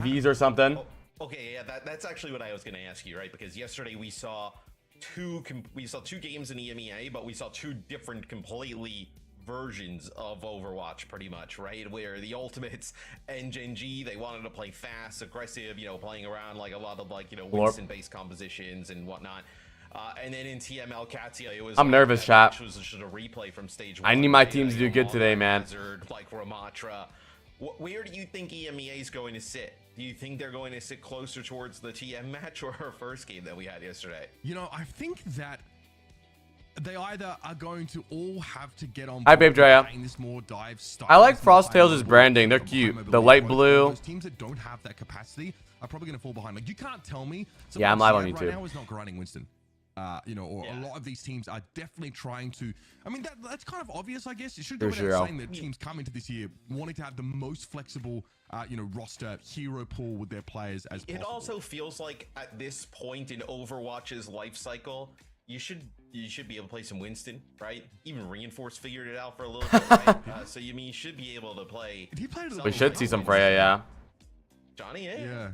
V's or something. Okay, yeah, that's actually what I was going to ask you, right? Because yesterday we saw two games in EMEA, but we saw two different completely versions of Overwatch, pretty much, right? Where the Ultimates and Gen G, they wanted to play fast, aggressive, playing around like a lot of Winston-based compositions and whatnot. And then in TML Katia, it was. I'm nervous, chat. It was just a replay from stage 1. I need my team to do good today, man. Hazard, like Ramatra. Where do you think EMEA is going to sit? Do you think they're going to sit closer towards the TM match or our first game that we had yesterday? I think that they either are going to all have to get on. Hi, Babe Drea. This more dive style. I like Frosttails' branding. They're cute. The light blue. Those teams that don't have that capacity are probably going to fall behind. Like, you can't tell me. Yeah, I'm live on right YouTube. now is not grinding Winston. A lot of these teams are definitely trying to. I mean, that's kind of obvious, I guess. It should go without saying that teams come into this year wanting to have the most flexible, roster hero pool with their players as possible. It also feels like at this point in Overwatch's life cycle, you should be able to play some Winston, right? Even Reinforce figured it out for a little bit, right? So you should be able to play. We should see some Freya, yeah. Johnny, yeah.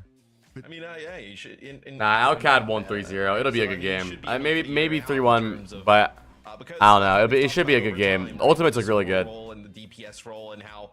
I mean, yeah, you should. Nah, Alcad won 3-0. It'll be a good game. Maybe 3-1, but I don't know. It should be a good game. Ultimates look really good. And the DPS role and how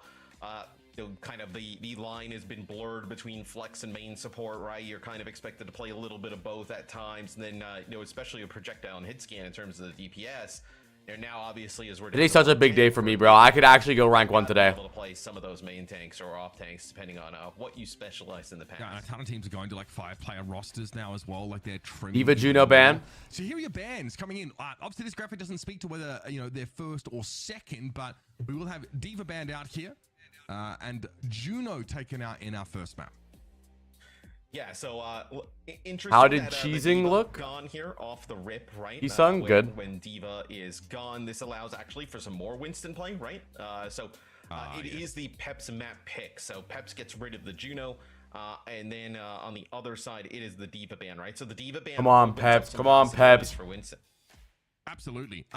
kind of the line has been blurred between flex and main support, right? You're kind of expected to play a little bit of both at times, and then especially a projectile and hit scan in terms of the DPS. And now, obviously, as we're today's such a big day for me, bro. I could actually go rank 1 today. Able to play some of those main tanks or off tanks, depending on what you specialize in the past. Yeah, and a ton of teams are going to like 5-player rosters now as well. Like they're trimming. Diva Juno ban. So here are your bans coming in. Obviously, this graphic doesn't speak to whether they're first or second, but we will have Diva banned out here, and Juno taken out in our first map. Yeah, so interesting. How did that, Cheesing look? Gone here off the rip, right? He sung good. When Diva is gone, this allows actually for some more Winston play, right? It is the Peps map pick. So Peps gets rid of the Juno, and then on the other side, it is the Diva ban, right? So the Diva ban. Come on, Peps. Come on, Peps. For Winston. Absolutely.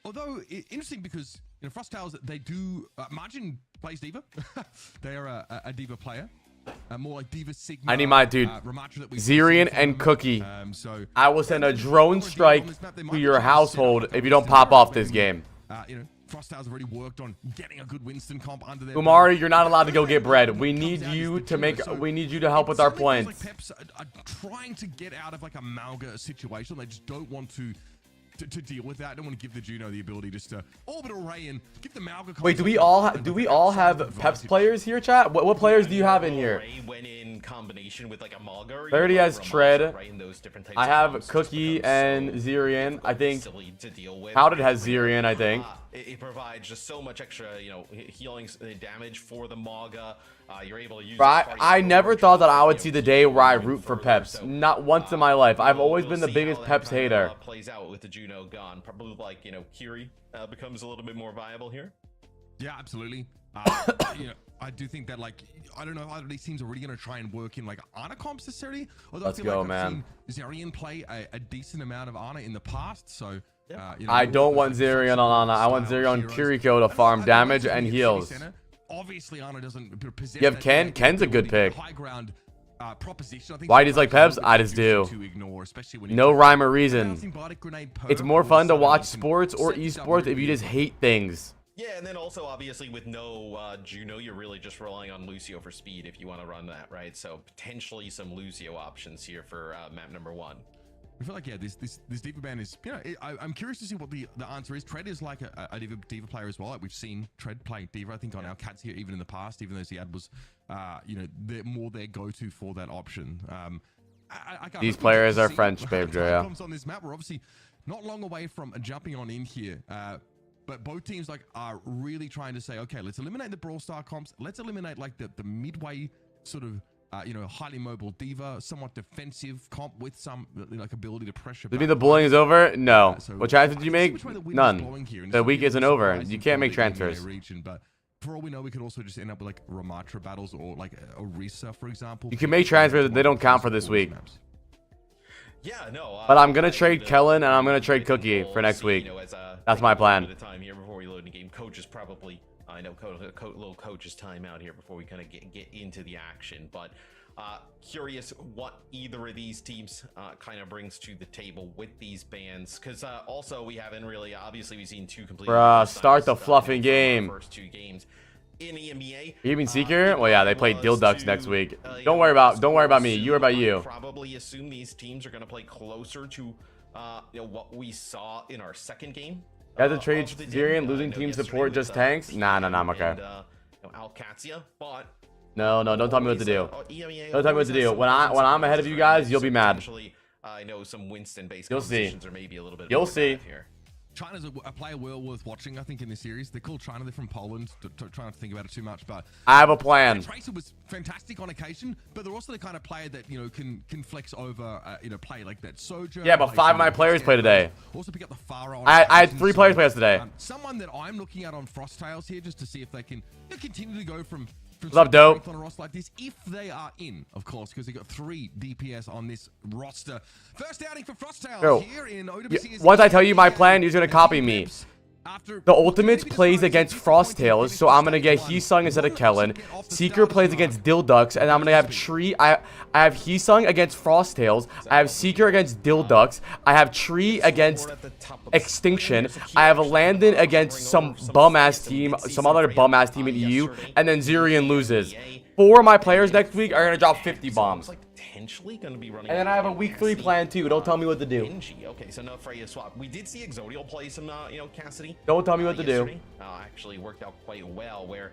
Although interesting because Frosttails, they do. Margin plays Diva. They are a Diva player. More like Diva Sigma. I need my dude, Zirian and Cookie. I will send a drone strike to your household if you don't pop off this game. Frosttails have already worked on getting a good Winston comp under there. Umari, you're not allowed to go get bread. We need you to We need you to help with our points. Like Peps are trying to get out of like a Malga situation. They just don't want to deal with that. I don't want to give the Juno the ability just to orbital ray and give the Malga. Wait, do we all have Peps players here, chat? What players do you have in here? When in combination with like a Malga. They already has Tread. Right, those different types I have Cookie and Zirian. I think Powded has Zirian, I think. It provides just so much extra, healing damage for the Malga. You're able to use. I never thought that I would see the day where I root for Peps. Not once in my life. I've always been the biggest Peps hater. Plays out with the Juno gone. Probably like Kiri becomes a little bit more viable here. Yeah, absolutely. I do think that I don't know either of these teams are really going to try and work in like Ana comps necessarily. Although Let's I feel go, like man. I've seen Zarian play a decent amount of Ana in the past, so. I don't want Zirian on Ana. I want Zirian on Kiriko to farm damage and heals. Obviously, Ana doesn't possess. You have Ken. Ken's a good pick. High ground proposition. Why do you like Peps? I just do. No rhyme or reason. It's more fun to watch sports or esports if you just hate things. Yeah, and then also obviously with no Juno, you're really just relying on Lucio for speed if you want to run that, right? So potentially some Lucio options here for map number 1. I feel like this Diva ban is I'm curious to see what the answer is. Tread is like a Diva player as well. Like we've seen Tread play Diva, I think, on our cats here even in the past, even though Ziad was they're their go-to for that option. These players are French, Babe Drea. On this map, we're obviously not long away from jumping on in here. But both teams are really trying to say, okay, let's eliminate the Brawl Star comps. Let's eliminate the midway sort of highly mobile Diva, somewhat defensive comp with some ability to pressure. Do you mean the bullying is over? No. What transfer did you make? None. The week isn't over. You can't make transfers. But for all we know, we could also just end up with Ramatra battles or Orisa, for example. You can make transfers. They don't count for this week. Yeah, no. But I'm gonna trade Kellen and I'm gonna trade Cookie for next week. That's my plan. Time here before we load the game, coach is probably. I know little coach's time out here before we kind of get into the action, but Curious what either of these teams kind of brings to the table with these bans, because also we haven't really, obviously we've seen two completely Bruh, start the fluffing from the game. first two games in EMEA. You mean Seeker? Well, yeah, they play Dilducks next week. Don't worry about me. You worry about you. Probably assume these teams are going to play closer to you know, what we saw in our second game. Guys, to trade Zirian, losing team support, just tanks? Nah, I'm okay. And, Owcs, but No, don't tell me what to do. Don't tell me what to do. When I'm ahead of you guys, you'll be mad. I know some Winston-based You'll see. competitions are maybe a little bit. You'll see. Here. China's a player well worth watching, I think, in this series. They're called China. They're from Poland. Try not to think about it too much, but I have a plan. Tracer was fantastic on occasion, but they're also the kind of player that, you know, can flex over, you know, play like that Soja. Yeah, but 5 of my players play today. Also pick up the Pharaoh. I had 3 players play us today. Someone that I'm looking at on Frosttails here, just to see if they can continue to go from What's up, dope? On a roster like this, if they are in, of course, because they got 3 DPS on this roster. First outing for Frosttails here in OWC. Once I tell you my plan, you're gonna copy me. The Ultimates plays against Frosttails, so I'm gonna get Heesung instead of Kellen. Seeker plays against Dilducks, and I'm gonna have Tree. I have Heesung against Frosttails. I have Seeker against Dilducks. I have Tree against Extinction. I have Landon against some bum-ass team, some other bum-ass team in EU, and then Zirian loses. 4 of my players next week are gonna drop 50 bombs. Potentially going to be running. And then I have a week 3 plan too. Don't tell me what to do. Okay, so no Freya swap. We did see Exodial play some, you know, Cassidy. Don't tell me what to do. Actually worked out quite well. Where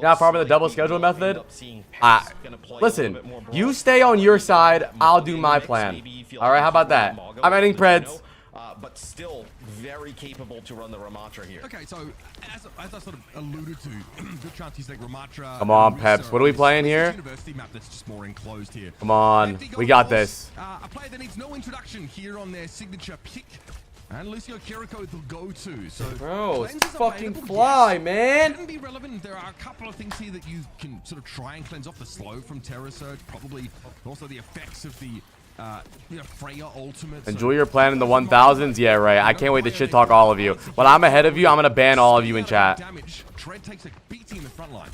not far with the double schedule method. Listen, you stay on your side. I'll do my plan. All right, how about that? I'm adding Preds. But still very capable to run the Ramatra here. Okay, so as I sort of alluded to, good chance he's like Ramatra. Come on, Peps. What are we playing here? University map that's just more enclosed here. Come on, we got this. A player that needs no introduction here on their signature pick. And Lucio Kiriko the go-to. So bro, it's fucking fly, man. Can be relevant. There are a couple of things here that you can sort of try and cleanse off. The slow from Terror Surge, probably also the effects of the you know, Freya ultimate. Enjoy your plan in the 1000s. Yeah, right. I can't wait to shit talk all of you. When I'm ahead of you, I'm gonna ban all of you in chat. Tread takes a beating in the front line.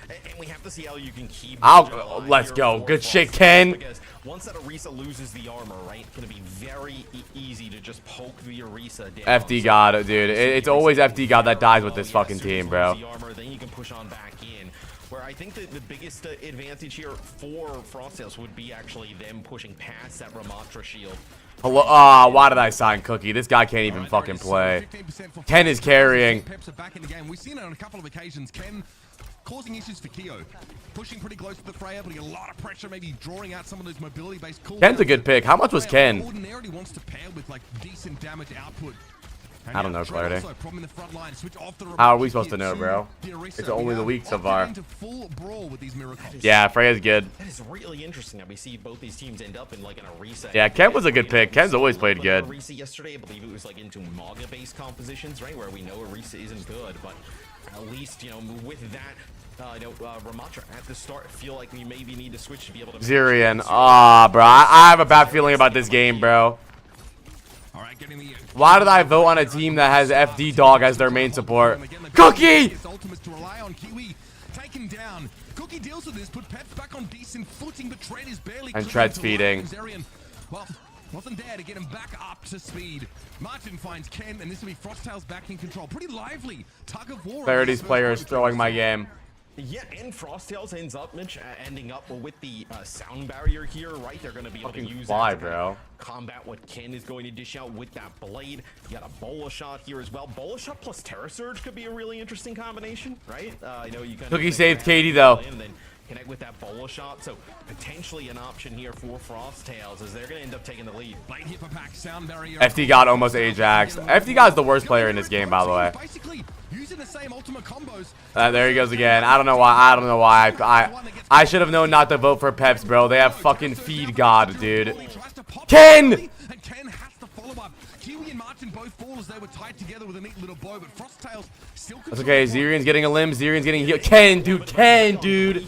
And we have to see how you can keep. Let's go. Good shit, Ken. Because once that Orisa loses the armor, right, it's gonna be very easy to just poke the Orisa down. FD God, dude. It's always FD God that dies with this fucking team, bro. The armor, then you can push on back in. Where I think that the biggest advantage here for Frosttails would be actually them pushing past that Ramatra shield. Hello, why did I sign Cookie? This guy can't even fucking play. Ken is carrying. We've seen it on a couple of occasions. Ken causing issues for Keo. Pushing pretty close to the Freya, putting a lot of pressure, maybe drawing out some of those mobility-based cooldowns. Ken's a good pick. How much was Ken? Ordinarily wants to pair with like decent damage output. I don't know, Clarity. How are we supposed to know, bro? It's only the week so far. Yeah, Freya's good. That is really interesting that we see both these teams end up in like an Orisa. Yeah, Ken was a good pick. Ken's always played good. Orisa yesterday, I believe it was like into Maga-based compositions, right, where we know Orisa isn't good, but at least, you know, with that, you know, Ramatra at the start, feel like we maybe need to switch to be able to. Zirian, bro, I have a bad feeling about this game, bro. Why did I vote on a team that has FD Dog as their main support? Cookie! And Tread's feeding. Well, wasn't there to get him back up to speed. Martin finds Ken, and this will be Frosttails back in control. Pretty lively tug of war. Clarity's players throwing my game. Yeah, and Frosttails ends up, Mitch, ending up with the sound barrier here, right? They're going to be able to use that to combat what Ken is going to dish out with that blade. You got a bola shot here as well. Bola shot plus Terror Surge could be a really interesting combination, right? You know, you kind Cookie saved Katie though. And then connect with that bola shot, so potentially an option here for Frosttails as they're going to end up taking the lead. FD God almost Ajaxed. FD God's the worst player in this game, by the way. Using the same ultimate combos. There he goes again. I don't know why. I should have known not to vote for Peps, bro. They have fucking feed God, dude. Ken! And Ken has to follow up. Kiwi and Martin both fall as they were tied together with a neat little bow, but Frosttails still. That's okay. Zirian's getting a limb. Zirian's getting healed. Ken, dude.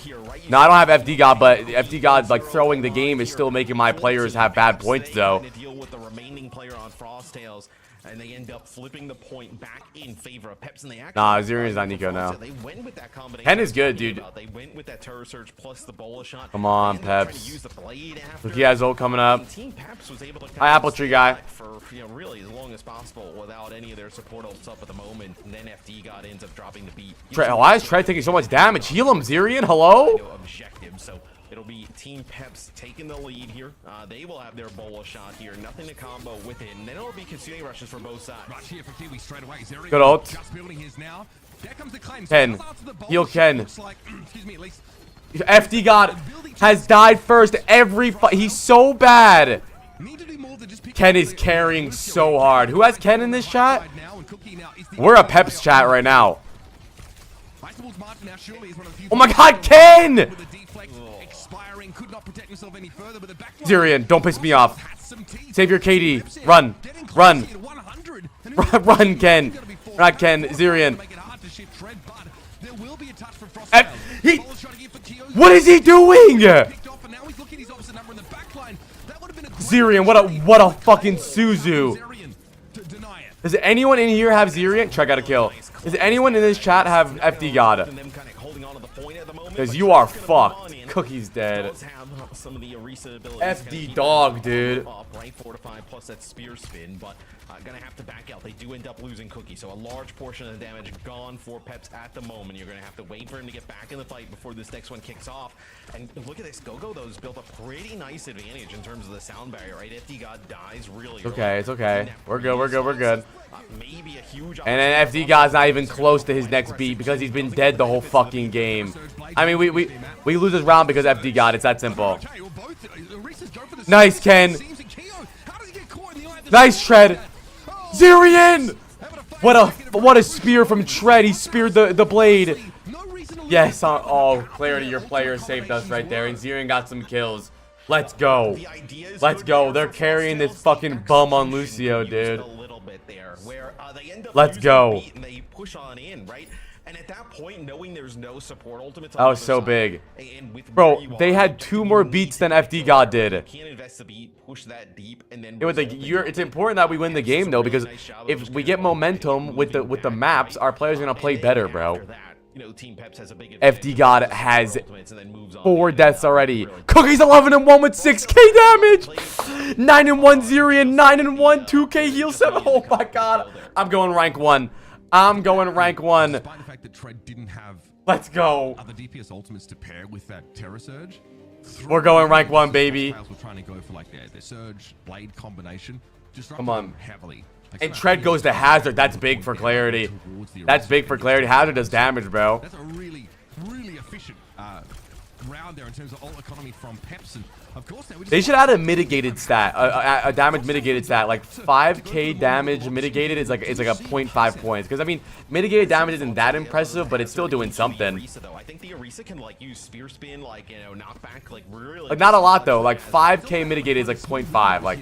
No, I don't have FD God, but FD God's like throwing the game is still making my players have bad points, though. Deal with the remaining player on Frosttails. and they end up flipping the point back in favor of Peps. And they actually Nah, Zirion's not Nico now. They went with that combination. Ken is good, dude. They went with that Terror Surge plus the Bola shot. Come on, They ended up trying to Peps. use the blade after. Look, he has ult coming up. And Team Peps was able to Hi, Apple Tree guy. for really as long as possible without any of their support ults up at the moment. And then FD God ends up dropping the beat. Why is Tread taking so much damage? Heal him, Zirion. Hello? No objective, so it'll be Team Peps taking the lead here. They will have their Bola shot here. Nothing to combo with it. And then it'll be consuming rushes for both sides. Right here for Kiwi straight away. Zerion Good ult. just building his now. There comes the claim. Ken. Heal Ken. Looks like, excuse me, at least FD God has died first every fight. He's so bad. need to do more than just pick Ken up is the- carrying so hard. Who has Ken in this chat? Right now, and Cookie now is the- We're a Peps chat right now. Iceball's Martin now surely is one of the few- Oh my God, Ken! With a deflect expiring, could not protect himself any further, but the back line Zirion, don't piss me off. has some teeth. Save your KD. Peps here Run. getting close Run. here to 100, and Run, Ken. Gotta be forced Not Ken. back. Zirion. Make it hard to shift Tread, but there will be a touch from Frost. He- Ball shot again for Kyo. What is he doing? Picked off, and now he's looking at his opposite number in the back line. That would have been a great Zirion, what a fucking Suzu. Zirion to deny it. Does anyone in here have Zirion? Try got a kill. Does anyone in this chat have FD God? And them kind of holding on to the point at the moment, Because but you are Tread's gonna move fucked. on in. Cookie's dead. Does have some of the Orisa abilities. FD Kinda keep dog, it dude. Up, right, 4 to 5 plus that spear spin, but gonna have to back out. They do end up losing Cookie, so a large portion of the damage gone for Peps at the moment. You're gonna have to wait for him to get back in the fight before this next one kicks off. And look at this, Gogo though has built a pretty nice advantage in terms of the sound barrier, right? FD God dies really early. Okay, it's okay. We're good, we're good, we're good. Maybe a huge And then FD God's not even close to his next beat because he's been dead the whole fucking game. I mean, we lose this round because FD God. It's that simple. Okay, well, both Orisa's go for the Nice, Ken. seams, and Kyo, how does he get caught in the eye of the Nice storm? Tread. Oh, Zirion! having a fight. What a spear from Tread. He speared the blade. No reason to Yes, lose. oh, Clarity, your player saved us right there. And Zirion got some kills. Let's go. The idea is Let's good go. there They're for carrying this Frostales. fucking bum on The Lucio, execution dude. used a little bit there, where they end up Let's using go. the beat and they push on in, right? And at that point, knowing there's no support ultimates, That was so big. Bro, Bro, they had 2 more beats than FD God did. You can't invest the beat, push that deep, and then. It was it's important that we win the game though, because if we get momentum with the maps, our players are gonna play better, bro. Team Peps has a big FD God has ultimates and then moves on 4 to deaths the already. really Cookie's 11-1 with 6k damage. 9-1 Zirion, 9-1 2k heal 7. Oh my God, I'm going rank 1. I'm going rank 1. Despite the fact that Tread didn't have Let's go. other DPS ultimates to pair with that Terror Surge, We're going rank 1, baby. Frostales were trying to go for like their Surge Blade combination. Come on. Them heavily. Like, And so Tread that goes to really Hazard. That's towards big for the Clarity. Orisa That's big for Clarity. Hazard does damage, bro. That's a really efficient round there in terms of ult economy from Peps. And of course, now we just They should add a mitigated stat, a damage mitigated stat, like 5k damage mitigated is like a 0.5 points. Because I mean, mitigated damage isn't that impressive, but it's still doing something. Orisa, though. I think the Orisa can like use spear spin, like knockback, like really. Like not a lot though. Like 5k mitigated is like 0.5. Like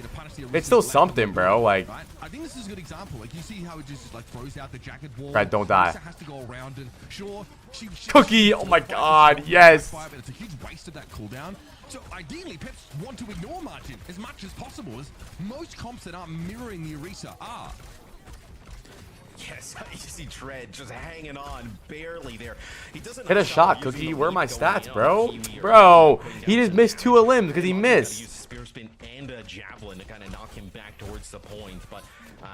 it's still something, bro. Like Right? I think this is a good example. Like you see how it just like throws out the jacket wall. Fred, don't die. Orisa has to go around and sure, she Cookie, oh my God, yes. But it's a huge waste of that cooldown. So ideally, Peps want to ignore Martin as much as possible, as most comps that aren't mirroring the Orisa are. Yes, you see Tread just hanging on, barely there. He doesn't Hit a have shot, using Cookie. the Where are my lead going stats, up. bro? Kiwi are Bro, putting he down just missed 2 of limbs because he Use missed. spear spin and a javelin to kind of knock him back towards the point, but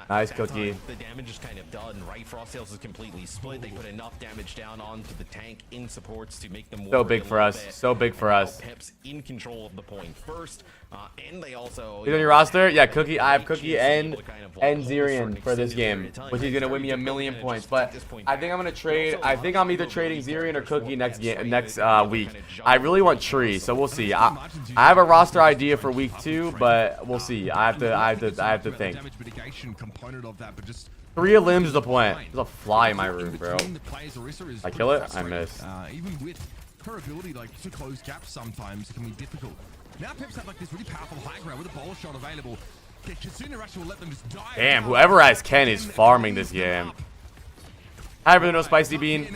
Nice, at that Cookie. time, the damage is kind of done, right? Frostales is completely split. They put enough damage down onto the tank in supports to make them So worry big a for little us. bit. So big for And now us. Peps in control of the point first, and they also. He's on your roster? Yeah, Cookie. I have Cookie and Zirion for this game, which is gonna win me 1,000,000 points. But I think I'm gonna trade. I think I'm either trading Zirion or Cookie next week. I really want Tree, so we'll see. I have a roster idea for week 2, but we'll see. I have to think. Damage mitigation component of that, but just 3 limbs is the point. There's a fly in my room, bro. between the players, Orisa is I kill it? I frustrating. missed. Even with her ability like to close gaps sometimes, it can be difficult. Now Peps have like this really powerful high ground with a Bola shot available. Kitsune Rush will let them just die. Damn, whoever has Ken is farming this game. Hi, everyone. No Spicy Bean.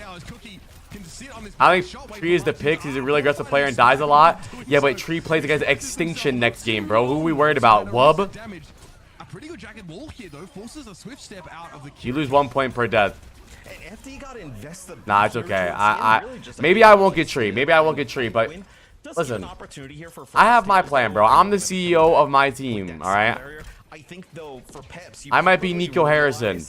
I think Tree is the pick. He's a really aggressive player and dies a lot. Yeah, but Tree plays against Extinction next game, bro. Who are we worried about? Wub? pretty good jagged wall here, though. Forces a swift step out of the You lose 1 point per death. And FD got invested. Nah, it's okay. Maybe I won't get tree. Maybe I won't get tree, but listen, I have my plan, bro. I'm the CEO of my team, all right? I think though for Peps, I might be Nico Harrison.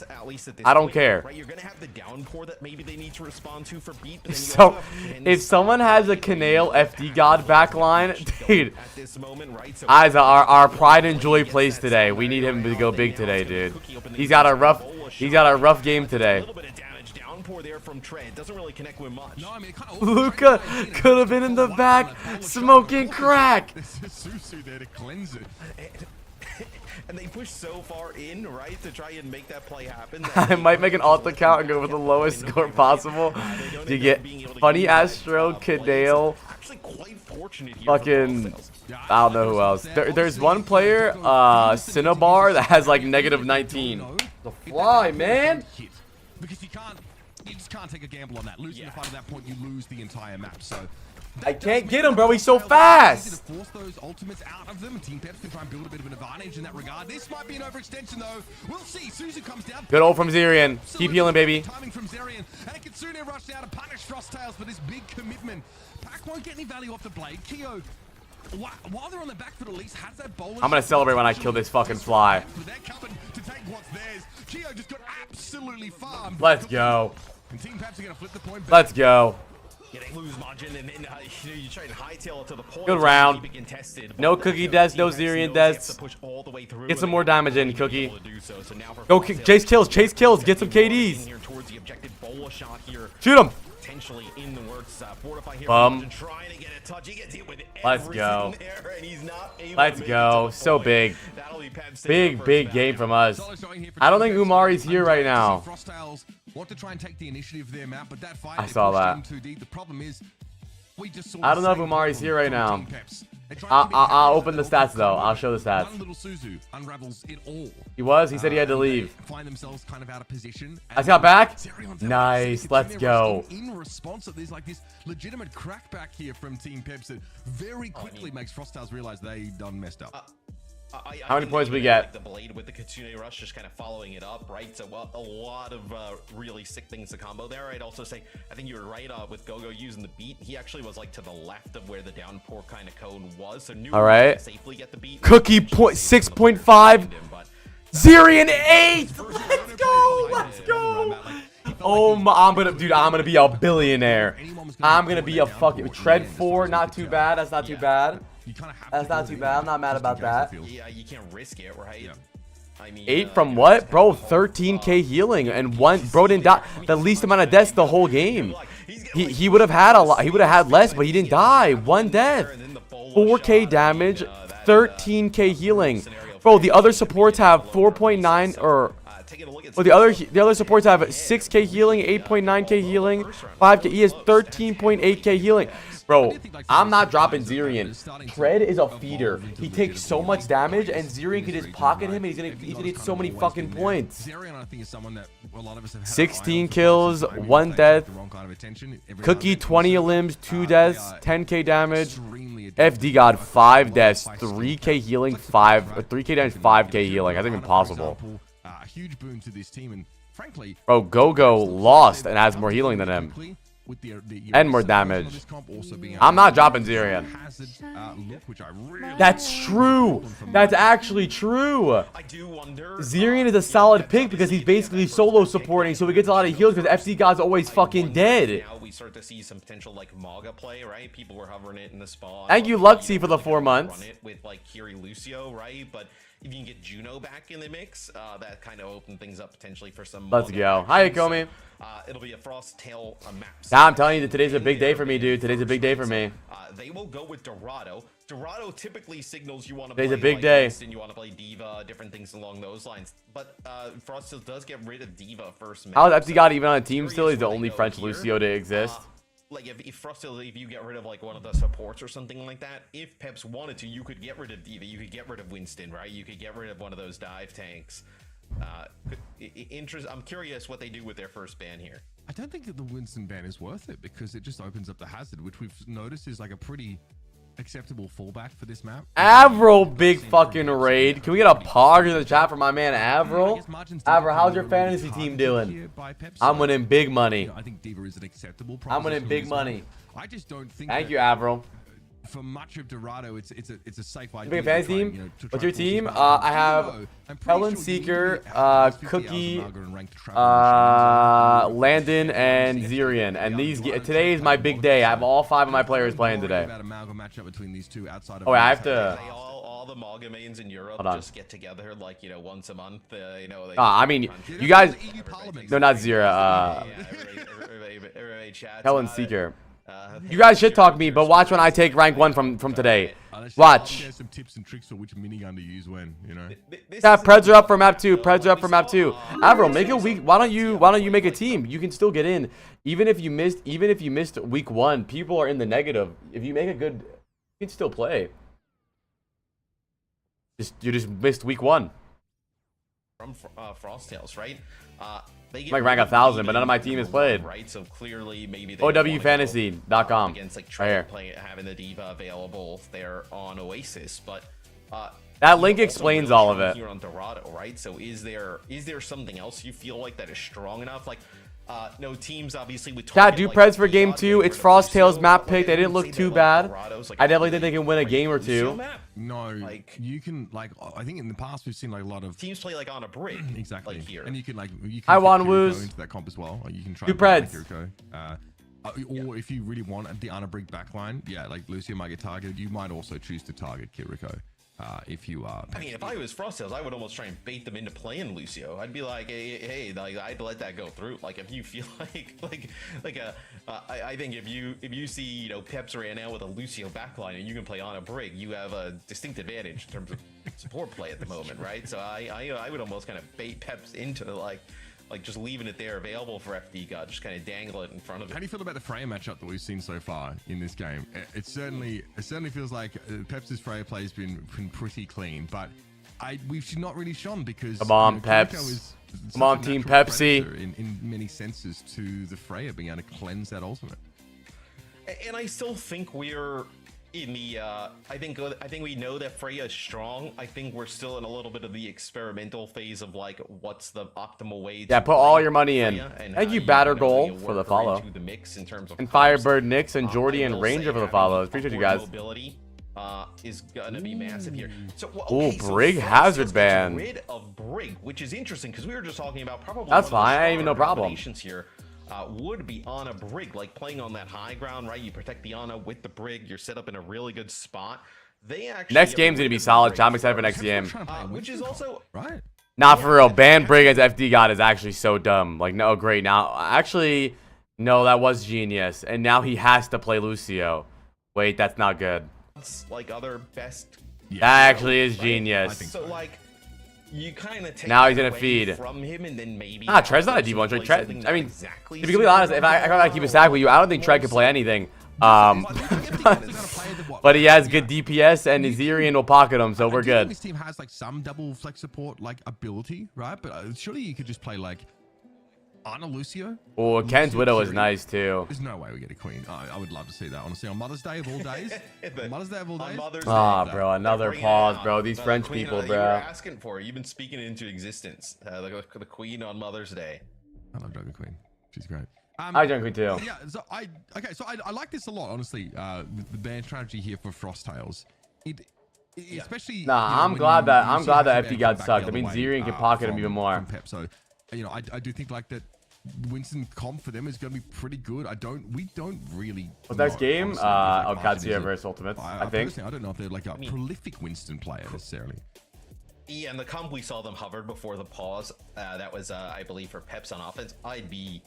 I don't care. Right, you're gonna have the downpour that maybe they need to respond to for beat. So if someone has a Canale FD God backline, dude, our pride and joy plays today. We need him to go big today, dude. He's got a rough game today. There from Tread doesn't really connect with much. No, I mean, Luca could have been in the back smoking crack. Susu there to cleanse it. And they push so far in, right, to try and make that play happen. I might make an alt account and go for the lowest score possible to get funny Astro, Canale, fucking, I don't know who else. There's one player, Cinnabar, that has like -19. The fly, man. Because you just can't take a gamble on that. Losing the fight at that point, you lose the entire map. So I can't get him, bro. He's so fast. To force those ultimates out of them, and Team Peps can try and build a bit of an advantage in that regard. This might be an overextension, though. We'll see. Suzu comes down. Good ult from Zerian. Keep healing, baby. Timing from Zerian, and Kitsune rushed out to punish Frosttails for this big commitment. Pac won't get any value off the blade. Kyo, while they're on the back foot, at least has that bowler. I'm gonna celebrate when I kill this fucking fly. They're coming to take what's theirs. Kyo just got absolutely farmed. Let's go. And Team Peps are gonna flip the point back. Let's go. Yeah, they lose margin, and you try and hightail it to the point. Good round. Contested, No Cookie deaths, no Zerian deaths. Get some more damage in, Cookie. Go, chase kills, get some KDs. Shoot him. Potentially in the works. Fortify here. Bum. Trying to get a touch. He gets hit with Let's go. there, and he's not able Let's to go. So big. Big game from us. I don't think Umari's here right now. Frosttails want to try and take the initiative there, Matt, but that fight, I saw that. too deep. The problem is, we just saw I don't know if Umari's here right now. I'll open the stats though. I'll show the stats. One little Suzu unravels it all. He was. He said he had to leave. Find themselves kind of out of position. I got back. Nice. Let's go. In response, there's like this legitimate crackback here from Team Peps that very quickly makes Frosttails realize they done messed up. How many points we get? Like the blade with the Kitsune Rush, just kind of following it up, right? So a lot of really sick things to combo there. I'd also say, I think you were right with Gogo using the beat. He actually was like to the left of where the downpour kind of cone was. So knew all right. Safely get the beat. Cookie point 6.5. Zerian 8. Let's go. Let's go. Oh my, I'm gonna be a billionaire. I'm gonna be a fucking Tread 4. Not too bad. That's not too bad. That's not too bad. I'm not mad about that. Yeah, you can't risk it, right? Yeah. I mean, 8 from what, bro? 13k healing and one. Bro didn't die. The least amount of deaths the whole game. He would have had a lot. He would have had less, but he didn't die. 1 death. 4k damage. 13k healing. Bro, the other supports have 4.9 or. Well, the other supports have 6k healing, 8.9k healing, 5k. He has 13.8k healing. Bro, I'm not dropping Zerian. Tread is a feeder. He takes so much damage, and Zerian can just pocket him, and he's gonna get so many fucking points. 16 kills, 1 death. Cookie 20 limbs, 2 deaths, 10k damage. FD got 5 deaths, 3k healing, 3k damage, 5k healing. That's impossible. A huge boon to this team, and frankly, bro, Gogo lost and has more healing than him. And more damage. I'm not dropping Zerian. That's true. That's actually true. Zerian is a solid pick because he's basically solo supporting, so he gets a lot of heals because FC God's always fucking dead. Now we start to see some potential like Maga play, right? People were hovering it in the spawn. Thank you, Luxy, for the 4 months. Run it with like Kiri Lucio, right? But if you can get Juno back in the mix, that kind of opened things up potentially for some. Let's go. Hi, Komi. It'll be a Frosttail map. Nah, I'm telling you, today's a big day for me, dude. Today's a big day for me. They will go with Dorado. Dorado typically signals you want to play. Today's a big like day. Winston, you want to play Diva, different things along those lines. But Frosttail does get rid of Diva first. How is FC God even on a team still? He's the only French Lucio to exist. Like if Frosttail, if you get rid of like one of the supports or something like that, if Peps wanted to, you could get rid of Diva, you could get rid of Winston, right? You could get rid of one of those dive tanks. I'm curious what they do with their first ban here. I don't think that the Winston ban is worth it because it just opens up the hazard, which we've noticed is like a pretty acceptable fallback for this map. Avril, big fucking raid. Can we get a pog in the chat for my man Avril? Avril, how's your fantasy team doing? I'm winning big money. I think Diva is an acceptable. I'm winning big money. I just don't think. Thank you, Avril. For much of Dorado, it's a safe idea. Big fantasy team? What's your team? I have Helen Seeker, Cookie, Landon, and Zirian. And today is my big day. I have all 5 of my players playing today. Oh, I have to. All the Malga mains in Europe just get together like once a month. I mean, you guys. No, not Zira. Helen Seeker. You guys should talk to me, but watch when I take rank 1 from today. Watch. There's some tips and tricks for which minigun to use when, Yeah, Preds are up for map 2. Preds are up for map 2. Avril, make a week. Why don't you make a team? You can still get in, even if you missed week 1. People are in the negative. If you make a good, you can still play. You just missed week 1. From Frost Tales, right? They might rank 1,000, but none of my team has played. Right, so clearly maybe OWFantasy.com. Against like having the Diva available there on Oasis, but that link explains all of it. Here on Dorado, right? So is there something else you feel like that is strong enough? Like no teams obviously with do Preds for game 2. It's Frost Tales map pick. They didn't look too bad. I definitely think they can win a game or 2. No, you can I think in the past we've seen like a lot of teams play like on a brig. Exactly. Like here. And you can I want woos into that comp as well. You can try do Preds. Or if you really want the unabridged backline, like Lucio might get targeted. You might also choose to target Kiriko. If you are, I mean, if I was Frost Tales, I would almost try and bait them into playing Lucio. I'd be like, hey, like I'd let that go through. Like if you feel I think if you see Peps ran out with a Lucio backline and you can play on a brig, you have a distinct advantage in terms of support play at the moment, right? So I would almost kind of bait Peps into like just leaving it there available for FD God, just kind of dangle it in front of it. How do you feel about the Freya matchup that we've seen so far in this game? It certainly feels like Peps' Freya play has been pretty clean, but we've not really shone because come on, Peps. Come on, Team Pepsi. In many senses to the Freya being able to cleanse that ultimate. And I still think we're in the I think we know that Freya is strong. I think we're still in a little bit of the experimental phase of like what's the optimal way to put all your money in. Thank you, Batter Goal, for the follow. The mix in terms of and Firebird Nix and Jordy and Ranger for the follows. Appreciate you guys. Mobility is gonna be massive here. So Brig hazard ban. Rid of Brig, which is interesting because we were just talking about probably that's fine. I ain't even no problem. Here would be on a brig, like playing on that high ground, right? You protect the Ana with the brig. You're set up in a really good spot. They actually next game's gonna be solid. I'm excited for next game. Which is also right. Not for real. Ban brig as FD God is actually so dumb. Like no, great. Now actually, no, that was genius. And now he has to play Lucio. Wait, that's not good. Like other best. That actually is genius. I think so. Like. You kind of take now he's gonna feed from him, and then maybe Tred's not a D1 trade. Tred, I mean, to be completely honest, if I gotta keep a stack with you, I don't think Tred can play anything. But he has good DPS, and Zirian will pocket him, so we're good. This team has like some double flex support like ability, right? But surely you could just play like Ana Lucio. Oh, Ken's Widow is nice too. There's no way we get a queen. I would love to see that, honestly. On Mother's Day of all days. Mother's Day of all days. Bro, another pause, bro. These French people, bro. You were asking for. You've been speaking it into existence. The queen on Mother's Day. I love Dragon Queen. She's great. I Dragon Queen too. Yeah. So I like this a lot, honestly. The ban strategy here for Frost Tales. Especially. Nah, I'm glad that FD God sucked. I mean, Zirian can pocket him even more. So, I do think like that. Winston comp for them is going to be pretty good. We don't really. What's next game? Katsuya versus Ultimate. I think. I don't know if they're like a prolific Winston player necessarily. Yeah, and the comp we saw them hovered before the pause. That was, I believe, for Peps on offense. I'd be,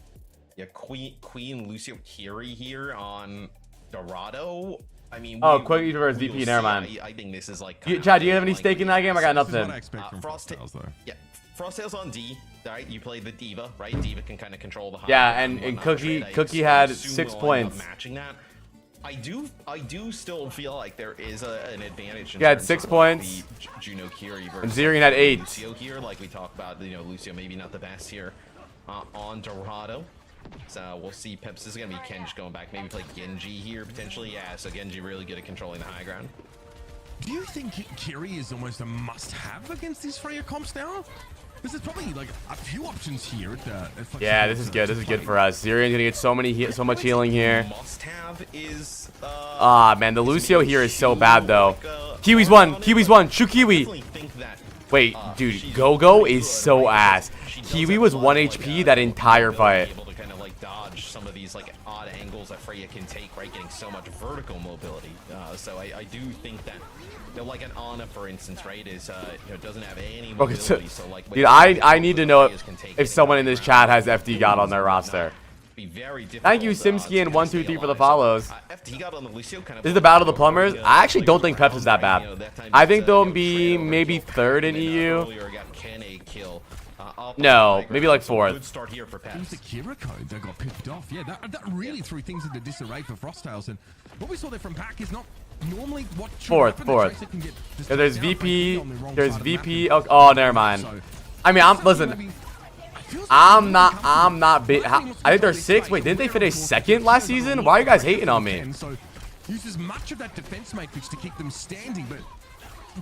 Queen Lucio Kiri here on Dorado. I mean, Quick versus VP. Never mind. I think this is like. Chad, do you have any stake in that game? I got nothing. This is what I expect from Frost Tales, though. Yeah. Frost Tales on D, right? You play the Diva, right? Diva can kind of control the high. Yeah, and Cookie had 6 points. Matching that, I do still feel like there is an advantage. He had 6 points. Juno Kiri versus and Zirian had 8. Lucio here, like we talked about, Lucio maybe not the best here on Dorado. So we'll see. Peps is going to be Kenj going back. Maybe play Genji here potentially. Yeah, so Genji really good at controlling the high ground. Do you think Kiri is almost a must-have against these Freya comps now? This is probably like a few options here. Yeah, this is good. This is good for us. Zirion's gonna get so much healing here. Must-have is. Man, the Lucio here is so bad though. Kiwi's one. Kiwi's one. Shoot Kiwi. Wait, dude, Gogo is so ass. Kiwi was 1 HP that entire fight. Able to kind of like dodge some of these like odd angles that Freya can take, right? Getting so much vertical mobility. So I do think that. You know, like an Ana, for instance, right, is you know, doesn't have any mobility. Okay, So like, dude, I need to know if someone in this chat has FD God on their roster. Thank you, Simski and 123 for the follows. This is the battle of the plumbers. I actually don't think Peps is that bad. I think they'll be maybe 3rd in EU. No, maybe like 4th. Good start here for It was the Peps. Kira code that got picked off. Yeah, that really threw things into disarray for Frosttails. And what we saw there from Pack is not normally what should 4th, happen. The 4th. Tracer can get Yeah, there's destroyed VP. on the wrong There's side of the map. VP. Oh, never mind. So, I mean, listen. maybe- it feels like I'm maybe not big. I think they're 6th. Wait, didn't they finish 2nd last season? Why are you guys hating on me? So uses much of that defense matrix to keep them standing, but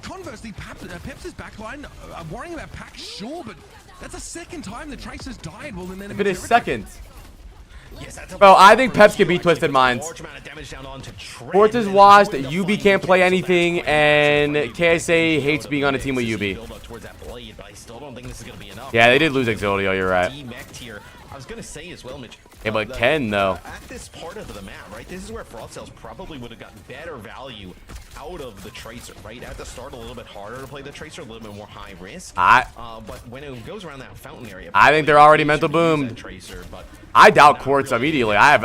conversely, Peps' backline worrying about Pack, sure, but that's the 2nd time the Tracer's died. Well, and then If it is 2nd. Yes, that's a Bro, I lot think for Peps Lucio, could beat right? Twisted Taking a Minds. large amount of damage down onto Trent, Sports is and then washed. enjoying the UB fight. can't play Gets anything, back to and Trent. KSA hates being on a team with UB. Build up towards that blade, but I still don't think this is gonna be enough. Yeah, they did lose Exodio. You're right. Demeched here. I was gonna say as well, Mitch. Yeah, but Ken though. At this part of the map, right? This is where Frosttails probably would have gotten better value out of the Tracer, right? At the start, a little bit harder to play the Tracer, a little bit more high risk. But when it goes around that fountain area, I think they're already mental boomed. Tracer, but I doubt Quartz immediately. I'm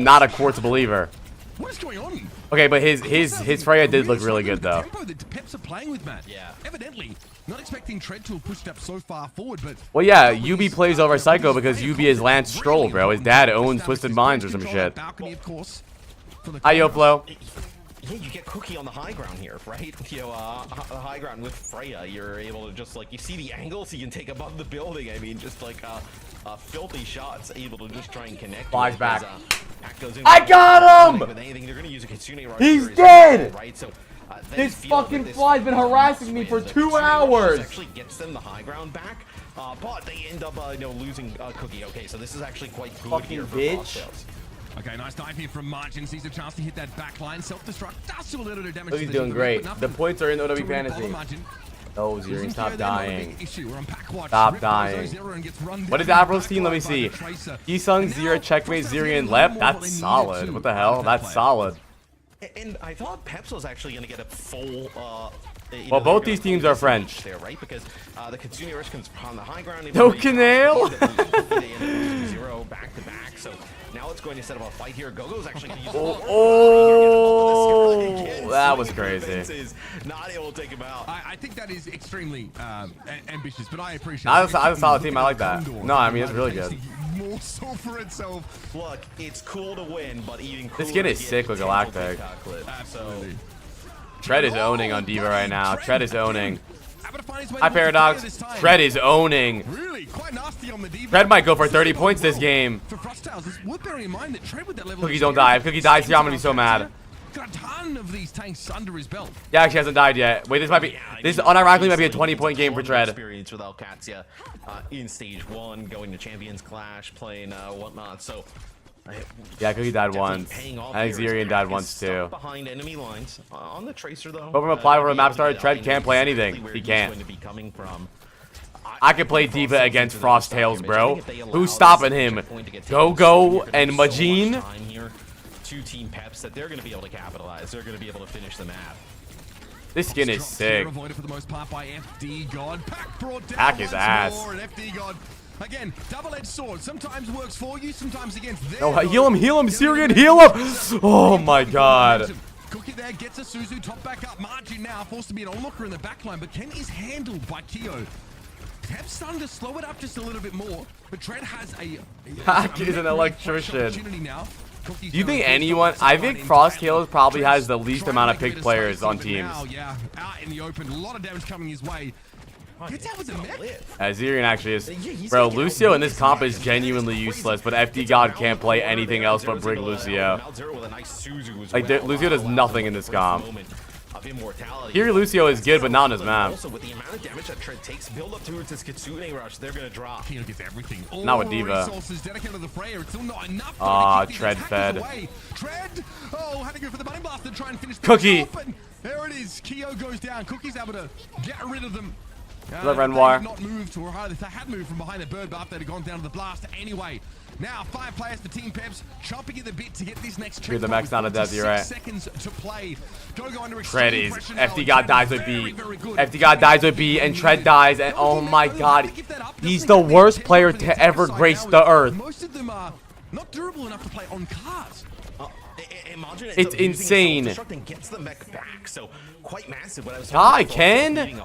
not a Quartz believer. What is going on? Okay, but his Freya did look really good though. Tempo that Peps are playing with, Matt. Yeah. Evidently, not expecting Tread to have pushed up so far forward, but Well, yeah, UB plays over Psycho because UB is Lance Stroll, bro. His dad owns Twisted Minds or some shit. Balcony, of course. Hi, Yo Flo. yeah, you get Cookie on the high ground here, right? You know, the high ground with Freya, you're able to just like, you see the angles you can take above the building. I mean, just like filthy shots, able to just try and connect. Flies with back. as, Pack goes in I with got him! With anything, they're gonna use a Kitsune Rush He's here as dead! well, right? So This they feel that fucking this fly's been harassing me for wins. 2 Kitsune Rush hours. actually gets them the high ground back, but they end up you know, losing Cookie. Okay, so this is actually quite good Fucking here for bitch. Frosttails. Okay, nice dive here from Margin. Sees a chance to hit that back line. Self-destruct does do a little bit of damage. Look, he's to the doing ship, great. but enough The to- points are in to OW really bother Fantasy. Margin. Oh, Ziri, stop dying. Stop Stop dying. What is Avro's team? Let me see. Heesung, Zira, Checkmate, Ziri, and Lep. That's solid. What the hell? That's solid. And I thought Peps was actually going to get a full. Well, both these teams are French. There, right? Because the Kitsune Rush comes on the high ground. No canal. Zero back to back. So now it's going to set up a fight here. Gogo's actually going to use. Oh, that was crazy. Not able to take him out. I think that is extremely ambitious, but I appreciate I it. was a solid team. I like that. No, I mean, it's really good. More so for itself. Look, it's cool to win, but even cooler This skin is to get sick with 10 Galactic. clip. Absolutely. Tread is owning on Diva right now. Tread is owning. Able to find his way Hi, towards the Paradox. this time. Tread is owning. Really quite nasty on the D. Tread might go for 30 points this game. For Frosttails, it's worth bearing in mind that Tread with that level. Cookie of don't die. If experience, Cookie dies here, I'm gonna be so mad. Got a ton of these tanks under his belt. Yeah, actually hasn't died yet. Wait, this might be. This unironically might be a 20-point game for Tread. Experience with Owcs in stage 1, going to Champions Clash, playing whatnot. So Yeah, Cookie died definitely once. paying off I think here as Zirian Pack died is once stuck too. Behind enemy lines on the Tracer though. But from apply where the map able to started, get Tread out can't and play exactly anything. where He he's can't. going to be coming from. I could play Diva against Frosttails, bro. If they allow Who's this stopping him? checkpoint to get taken, Go you're gonna and have so much Majin. time here to Team Peps that they're going to be able to capitalize. They're going to be able to finish the map. This skin is Drops sick. here, avoided for the most part by FD God. Pack brought down Pack is once ass. more, and FD God again, double-edged sword. Sometimes works for you, sometimes against them. No, heal him, Syrian, heal him. Oh my god. Cookie there gets a Suzu, top back up. Margin now forced to be an onlooker in the backline, but Ken is handled by Kyo. Pep's starting to slow it up just a little bit more, but Tread has a Pack is an electrician. opportunity now. Cookie's Do you gonna think force anyone? the I backline think in. Frosttails probably has the Try least and amount of make a bit pick of players space, on but teams. now, yeah, out in the open, a lot of damage coming his way. Gets out with the mech. Zirian actually is. Bro, Lucio in this comp is genuinely useless, but FD God can't play anything else but bring Lucio. Like, Lucio does nothing in this comp. Here, Lucio is good, but not on his map. Also, with the amount of damage that Tread takes, build up towards his Kitsune rush, they're gonna drop. Kino gets everything. Not with Diva. Tread fed. Tread! Oh, had to go for the bunny blast and try and finish the Cookie. job, and there it is. Keo goes down. Cookie's able to get rid of them. Let Renoir. Not moved, or if they had moved from behind the bird buff, they'd have gone down to the blast anyway. Now, 5 players for Team Peps, chomping at the bit to get this next check. The max not a death, you're right. Seconds to play. Go under Tread is. FD God dies with B. FD God dies with B, and Tread dies, and oh my god. He's the worst player to ever grace the earth. Most of them are not durable enough to play on cars. It's insane. Gets the mech back, so quite massive. What I was Hi, Ken.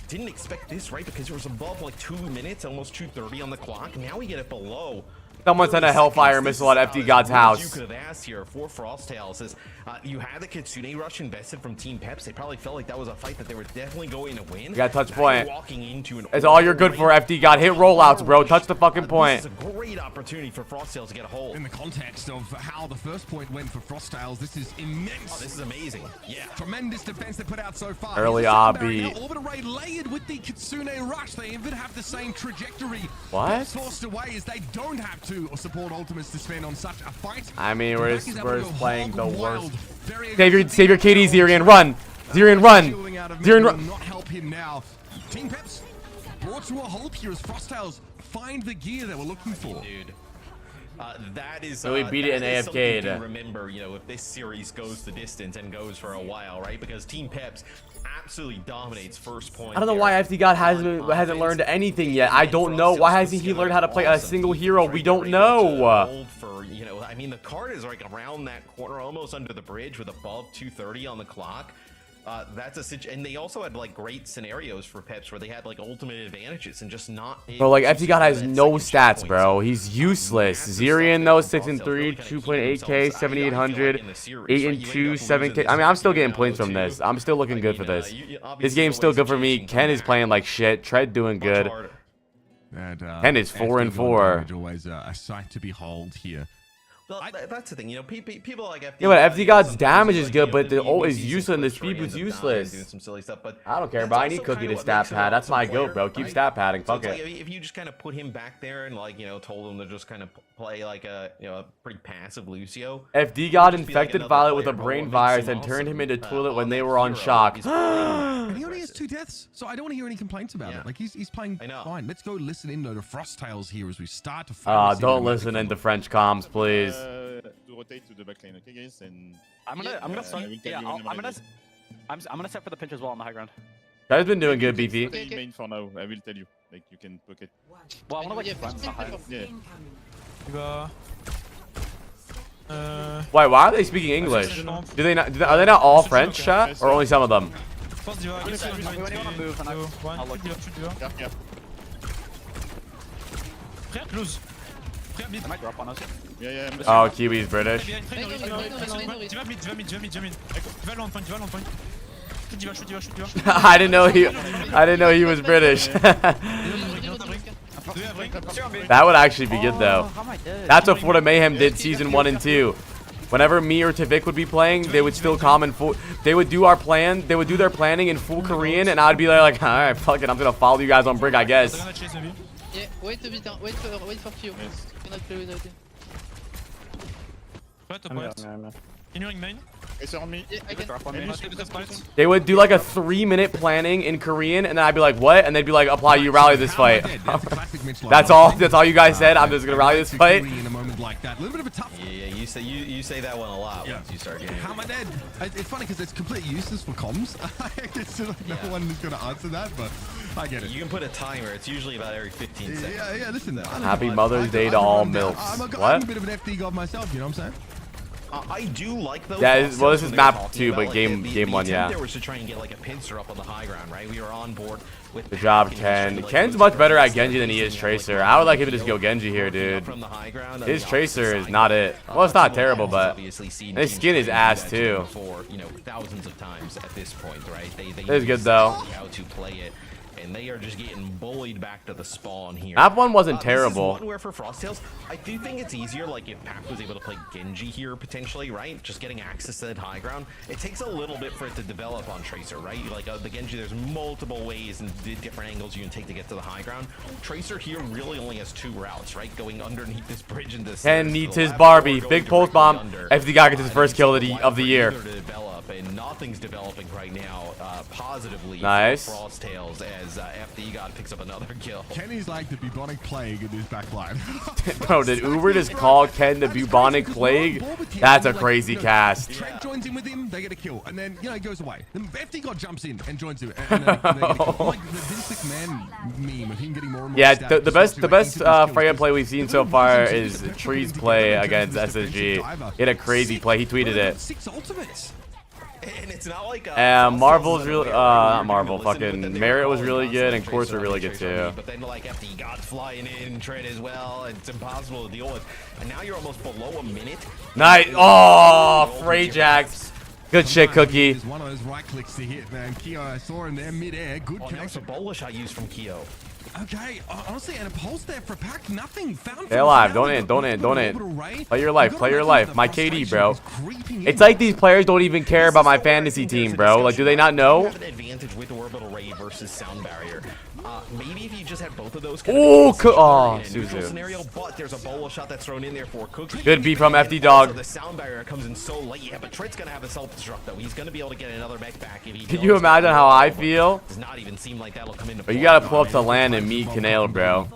Didn't expect this, right? Because it was above like 2 minutes, almost 2:30 on the clock. Now we get it below. Someone sent a Hellfire missile at FD God's house. You could have asked here for Frosttails is you had the Kitsune rush invested from Team Peps. They probably felt like that was a fight that they were definitely going to win. You got touch point. Walking into an It's all you're good for, FD God. Hit rollouts, bro. Touch the fucking point. This is a great opportunity for Frosttails to get a hold. In the context of how the first point went for Frosttails, this is immense. Oh, this is amazing. Yeah. Tremendous defense they put out so far. Early obby. Orbit array layered with the Kitsune rush. They even have the same trajectory. What? Forced away as they don't have to support ultimates to spend on such a fight. I mean, we're just playing the worst. Save your KD, Zirian, run! Zirian, run! Zirian, run! Not help him now. Team Peps brought to a halt here as Frosttails find the gear they were looking for. Dude. That is. So we beat it in AFK. Remember, you know, if this series goes the distance and goes for a while, right? Because Team Peps absolutely dominates first point. I don't know why FD God hasn't learned anything yet. I don't know. Why hasn't he learned how to play a single hero? We don't know. For, you know, I mean, the card is like around that corner, almost under the bridge, with above 2:30 on the clock. That's a situation, and they also had like great scenarios for Peps where they had like ultimate advantages and just not. Bro, like FD God has no stats, bro. He's useless. Zirian though, 6-3, 2.8k, 7,800, 8-2, 7k. I mean, I'm still getting points from this. I'm still looking good for this. This game's still good for me. Ken is playing like shit. Tread doing good. Ken is 4-4. Always a sight to behold here. Well, that's the thing, you know, people like FD. Yeah, but FD God's damage is good, but the ult is useless and the speed boot's useless. Doing some silly stuff, but I don't care, bro. I need Cookie to stat pad. That's my goat, bro. Keep stat padding. Fuck it. If you just kind of put him back there and like, you know, told him to just kind of play like a, you know, a pretty passive Lucio. FD God infected Violet with a brain virus and turned him into toilet when they were on shock. He only has 2 deaths, so I don't want to hear any complaints about it. Like he's playing fine. Let's go listen in to Frosttails here as we start to. Don't listen into French comms, please. Rotate to the back lane, okay, guys? And I'm gonna set for the pinch as well on the high ground. Guys been doing good, BP. Stay main for now. I will tell you. Like you can poke it. Well, I wanna like front the high. Yeah. Wait, why are they speaking English? Do they not? Are they not all French, chat, or only some of them? I might drop on us. Yeah. Oh, Kiwi's British. I didn't know he was British. That would actually be good though. That's what Florida Mayhem did season 1 and 2. Whenever me or Tavik would be playing, they would still come in full. They would do our plan. They would do their planning in full Korean, and I'd be like, all right, fuck it, I'm gonna follow you guys on Brig, I guess. Yeah, wait a bit, wait for Q. Cannot play without him. Continuing main. It's on me. Yeah, I can. They would do like a 3-minute planning in Korean, and then I'd be like, what? And they'd be like, apply, you rally this fight. That's all you guys said? I'm just gonna rally this fight? Yeah, you say that one a lot once you start getting. How am I dead? It's funny because it's completely useless for comms. It's like no one is gonna answer that, but I get it. You can put a timer. It's usually about every 15 seconds. Yeah, listen. Happy Mother's Day to all milfs. I'm a bit of an FD god myself, you know what I'm saying? I do like those. Yeah, well, this is map 2, but game 1, yeah. There was to try and get like a pincer up on the high ground, right? We were on board with. Good job, Ken. Ken's much better at Genji than he is Tracer. I would like him to just go Genji here, dude. His Tracer is not it. Well, it's not terrible, but his skin is ass too. For, you know, thousands of times at this point, right? They it's good though. How to play it. and they are just getting bullied back to the spawn here. Map 1 wasn't This terrible. is one where for Frosttails, I do think it's easier, like if Pac was able to play Genji here potentially, right? Just getting access to that high ground. It takes a little bit for it to develop on Tracer, right? Like the Genji, there's multiple ways and different angles you can take to get to the high ground. Tracer here really only has 2 routes, right? Going underneath this bridge into this. Ken needs his Barbie. Big post bomb. FD God gets his first kill of the year. And nothing's developing right now positively. Nice. For Frosttails as FD God picks up another kill. Kenny's like the bubonic plague in this backline. Bro, did Uber just call Ken the bubonic plague? That's a crazy cast. Trent joins in with him, they get a kill, and then he goes away. Then FD God jumps in and joins him, and then they get a kill. Like the Vince McMahon meme of him getting more and more. Yeah, stats the best kills. Freya play we've seen so far is Tree's play against SSG. He had a crazy play. He tweeted it. 6 ultimates. And it's not like Marvel's really not Marvel. Fucking Merit was really good, and Courts were really good too. But then like FD God's flying in, Trent as well, and it's impossible to deal with. And now you're almost below a minute. Nice. Oh, Freyjax. Good shit, Cookie. It's one of those right clicks to hit, man. Keo, I saw him there mid-air. Good Oh, now it's a connection. bullish I used from Keo. Okay, honestly, and a pulse there for Pac. Nothing found. Stay alive. Don't end. Play your life. Play your life. My KD, bro. It's like these players don't even care about my fantasy team, bro. Like, do they not know? Have an advantage with Orbital Ray versus Sound Barrier. Maybe if you just had both of those. Ooh, Suzu. Scenario, but there's a bolo shot that's thrown in there for Cookie. Good beat from FD Dog. So the Sound Barrier comes in so late. Yeah, but Trent's gonna have a self-destruct though. He's gonna be able to get another mech back if he. Can you imagine how I feel? Does not even seem like that'll come into. But you gotta pull up to land and meet Canale, bro.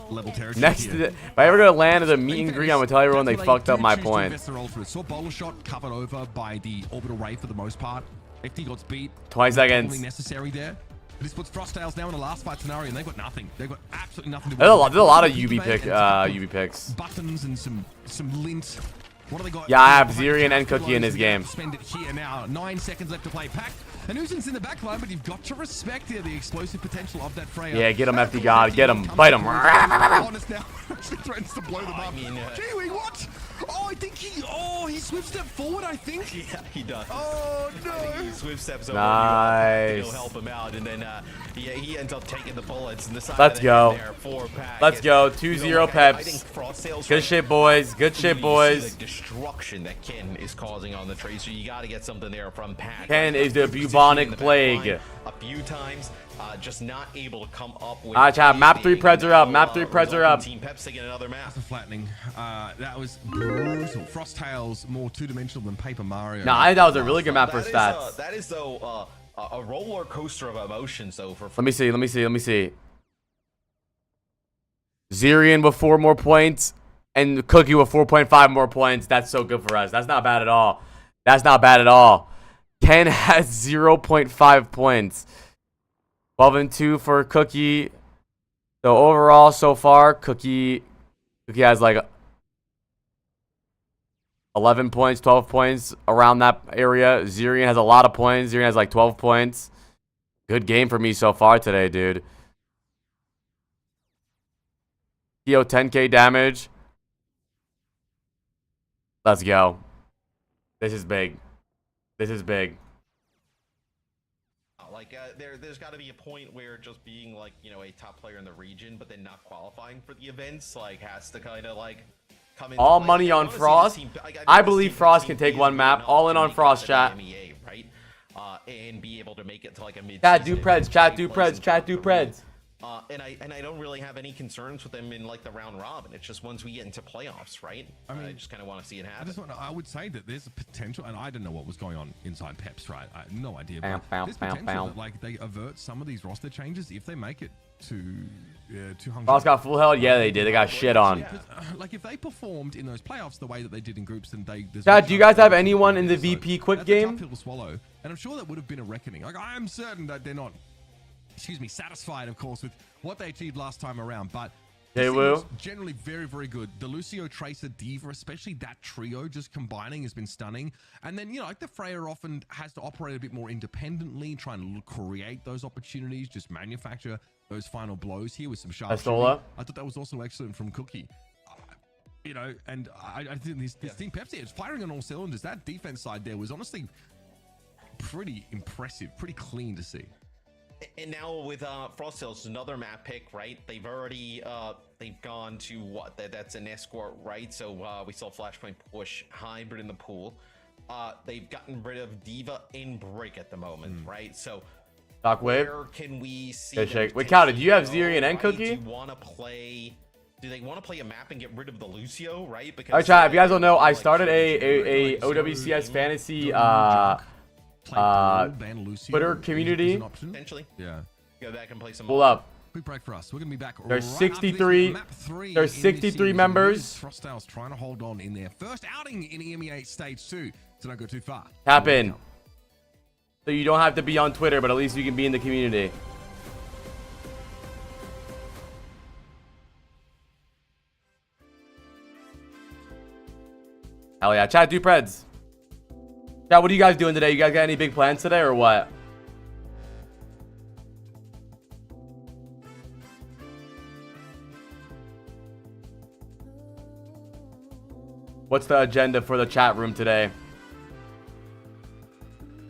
Next, if I ever go to land at a meet and greet, I'm gonna tell everyone they fucked up my point. Saw bolo shot covered over by the orbital ray for the most part. FD got beat. 20 seconds. Probably necessary there. But this puts Frosttails now in the last fight scenario, and they've got nothing. They've got absolutely nothing to do. There's a lot of UV picks. Buttons and some lint. What do they got? Yeah, I have Zirian and Cookie in this game. Spend it here now. 9 seconds left to play. Pac. And Uzin's in the back line, but you've got to respect here the explosive potential of that Freya. Yeah, get him, FD God. Get him. Bite him. Honest now. Actually threatens to blow them up. I mean, Kiwi, what? Oh, I think he swift step forward, I think. Yeah, he does. Oh, no. He swift steps over. Nice. He'll help him out, and then he ends up taking the bullets. And the side Let's of the go. head there for Pac. Let's go. You know, 2-0 I Peps. think Frosttails Good shit, boys. Good shit, you see boys. the destruction that Ken is causing on the Tracer. You got to get something there from Pac. Ken is the bubonic plague. A few times, just not able to come up with. Chat. Map 3 Preds are up. Map 3 Preds are up. Team Peps taking another map. That's a flattening. That was brutal. Frosttails more two-dimensional than Paper Mario. Nah, I think that was a really good map for stats. That is though a roller coaster of emotions though. Let me see. Zirian with 4 more points and Cookie with 4.5 more points. That's so good for us. That's not bad at all. Ken has 0.5 points. 12 and 2 for Cookie. So overall, so far, Cookie has like 11 points, 12 points around that area. Zirian has a lot of points. Zirian has like 12 points. Good game for me so far today, dude. Keo 10k damage. Let's go. This is big. Like there's got to be a point where just being like, you know, a top player in the region, but then not qualifying for the events, like has to kind of like come in. All money on Frost. I believe Frost can take one map. All in on Frost, chat. Right? And be able to make it to like a mid. Chat do Preds. And I don't really have any concerns with them in like the round robin. It's just once we get into playoffs, right? I just kind of want to see it happen. I would say that there's a potential, and I don't know what was going on inside Peps, right? I have no idea. But there's potential that like they avert some of these roster changes if they make it to 200. Frost got full held. Yeah, they did. They got shit on. Yeah. Like if they performed in those playoffs the way that they did in groups, and Chat, do you guys have anyone in the VP quick game? That's a tough pill to swallow, and I'm sure that would have been a reckoning. Like I am certain that they're not. Satisfied, of course, with what they achieved last time around, but generally very, very good. The Lucio, Tracer, Diva, especially that trio just combining has been stunning. And then, you know, like the Freya often has to operate a bit more independently, trying to create those opportunities, just manufacture those final blows here with some sharp shooting. I thought that was also excellent from Cookie. You know, and I think this team Pepsi is firing on all cylinders. That defense side there was honestly pretty impressive, pretty clean to see. And now with Frost Hills, another map pick, right? They've already they've gone to what? That's an escort, right? So we saw Flashpoint push hybrid in the pool. They've gotten rid of Diva and Break at the moment, right? So Shockwave. where can we see? Good them shake. Wait, Cow, did you have potentially Ziri and go, N right? Cookie? Do they want to play a map and get rid of the Lucio, right? Because Alright, chat. If you guys don't know, I like, started a Like, OWCS so, fantasy Play ban Lucio Twitter is community. an option. potentially Yeah. go back and play some. Pull up. Quick break for us. We're gonna be back. There's right 63 after this, map 3 there's in this 63 series. members. Frostales trying to hold on in their first outing in EMEA Stage 2, so don't go too far. Tap in. So you don't have to be on Twitter, but at least you can be in the community. Hell yeah. Chat, do Preds. Chat, what are you guys doing today? You guys got any big plans today or what? What's the agenda for the chat room today?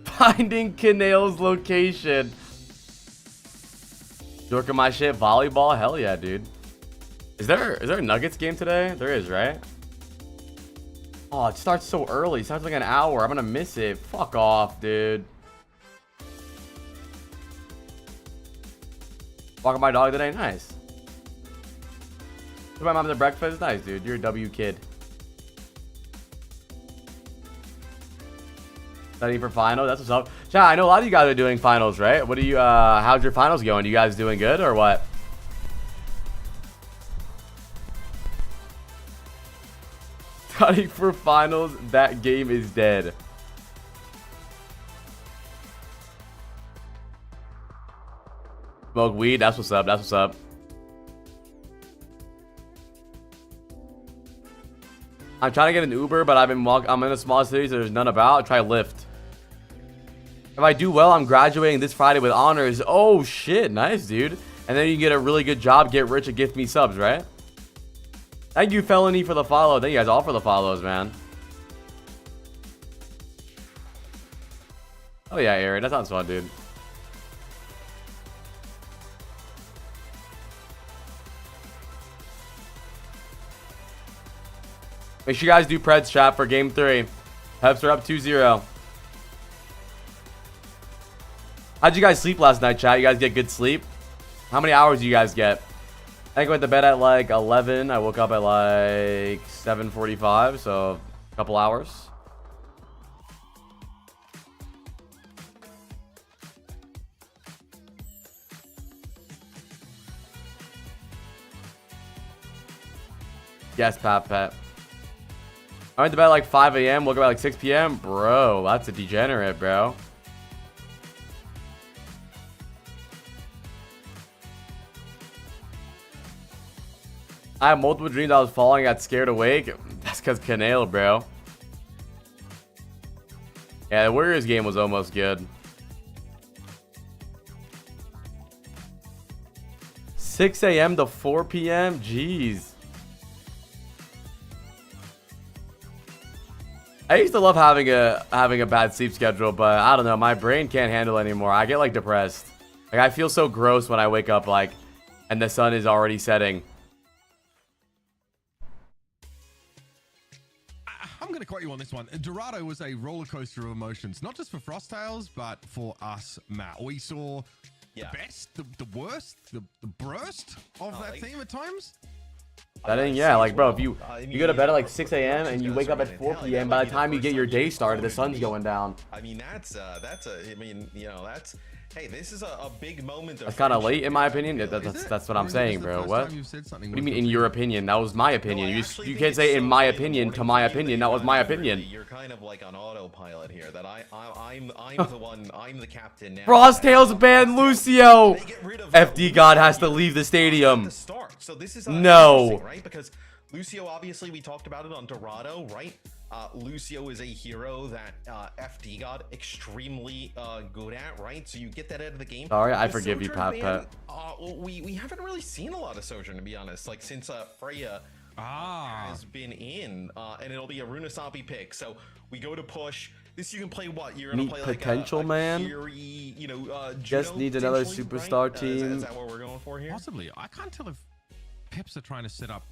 Finding Canale's location. Dorking my shit. Volleyball? Hell yeah, dude. Is there a Nuggets game today? There is, right? Oh, it starts so early. It starts like an hour. I'm gonna miss it. Fuck off, dude. Walking my dog today? Nice. Took my mom to breakfast? Nice, dude. You're a W kid. Studying for finals? That's what's up. Chat, I know a lot of you guys are doing finals, right? What do you, how's your finals going? You guys doing good or what? Studying for finals, that game is dead. Smoke weed, that's what's up, that's what's up. I'm trying to get an Uber, but I'm in a small city, so there's none about. I'll try Lyft. If I do well, I'm graduating this Friday with honors. Oh shit, nice, dude. And then you can get a really good job, get rich, and gift me subs, right? Thank you, Felony, for the follow. Thank you guys all for the follows, man. Oh yeah, Aaron, that sounds fun, dude. Make sure you guys do Preds chat for game 3. Peps are up 2-0. How'd you guys sleep last night, chat? You guys get good sleep? How many hours do you guys get? I think I went to bed at like 11. I woke up at like 7:45, so a couple hours. Yes, Pat. I went to bed at like 5 a.m. Woke up at like 6 p.m. Bro, that's a degenerate, bro. I have multiple dreams I was falling, got scared awake. That's because Canale, bro. Yeah, the Warriors game was almost good. 6 a.m. to 4 p.m. Jeez. I used to love having a bad sleep schedule, but I don't know, my brain can't handle it anymore. I get like depressed. Like I feel so gross when I wake up like and the sun is already setting. I'm going to quote you on this one. Dorado was a roller coaster of emotions, not just for Frostales, but for us, Matt. We saw the best, the worst, the worst of that team at times. That ain't, yeah, like bro, if you go to bed at like 6 a.m. and you wake up at 4 p.m. by the time you get your day started, the sun's going down. I mean, hey, this is a big moment. That's kind of late in my opinion. That's what I'm saying, bro. What do you mean in your opinion? That was my opinion. You can't say in my opinion to my opinion. That was my opinion. You're kind of like on autopilot here. That I'm the one. I'm the captain now. Frosttails ban Lucio. FD God has to leave the stadium. So this is no, right? Because Lucio, obviously, we talked about it on Dorado, right? Lucio is a hero that FD got extremely good at, right? So you get that out of the game. Sorry, I forgive you, Pat. We haven't really seen a lot of Sojourn, to be honest. Like since Freya has been in, and it'll be a Runasabi pick. So we go to push. This you can play what? You're gonna play like potential, man. Kiri, You know, Just Juno needs another potentially, superstar right? team. Is that what we're going for here? Possibly. I can't tell if Peps are trying to set up.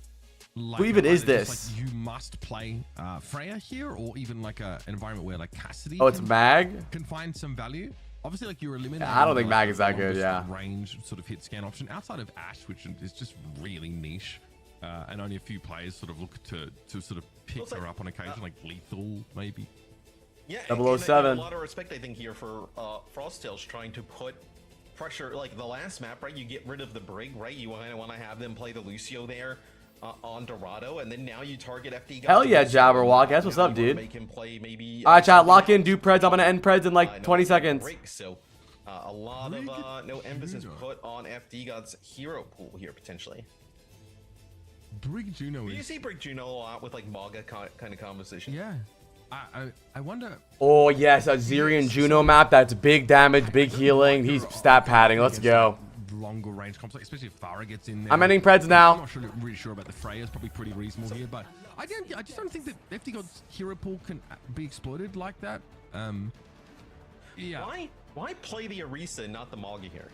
Like, Who even is just this? Like you must play Freya here, or even like an environment where like Cassidy. Oh, it's Mag. Can find some value. Obviously, like you're eliminating. I don't think like, Mag is that good. longest Yeah. Range sort of hit scan option outside of Ash, which is just really niche, and only a few players sort of look to sort of pick her up on occasion, like Lethal maybe. Yeah, 007. And a lot of respect, I think, here for Frosttails trying to put pressure, like the last map, right? You get rid of the Brig, right? You kind of want to have them play the Lucio there on Dorado, and then now you target FD. Hell yeah, Jabberwock. That's what's up, dude. Make him play maybe. All right, chat. Lock in. Do Preds. I'm gonna end Preds in like 20 seconds. So a lot of no emphasis put on FD God's hero pool here potentially. Brig Juno Do you is. see Brig Juno a lot with like Maga kind of conversation? Yeah. I wonder. Oh yes, a Zirian Juno map. That's big damage, big healing. He's stat padding. Let's go. Longer range comps, like, especially if Farah gets in there. I'm ending Preds I'm now. not really sure about the Freya's probably pretty reasonable here, but I just don't think that FD God's hero pool can be exploited like that. Yeah. Why play the Orisa and not the Maga here?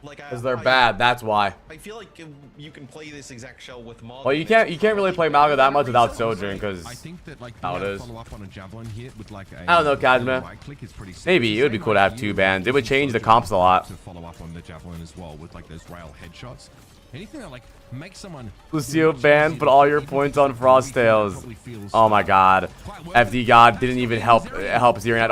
Like, Because they're bad. That's why. I feel like you can play this exact shell with Maga. Well, you can't really play Malga that much without Sojourn because I think that like how it is. follow up on a javelin hit with like a I don't know, Kazma. right click is pretty sick. Maybe it would be cool to have two bans. It would change the comps a lot. To follow up on the javelin as well with like those rail headshots. Anything that like makes someone Lucio ban, put all your points on Frosttails. Oh my god. FD God didn't even help Zirian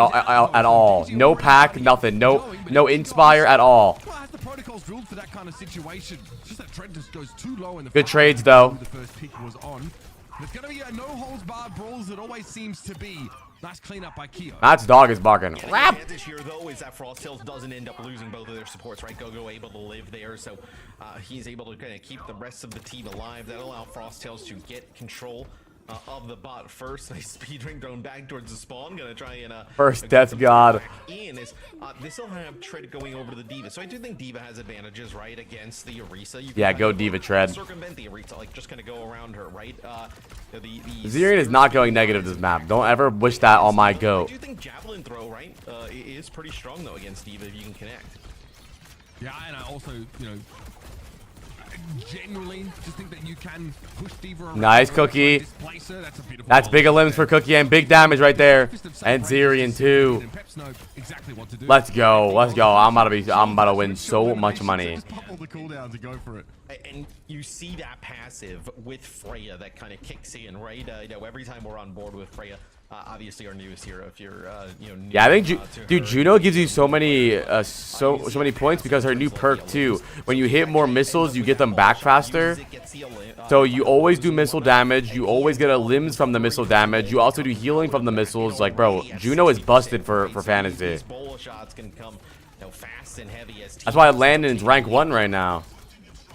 at all. No pack, nothing. No inspire at all. Well, has the protocols drilled for that kind of situation? It's just that Trent just goes too low in the Good fight. trades, though. The first pick was on. There's gonna be a no holds barred brawls that always seems to be. Nice cleanup by Keo. That's dog is barking. The Rap. advantage here, though, is that Frosttails doesn't end up losing both of their supports, right? Gogo able to live there, so he's able to kind of keep the rest of the team alive. That'll allow Frosttails to get control of the bot first. Nice speedring drone back towards the spawn. Gonna try and First death god. This will have Tread going over to the Diva, so I do think Diva has advantages, right, against the Orisa. You can Yeah, kind go of Diva Tread. circumvent the Orisa, like just kind of go around her, right? Zirian is not going negative this map. Don't ever wish that on my I goat. do think Javelin Throw, right, is pretty strong, though, against Diva if you can connect. Yeah, and I also, you know, generally just think that you can push Diva around. Nice Cookie. Displace her. That's a beautiful That's ball big right limbs there. for Cookie and big damage right there. Fist of And Saint Zirian Francis too. and Peps know exactly what to do. Let's go. Let's go. I'm about to win so much money. Just pop all the cooldowns to go for it. And you see that passive with Freya that kind of kicks in, right? You know, every time we're on board with Freya, obviously our newest hero. If you're, you know, new, Yeah, I think to dude, her, Juno gives you so many so many points because her new perk too. When you hit more missiles, you get them back faster. So you always do missile damage. You always get a limbs from the missile damage. You also do healing from the missiles. Like, bro, Juno is busted for fantasy. These bowl shots can come, you know, fast and heavy as That's why Landon's rank 1 right now.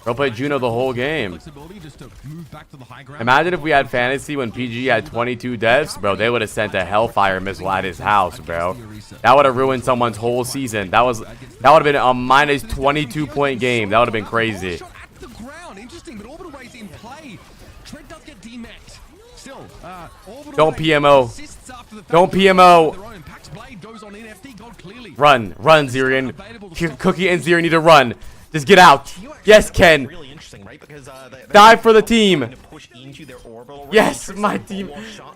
Bro played Juno the whole game. Flexibility just to move back to the high ground. Imagine if we had fantasy when PG had 22 deaths, bro. They would have sent a Hellfire missile at his house, bro. That would have ruined someone's whole season. That would have been a minus 22-point game. That would have been crazy. Shot at the ground. Interesting, but Orbital Rays in play. Trent does get DMA'd. Still, Orbital Don't Rays PMO. assists after the fact. Don't PMO. Their own. Pax Blade goes on in. FD God clearly. Run, Zirian. Cookie and Zirian need to run. Just get out. Yes, Ken. really interesting, right? Because Die for the team. to push into their orbital range. Yes, my team.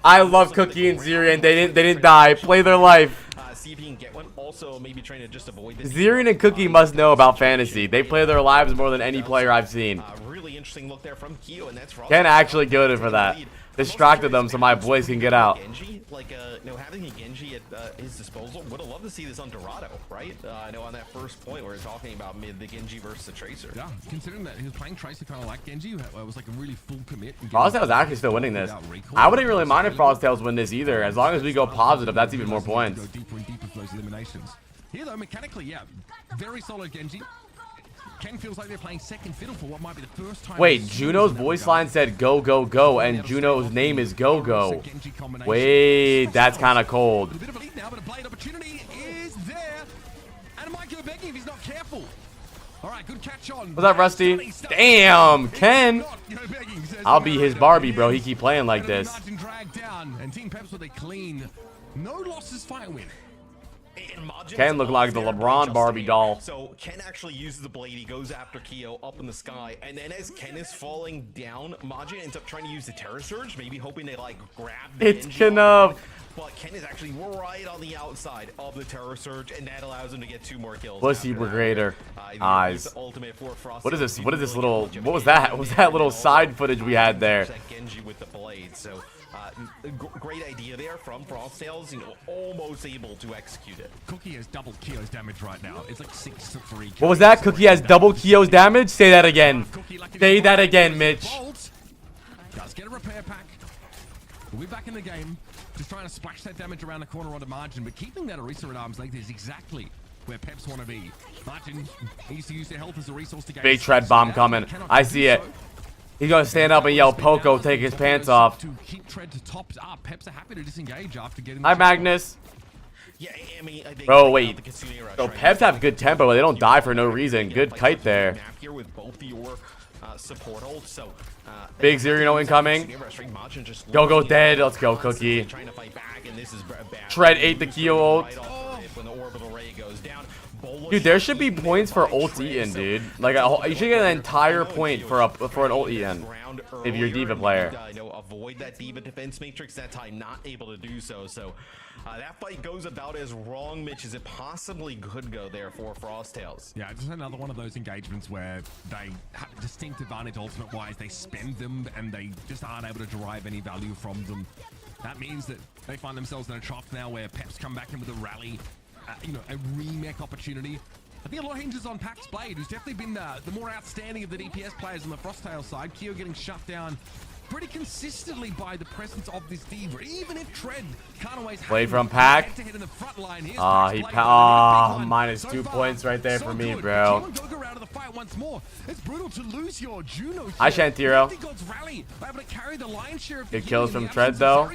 I love Cookie and Zirian. They didn't die. Play their life. See if he can get one. Also, maybe trying to just avoid this. Zirian and Cookie must know about fantasy. They play their lives more than any player I've seen. Really interesting look there from Keo, and that's Ken actually gooded for that. Distracted them so my boys can get out. Genji, like, having a Genji at his disposal, would have loved to see this on Dorado, right? I know on that first point where we're talking about the Genji versus the Tracer. Yeah, considering that he was playing Tracer kind of like Genji, it was like a really full commit. Frosttails actually still winning this. I wouldn't really mind if Frosttails win this either. As long as we go positive, that's even more points. Go deeper and deeper for those eliminations. Here though, mechanically, yeah, very solid Genji. Ken feels like they're playing second fiddle for what might be the first time. Wait, Juno's voice line said go, go, go, and Juno's name is Go Go. Wait, that's kind of cold. A bit of a lead now, but a blade opportunity is there. And it might go begging if he's not careful. All right, good catch on. What's up, Rusty? Damn, Ken. I'll be his Barbie, bro. He keep playing like this. And Team Peps with a clean, no losses fight win. And Majin Ken look like the there, LeBron just Barbie here. doll. So Ken actually uses the blade. He goes after Kyo up in the sky, and then as Ken is falling down, Majin ends up trying to use the Terror Surge, maybe hoping they like grab the It's Genji Ken off. up. But Ken is actually right on the outside of the Terror Surge, and that allows him to get 2 more kills. Pussy after that. Brigader. Eyes. Ultimate for Frost. What is this? What is this little? What was that? What was that little side footage we had there? Genji with the blade. So great idea there from Frosttails. You know, almost able to execute it. Cookie has double Kyo's damage right now. It's like 6 to 3. What was that? Cookie has double Kyo's damage? Say that again. Say that again, Mitch. Does get a repair pack. We're back in the game. Just trying to splash that damage around the corner onto Margin, but keeping that Orisa at arm's length is exactly where Peps want to be. Margin needs to use their health as a resource to gain. Big tread bomb coming. I see it. He's gonna stand up and yell Poco, take his pants off. To keep tread to top up. Peps are happy to disengage after getting. Hi, Magnus. Yeah, I mean, I think Bro, like, wait. the Kitsune Rush, So right? Peps have good tempo, but they don't die for no reason. Good kite there. Map here with both your support holds. So Big Zero incoming. Majin just Go dead. Let's go, Cookie. Trying to fight back, and this is bad. Tread ate the Kyo ult. Right off the tip when the orbital ray goes down. Dude, there should be points for ult eaten, dude. Like you should get an entire point for an ult eaten if you're a D.Va player. Avoid that D.Va defense matrix that time, not able to do so. So that fight goes about as wrong, Mitch, as it possibly could go there for Frosttails. Yeah, just another one of those engagements where they have a distinct advantage ultimate-wise. They spend them and they just aren't able to derive any value from them. That means that they find themselves in a trough now where Peps come back in with a rally, you know, a remake opportunity. I think a lot hinges on Pax Blade, who's definitely been the more outstanding of the DPS players on the Frosttail side. Kyo getting shut down pretty consistently by the presence of this D.Va, even if Tread can't always Blade from Pac. Minus 2 points right there for me, bro. Hi, Shantiro. Good kills from Tread, though.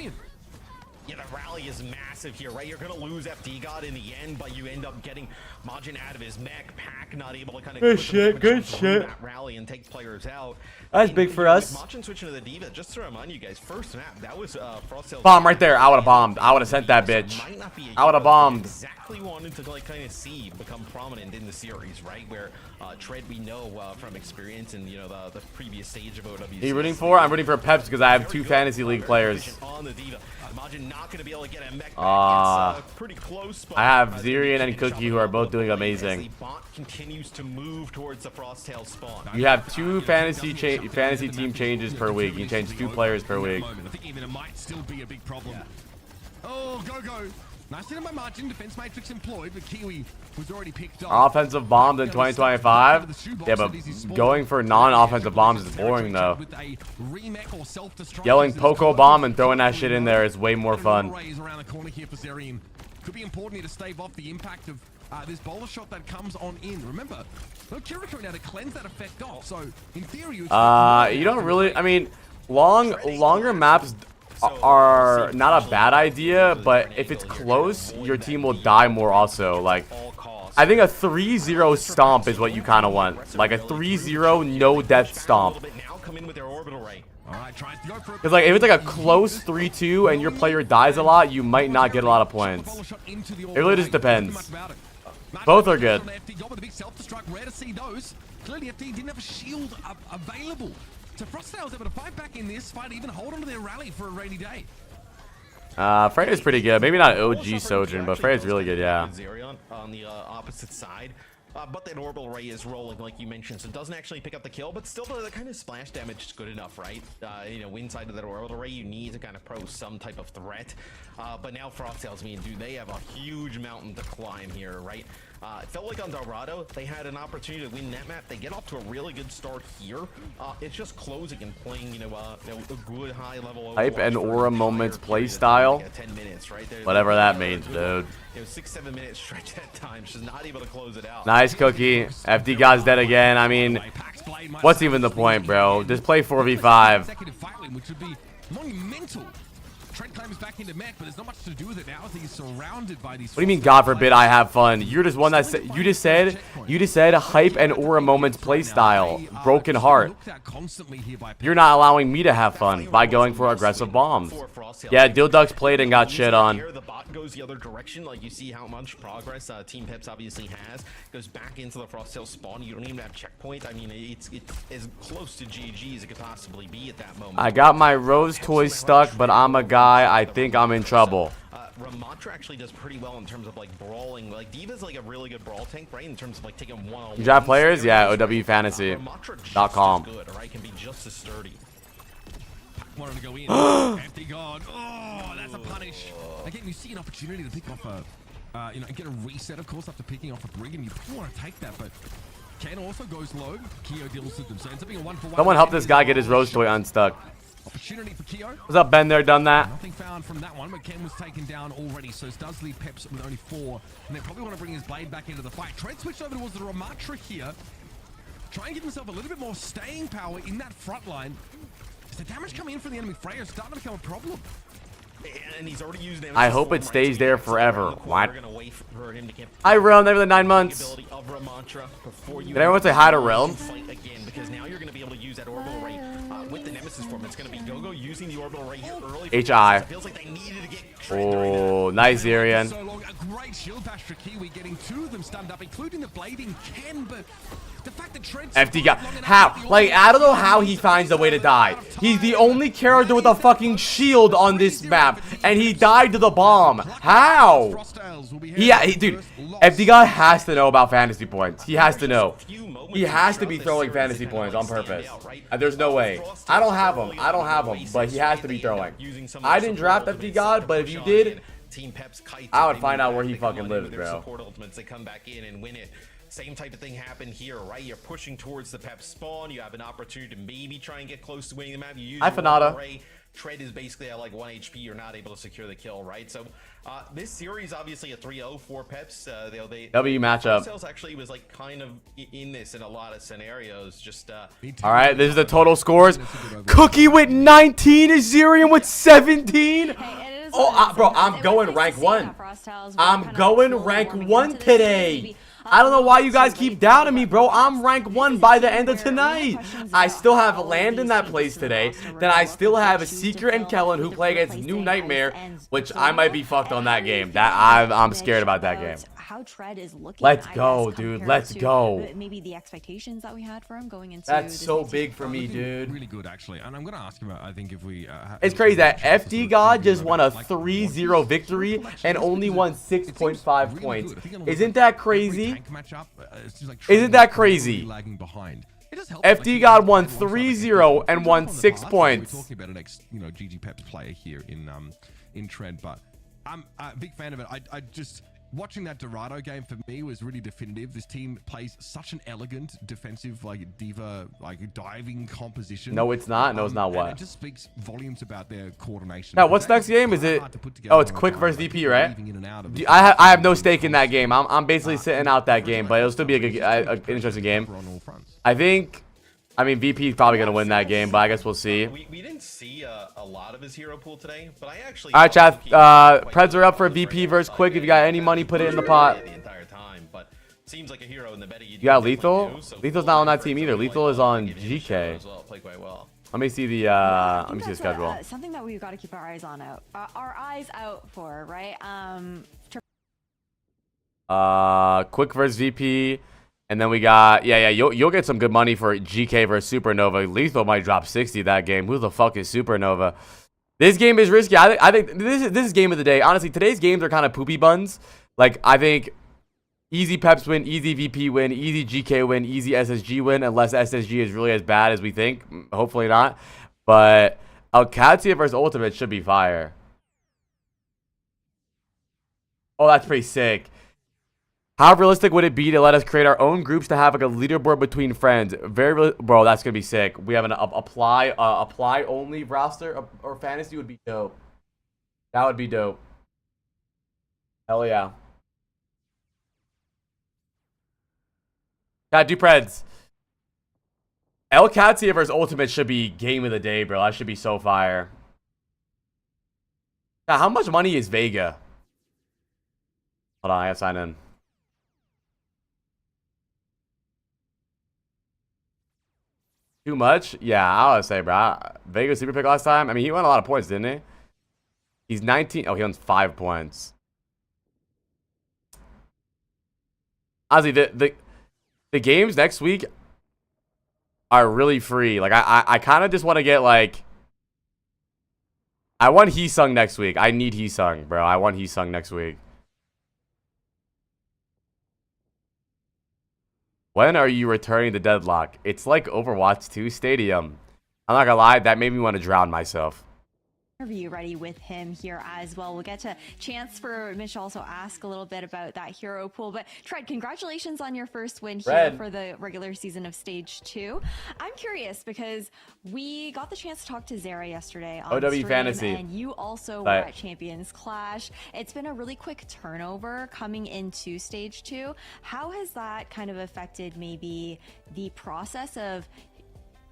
Yeah, the rally is massive here, right? You're going to lose FD God in the end, but you end up getting Majin out of his mech. Pack not able to kind of good shit. that rally and take players out. That's big for us. Majin switching to the D.Va, just to remind you guys, first map, that was Frosttails. Bomb right there. I would have bombed. I would have sent that bitch. Might not be I would have bombed. Exactly wanted to like kind of see become prominent in the series, right? Where Tread, we know from experience and you know the previous stage of OWC. Are you rooting for? I'm rooting for Peps because I have 2 fantasy league players. On the D.Va. Majin not going to be able to get a mech back. It's pretty close. I have Zirian and Cookie who are both doing amazing. The bot continues to move towards the Frosttail spawn. You have 2 fantasy team changes per week. You change 2 players per week. I think even it might still be a big problem. Oh, go. Nice hit on my Margin. Defense matrix employed, but Kiwi was already picked up. Offensive bombs in 2025? Yeah, but going for non-offensive bombs is boring, though. Yelling Poco Bomb and throwing that shit in there is way more fun. Could be important here to stave off the impact of this bowler shot that comes on in. Remember, no Kiriko now to cleanse that effect off. So, in theory, you don't really... I mean, longer maps are not a bad idea, but if it's close, your team will die more also. Like, I think a 3-0 stomp is what you kind of want. Like a 3-0 no death stomp. Because like if it's like a close 3-2 and your player dies a lot, you might not get a lot of points. It really just depends. Both are good. Clearly, FD didn't have a shield available. So Frosttail was able to fight back in this fight, even hold onto their rally for a rainy day. Freya's pretty good. Maybe not OG Sojourn, but Freya's really good, yeah. On the opposite side. But that orbital ray is rolling, like you mentioned, so it doesn't actually pick up the kill, but still the kind of splash damage is good enough, right? You know, inside of that orbital ray, you need to kind of pose some type of threat. But now Frosttails, dude, they have a huge mountain to climb here, right? It felt like on Dorado, they had an opportunity to win that map. They get off to a really good start here. It's just closing and playing, you know, a good high-level Hype and Aura Moments play style. 10 minutes, right? Whatever that means, dude. You know, 6-7 minutes stretch at times, just not able to close it out. Nice, Cookie. FD God's dead again. I mean, what's even the point, bro? Just play 4v5. Which would be monumental. Trent climbs back into mech, but there's not much to do with it now. I think he's surrounded by these. What do you mean, God forbid I have fun? You're just one that said, you just said hype and aura moments play style. Broken heart. You're not allowing me to have fun by going for aggressive bombs. Yeah, Dilducks played and got shit on. The bot goes the other direction. Like, you see how much progress Team Peps obviously has. Goes back into the Frosttail spawn. You don't even have checkpoint. I mean, it's as close to GG as it could possibly be at that moment. I got my Rose toy stuck, but I'm a guy. I think I'm in trouble. Ramatra actually does pretty well in terms of like brawling. Like Diva's like a really good brawl tank, right? In terms of like taking one-on-one. You got players? Yeah, OWFantasy.com. Good, right? Can be just as sturdy. Wanted to go in. Empty God. Oh, that's a punish. Again, you see an opportunity to pick off a, you know, get a reset, of course, after picking off a Brig, and you want to take that, but Ken also goes low. Keo deals with them, so it's being a 1-for-1. Someone help this guy get his Rose toy unstuck. Opportunity for Keo. What's up, Ben? There, done that. Nothing found from that one, but Ken was taken down already, so it does leave Peps with only 4, and they probably want to bring his blade back into the fight. Trent switched over towards the Ramatra here. Try and give himself a little bit more staying power in that front line. The damage coming in from the enemy Freya is starting to become a problem. And he's already used I hope it stays there forever. What? Hi, Realm. Never the 9 months. Did everyone say hi to Realm? Again, because now you're going to be able to use that orbital ray with the Nemesis form. It's going to be Gogo using the orbital ray here early. HI. It feels like they needed to get Oh, nice, Zirian. So long, a great shield bash for Kiwi, getting 2 of them stunned up, including the blading Ken, but the fact that Trent's FD got how? Like, I don't know how he finds a way to die. He's the only character with a fucking shield on this map, and he died to the bomb. How? Yeah, dude, FD God has to know about fantasy points. He has to know. He has to be throwing fantasy points on purpose. There's no way. I don't have him. I don't have him, but he has to be throwing. I didn't draft FD God, but if you did, I would find out where he fucking lives, bro. They come back in and win it. Same type of thing happened here, right? You're pushing towards the Pep spawn. You have an opportunity to maybe try and get close to winning the map. You use Hi, Fanata. Ray. Tread is basically at like 1 HP. You're not able to secure the kill, right? So this series obviously a 3-0 for Peps. W matchup. Sales actually was like kind of in this in a lot of scenarios. Just all right, this is the total scores. Cookie with 19, Azirian with 17. Oh, bro, I'm going rank 1. I'm going rank 1 today. I don't know why you guys keep doubting me, bro. I'm rank 1 by the end of tonight. I still have Landon that plays today. Then I still have Seeker and Kellen who play against New Nightmare, which I might be fucked on that game. I'm scared about that game. How Tread is looking. Let's go, dude. Let's go. Maybe the expectations that we had for him going into. That's so big for me, dude. Really good, actually. And I'm gonna ask him. I think if we. It's crazy that FD God just won a 3-0 victory and only won 6.5 points. Isn't that crazy? Isn't that crazy? FD God won 3-0 and won 6 points. We're talking about an GG Peps player here in Tread, but I'm a big fan of it. I just. Watching that Dorado game for me was really definitive. This team plays such an elegant defensive, like diva, like diving composition. No, it's not. No, it's not what. It just speaks volumes about their coordination. Now, what's next game? Is it? Oh, it's Quick versus VP, right? I have no stake in that game. I'm basically sitting out that game, but it'll still be a good, an interesting game. I mean, VP is probably gonna win that game, but I guess we'll see. We didn't see a lot of his hero pool today, but I actually. All right, chat. Preds are up for VP versus Quick. If you got any money, put it in the pot. The entire time, but seems like a hero in the betting. You got Lethal? Lethal's not on that team either. Lethal is on GK. Let me see the let me see the schedule. Something that we've got to keep our eyes on our eyes out for, right? Quick versus VP. And then we got, you'll get some good money for GK versus Supernova. Lethal might drop 60 that game. Who the fuck is Supernova? This game is risky. I think this is game of the day. Honestly, today's games are kind of poopy buns. Like, I think easy Peps win, easy VP win, easy GK win, easy SSG win, unless SSG is really as bad as we think. Hopefully not. But Alcatia versus Ultimate should be fire. Oh, that's pretty sick. How realistic would it be to let us create our own groups to have like a leaderboard between friends? Bro, that's gonna be sick. We have an apply only roster or fantasy would be dope. That would be dope. Hell yeah. God, do Preds. El Catia versus Ultimate should be game of the day, bro. That should be so fire. Now, how much money is Vega? Hold on, I gotta sign in. Too much? Yeah, I would say, bro. Vega super pick last time. I mean, he won a lot of points, didn't he? He's 19. Oh, he owns 5 points. Honestly, the games next week are really free. Like, I kind of just want to get, like... I want Heesung next week. I need Heesung, bro. I want Heesung next week. When are you returning to Deadlock? It's like Overwatch 2 Stadium. I'm not gonna lie, that made me want to drown myself. Interview ready with him here as well. We'll get to chance for Mitch to also ask a little bit about that hero pool. But Tread, congratulations on your first win here for the regular season of Stage 2. I'm curious because we got the chance to talk to Zara yesterday on OW stream, Fantasy. and you also were at Champions Clash. It's been a really quick turnover coming into Stage 2. How has that kind of affected maybe the process of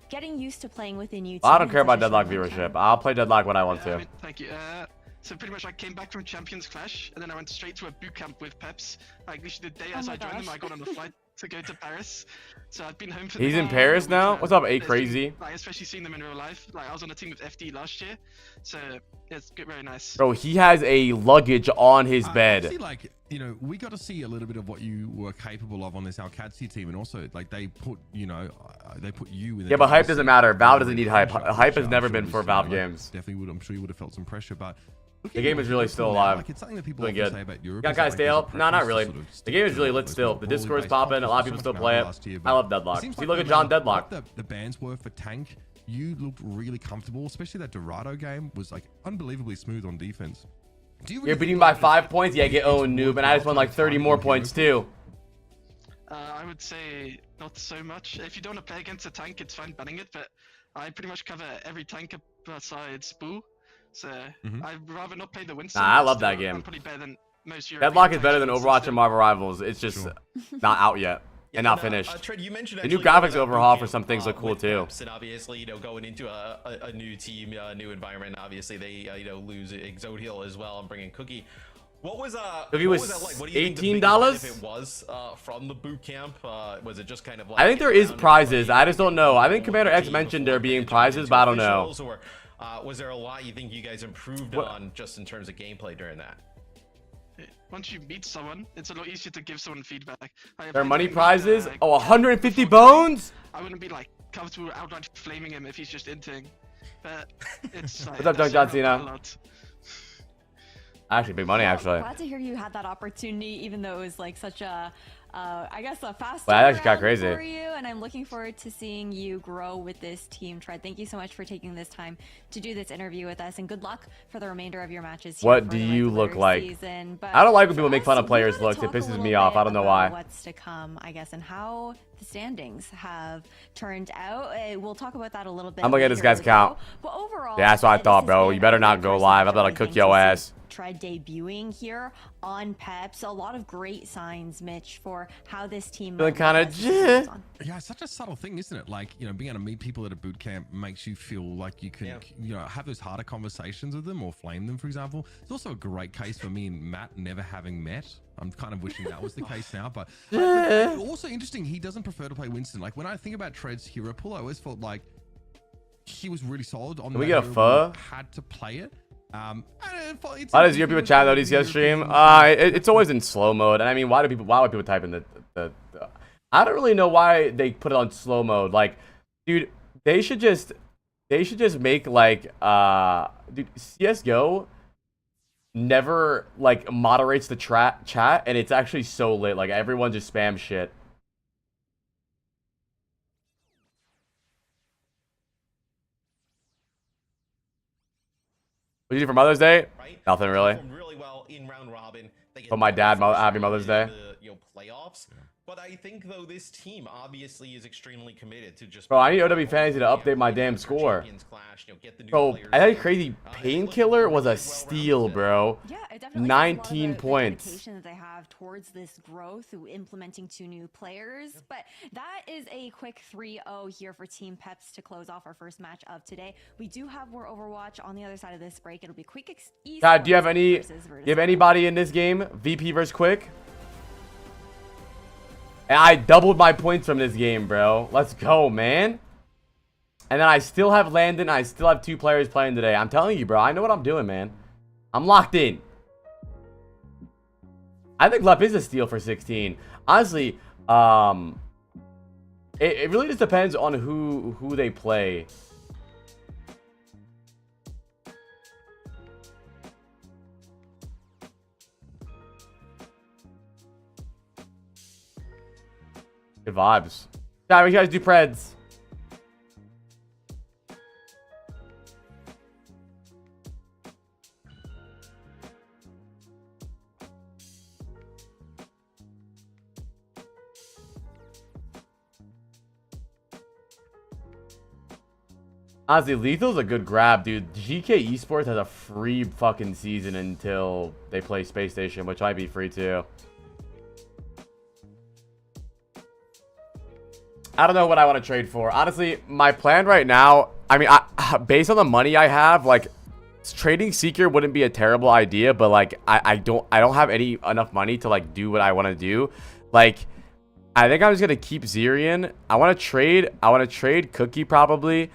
getting used to playing with a new team? I don't care about Deadlock viewership. I'll play Deadlock when I want to. Thank you. So pretty much I came back from Champions Clash and then I went straight to a boot camp with Peps. Like literally the day as I joined them, I got on the flight to go to Paris. So I've been home for He's in Paris now? What's up, A Crazy? Like, especially seeing them in real life. Like I was on a team with FD last year. So it's good, very nice. Bro, he has a luggage on his bed. Actually, like, you know, we got to see a little bit of what you were capable of on this Alcatsi team, and also like they put, you know, they put you in. Yeah, but hype doesn't matter. Valve doesn't need hype. Hype has never been for Valve games. Definitely would. I'm sure you would have felt some pressure, but the game is really still alive. Like, it's something that people Doing often good. say about Europe. Yeah, guys, stay up. No, not really. The game is really lit still. The Discord's popping. A lot of people still play it. I love Deadlock. See, look at John Deadlock. The bans were for tank. You looked really comfortable, especially that Dorado game was like unbelievably smooth on defense. You're beating by 5 points? Yeah, get owned, noob. And I just won like 30 more points too. I would say not so much. If you don't want to play against a tank, it's fine banning it, but I pretty much cover every tank besides Boo. So I'd rather not play the Winston. Nah, I love that game. I'm probably better than most Deadlock is better than Overwatch and Marvel Rivals. It's just not out yet. And not finished. Tread, you mentioned the new graphics overhaul for some things look cool too. And obviously, you know, going into a new team, new environment, obviously they you know, lose Exodial as well and bring in Cookie. What was Cookie was that like? What do you think the $18? benefit was from the boot camp? Was it just kind of like, I think there is prizes. I just don't know. I think Commander X mentioned there being prizes, but I don't know. Or was there a lot you think you guys improved on just in terms of gameplay during that? Once you meet someone, it's a lot easier to give someone feedback. There are money prizes? Oh, 150 bones? I wouldn't be like comfortable outright flaming him if he's just inting. But it's like, What's up, John Cena? Actually, big money, actually. Glad to hear you had that opportunity, even though it was like such a, I guess a fast Well, that actually got crazy for you, and I'm looking forward to seeing you grow with this team. Tread, thank you so much for taking this time to do this interview with us, and good luck for the remainder of your matches. What do you look like? I don't like when people make fun of players' looks. It pisses me off. I don't know why. What's to come, I guess, and how the standings have turned out. We'll talk about that a little bit. I'm looking at this guy's count. But overall, yeah, that's what I thought, bro. You better not go live. I'm about to cook your ass. Tread debuting here on Peps. A lot of great signs, Mitch, for how this team feeling kind of yeah, it's such a subtle thing, isn't it? Like, you know, being able to meet people at a boot camp makes you feel like you can, you know, have those harder conversations with them or flame them, for example. It's also a great case for me and Matt never having met. I'm kind of wishing that was the case now, but also interesting, he doesn't prefer to play Winston. Like, when I think about Tread's hero pool, I always felt like he was really solid on. Can we get a pho? Had to play it. Why does your people chat though? DCS stream? It's always in slow mode, and I mean, why would people type in the? I don't really know why they put it on slow mode. Like, dude, they should just make like dude, CS:GO never like moderates the chat, and it's actually so lit. Like, everyone just spams shit. What did you do for Mother's Day? Right? Nothing really. Really well in round robin. But my dad, happy Mother's Day. The, you know, playoffs. But I think though this team obviously is extremely committed to just. Bro, I need OW Fantasy to update my damn score. Bro, I think crazy Painkiller was a steal, bro. Yeah, it definitely 19 points. The dedication that they have towards this growth through implementing 2 new players. But that is a quick 3-0 here for Team Peps to close off our first match of today. We do have more Overwatch on the other side of this break. It'll be quick. God, do you have anybody in this game? VP versus Quick? And I doubled my points from this game, bro. Let's go, man. And then I still have Landon. I still have 2 players playing today. I'm telling you, bro. I know what I'm doing, man. I'm locked in. I think Lep is a steal for 16. Honestly, it really just depends on who they play. Good vibes. Yeah, we guys do Preds. Honestly, Lethal's a good grab, dude. GK Esports has a free fucking season until they play Space Station, which might be free too. I don't know what I want to trade for. Honestly, my plan right now, I mean, based on the money I have, like, trading Seeker wouldn't be a terrible idea, but like, I don't have enough money to like do what I want to do. Like, I think I'm just gonna keep Zirian. I want to trade Cookie probably.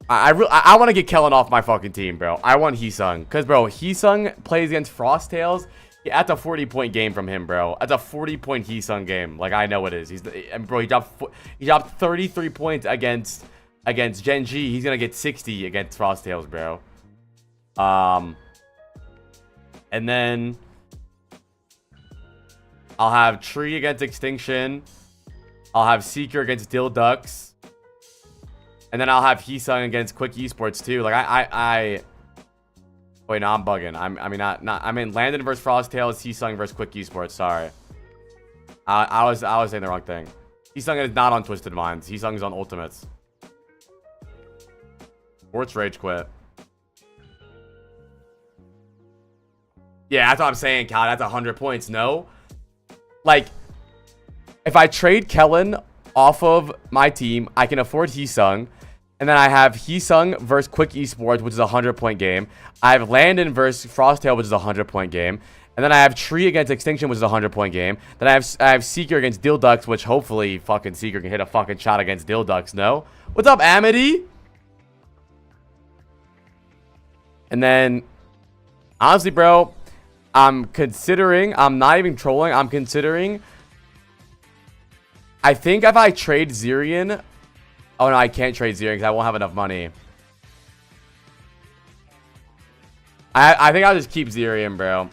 I want to get Kellen off my fucking team, bro. I want Heesung, because bro, Heesung plays against Frosttails. Yeah, that's a 40-point game from him, bro. That's a 40-point Heesung game. Like, I know it is. Bro, he dropped 33 points against Gen G. He's gonna get 60 against Frosttails, bro. And then I'll have Tree against Extinction. I'll have Seeker against Dilducks. And then I'll have Heesung against Quick Esports too. Like wait, no, I'm bugging. I mean Landon versus Frosttails, Heesung versus Quick Esports. Sorry, I was saying the wrong thing. Heesung is not on Twisted Minds. Heesung is on Ultimates. Sports Rage Quit. Yeah, that's what I'm saying, Cal. That's 100 points. No, like if I trade Kellen off of my team, I can afford Heesung. And then I have Heesung versus Quick Esports, which is a 100-point game. I have Landon versus Frosttail, which is a 100-point game. And then I have Tree against Extinction, which is a 100-point game. Then I have Seeker against Dilducks, which hopefully fucking Seeker can hit a fucking shot against Dilducks. No? What's up, Amity? And then, honestly, bro, I'm not even trolling, I'm considering, I think if I trade Zirian... Oh, no, I can't trade Zirian because I won't have enough money. I think I'll just keep Zirian, bro.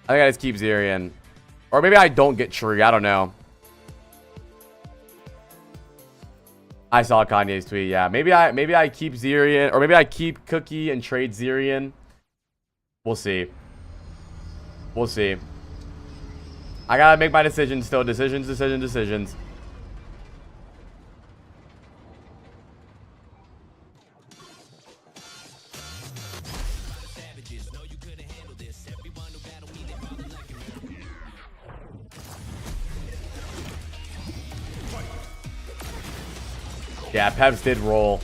I think I just keep Zirian. Or maybe I don't get Tree. I don't know. I saw Kanye's tweet. Yeah, maybe I keep Zirian. Or maybe I keep Cookie and trade Zirian. We'll see. We'll see. I gotta make my decisions still. Decisions. Yeah, Peps did roll.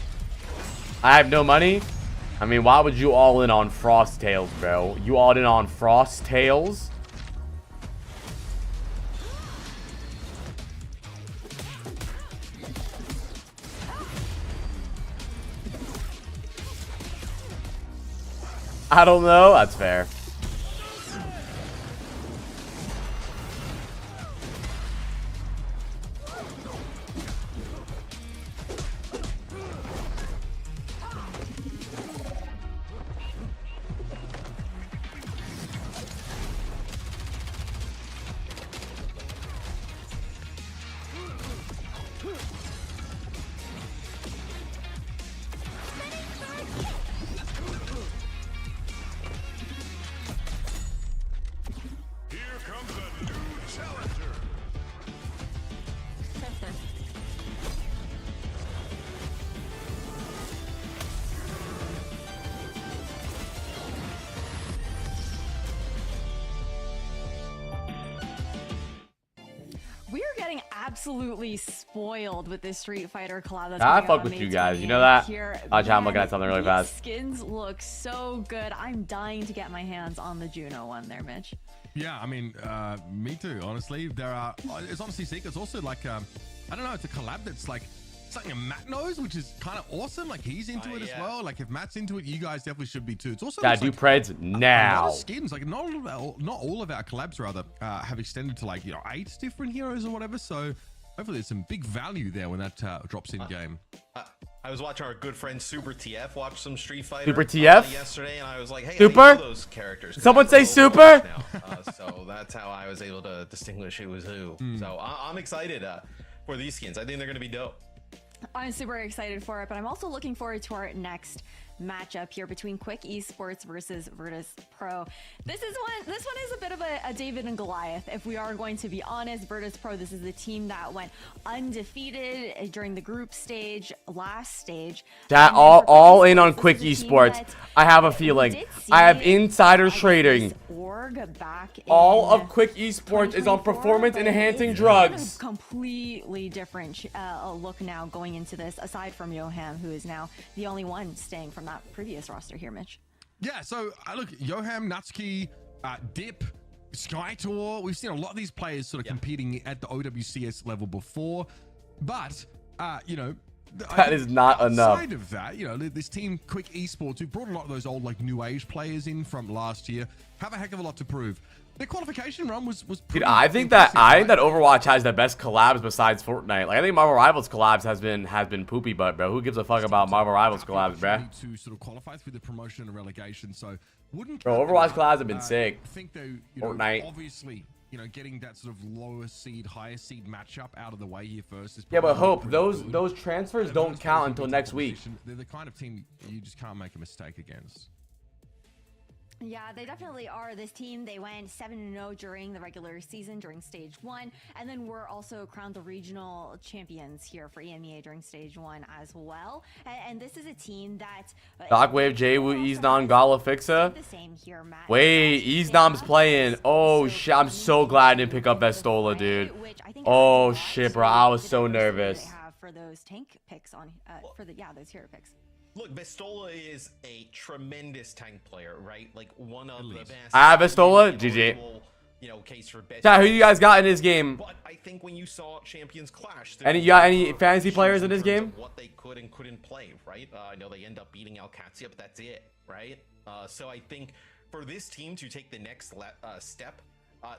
I have no money. I mean, why would you all in on Frosttails, bro? You all in on Frosttails? I don't know. That's fair. absolutely spoiled with this Street Fighter collab. That's I coming fuck out with on you May guys. You know 28th that? here. Watch out, I'm looking Man, at something really these fast. skins look so good. I'm dying to get my hands on the Juno one there, Mitch. Yeah, I mean, me too, honestly. It's honestly sick. It's also like, I don't know, it's a collab that's like something Matt knows, which is kind of awesome. Like, he's into it as well. Like, if Matt's into it, you guys definitely should be too. It's also Gotta do Preds a lot now. of skins. Like, not all of our collabs, rather, have extended to, like, 8 different heroes or whatever. So, hopefully there's some big value there when that drops in game. I was watching our good friend Super TF watch some Street Fighter Super TF? yesterday, and I was like, "Hey, Super? I know those characters." Someone say Super? So that's how I was able to distinguish who was who. So I'm excited for these skins. I think they're gonna be dope. I'm super excited for it, but I'm also looking forward to our next matchup here between Quick Esports versus Virtus Pro. This one is a bit of a David and Goliath, if we are going to be honest. Virtus Pro, this is the team that went undefeated during the group stage, last stage. That all in on Quick Esports. I have a feeling. I have insider trading. All of Quick Esports is on performance enhancing drugs. Completely different look now going into this, aside from Yoham, who is now the only one staying from that previous roster here, Mitch. Yeah, so look, Yoham, Natsuki, Dip, Sky Tour. We've seen a lot of these players sort of competing at the OWCS level before, but that is not enough. Outside of that, this team, Quick Esports, who brought a lot of those old new age players in from last year, have a heck of a lot to prove. Their qualification run was pretty Dude, I think that Overwatch has the best collabs besides Fortnite. Like, I think Marvel Rivals collabs has been poopy, but bro, who gives a fuck about Marvel Rivals collabs, bruh? To sort of qualify through the promotion and relegation, so wouldn't. Bro, Overwatch collabs have been sick. I think though, Fortnite. Obviously, getting that sort of lower seed, higher seed matchup out of the way here first is. Yeah, but Hope, pretty those good. transfers don't count until next week. They're the kind of team you just can't make a mistake against. Yeah, they definitely are. This team, they went 7-0 during the regular season, during stage 1, and then were also crowned the regional champions here for EMEA during stage 1 as well. And this is a team that Shockwave, Jwoo, Easnon, Gala, Fixa. the same here, Matt. Wait, Easnom's playing. Oh shit, I'm so glad I didn't pick up Vestola, dude. Oh shit, bro, I was so nervous. For those tank picks on those hero picks. Look, Vestola is a tremendous tank player, right? Like one of the best. I have Vestola, GG. Case for best. Chat, who you guys got in this game? But I think when you saw Champions Clash, You got any fantasy players in this game? What they could and couldn't play, right? I know they end up beating Alcatia, but that's it, right? So I think for this team to take the next step,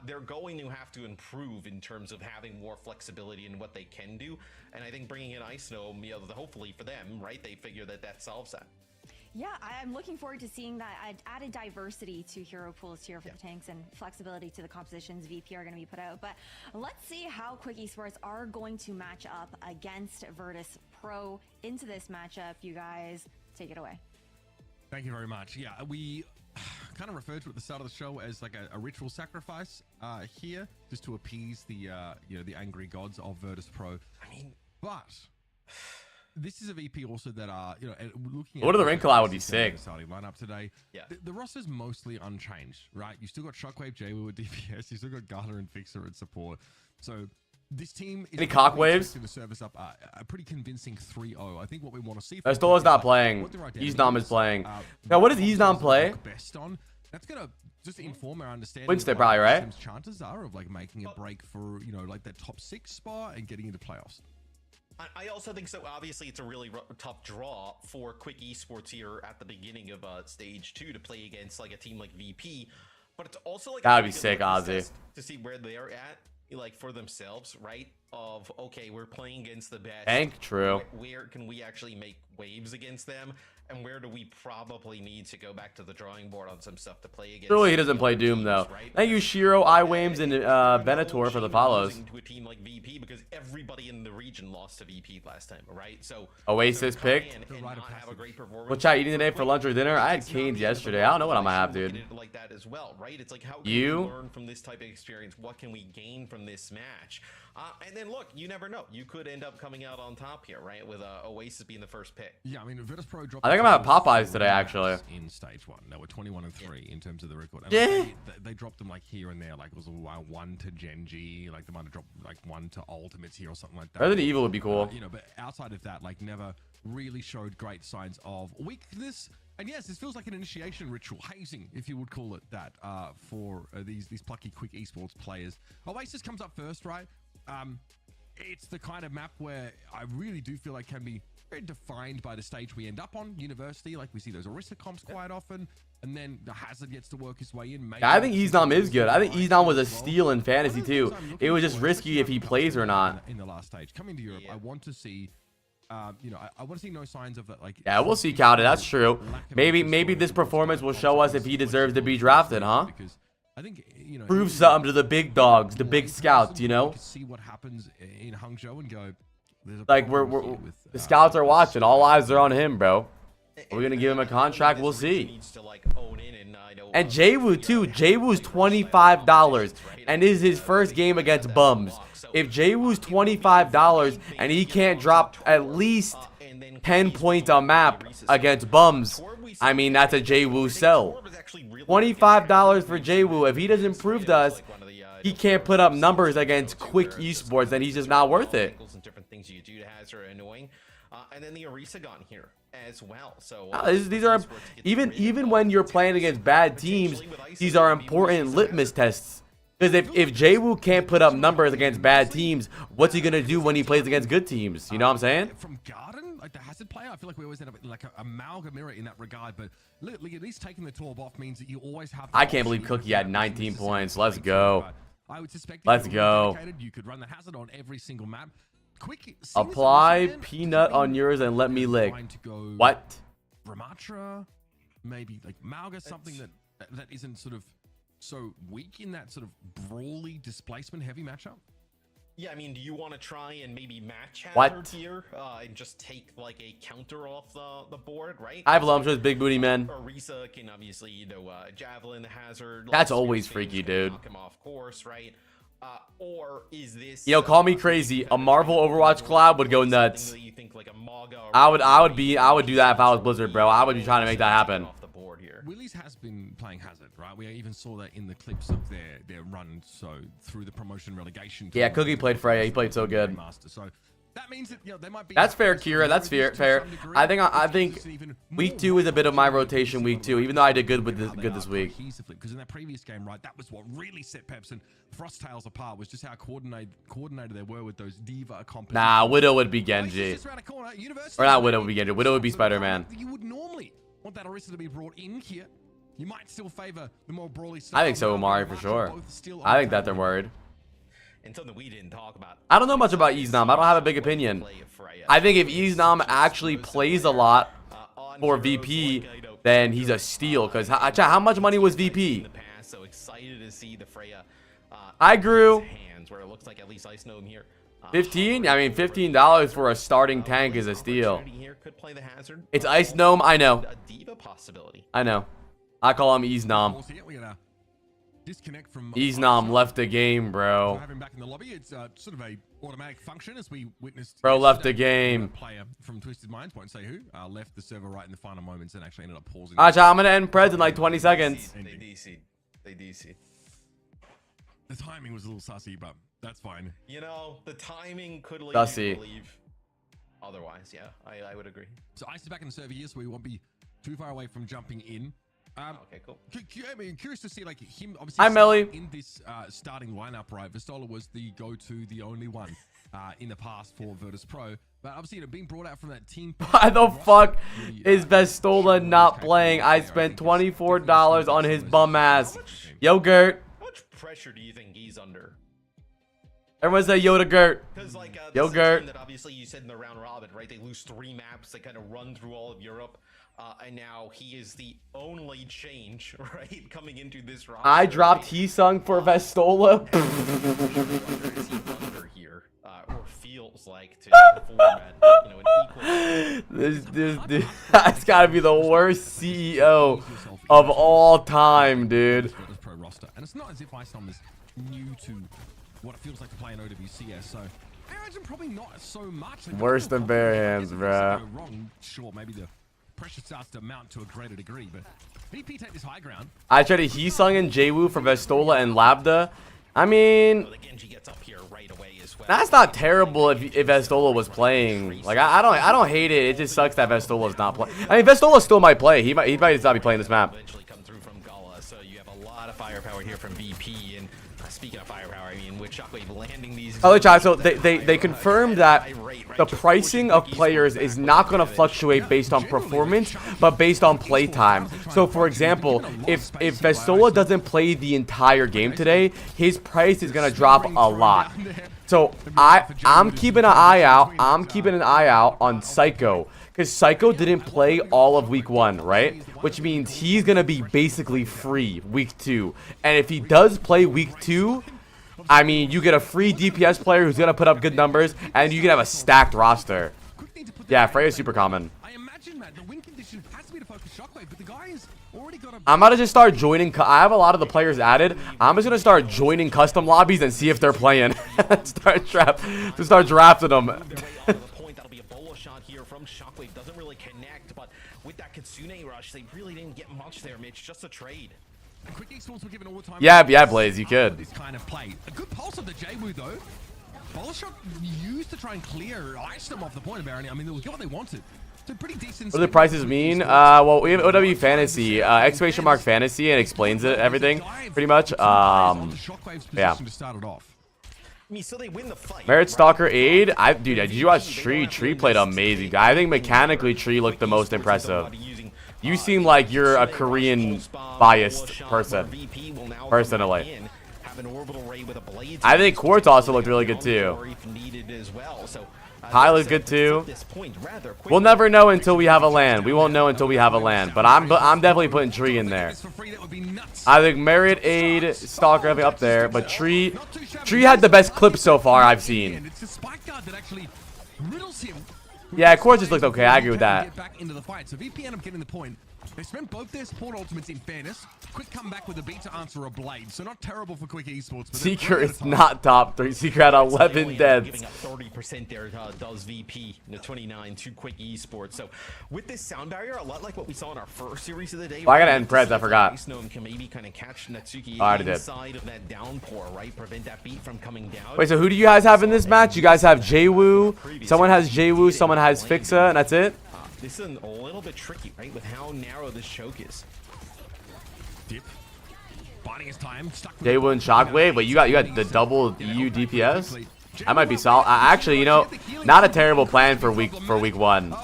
they're going to have to improve in terms of having more flexibility in what they can do. And I think bringing in Ice Gnome, hopefully for them, right, they figure that solves that. Yeah, I'm looking forward to seeing that added diversity to hero pools here for the tanks and flexibility to the compositions VP are going to be put out. But let's see how Quick Esports are going to match up against Virtus Pro into this matchup. You guys, take it away. Thank you very much. Yeah, we kind of referred to at the start of the show as like a ritual sacrifice here, just to appease the the angry gods of Virtus Pro. I mean, but this is a VP also that are looking. Lord of the Ring collab would be sick. Starting lineup today. Yeah, the roster's mostly unchanged, right? You still got Shockwave, Jwoo with DPS. You still got Gala and Fixer at support. So this team is any cockwaves to service up a pretty convincing 3-0. I think what we want to see. Vestola's not playing. Easnom is playing. Now, what does Easnom play? Best on. That's gonna just inform our understanding. Winston, probably, right? Chances are of like making a break for like that top 6 spot and getting into playoffs. I also think so. Obviously, it's a really tough draw for Quick Esports here at the beginning of stage 2 to play against like a team like VP. But it's also like that'd be sick, Ozzy. To see where they're at, like for themselves, right? Of okay, we're playing against the best. Tank, true. Where can we actually make waves against them? And where do we probably need to go back to the drawing board on some stuff to play against? Surely he doesn't play Doom though. Right? Thank you, Shiro, Iwames, and Venator for the follows. To a team like VP because everybody in the region lost to VP last time, right? So Oasis picked. What chat eating today for lunch or dinner? I had Canes yesterday. I don't know what I'm gonna have, dude. Like that as well, right? It's like how can we learn from this type of experience? What can we gain from this match? And then look, you never know. You could end up coming out on top here, right? With Oasis being the first pick. Yeah, I mean, Virtus Pro dropped. I think I'm at Popeyes today, actually. In stage 1, they were 21-3 in terms of the record. And Yeah. they dropped them like here and there, like it was 1 to Genji, like they might have dropped like 1 to Ultimates here or something like that. Resident Evil would be cool. You know, but outside of that, like never really showed great signs of weakness. And yes, this feels like an initiation ritual, hazing, if you would call it that, for these plucky, quick esports players. Oasis comes up first, right? It's the kind of map where I really do feel like can be very defined by the stage we end up on, University. Like we see those Orisa comps quite often, and then the Hazard gets to work his way in. Yeah, I think Eznam is good. I think Eznam was a steal in fantasy too. It was just risky if he plays or not. In the last stage, coming to Europe, I want to see. You know, I want to see no signs of that. Like, Yeah, we'll see Calda. That's true. Maybe this performance will show us if he deserves to be drafted, huh? Because I think, you know, Prove something to the big dogs, the big scouts, you know? See what happens in Hangzhou and go. Like the scouts are watching. All eyes are on him, bro. Are we gonna give him a contract? We'll see. And Jwoo too. Jwoo's $25, and this is his first game against bums. If Jwoo's $25 and he can't drop at least 10 points on map against bums, I mean that's a Jwoo sell. $25 for Jwoo. If he doesn't prove to us he can't put up numbers against quick esports, then he's just not worth it. And then the Orisa got here as well. So these are even when you're playing against bad teams, these are important litmus tests. Because if Jwoo can't put up numbers against bad teams, what's he gonna do when he plays against good teams? You know what I'm saying? From Garden, like the Hazard player, I feel like we always end up like a amalgam in that regard. But look, at least taking the 12 off means that you always have. I can't believe Cookie had 19 points. Let's go. I would suspect. Let's go. You could run the Hazard on every single map. Quick. Apply peanut on yours and let me lick. What? Ramatra, maybe like Malga, something that isn't sort of so weak in that sort of brawly displacement heavy matchup. Yeah, I mean, do you want to try and maybe match What? Hazard here and just take like a counter off the board, right? I have lumps with big booty men. Orisa can obviously, you know, javelin Hazard. That's always freaky, dude. Knock him off course, right? Or is this? Yo, call me crazy. A Marvel Overwatch collab would go nuts. You think like a Maga or I would do that if I was Blizzard, bro. I would be trying to make that happen. off the board here. Willies has been playing Hazard, right? We even saw that in the clips of their run, so through the promotion relegation. Yeah, Cookie played Freya. He played so good. So that means that, you know, they might be. That's fair, Kira. That's fair. I think week 2 is a bit of my rotation week 2, even though I did good this week. Because in that previous game, right, that was what really set Peps and Frosttails apart, was just how coordinated they were with those diva competitions. Nah, Widow would be Genji. Or not Widow would be Genji. Widow would be Spider-Man. You would normally want that Orisa to be brought in here. You might still favor the more brawly I think so, Omari, for sure. I think that they're worried. And something we didn't talk about. I don't know much about Eznam. I don't have a big opinion. I think if Eznam actually plays a lot for VP, then he's a steal. Because how much money was VP? So excited to see the Freya. I grew Hands where it looks like at least Ice Gnome here. 15. I mean, $15 for a starting tank is a steal. Here could play the Hazard. It's Ice Gnome. I know. A diva possibility. I know. I call him Eznam. Disconnect from Eznam left the game, bro. Have him back in the lobby. It's sort of a automatic function, as we witnessed. Bro left the game. Player from Twisted Minds, won't say who, left the server right in the final moments and actually ended up pausing. Alright, I'm gonna end Preds in like 20 seconds. They DC. The timing was a little sussy, but that's fine. You know, the timing could lead Sussy. you to believe otherwise. Yeah, I would agree. So Ice is back in the server here, so we won't be too far away from jumping in. Okay, cool. I mean, curious to see like him. Obviously, Hi, Melly. In this starting lineup, right? Vistola was the go-to, the only one in the past for Virtus Pro. But obviously, you know, being brought out from that team. Why the fuck is Vestola not playing? I spent $24 on his bum ass. Yogurt. How much pressure do you think he's under? Everyone say Yoda-gurt. Because like Yogurt. that obviously you said in the round robin, right? They lose 3 maps. They kind of run through all of Europe. And now he is the only change, right, coming into this roster. I dropped Heesung for Vestola. Is he under here, or feels like to the format, you know, an equal. This that's gotta be the worst CEO of all time, dude. Pro roster, and it's not as if Ice is new to what it feels like to play in OWCS. So I imagine probably not so much. Worse than bare hands, bro. Wrong, sure, maybe the pressure starts to mount to a greater degree, but VP take this high ground. I tried a Heesung and Jwoo for Vestola and Labda. I mean, that's not terrible if Vestola was playing. Like I don't hate it. It just sucks that Vestola's not playing. I mean, Vestola still might play. He might just not be playing this map. Come through from Gala, so you have a lot of firepower here from VP. And speaking of firepower, I mean, with Shockwave landing these. Oh, so they confirmed that the pricing of players is not going to fluctuate based on performance, but based on play time. So, for example, if Vestola doesn't play the entire game today, his price is going to drop a lot. So I'm keeping an eye out. I'm keeping an eye out on Psycho, because Psycho didn't play all of week 1, right? Which means he's gonna be basically free week 2. And if he does play week 2, I mean, you get a free DPS player who's gonna put up good numbers, and you can have a stacked roster. Yeah, Freya's super common. I imagine that the win condition has to be to focus Shockwave, but the guy is already got a. I'm about to just start joining. I have a lot of the players added. I'm just gonna start joining custom lobbies and see if they're playing. start drafting them. Here from Shockwave doesn't really connect, but with that Kitsune rush, they really didn't get much there, Mitch. Just a trade. Quick Esports were given all the time. Yeah, Blaze, you could. This kind of play. A good pulse of the Jwoo though. Ball shot used to try and clear, ice them off the point apparently. I mean, they will get what they wanted. So pretty decent. What do the prices mean? Well, we have OW Fantasy, exclamation mark Fantasy, and explains it, everything, pretty much. Yeah. I mean, so they win the fight. Merit Stalker Aid. Dude, did you watch Tree? Tree played amazing. I think mechanically Tree looked the most impressive. You seem like you're a Korean biased person, personally. I think Quartz also looked really good too. Ty looks good too. We'll never know until we have a LAN. We won't know until we have a LAN. But I'm definitely putting Tree in there. I think Merit, Aid, Stalker have up there, but Tree had the best clip so far I've seen. Yeah, Quartz just looked okay. I agree with that. They spent both their support ultimates in fairness. Quick comeback with a beat to answer a blade. So not terrible for Quick Esports. But Seeker is not top 3. Seeker had 11 deaths. Giving up 30% there does VP in the 29 to Quick Esports. So with this sound barrier, a lot like what we saw in our first series of the day. Oh, I gotta end Preds, I forgot. Can maybe kind of catch Natsuki inside of that downpour, right? Prevent that beat from coming down. Wait, so who do you guys have in this match? You guys have Jwoo. Someone has Jwoo. Someone has Fixa, and that's it. This is a little bit tricky, right, with how narrow this choke is. Dip. Biding his time. Jwoo and Shockwave, but you got the double EU DPS. I might be solid. Actually, you know, not a terrible plan for week 1.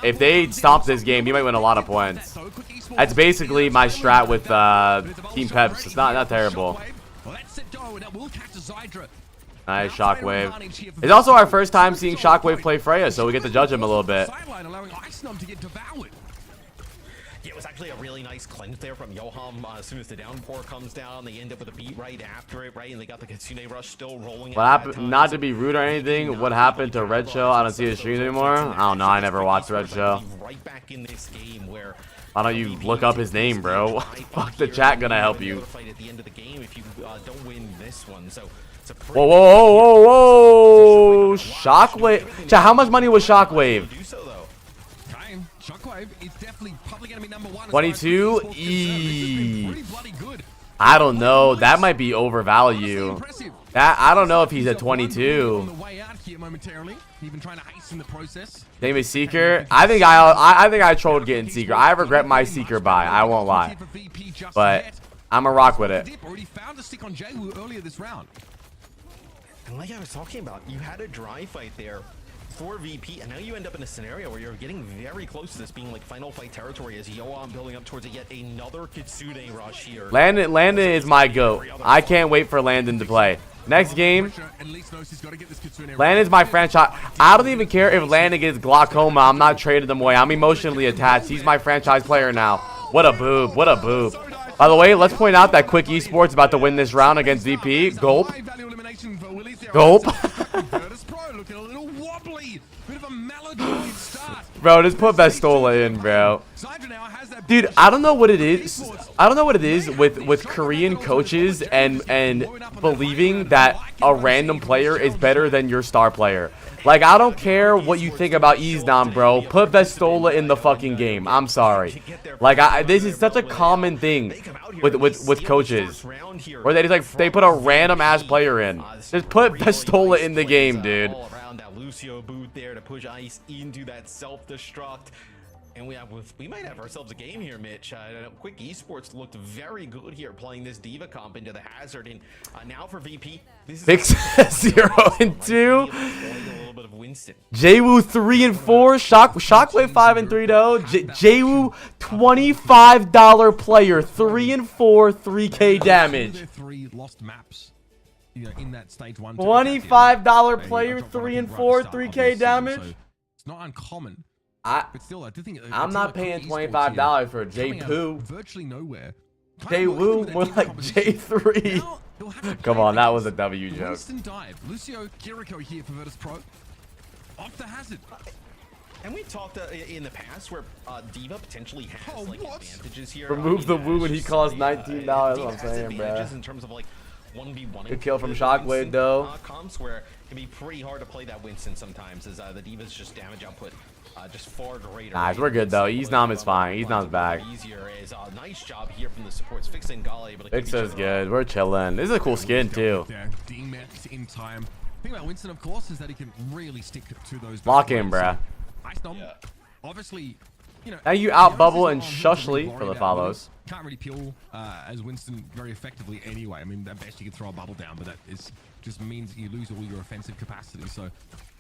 If they stop this game, you might win a lot of points. That's basically my strat with Team Peps. It's not terrible. Nice Shockwave. It's also our first time seeing Shockwave play Freya, so we get to judge him a little bit. Yeah, it was actually a really nice cleanse there from Yoham. As soon as the downpour comes down, they end up with a beat right after it, right? And they got the Kitsune rush still rolling. What happened? Not to be rude or anything. What happened to Red Shell? I don't see his streams anymore. I don't know. I never watched Red Shell. Right back in this game where. Why don't you look up his name, bro? What the fuck the chat gonna help you? At the end of the game, if you don't win this one, so. Whoa! Shockwave. Chat, how much money was Shockwave? Shockwave is definitely probably gonna be number 1. 22? I don't know. That might be overvalue. I don't know if he's at 22. Name is Seeker. I think I trolled getting Seeker. I regret my Seeker buy. I won't lie. But I'm a rock with it. And like I was talking about, you had a dry fight there for VP, and now you end up in a scenario where you're getting very close to this being like final fight territory as Yoam building up towards yet another Kitsune rush here. Landon is my GOAT. I can't wait for Landon to play. Next game, Landon's my franchise. I don't even care if Landon gets glaucoma. I'm not trading him away. I'm emotionally attached. He's my franchise player now. What a boob. What a boob. By the way, let's point out that Quick Esports about to win this round against VP. Gulp. Gulp. Bro, just put Vestola in, bro. Syndra now has that. Dude, I don't know what it is. I don't know what it is with Korean coaches and believing that a random player is better than your star player. Like, I don't care what you think about Eznam, bro. Put Vestola in the fucking game. I'm sorry. Like, this is such a common thing with coaches, where they just like they put a random ass player in. Just put Vestola in the game, dude. Lucio boot there to push Ice into that self-destruct. And we might have ourselves a game here, Mitch. Quick Esports looked very good here playing this Diva comp into the Hazard. And now for VP, this is Big 0 and 2. a little bit of Winston. Jwoo 3 and 4. Shockwave 5 and 3 though. Jwoo $25 player, 3 and 4, 3K damage. 3 lost maps. In that stage 1. $25 player, 3 and 4, 3K damage. So it's not uncommon. But still, I do think I'm not paying $25 for Jwoo. Virtually nowhere. Jwoo more like J3. Come on, that was a W joke. Winston dive. Lucio Kiriko here for Virtus Pro. Off the Hazard. And we talked in the past where Diva potentially has advantages here. Remove the woo and he costs $19. That's what I'm saying, bro. In terms of like 1v1. Good kill from Shockwave though. Comps where it can be pretty hard to play that Winston sometimes, as the Diva's just damage output just far greater. Nice, we're good though. Eznam is fine. Eznam's back. Easier is a nice job here from the supports. Fixing Gala able to Fix is good. We're chilling. This is a cool skin too. D-Max in time. The thing about Winston, of course, is that he can really stick to those. Lock in, bruh. Obviously, you know. Now you out bubble and Shushly for the follows. Can't really peel as Winston very effectively anyway. I mean, at best you can throw a bubble down, but that is just means you lose all your offensive capacity. So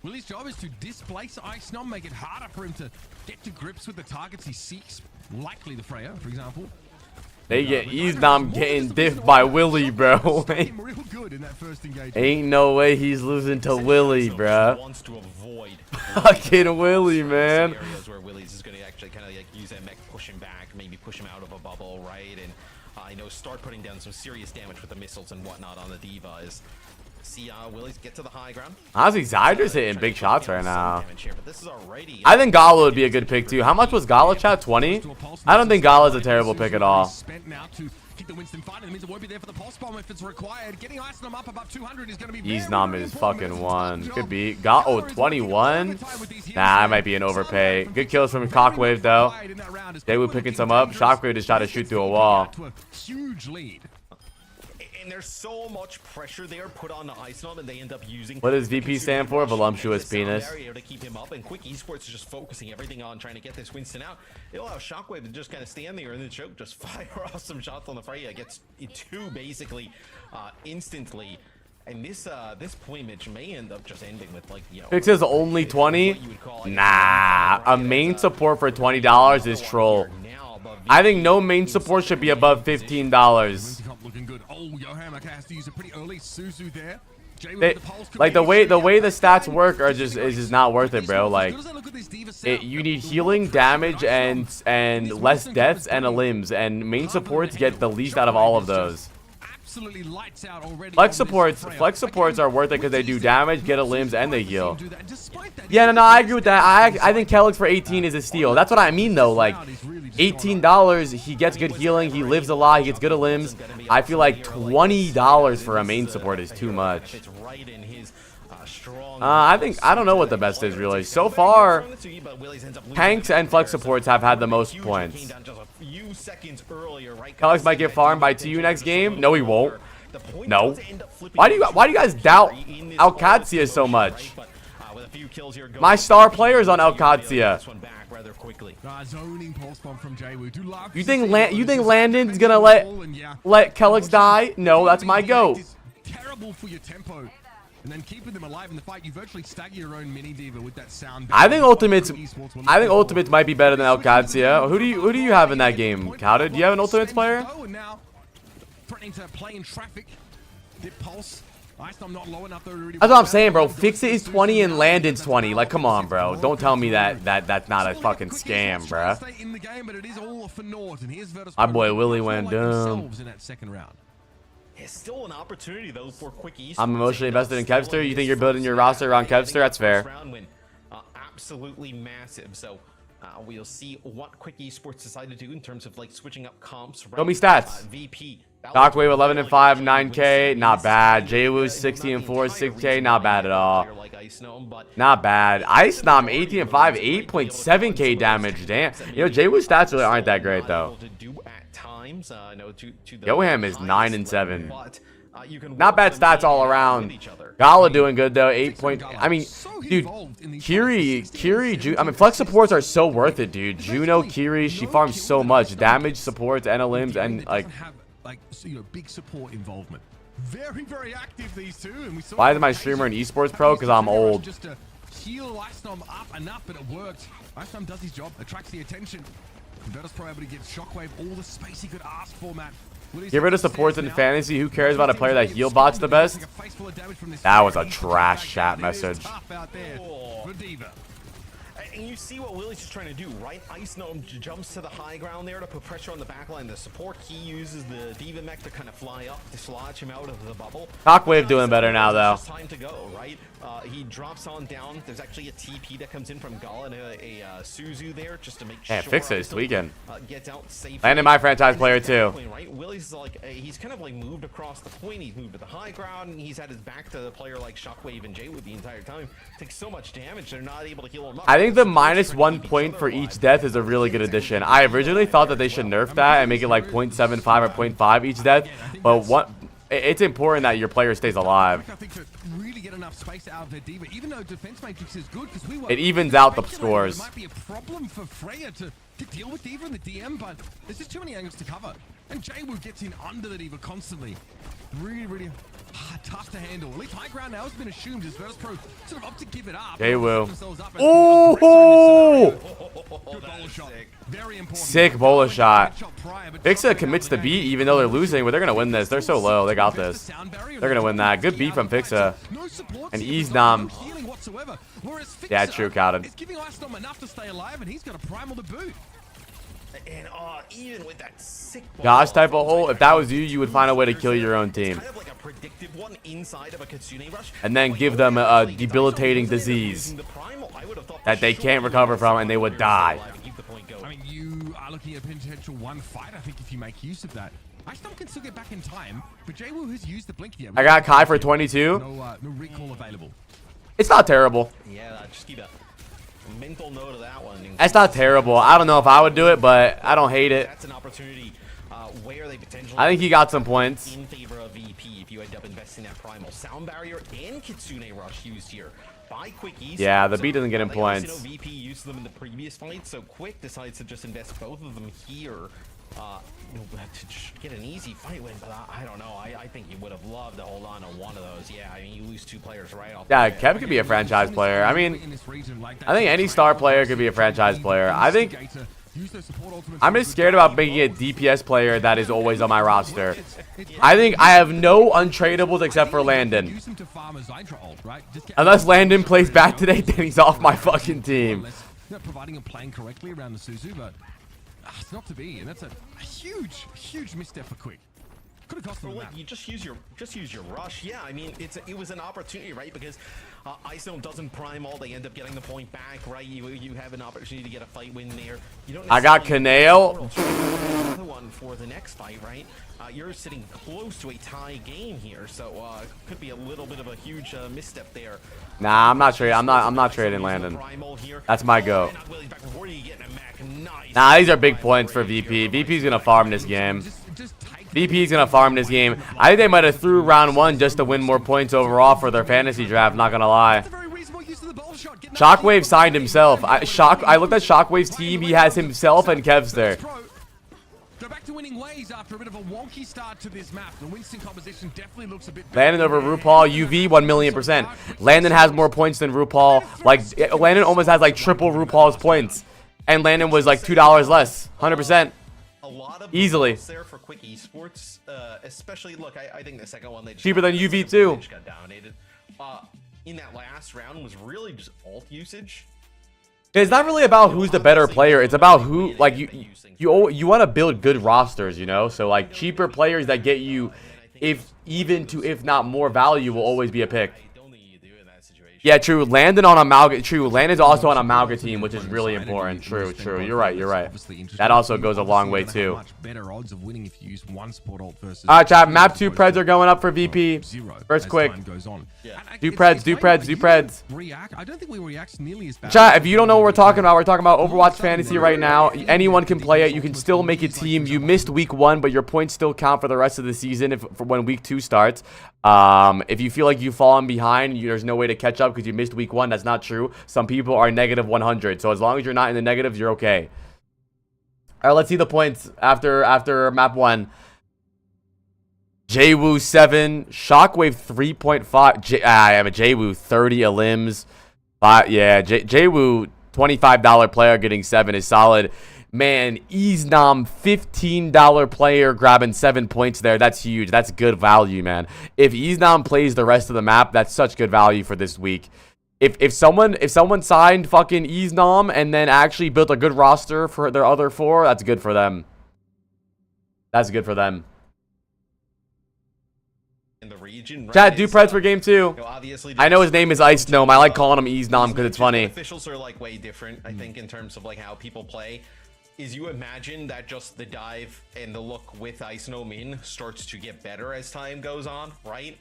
Willie's job is to displace Icenom, make it harder for him to get to grips with the targets he seeks, likely the Freya, for example. They get Eznam getting diffed by Willie, bro. Ain't no way he's losing to Willie, bro. Fucking Willie, man. Areas where Willie's is going to actually kind of like use that mech, push him back, maybe push him out of a bubble, right? And start putting down some serious damage with the missiles and whatnot on the Diva. Is see Willie's get to the high ground. Honestly, Zydra's hitting big shots right now. I think Gala would be a good pick too. How much was Gala, chat? 20? I don't think Gala's a terrible pick at all. Eznam is fucking one. Could be. Oh, 21? Nah, I might be an overpay. Good kills from Cockwave though. Jwoo picking some up. Shockwave just tried to shoot through a wall. Huge lead. And there's so much pressure there put on the Icenom, and they end up using. What does VP stand for? Voluptuous penis. To keep him up, and Quick Esports is just focusing everything on trying to get this Winston out. It'll allow Shockwave to just kind of stand there and then choke, just fire off some shots on the Freya. Gets two basically instantly. And this point, Mitch, may end up just ending with like Fix is only 20. Nah, a main support for $20 is troll. I think no main support should be above $15. Looking good. Oh, Yohamaka has to use a pretty early Suzu there. Like the way the stats work are just not worth it, bro. Like you need healing, damage, and less deaths and a limbs, and main supports get the least out of all of those. Flex supports are worth it because they do damage, get a limbs, and they heal. Yeah, no, I agree with that. I think Kellex for 18 is a steal. That's what I mean though. Like $18, he gets good healing, he lives a lot, he gets good limbs. I feel like $20 for a main support is too much. I don't know what the best is really. So far, tanks and flex supports have had the most points. Kellex might get farmed by TU next game. No, he won't. No. Why do you guys doubt Alcatsia so much? My star player's on Alcatsia. You think Landon's gonna let Kellex die? No, that's my goat. Terrible for your tempo. And then keeping them alive in the fight, you virtually stagger your own mini Diva with that sound. I think Ultimates might be better than Alcatsia. Who do you have in that game? Kauta, do you have an Ultimates player? That's what I'm saying, bro. Fixit is 20 and Landon's 20. Like, come on, bro. Don't tell me that's not a fucking scam, bro. My boy Willie went dumb. It's still an opportunity though for Quick Esports. I'm emotionally invested in Kevster. You think you're building your roster around Kevster? That's fair. Absolutely massive. So We'll see what Quick Esports decide to do in terms of like switching up comps. Show me stats. VP. Shockwave 11 and 5, 9K, not bad. JWoo 60 and 4, 6K, not bad at all. Not bad. Ice Nom 18 and 5, 8.7K damage. Damn. You know, JWoo's stats really aren't that great though. Yoham is 9 and 7. Not bad stats all around. Gala doing good though. 8 point. I mean, dude, Kiri, I mean, flex supports are so worth it, dude. Juno, Kiri, she farms so much damage, supports, and limbs, and like big support involvement. Very active these two. And we saw why is my streamer an esports pro? Because I'm old. Just to heal Icenom up enough, but it worked. Icenom does his job, attracts the attention. Virtus Pro able to get Shockwave all the space he could ask for, Matt. Get rid of supports in fantasy. Who cares about a player that heal bots the best? That was a trash chat message. And you see what Willie's just trying to do, right? Ice Gnome jumps to the high ground there to put pressure on the backline. The support, he uses the Diva Mech to kind of fly up, dislodge him out of the bubble. Shockwave doing better now, though. It's time to go, right? He drops on down. There's actually a TP that comes in from Gala and a Suzu there just to make sure. Fix it. It's weekend. Gets out safe. Landon, my franchise player, too. Right? Willie's like, he's kind of like moved across the point. He's moved to the high ground, and he's had his back to the player like Shockwave and JWoo the entire time. Takes so much damage, they're not able to heal him up. I think the -1 point for each death is a really good addition. I originally thought that they should nerf that and make it like 0.75 or 0.5 each death, but it's important that your player stays alive. It evens out the scores. It might be a problem for Freya to deal with Diva in the DM, but there's just too many angles to cover. And JWoo gets in under the Diva constantly. Really tough to handle. At least high ground now has been assumed as Virtus Pro sort of opt to give it up. JWoo. Oh! Sick bola shot. Fixa commits the beat even though they're losing, but they're going to win this. They're so low. They got this. They're going to win that. Good beat from Fixa. And Easnam. Yeah, true, counted. It's giving Icenom enough to stay alive, and he's got a primal to boot. And even with that sick Gosh type of hole, if that was you, you would find a way to kill your own team. Kind of like a predictive one inside of a Kitsune Rush. And then give them a debilitating disease that they can't recover from and they would die. I mean, you are looking at a potential one fight, I think, if you make use of that. Icenom can still get back in time, but JWoo has used the blink here. I got Kai for 22. No recall available. It's not terrible. Yeah, just keep a mental note of that one. That's not terrible. I don't know if I would do it, but I don't hate it. That's an opportunity where they potentially. I think he got some points. In favor of VP, if you end up investing that primal sound barrier and Kitsune Rush used here by Quick Esports. Yeah, the beat doesn't get him points. VP used them in the previous fight, so Quick decides to just invest both of them here. To get an easy fight win, but I don't know. I think he would have loved to hold on to one of those. Yeah, I mean, you lose two players right off. Yeah, Kev could be a franchise player. I mean, I think any star player could be a franchise player. I think I'm just scared about making a DPS player that is always on my roster. I think I have no untradables except for Landon. Unless Landon plays bad today, then he's off my fucking team. Providing him playing correctly around the Suzu, but it's not to be, and that's a huge misstep for Quick. Could have cost him that. You just use your rush. Yeah, I mean it was an opportunity, right? Because Icenom doesn't prime all, they end up getting the point back, right? You have an opportunity to get a fight win there. You don't. I got Canale. Another one for the next fight, right? You're sitting close to a tie game here, so could be a little bit of a huge misstep there. Nah, I'm not trading. I'm not trading Landon. That's my go. Nah, these are big points for VP. VP's gonna farm this game. VP's gonna farm this game. I think they might have threw round 1 just to win more points overall for their fantasy draft. Not gonna lie. Shockwave signed himself. I looked at Shockwave's team. He has himself and Kev's there. Go back to winning ways after a bit of a wonky start to this map. The Winston composition definitely looks a bit better. Landon over RuPaul, UV 1,000,000%. Landon has more points than RuPaul. Like Landon almost has like triple RuPaul's points, and Landon was like $2 less, 100%. A lot of easily there for Quick Esports, especially look. I think the second one they just cheaper than UV too. Got dominated. In that last round was really just ult usage. It's not really about who's the better player. It's about who, like, you want to build good rosters, you know? So, like, cheaper players that get you, if not more value, will always be a pick. I don't think you do in that situation. Yeah, true. Landon on Amalga. True. Landon's also on Amalga team, which is really important. True. You're right. That also goes a long way too. Much better odds of winning if you use one support ult versus. All right, chat. Map 2 Preds are going up for VP. First quick. Do Preds. React. I don't think we react nearly as bad. Chat, if you don't know what we're talking about Overwatch Fantasy right now. Anyone can play it. You can still make a team. You missed week 1, but your points still count for the rest of the season for when week 2 starts. If you feel like you've fallen behind, there's no way to catch up because you missed week 1. That's not true. Some people are negative 100. So as long as you're not in the negatives, you're okay. All right, let's see the points after map 1. JWoo 7, Shockwave 3.5. I have a JWoo 30 elims. Yeah, JWoo $25 player getting 7 is solid. Man, Easnom $15 player grabbing 7 points there. That's huge. That's good value, man. If Easnom plays the rest of the map, that's such good value for this week. If someone signed fucking Easnom and then actually built a good roster for their other 4, that's good for them. That's good for them. In the region, right? Chat, do Preds for game 2. You know, obviously, I know his name is Ice Gnome. I like calling him Easnom because it's funny. Officials are like way different, I think, in terms of like how people play. Is you imagine that just the dive and the look with Ice Gnome in starts to get better as time goes on, right?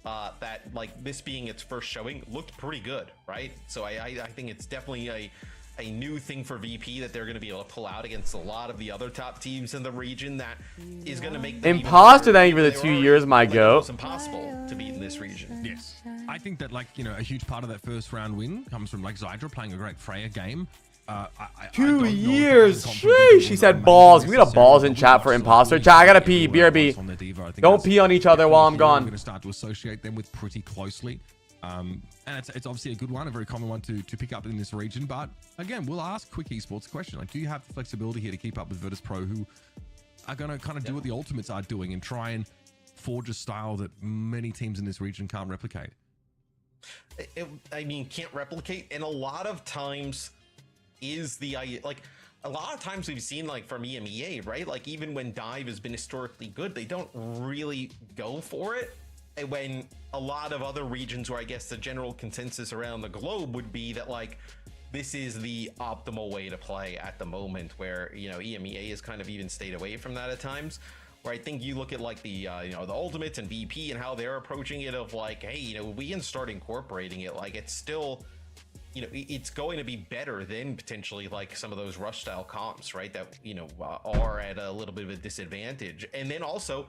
That like this being its first showing looked pretty good, right? So I think it's definitely a new thing for VP that they're going to be able to pull out against a lot of the other top teams in the region that is going to make them Imposter. Thank you for the 2 years, my goat. It's impossible to beat in this region. Yes, I think that a huge part of that first round win comes from like Zydra playing a great Freya game. 2 years. Sheesh. She said balls. We got a balls in chat for imposter. Chat, I gotta pee. BRB. Don't pee on each other while I'm gone. We're gonna start to associate them with pretty closely. And it's obviously a good one, a very common one to pick up in this region. But again, we'll ask Quick Esports a question. Like, do you have the flexibility here to keep up with Virtus Pro, who are gonna kind of do what the Ultimates are doing and try and forge a style that many teams in this region can't replicate? I mean, can't replicate, and a lot of times is like a lot of times we've seen like from EMEA, right? Like even when dive has been historically good, they don't really go for it. And when a lot of other regions where I guess the general consensus around the globe would be that like this is the optimal way to play at the moment, where EMEA has kind of even stayed away from that at times. Where I think you look at like the the Ultimates and VP and how they're approaching it of like, hey, we can start incorporating it. Like it's still, it's going to be better than potentially like some of those rush style comps, right? That are at a little bit of a disadvantage. And then also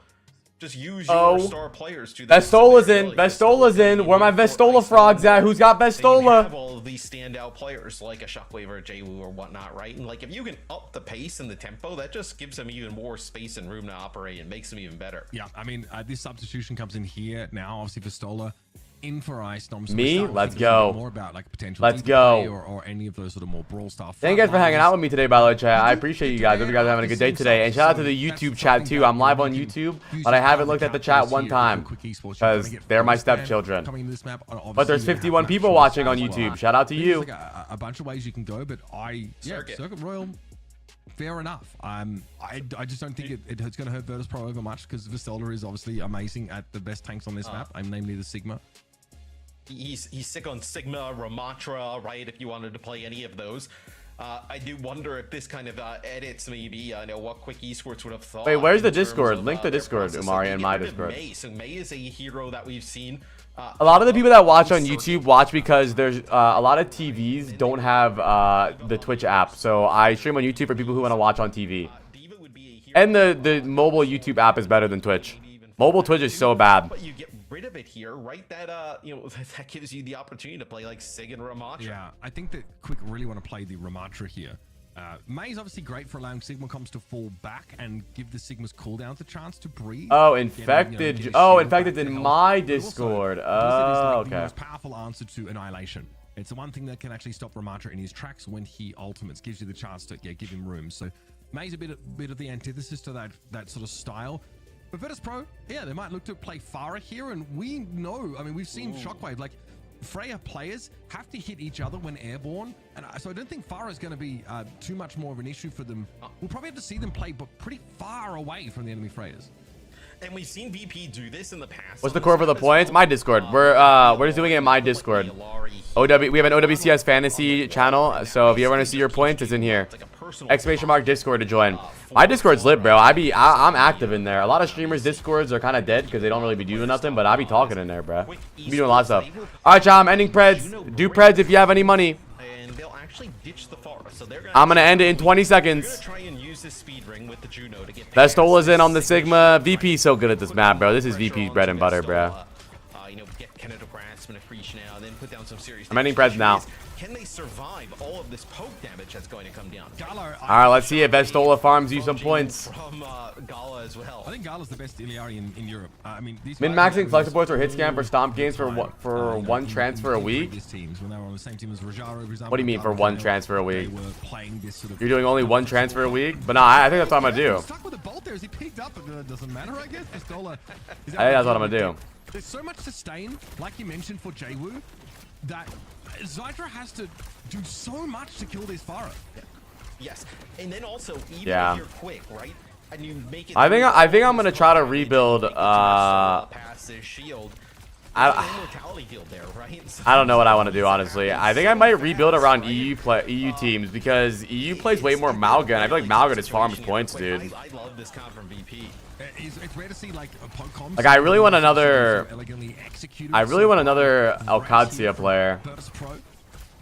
just use your star players to Vestola's in. Vestola's in. Where my Vestola frogs at? Who's got Vestola? Have all of these standout players like a Shockwave or a JWoo or whatnot, right? And like if you can up the pace and the tempo, that just gives them even more space and room to operate and makes them even better. Yeah, I mean, this substitution comes in here now. Obviously, Vestola in for Ice. Me? Let's go. More about like potential. Let's go. Or any of those sort of more brawl stuff. Thank you guys for hanging out with me today, by the way, chat. I appreciate you guys. Hope you guys are having a good day today. And shout out to the YouTube chat too. I'm live on YouTube, but I haven't looked at the chat one time because they're my stepchildren. But there's 51 people watching on YouTube. Shout out to you. Like a bunch of ways you can go, but Circuit Royal. Fair enough. I just don't think it's going to hurt Virtus Pro over much because Vestola is obviously amazing at the best tanks on this map. Namely the Sigma. He's sick on Sigma, Ramatra, right? If you wanted to play any of those. I do wonder if this kind of edits maybe what Quick Esports would have thought. Wait, where's the Discord? Link the Discord, Umari, and my Discord. So May is a hero that we've seen. A lot of the people that watch on YouTube watch because there's a lot of TVs don't have the Twitch app. So I stream on YouTube for people who want to watch on TV. And the mobile YouTube app is better than Twitch. Mobile Twitch is so bad. But you get rid of it here, right? That that gives you the opportunity to play like Sig and Ramatra. Yeah, I think that Quick really want to play the Ramatra here. May's obviously great for allowing Sigma comps to fall back and give the Sigma's cooldowns a chance to breathe. Oh, infected. Infected in my Discord. Oh, okay. The most powerful answer to Annihilation. It's the one thing that can actually stop Ramatra in his tracks when he ultimates. Gives you the chance to give him room. So May's a bit of the antithesis to that sort of style. But Virtus Pro, yeah, they might look to play Farah here, and we know, I mean, we've seen Shockwave, like, Freya players have to hit each other when airborne, and so I don't think Farah is going to be too much more of an issue for them. We'll probably have to see them play, but pretty far away from the enemy Freyas. And we've seen VP do this in the past. What's the core for the points? My Discord. We're just doing it in my Discord. We have an OWCS fantasy channel, so if you ever want to see your points, it's in here. Exclamation mark Discord to join. My Discord's lit, bro. I'm active in there. A lot of streamers' Discords are kind of dead because they don't really be doing nothing, but I be talking in there, bro. Be doing a lot of stuff. All right, y'all. I'm ending Preds. Do Preds if you have any money. And they'll actually ditch the forest, so they're gonna I'm gonna end it in 20 seconds. try and use this speed ring with the Juno to get Bestola's in on the Sigma. VP's so good at this map, bro. This is VP's bread and butter, bro. You know, get Canada grasp and a free now, then put down some serious. I'm ending Preds now. Can they survive all of this poke damage that's going to come down? All right, let's see if Vestola farms you some points. From Gala as well. I think Gala's the best Iliari in Europe. I mean, these Min-maxing flex supports or hit scan for stomp games for one transfer a week? What do you mean for one transfer a week? You're doing only one transfer a week? But nah, I think that's what I'm gonna do. Stuck with the bolt there. Is he picked up? It doesn't matter, I guess. Vestola. I think that's what I'm gonna do. There's so much sustain, like you mentioned for Jwoo, that Zytra has to do so much to kill this Pharah. Yes, and then also even if Yeah. you're quick, right? And you make it. I think I'm gonna try to rebuild. Pass this shield. Immortality field there, right? So I don't know what I want to do, honestly. I think I might rebuild around EU teams because EU plays way more Malga, and I feel like Malga just farms points, dude. I love this comp from VP. It's rare to see like Like I really want another Alcacia player.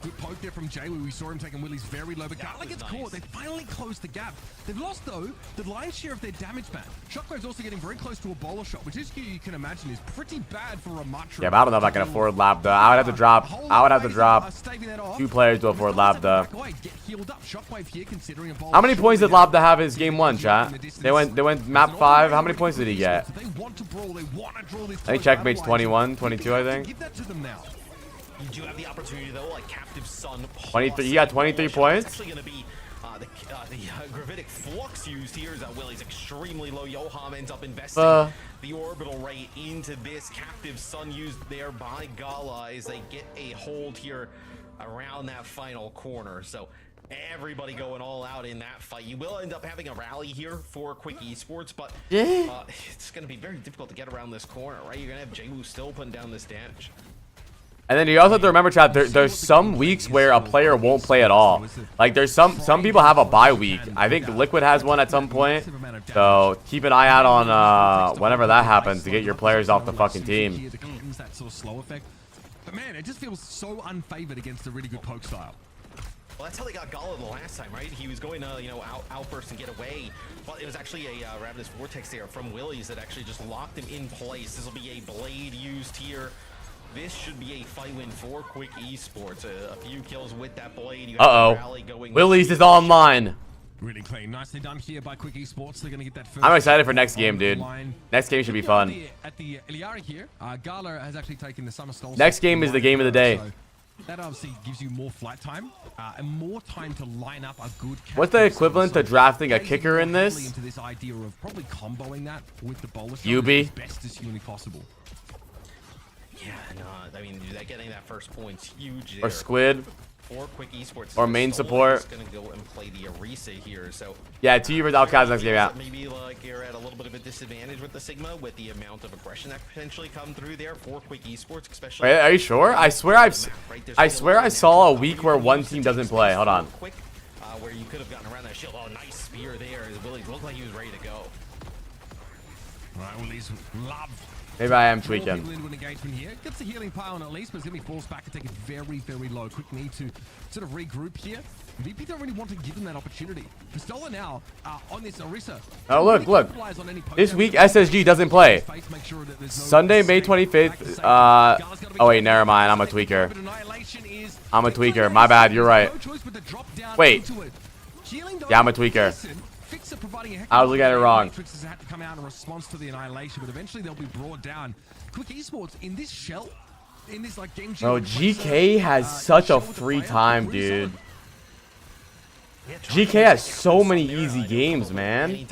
Good poke there from Jwoo. We saw him taking Willie's very low, but Gala gets caught. They finally closed the gap. They've lost, though, the lion's share of their damage ban. Shockwave's also getting very close to a bowler shot, which is, you can imagine, is pretty bad for a Matra. Yeah, but I don't know if I can afford Labda. I would have to drop 2 players to afford Labda. How many points did Labda have in his game 1, chat? They went map 5. How many points did he get? I think checkmate's 21, 22, I think. Give that to them now. You do have the opportunity though, like Captive Sun. 23. He got 23 points. It's actually going to be the Gravitic Flux used here. Is that Willie's extremely low. Yoham ends up investing the orbital ray into this Captive Sun used there by Gala as they get a hold here around that final corner. So everybody going all out in that fight. You will end up having a rally here for Quick Esports, but it's going to be very difficult to get around this corner, right? You're going to have Jwoo still putting down this damage. And then you also have to remember, chat, there's some weeks where a player won't play at all. Like, there's some people have a bye week. I think Liquid has one at some point. So keep an eye out on whenever that happens to get your players off the fucking team. But man, it just feels so unfavored against a really good poke style. Well, that's how they got Gala the last time, right? He was going to, you know, outburst and get away. But it was actually a Ravenous Vortex there from Willie's that actually just locked him in place. This will be a blade used here. This should be a fight win for Quick Esports. A few kills with that blade. Willie's is online. Really clean. Nicely done here by Quick Esports. They're going to get that first. I'm excited for next game, dude. Next game should be fun. At the Iliari here, Gala has actually taken the Summer Stole. Next game is the game of the day. So that obviously gives you more flight time and more time to line up a good. What's the equivalent to drafting a kicker in this? Into this idea of probably comboing that with the bowler shot UB as best as humanly possible. Yeah, no, I mean, getting that first point's huge. Or Squid. For Quick Esports. Or main support. Going to go and play the Arisa here, so. Yeah, 2 versus Alcaz next game out. Maybe like you're at a little bit of a disadvantage with the Sigma with the amount of aggression that could potentially come through there for Quick Esports, especially. Wait, are you sure? I swear I saw a week where one team doesn't play. Hold on. Quick, where you could have gotten around that shield. Oh, nice spear there. Willie looked like he was ready to go. All right, Willie's love. Maybe I am tweaking. Into an engagement here. Gets the healing pile on at least, but it's going to be forced back and take it very, very low. Quick need to sort of regroup here. VP don't really want to give them that opportunity. Pistola now on this Arisa. Oh, look. This week, SSG doesn't play. Sunday, May 25th. Oh, wait, never mind. I'm a tweaker. My bad. You're right. Wait. Yeah, I'm a tweaker. I was looking at it wrong. Had to come out in response to the annihilation, but eventually they'll be brought down. Quick Esports in this shell, in this like game. Bro, GK has such a free time, dude. GK has so many easy games, man.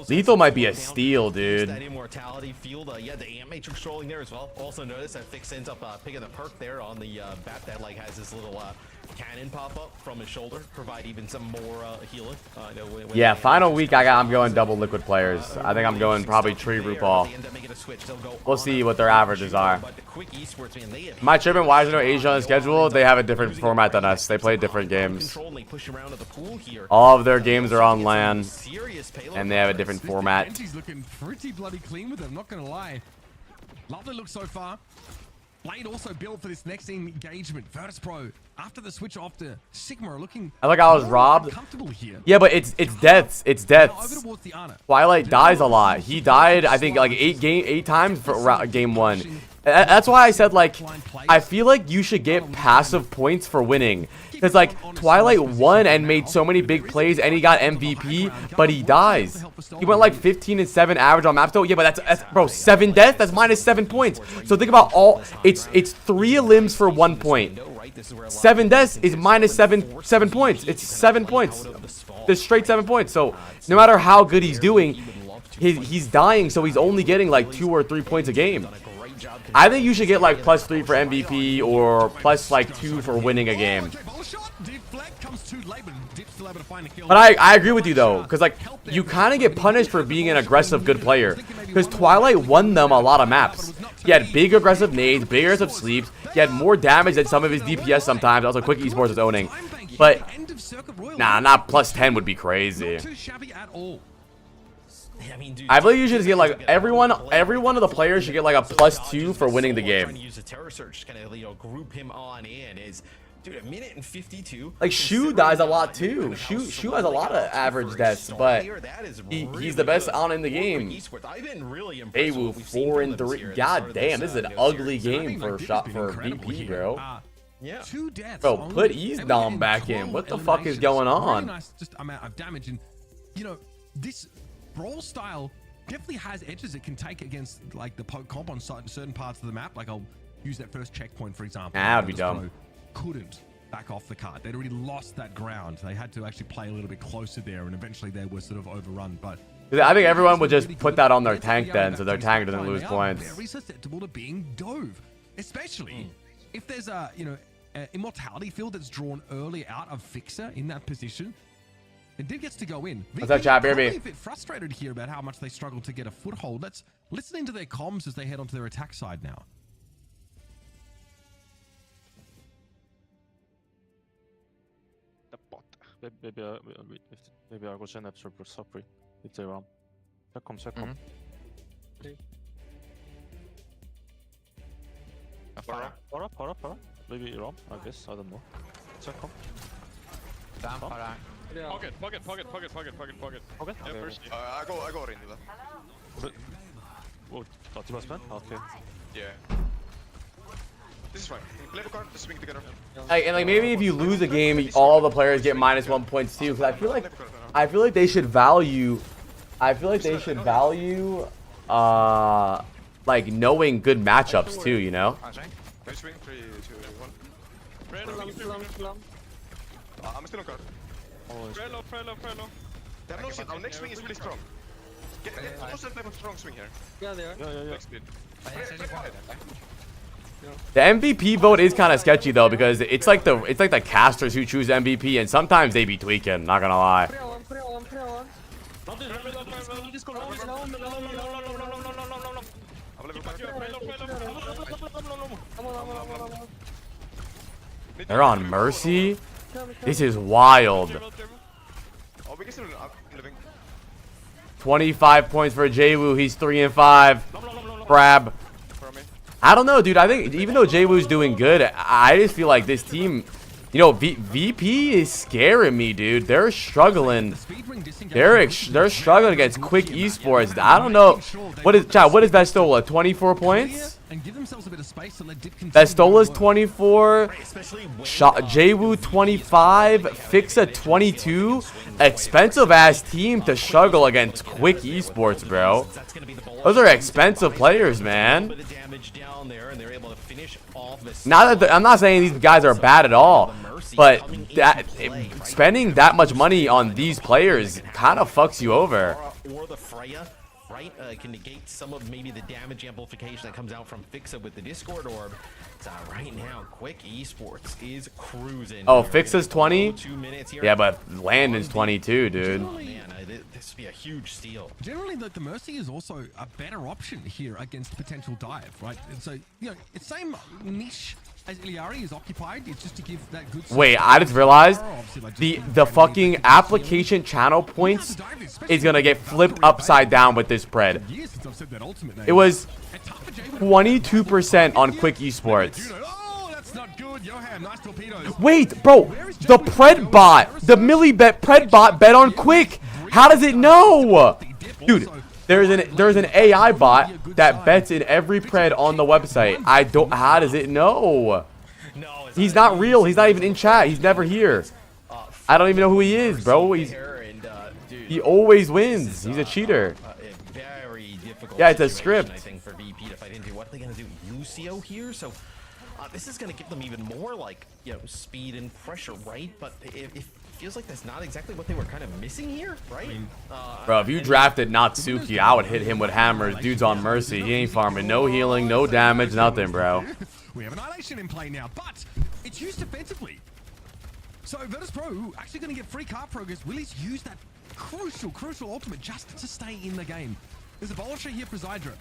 Lethal might be a steal, dude. That immortality field, yeah, the Amp Matrix trolling there as well. Also notice that Fix ends up picking the perk there on the bat that like has this little cannon pop up from his shoulder, provide even some more healing. Yeah, final week I'm going double liquid players. I think I'm going probably tree root ball. We'll see what their averages are. Am I tripping? Why is there no Asia on the schedule? They have a different format than us. They play different games. All of their games are on LAN, and they have a different format. He's looking pretty bloody clean with them, not gonna lie. Lovely look so far. Blade also built for this next engagement. Virtus Pro, after the switch off to Sigma, are looking. I like I was robbed. Comfortable here. Yeah, but it's deaths. It's deaths. Over towards the Ana. Twilight dies a lot. He died, I think, like 8 times for game 1. That's why I said, like, I feel like you should get passive points for winning. Because, like, Twilight won and made so many big plays, and he got MVP, but he dies. He went, like, 15 and 7 average on maps, though. Yeah, but that's bro, 7 deaths? That's minus 7 points. So think about all, it's 3 limbs for 1 point. 7 deaths is minus 7 points. It's 7 points. There's straight 7 points. So, no matter how good he's doing, he's dying, so he's only getting, like, 2 or 3 points a game. I think you should get like +3 for MVP or plus like 2 for winning a game. But I agree with you though, because like you kind of get punished for being an aggressive good player. Because Twilight won them a lot of maps. He had big aggressive nades, big aggressive sleeps. He had more damage than some of his DPS sometimes. Also, Quick Esports was owning. But nah, not +10 would be crazy. I mean, dude, I believe you should just get like every one of the players should get like a +2 for winning the game. Use a terror search to kind of group him on in is, dude, 1 minute and 52. Like Shu dies a lot too. Shu has a lot of average deaths, but he's the best on in the game. Awu 4 and 3. God damn, this is an ugly game for VP, bro. Yeah. Bro, put Ease Dom back in. What the fuck is going on? Nice, just amount of damage, and you know this brawl style definitely has edges it can take against like the poke comp on certain parts of the map. Like I'll use that first checkpoint for example. That'd be dumb. Couldn't back off the cart. They'd already lost that ground. They had to actually play a little bit closer there, and eventually they were sort of overrun. But I think everyone would just put that on their tank then, so their tank doesn't lose points. Very susceptible to being dove, especially if there's a immortality field that's drawn early out of Fixer in that position. And Div gets to go in. What's up, chat, baby? A bit frustrated here about how much they struggle to get a foothold. Let's listen into their comms as they head onto their attack side now. The bot. Maybe I go Gen Absorber Supri. It's around. Second. Para. Maybe Ram, I guess. I don't know. Second. Pocket. Okay. Yeah, first. I go into that. Oh, Tatima's man? Okay. Yeah. This is fine. Play the card, just swing together. And like maybe if you lose a game, all the players get -1 points too. Because I feel like they should value. Like knowing good matchups too. You know. Swing 3, 2, 1. I'm still on card. Frelo. They have no shit. Our next swing is really strong. Get also type of strong swing here. Yeah. Next speed. The MVP vote is kind of sketchy though, because it's like the casters who choose MVP, and sometimes they be tweaking. Not gonna lie. They're on Mercy. This is wild. 25 points for Jwoo. He's 3 and 5. Crab. I don't know, dude. I think even though Jwoo's doing good, I just feel like this team, you know, VP is scaring me, dude. They're struggling. They're struggling against Quick Esports. I don't know. What is Vestola? 24 points? Vestola's 24. Jwoo 25. Fixa 22. Expensive ass team to struggle against Quick Esports, bro. Those are expensive players, man. I'm not saying these guys are bad at all, but spending that much money on these players kind of fucks you over. right? Can negate some of maybe the damage amplification that comes out from Fixa with the Discord Orb. So right now, Quick Esports is cruising. Oh, Fixa's 20? 2 minutes here. Yeah, but Landon's 22, dude. Oh, man, this would be a huge steal. Generally, the Mercy is also a better option here against potential dive, right? And so, you know, it's same niche as Iliari is occupied. It's just to give that good. Wait, I just realized the fucking application channel points is gonna get flipped upside down with this spread. It was 22% on Quick Esports. Wait, bro, the Pred bot, the Millibet Pred bot bet on Quick. How does it know? Dude, there's an AI bot that bets in every Pred on the website. How does it know? He's not real. He's not even in chat. He's never here. I don't even know who he is, bro. He always wins. He's a cheater. Yeah, it's a script. I think for VP to fight into. What are they gonna do? Lucio here, so this is gonna give them even more like speed and pressure, right? But it feels like that's not exactly what they were kind of missing here, right? Bro, if you drafted Natsuki, I would hit him with hammers. Dude's on Mercy. He ain't farming no healing, no damage, nothing, bro. We have Annihilation in play now, but it's used defensively. So Virtus Pro actually going to get free card progress. Willie's used that crucial ultimate just to stay in the game. There's a Vulture here for Zydra.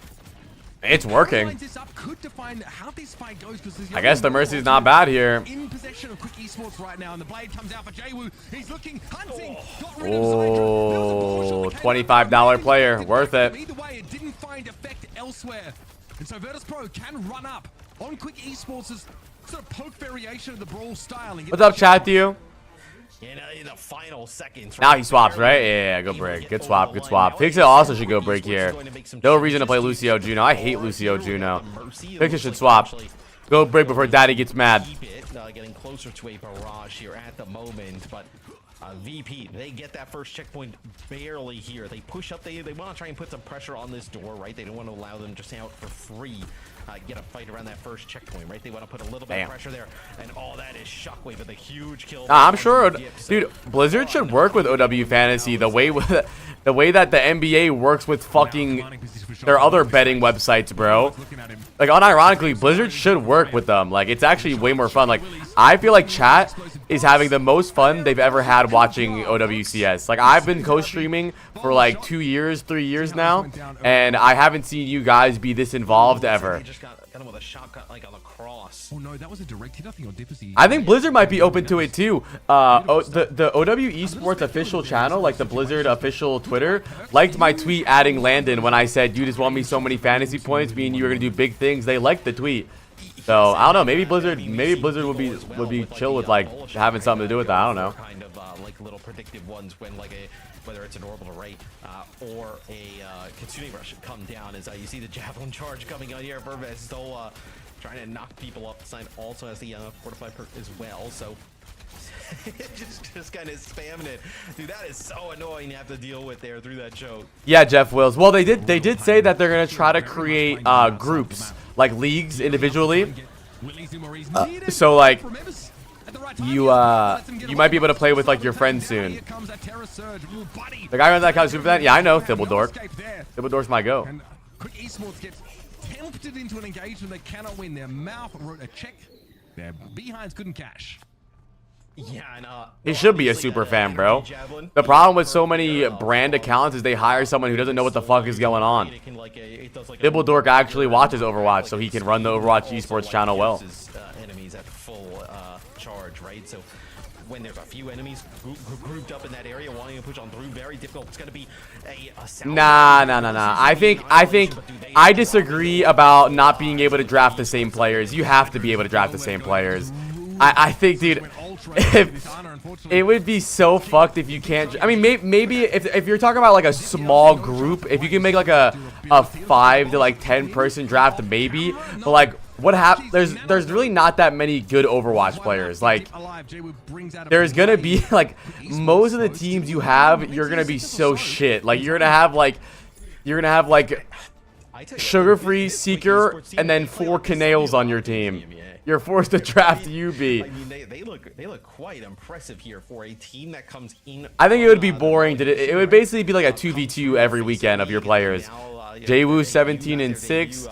It's working. This up could define how this fight goes, I guess the Mercy's not bad here. In possession of Quick Esports right now, and the blade comes out for Jaywu. He's looking, hunting, Oh, $25 player, worth it. Either way, it didn't find effect elsewhere. And so Virtus Pro can run up on Quick Esports' sort of poke variation of the brawl style. What's up, chat to you? In the final seconds. Now he swaps, right? Yeah, go break. Good swap, good swap. Fixa also should go break here. No reason to play Lucio Juno. I hate Lucio Juno. Fixa should swap. Go break before Daddy gets mad. Getting closer to a barrage here at the moment, but VP, they get that first checkpoint barely here. They push up, they want to try and put some pressure on this door, right? They don't want to allow them just out for free. Get a fight around that first checkpoint, right? They want to put a little bit of pressure there, and all that is Shockwave with a huge kill. I'm sure, dude. Blizzard should work with OW Fantasy the way that the NBA works with fucking their other betting websites, bro. Like, unironically, Blizzard should work with them. Like, it's actually way more fun. Like, I feel like chat is having the most fun they've ever had watching OWCS. Like, I've been co-streaming for like 2 years, 3 years now, and I haven't seen you guys be this involved ever. Got him with a shotgun, like on the cross. Oh no, that was a direct hit. I think on Dipsy. I think Blizzard might be open to it too. The OW Esports official channel, like the Blizzard official Twitter, liked my tweet adding Landon when I said you just want me so many fantasy points, meaning you were gonna do big things. They liked the tweet. So I don't know. Maybe Blizzard would be chill with like having something to do with that. I don't know. Kind of like little predictive ones when like whether it's an orbital rate or a consuming rush should come down. As you see the javelin charge coming on here for Vesto, trying to knock people up. Sign also has the fortify perk as well. So just kind of spamming it, dude. That is so annoying to have to deal with there through that choke. Yeah, Jeff Wills. Well, they did say that they're gonna try to create groups, like leagues individually. So like you might be able to play with like your friends soon. The guy on that kind of super fan? Yeah, I know. Thibbledork. Thibbledork's my go. Quick Esports gets tempted into an engagement they cannot win. Their mouth wrote a check. Their behinds couldn't cash. Yeah, and he should be a super fan, bro. The problem with so many brand accounts is they hire someone who doesn't know what the fuck is going on. Thibbledork actually watches Overwatch, so he can run the Overwatch Esports channel well. Enemies at full charge, right? So when there's a few enemies grouped up in that area wanting to push on through, very difficult. It's gonna be a Nah. I disagree about not being able to draft the same players. You have to be able to draft the same players. I think, dude, it would be so fucked if you can't. I mean, maybe if you're talking about like a small group, if you can make like a 5 to like 10 person draft, maybe. But like, what happens? There's really not that many good Overwatch players. Like, there's gonna be like most of the teams you have, you're gonna be so shit. Like, you're gonna have like sugar-free, Seeker, and then 4 Canales on your team. You're forced to draft UB. I mean, they look quite impressive here for a team that comes in. I think it would be boring. It would basically be like a 2v2 every weekend of your players. Jwoo 17 and 6.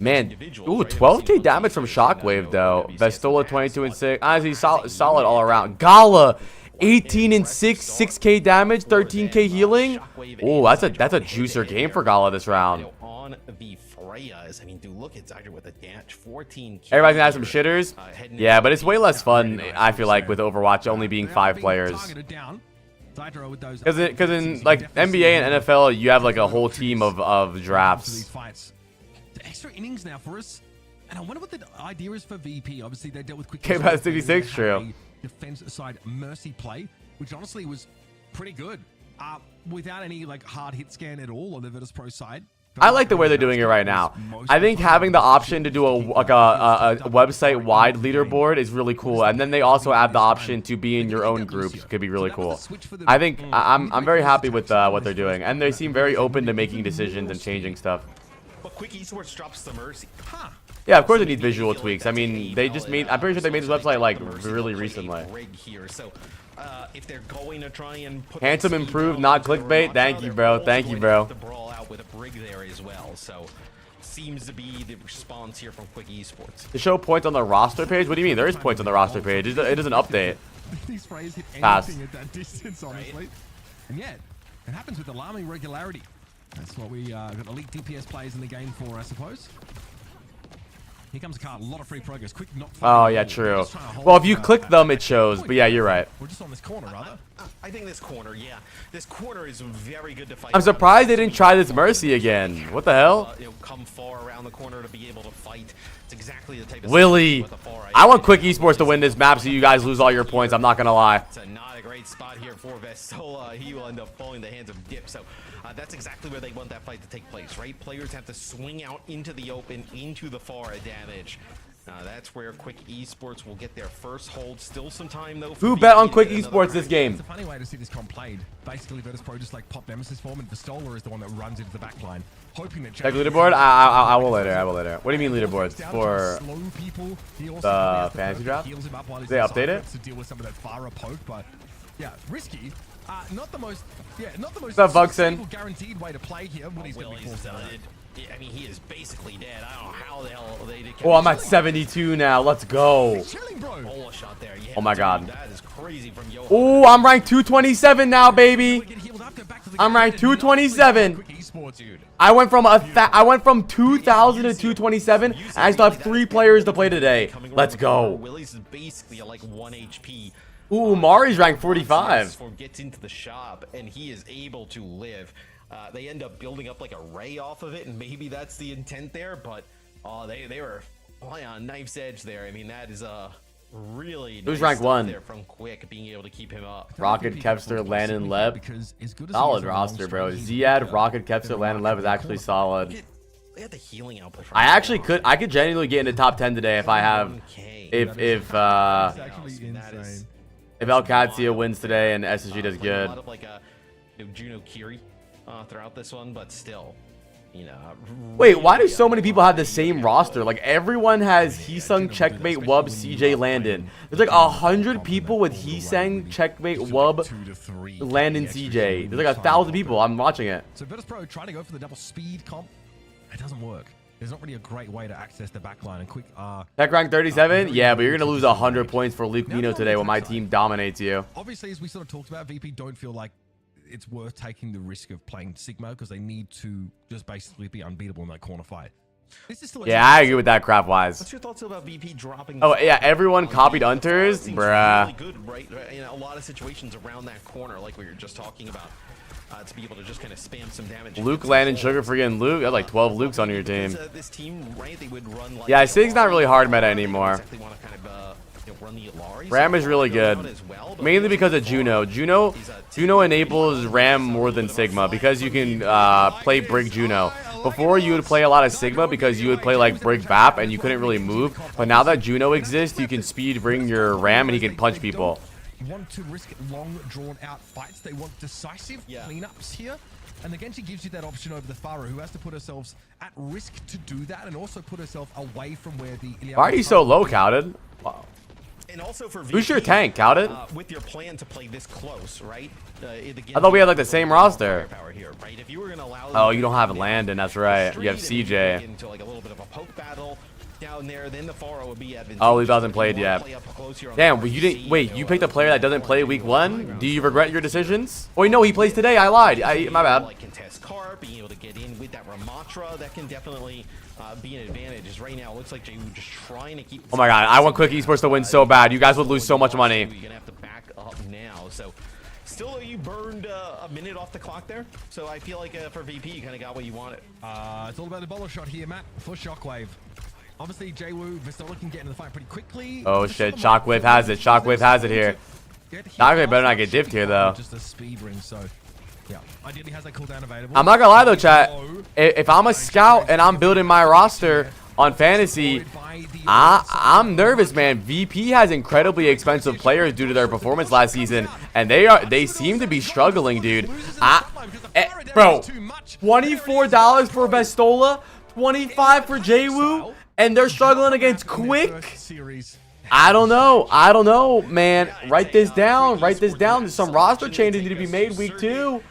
Man, ooh, 12k damage from Shockwave though. Vestola 22 and 6. Honestly, solid all around. Gala 18 and 6, 6k damage, 13k healing. Oh, that's a juicer game for Gala this round. On the Freyas, I mean, dude, look at Zyder with a dash, 14. Everybody's gonna have some shitters. Yeah, but it's way less fun, I feel like, with Overwatch only being 5 players. Because in like NBA and NFL, you have like a whole team of drafts. Extra innings now for us, and I wonder what the idea is for VP. Obviously, they dealt with quick. K-Pass 66, true. Defense side mercy play, which honestly was pretty good, without any like hard hit scan at all on the Virtus Pro side. I like the way they're doing it right now. I think having the option to do a website-wide leaderboard is really cool, and then they also have the option to be in your own groups. Could be really cool. I think I'm very happy with what they're doing, and they seem very open to making decisions and changing stuff. But Quick Esports drops the Mercy. Yeah, of course it needs visual tweaks. I mean, they just made. I'm pretty sure they made this website like really recently. So, if they're going to try and put Handsome improved, not clickbait. Thank you, bro. Thank you, bro. The brawl out with a brig there as well. So, seems to be the response here from Quick Esports. To show points on the roster page. What do you mean? There is points on the roster page. It doesn't update. These Freys hit Pass. anything at that distance, honestly. And yet, it happens with alarming regularity. That's what we got elite DPS players in the game for, I suppose. Here comes a card, a lot of free progress. Quick knock. Oh, yeah, true. Well, if you click them, it shows. But yeah, you're right. We're just on this corner, rather. I think this corner, yeah. This corner is very good to fight. I'm surprised they didn't try this Mercy again. What the hell? Come far around the corner to be able to fight. It's exactly the type of Willie. I want Quick Esports to win this map so you guys lose all your points. I'm not going to lie. It's not a great spot here for Vestola. He will end up falling the hands of Dip. So that's exactly where they want that fight to take place, right? Players have to swing out into the open, into the far advantage. That's where Quick Esports will get their first hold. Still some time though. Who bet on Quick Esports this game? It's a funny way to see this comp played. Basically, Virtus Pro just like pop Nemesis form, and Vestola is the one that runs into the back line, hoping that. Check leaderboard. I will later. I will later. What do you mean leaderboards for the fantasy draft? Did they update it? To deal with some of that Farah poke, but yeah, risky. Not the most. Yeah, not the most. What's up, Vuxen? Guaranteed way to play here. Willie's gonna be forced. I mean, he is basically dead. I don't know how the hell they did. Oh, I'm at 72 now. Let's go. Shot there. Yeah, Oh my god. That is crazy from Johan. Oh, I'm ranked 227 now, baby. I'm ranked 227. I went from 2,000 to 227, and I still have 3 players to play today. Let's go. Willie's is basically like 1 HP. Ooh, Mari's ranked 45. Gets into the shop, and he is able to live. They end up building up like a ray off of it, and maybe that's the intent there, but they were on knife's edge there. I mean, that is really who's ranked 1 there from Quick, being able to keep him up. Rocket, Kevster, Landon, Leb. Solid roster, bro. Ziad, Rocket, Kevster, Landon, Leb is actually solid. They had the healing output. I could genuinely get into top 10 today if I have if El Cazio wins today and SSG does good. A lot of like Juno Kiri throughout this one, but still, you know. Wait, why do so many people have the same roster? Like everyone has Heesung, Checkmate, Wub, CJ, Landon. There's like 100 people with Heesung, Checkmate, Wub, Landon, CJ. There's like 1,000 people. I'm watching it. So Virtus Pro trying to go for the double speed comp. It doesn't work. There's not really a great way to access the backline. And Quick, Tech rank 37? Yeah, but you're going to lose 100 points for Luke Nino today when my team dominates you. Obviously, as we sort of talked about, VP don't feel like it's worth taking the risk of playing Sigma because they need to just basically be unbeatable in that corner fight. This is still yeah, I agree with that crap wise. What's your thoughts about VP dropping? Oh yeah, everyone copied Hunters, bruh. Really good, right? In a lot of situations around that corner, like we were just talking about, to be able to just kind of spam some damage. Luke, Landon, Sugar Free, and Luke. You have like 12 Lukes on your team. This team, right? They would run like yeah, Sig's not really hard meta anymore. Ram is really good, mainly because of Juno. Juno enables Ram more than Sigma because you can play Brig Juno. Before you would play a lot of Sigma because you would play like Brig Bap and you couldn't really move. But now that Juno exists, you can speed bring your Ram and he can punch people. want to risk long, drawn-out fights. They want decisive cleanups here. And the Genji gives you that option over the Pharah, who has to put herself at risk to do that and also put herself away from where the... Why are you so low, Cowden? Wow. And also for VP, who's your tank, Cowden? With your plan to play this close, right? I thought we had like the same roster. Here, right? If you were gonna allow oh, you don't have Landon. That's right. You have CJ. Into like a little bit of a poke battle down there, then the Pharah would be advantageous. Oh, he hasn't played yet. Damn, you didn't. Wait, you picked a player that doesn't play week 1? Do you regret your decisions? Oh, no, he plays today. I lied. My bad. Like contest Carp, being able to get in with that Ramatra, that can definitely be an advantage. As right now, it looks like Jay just trying to keep. Oh my God, I want Quick Esports to win so bad. You guys would lose so much money. You're gonna have to back up now. So, still, you burned a minute off the clock there. So I feel like for VP, you kind of got what you wanted. It's all about the bowler shot here, Matt, for Shockwave. Obviously, Jwoo, Vistola can get into the fight pretty quickly. Oh shit, Shockwave has it. Shockwave has it here. Shockwave better not get diffed here though. Just a speed ring, so yeah. Ideally has that cooldown available. I'm not gonna lie though, chat. If I'm a scout and I'm building my roster on fantasy, I'm nervous, man. VP has incredibly expensive players due to their performance last season, and they seem to be struggling, dude. Bro, $24 for Vestola, $25 for Jwoo. And they're struggling against Quick. I don't know, man. Write this down. There's some roster changes need to be made week 2.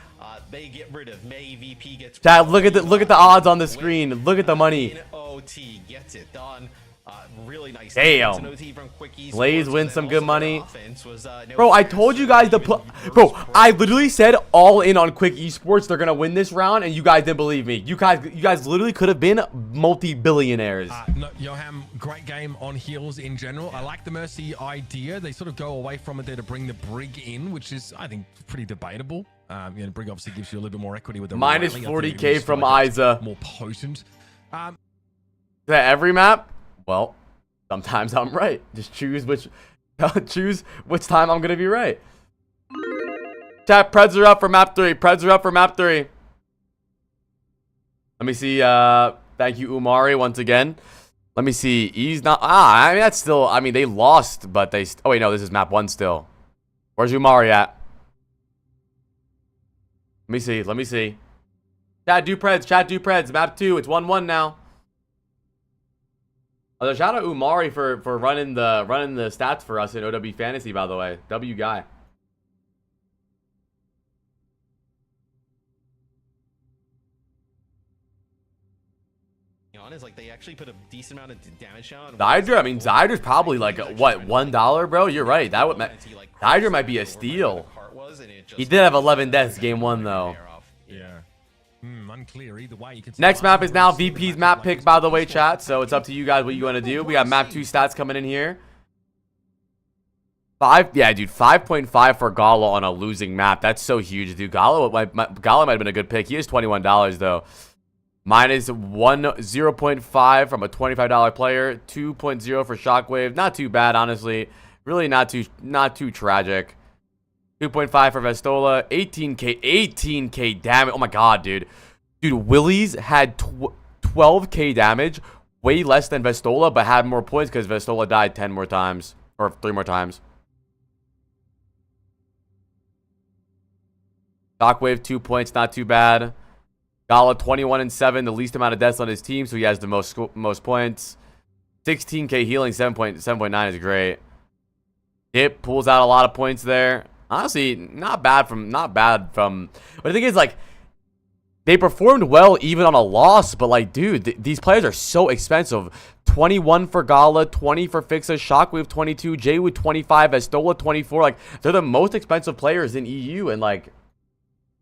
They get rid of May. VP gets. Chad, look at the odds on the screen. Look at the money. OT gets it done. Really nice. Damn. Blaze wins some good money. Bro, I told you guys to put. Bro, I literally said all in on Quick Esports. They're gonna win this round, and you guys didn't believe me. You guys literally could have been multi-billionaires. No, Yoham, great game on heals in general. I like the Mercy idea. They sort of go away from it there to bring the Brig in, which is, I think, pretty debatable. Brig obviously gives you a little bit more equity with the minus 40k from Isa. More potent. Is that every map? Well, sometimes I'm right. Just choose which time I'm gonna be right. Chat, Preds are up for map 3. Let me see. Thank you, Umari, once again. Let me see. He's not. I mean, that's still. I mean, they lost, but they. Oh wait, no, this is map 1 still. Where's Umari at? Let me see. Chat, do Preds. Map 2. It's 1-1 now. Oh, shout out Umari for running the stats for us in OW Fantasy, by the way. W guy. Honest, like they actually put a decent amount of damage down. Zydra, I mean, Zydra's probably like what, $1, bro? You're right. That would Zydra might be a steal. He did have 11 deaths game 1 though. Yeah. Unclear either way. You can Next map is now VP's map pick, by the way, chat. So it's up to you guys what you want to do. We got map 2 stats coming in here. 5.5 for Gala on a losing map. That's so huge, dude. Gala might have been a good pick. He is $21 though. Minus 0.5 from a $25 player. 2.0 for Shockwave. Not too bad, honestly. Really not too tragic. 2.5 for Vestola. 18k damage. Oh my god, dude. Dude, Willie's had 12k damage. Way less than Vestola, but had more points because Vestola died 10 more times. Or 3 more times. Shockwave, 2 points. Not too bad. Gala, 21-7. The least amount of deaths on his team, so he has the most points. 16k healing. 7.9 is great. Dip pulls out a lot of points there. Honestly, not bad from. But the thing is, like, they performed well even on a loss. But like, dude, these players are so expensive. 21 for Gala, 20 for Fixa, Shockwave 22, Jwoo 25, Vestola 24. Like, they're the most expensive players in EU, and like,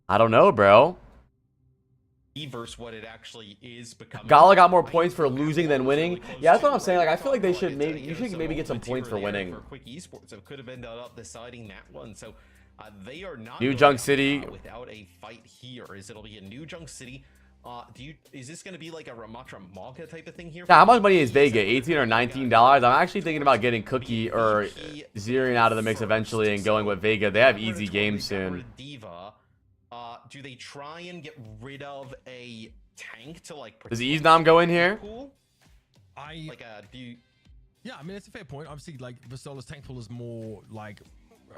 I don't know, bro. Versus what it actually is becoming. Gala got more points for losing than winning. Yeah, that's what I'm saying. Like, I feel like they should maybe get some points for winning. For Quick Esports, so could have ended up deciding that one. So they are not New Junk City without a fight here. It'll be a New Junk City. Is this going to be like a Ramatra Malka type of thing here? Yeah, how much money is Vega? $18 or $19? I'm actually thinking about getting Cookie or Zerion out of the mix eventually and going with Vega. They have easy games soon. Do they try and get rid of a tank to like? Does Easnam go in here? Yeah, I mean, it's a fair point. Obviously, like Vestola's tank pool is more like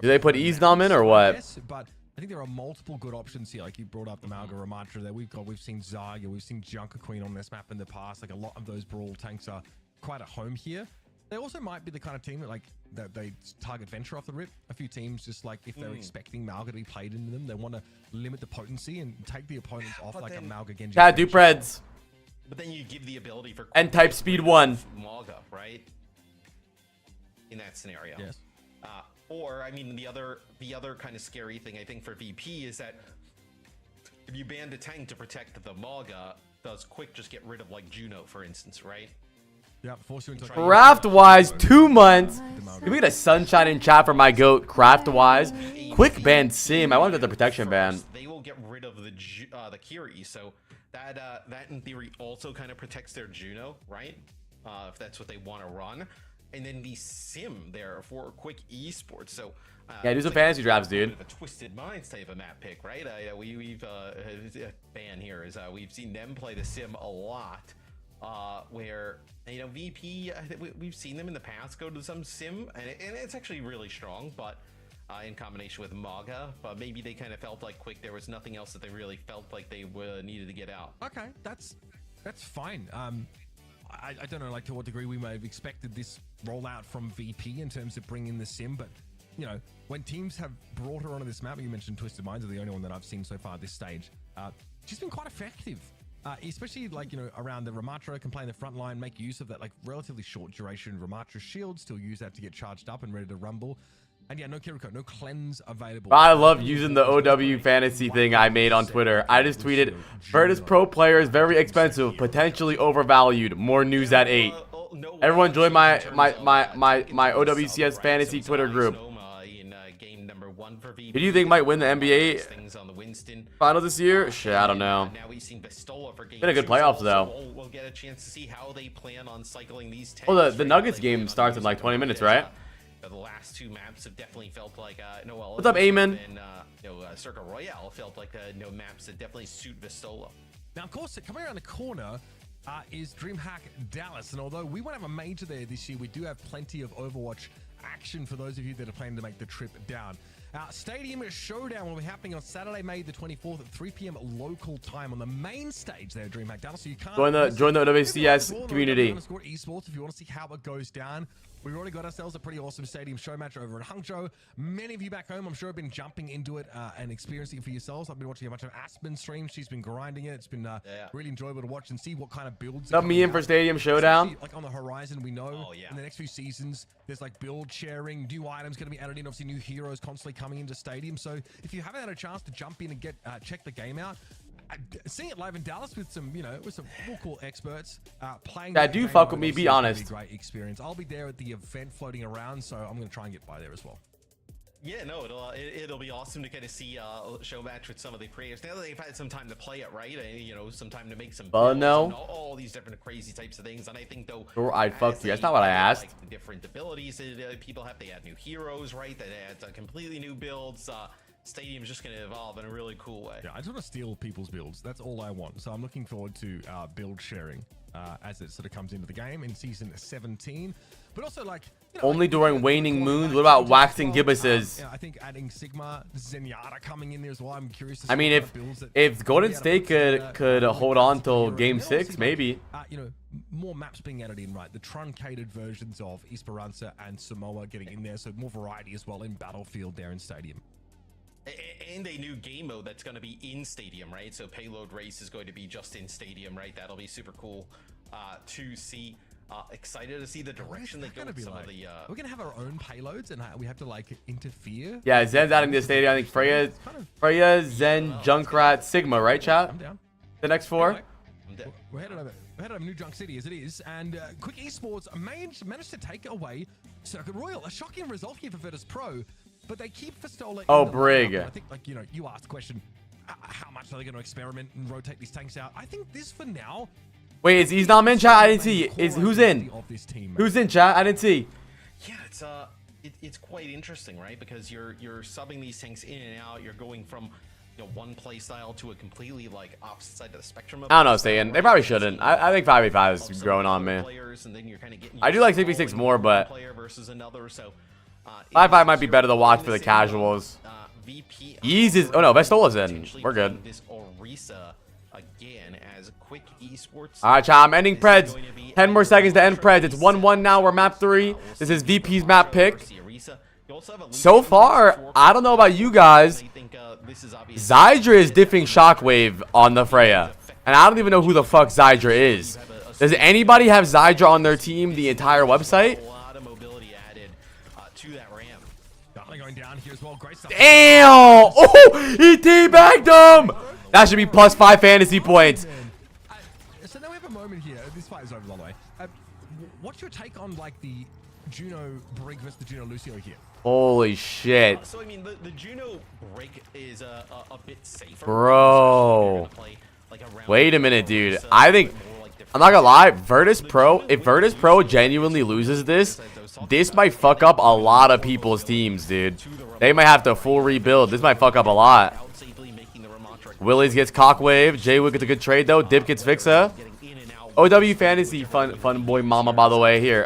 Do they put Easdom in or what? Yes, but I think there are multiple good options here. Like you brought up the Malga Ramatra there. We've seen Zarya, we've seen Junker Queen on this map in the past. Like a lot of those brawl tanks are quite at home here. They also might be the kind of team that they target Venture off the rip. A few teams just like if they're expecting Malga to be played into them, they want to limit the potency and take the opponents off like a Malga Genji. Chad, do Preds. But then you give the ability for And type speed 1. Malga, right? In that scenario. Yes. Or I mean the other kind of scary thing I think for VP is that if you banned a tank to protect the Malga, does Quick just get rid of like Juno, for instance, right? Yeah, force you into Craft-wise, 2 months. Can we get a sunshine in chat for my goat, Craft-wise? Quick ban Sim. I wanted the protection ban. They will get rid of the Kiri, so that in theory also kind of protects their Juno, right? If that's what they want to run. And then the Sim there for Quick Esports. So yeah, do some fantasy drafts, dude. A Twisted Minds type of map pick, right? We've ban here is we've seen them play the Sim a lot. Where VP, we've seen them in the past go to some Sim, and it's actually really strong, but in combination with Maga, but maybe they kind of felt like Quick, there was nothing else that they really felt like they needed to get out. Okay, that's fine. I don't know, like to what degree we may have expected this rollout from VP in terms of bringing the Sim, but when teams have brought her onto this map, you mentioned Twisted Minds are the only one that I've seen so far at this stage. She's been quite effective. Especially around the Ramatra, can play in the front line, make use of that relatively short duration Ramatra shield, still use that to get charged up and ready to rumble. And yeah, no Kiriko, no cleanse available. I love using the OW fantasy thing I made on Twitter. I just tweeted, Virtus Pro player is very expensive, potentially overvalued. More news at 8. Everyone join my OWCS fantasy Twitter group. Who do you think might win the NBA final this year? Shit, I don't know. Been a good playoffs though. We'll get a chance to see how they plan on cycling these tanks. Oh, the Nuggets game starts in like 20 minutes, right? The last 2 maps have definitely felt like Noel. What's up, Eamon? And Circa Royale felt like maps that definitely suit Vistola. Now, of course, coming around the corner is DreamHack Dallas, and although we won't have a major there this year, we do have plenty of Overwatch action for those of you that are planning to make the trip down. Stadium Showdown will be happening on Saturday, May the 24th at 3 p.m. local time on the main stage there at DreamHack Dallas. So you can't join the WCS community. Esports if you want to see how it goes down. We've already got ourselves a pretty awesome stadium show match over in Hangzhou. Many of you back home, I'm sure, have been jumping into it and experiencing it for yourselves. I've been watching a bunch of Aspen streams. She's been grinding it. It's been really enjoyable to watch and see what kind of builds. Sub me in for Stadium Showdown. Like on the horizon, we know in the next few seasons, there's like build sharing, new items going to be added in, obviously new heroes constantly coming into Stadium. So if you haven't had a chance to jump in and get check the game out, seeing it live in Dallas with some, with some cool experts playing. Yeah, do fuck with me. Be honest. Great experience. I'll be there at the event floating around, so I'm going to try and get by there as well. Yeah, no, it'll be awesome to kind of see a show match with some of the creators. Now that they've had some time to play it, right? Some time to make some builds and all these different crazy types of things. And I think though, I fucked you. That's not what I asked. Like, the different abilities that people have, they add new heroes, right? That adds completely new builds. Stadium's just going to evolve in a really cool way. Yeah, I just want to steal people's builds. That's all I want. So I'm looking forward to build sharing as it sort of comes into the game in season 17. But also only during waning moons. What about waxing gibbuses? I think adding Sigma, Zenyatta coming in there as well. I'm curious to see. I mean, if Golden State could hold on till Game 6, maybe. More maps being added in, right? The truncated versions of Esperanza and Samoa getting in there, so more variety as well in Battlefield there in Stadium. And a new game mode that's going to be in Stadium, right? So Payload Race is going to be just in Stadium, right? That'll be super cool to see. Excited to see the direction they go with some of the... We're going to have our own payloads and we have to, interfere? Yeah, Zen's adding to the Stadium. I think Freya, Zen, Junkrat, Sigma, right, chat? I'm down. The next 4? We're headed over New Junk City as it is, and Quick Esports managed to take away Circuit Royal. A shocking result here for Virtus Pro. But they keep Vistola. Oh, Brig. I think, you asked the question, how much are they going to experiment and rotate these tanks out? I think this for now. Wait, he's not in chat? I didn't see. Who's in? Who's in chat? I didn't see. Yeah, it's quite interesting, right? Because you're subbing these tanks in and out. You're going from one play style to a completely opposite side of the spectrum. I don't know, Saiyan. They probably shouldn't. I think 5v5 is growing on me. I do like 6v6 more, but player versus another, so 5-5 might be better to watch for the casuals. Ease is... Oh, no. Vestola's in. We're good. Alright, chat. I'm ending Preds. 10 more seconds to end Preds. It's 1-1 now. We're map 3. This is VP's map pick. So far, I don't know about you guys. Zydra is diffing Shockwave on the Freya. And I don't even know who the fuck Zydra is. Does anybody have Zydra on their team, the entire website? Damn! Oh, he teabagged him! That should be +5 fantasy points. So now we have a moment here. This fight is over, by the way. What's your take on like the Juno Brig versus the Juno Lucio here? Holy shit. So I mean, the Juno break is a bit safer. Bro. Wait a minute, dude. I think, I'm not gonna lie, Virtus Pro, if Virtus Pro genuinely loses this, this might fuck up a lot of people's teams, dude. They might have to full rebuild. This might fuck up a lot. Willies gets Cockwave. Jaywood gets a good trade, though. Dip gets Fixa. OW Fantasy fun boy mama, by the way, here.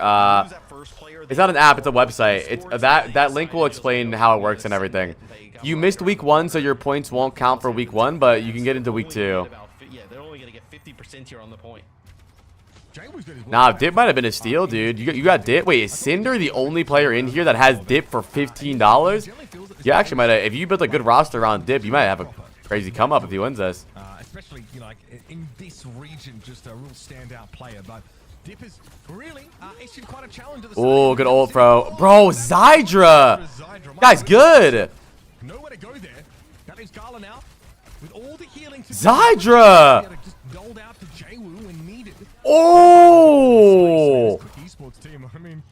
It's not an app, it's a website. It's that link will explain how it works and everything. You missed week 1, so your points won't count for week 1, but you can get into week 2. Yeah, they're only gonna get 50% here on the point. Nah, Dip might have been a steal, dude. You got Dip. Wait, is Cinder the only player in here that has Dip for $15? You actually might have, if you built a good roster around Dip, you might have a crazy come up if he wins this. Especially, you know, like in this region, just a real standout player. But Dip is really issued quite a challenge. Oh, good ult, bro. Bro, Zydra. Guy's good. Nowhere to go there. That leaves Gala now with all the healing. Zydra. Oh. Esports team. I mean,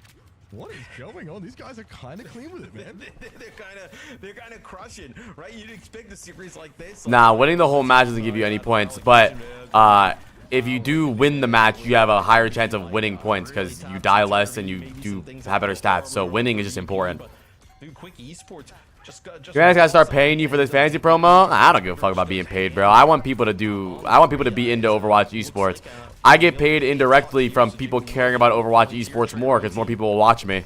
what is going on? These guys are kind of clean with it, man. they're kind of crushing, right? You'd expect a series like this. Nah, winning the whole match doesn't give you any points, but if you do win the match, you have a higher chance of winning points because you die less and you do have better stats. So winning is just important. Dude, quick esports. You guys gotta start paying you for this fantasy promo. I don't give a fuck about being paid, bro. I want people to be into Overwatch esports. I get paid indirectly from people caring about Overwatch esports more because more people will watch me.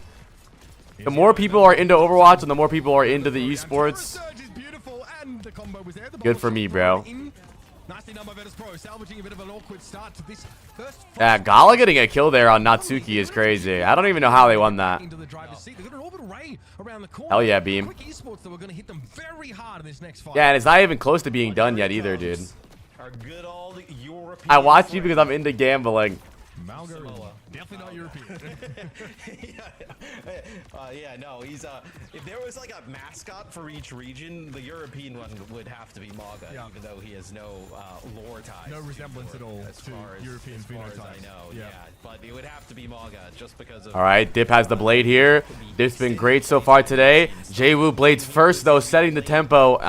The more people are into Overwatch and the more people are into the esports, good for me, bro. Yeah, Gala getting a kill there on Natsuki is crazy. I don't even know how they won that. Hell yeah, Beam. Yeah, and it's not even close to being done yet either, dude. I watch you because I'm into gambling. Definitely not European. Yeah, no, he's if there was like a mascot for each region, the European one would have to be Maga, even though he has no lore ties. No resemblance at all to European phenotypes. I know, yeah, but it would have to be Maga just because of. All right, Dip has the blade here. Dip's been great so far today. Jwoo blades first though, setting the tempo. What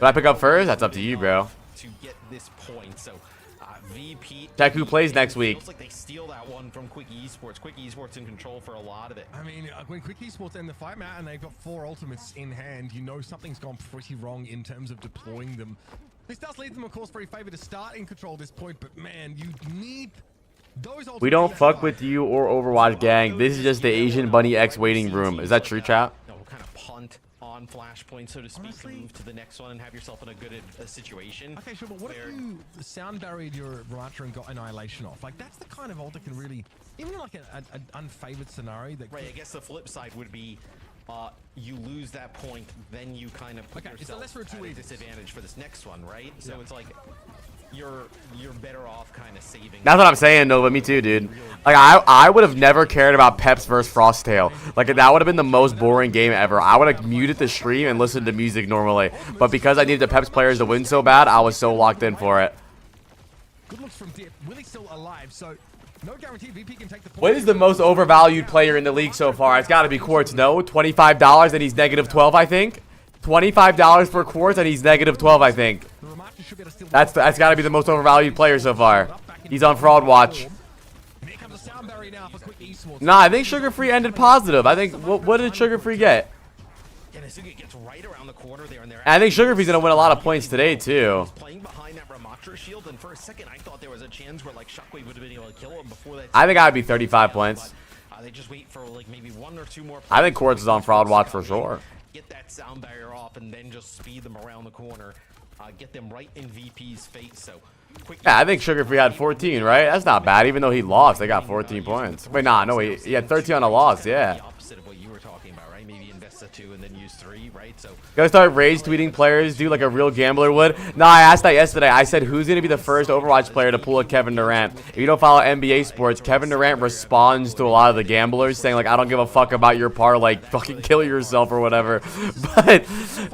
I pick up first? That's up to you, bro. To get this point, so VP. Check who plays next week. Looks like they steal that one from Quick Esports. Quick Esports in control for a lot of it. I mean, when Quick Esports end the fight, Matt, and they've got 4 ultimates in hand, you know something's gone pretty wrong in terms of deploying them. This does leave them, of course, very favored to start in control at this point, but man, you need those ultimates. We don't fuck with you or Overwatch gang. This is just the Asian Bunny X waiting room. Is that true, chat? No, we'll kind of punt on Flashpoint, so to speak, to move to the next one and have yourself in a good situation. Okay, sure, but what if you sound barried your Ramatra and got Annihilation off? Like, that's the kind of ult that can really, even in like an unfavored scenario that... Right, I guess the flip side would be you lose that point, then you kind of put yourself at a disadvantage for this next one, right? So it's like you're better off kind of saving. That's what I'm saying, though. But me too, dude. Like I would have never cared about Peps versus Frosttail. Like that would have been the most boring game ever. I would have muted the stream and listened to music normally. But because I needed the Peps players to win so bad, I was so locked in for it. Good looks from Dip. Willie's still alive, so no guarantee VP can take the point. What is the most overvalued player in the league so far? It's got to be Quartz. No, $25 and he's -12, I think. $25 for Quartz and he's -12, I think. That's got to be the most overvalued player so far. He's on fraud watch. Nah, I think Sugar Free ended positive. I think what did Sugar Free get? I think Sugar Free's gonna win a lot of points today too. Shield, and for a second I thought there was a chance where like Shockwave would have been able to kill him before that. I think I'd be 35 points. They just wait for like maybe 1 or 2 more. I think Quartz is on fraud watch for sure. Get that sound barrier off and then just speed them around the corner. Get them right in VP's face. So quick. Yeah, I think Sugar Free had 14, right? That's not bad. Even though he lost, they got 14 points. Wait, nah, no, he had 13 on a loss. Yeah. The opposite of what you were talking about, right? Maybe invest a 2 and then use 3, right? So Gotta start rage tweeting players, do like a real gambler would. No, I asked that yesterday. I said, who's gonna be the first Overwatch player to pull a Kevin Durant? If you don't follow NBA sports, Kevin Durant responds to a lot of the gamblers saying like, I don't give a fuck about your parlay, fucking kill yourself or whatever.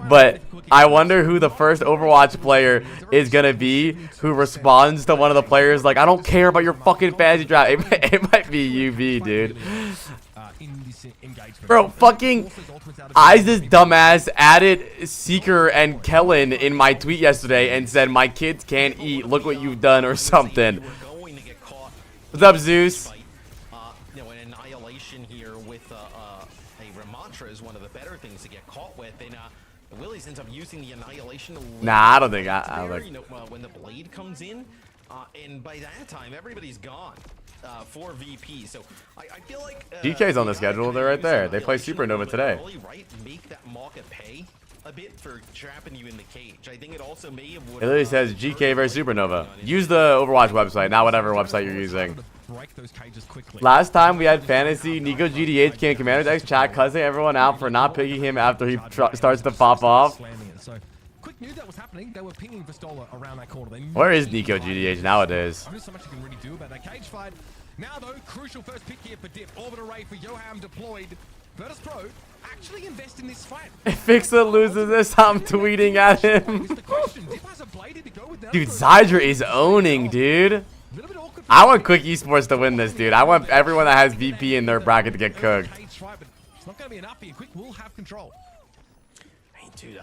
But I wonder who the first Overwatch player is gonna be who responds to one of the players like, I don't care about your fucking fantasy draft. It might be UV, dude. Bro, fucking Isis dumbass added Seeker and Kellen in my tweet yesterday and said, my kids can't eat, look what you've done or something. What's up, Zeus? You know, an annihilation here with a Ramantra is one of the better things to get caught with. And Willies ends up using the annihilation. Nah, I don't think. I don't think. You know, when the blade comes in, and by that time everybody's gone. For VP, so I feel like DK's on the schedule. They're right there. They play Supernova today. Right, make that Maka pay a bit for trapping you in the cage. I think it also may have. It literally says GK versus Supernova. Use the Overwatch website, not whatever website you're using. Last time we had fantasy, Nico GDH came Commander's X chat cussing everyone out for not picking him after he starts to pop off. Quick knew that was happening. They were pinging Vistola around that corner. Where is Nico GDH nowadays? There's so much you can really do about that cage fight. Now though, crucial first pick here for Dip. Orbit array for Yoham deployed. Virtus Pro actually invest in this fight. If Fixa loses this, I'm tweeting at him. Dude, Zydra is owning, dude. I want Quick Esports to win this, dude. I want everyone that has VP in their bracket to get cooked. It's not going to be enough here. Quick will have control. Dude,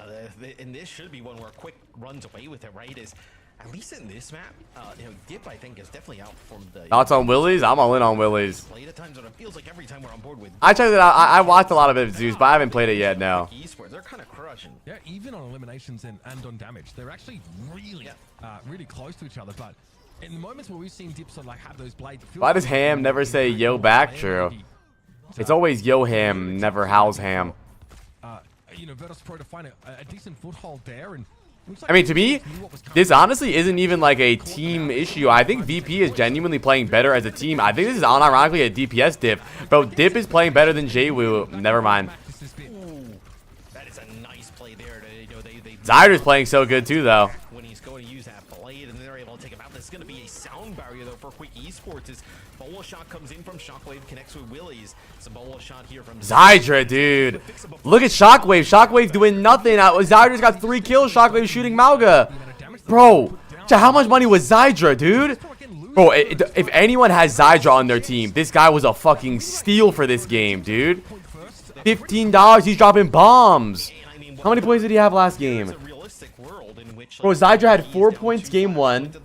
and this should be one where Quick runs away with it, right? Is at least in this map, you know, Dip I think is definitely outperformed the. Thoughts on Willies? I'm all in on Willies. Played at times, but it feels like every time we're on board with. I checked it out. I watched a lot of it, Zeus, but I haven't played it yet. No. Esports, they're kind of crushing. Yeah, even on eliminations and on damage, they're actually really, really close to each other. But in the moments where we've seen Dip sort of like have those blades, why does Ham never say yo back? True. It's always yo Ham, never how's Ham. You know, Virtus Pro to find a decent foothold there, and I mean, to me, this honestly isn't even like a team issue. I think VP is genuinely playing better as a team. I think this is unironically a DPS Dip. Bro, Dip is playing better than JWoo. Never mind. Ooh, that is a nice play there. You know, Zydra's playing so good too, though. When he's going to use that blade, and they're able to take him out. This is going to be a sound barrier though for Quick Esports. As Bolo shot comes in from Shockwave, connects with Willies. It's a Bolo shot here from Zydra, dude. Look at Shockwave. Shockwave's doing nothing. Zydra's got 3 kills. Shockwave shooting Malga. Bro, how much money was Zydra, dude? Bro, if anyone has Zydra on their team, this guy was a fucking steal for this game, dude. $15. He's dropping bombs. How many points did he have last game? Bro, Zydra had 4 points game 1.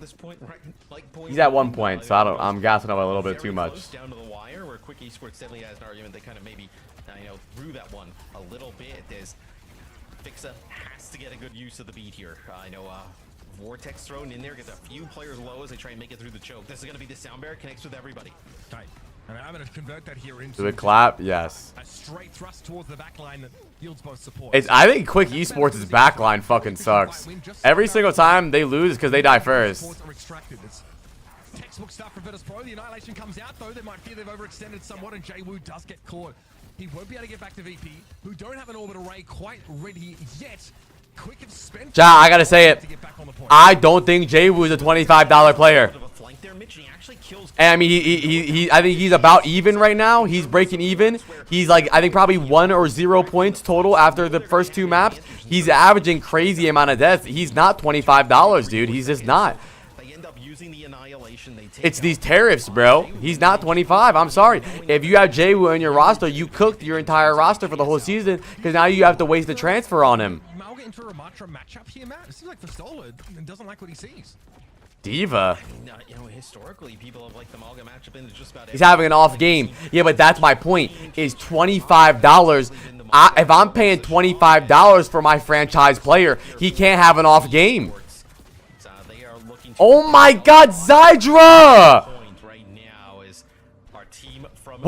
He's at 1 point, so I'm gassing up a little bit too much. Down to the wire, where Quick Esports definitely has an argument. They kind of maybe, you know, threw that one a little bit. As Fixa has to get a good use of the beat here. I know Vortex thrown in there, gets a few players low as they try and make it through the choke. This is going to be the sound barrier, connects with everybody. Right. And I'm going to convert that here into the clap, yes. A straight thrust towards the back line that yields both support. I think Quick Esports' backline fucking sucks. Every single time they lose because they die first. Textbook stuff for Virtus Pro. The annihilation comes out though. They might fear they've overextended somewhat, and JWoo does get caught. He won't be able to get back to VP, who don't have an orbit array quite ready yet. Quick have spent. I gotta say it. I don't think JWoo is a $25 player. And I mean, I think he's about even right now. He's breaking even. He's like, I think probably 1 or 0 points total after the first 2 maps. He's averaging crazy amount of deaths. He's not $25, dude. He's just not. It's these tariffs, bro. He's not 25. I'm sorry. If you have JWoo in your roster, you cooked your entire roster for the whole season because now you have to waste the transfer on him. Malga into a Ramatra matchup here, Matt. It seems like Vistola doesn't like what he sees. Diva. I mean, you know, historically, people have liked the Malga matchup in just about. He's having an off game. Yeah, but that's my point. Is $25. If I'm paying $25 for my franchise player, he can't have an off game. Oh my God, Zydra!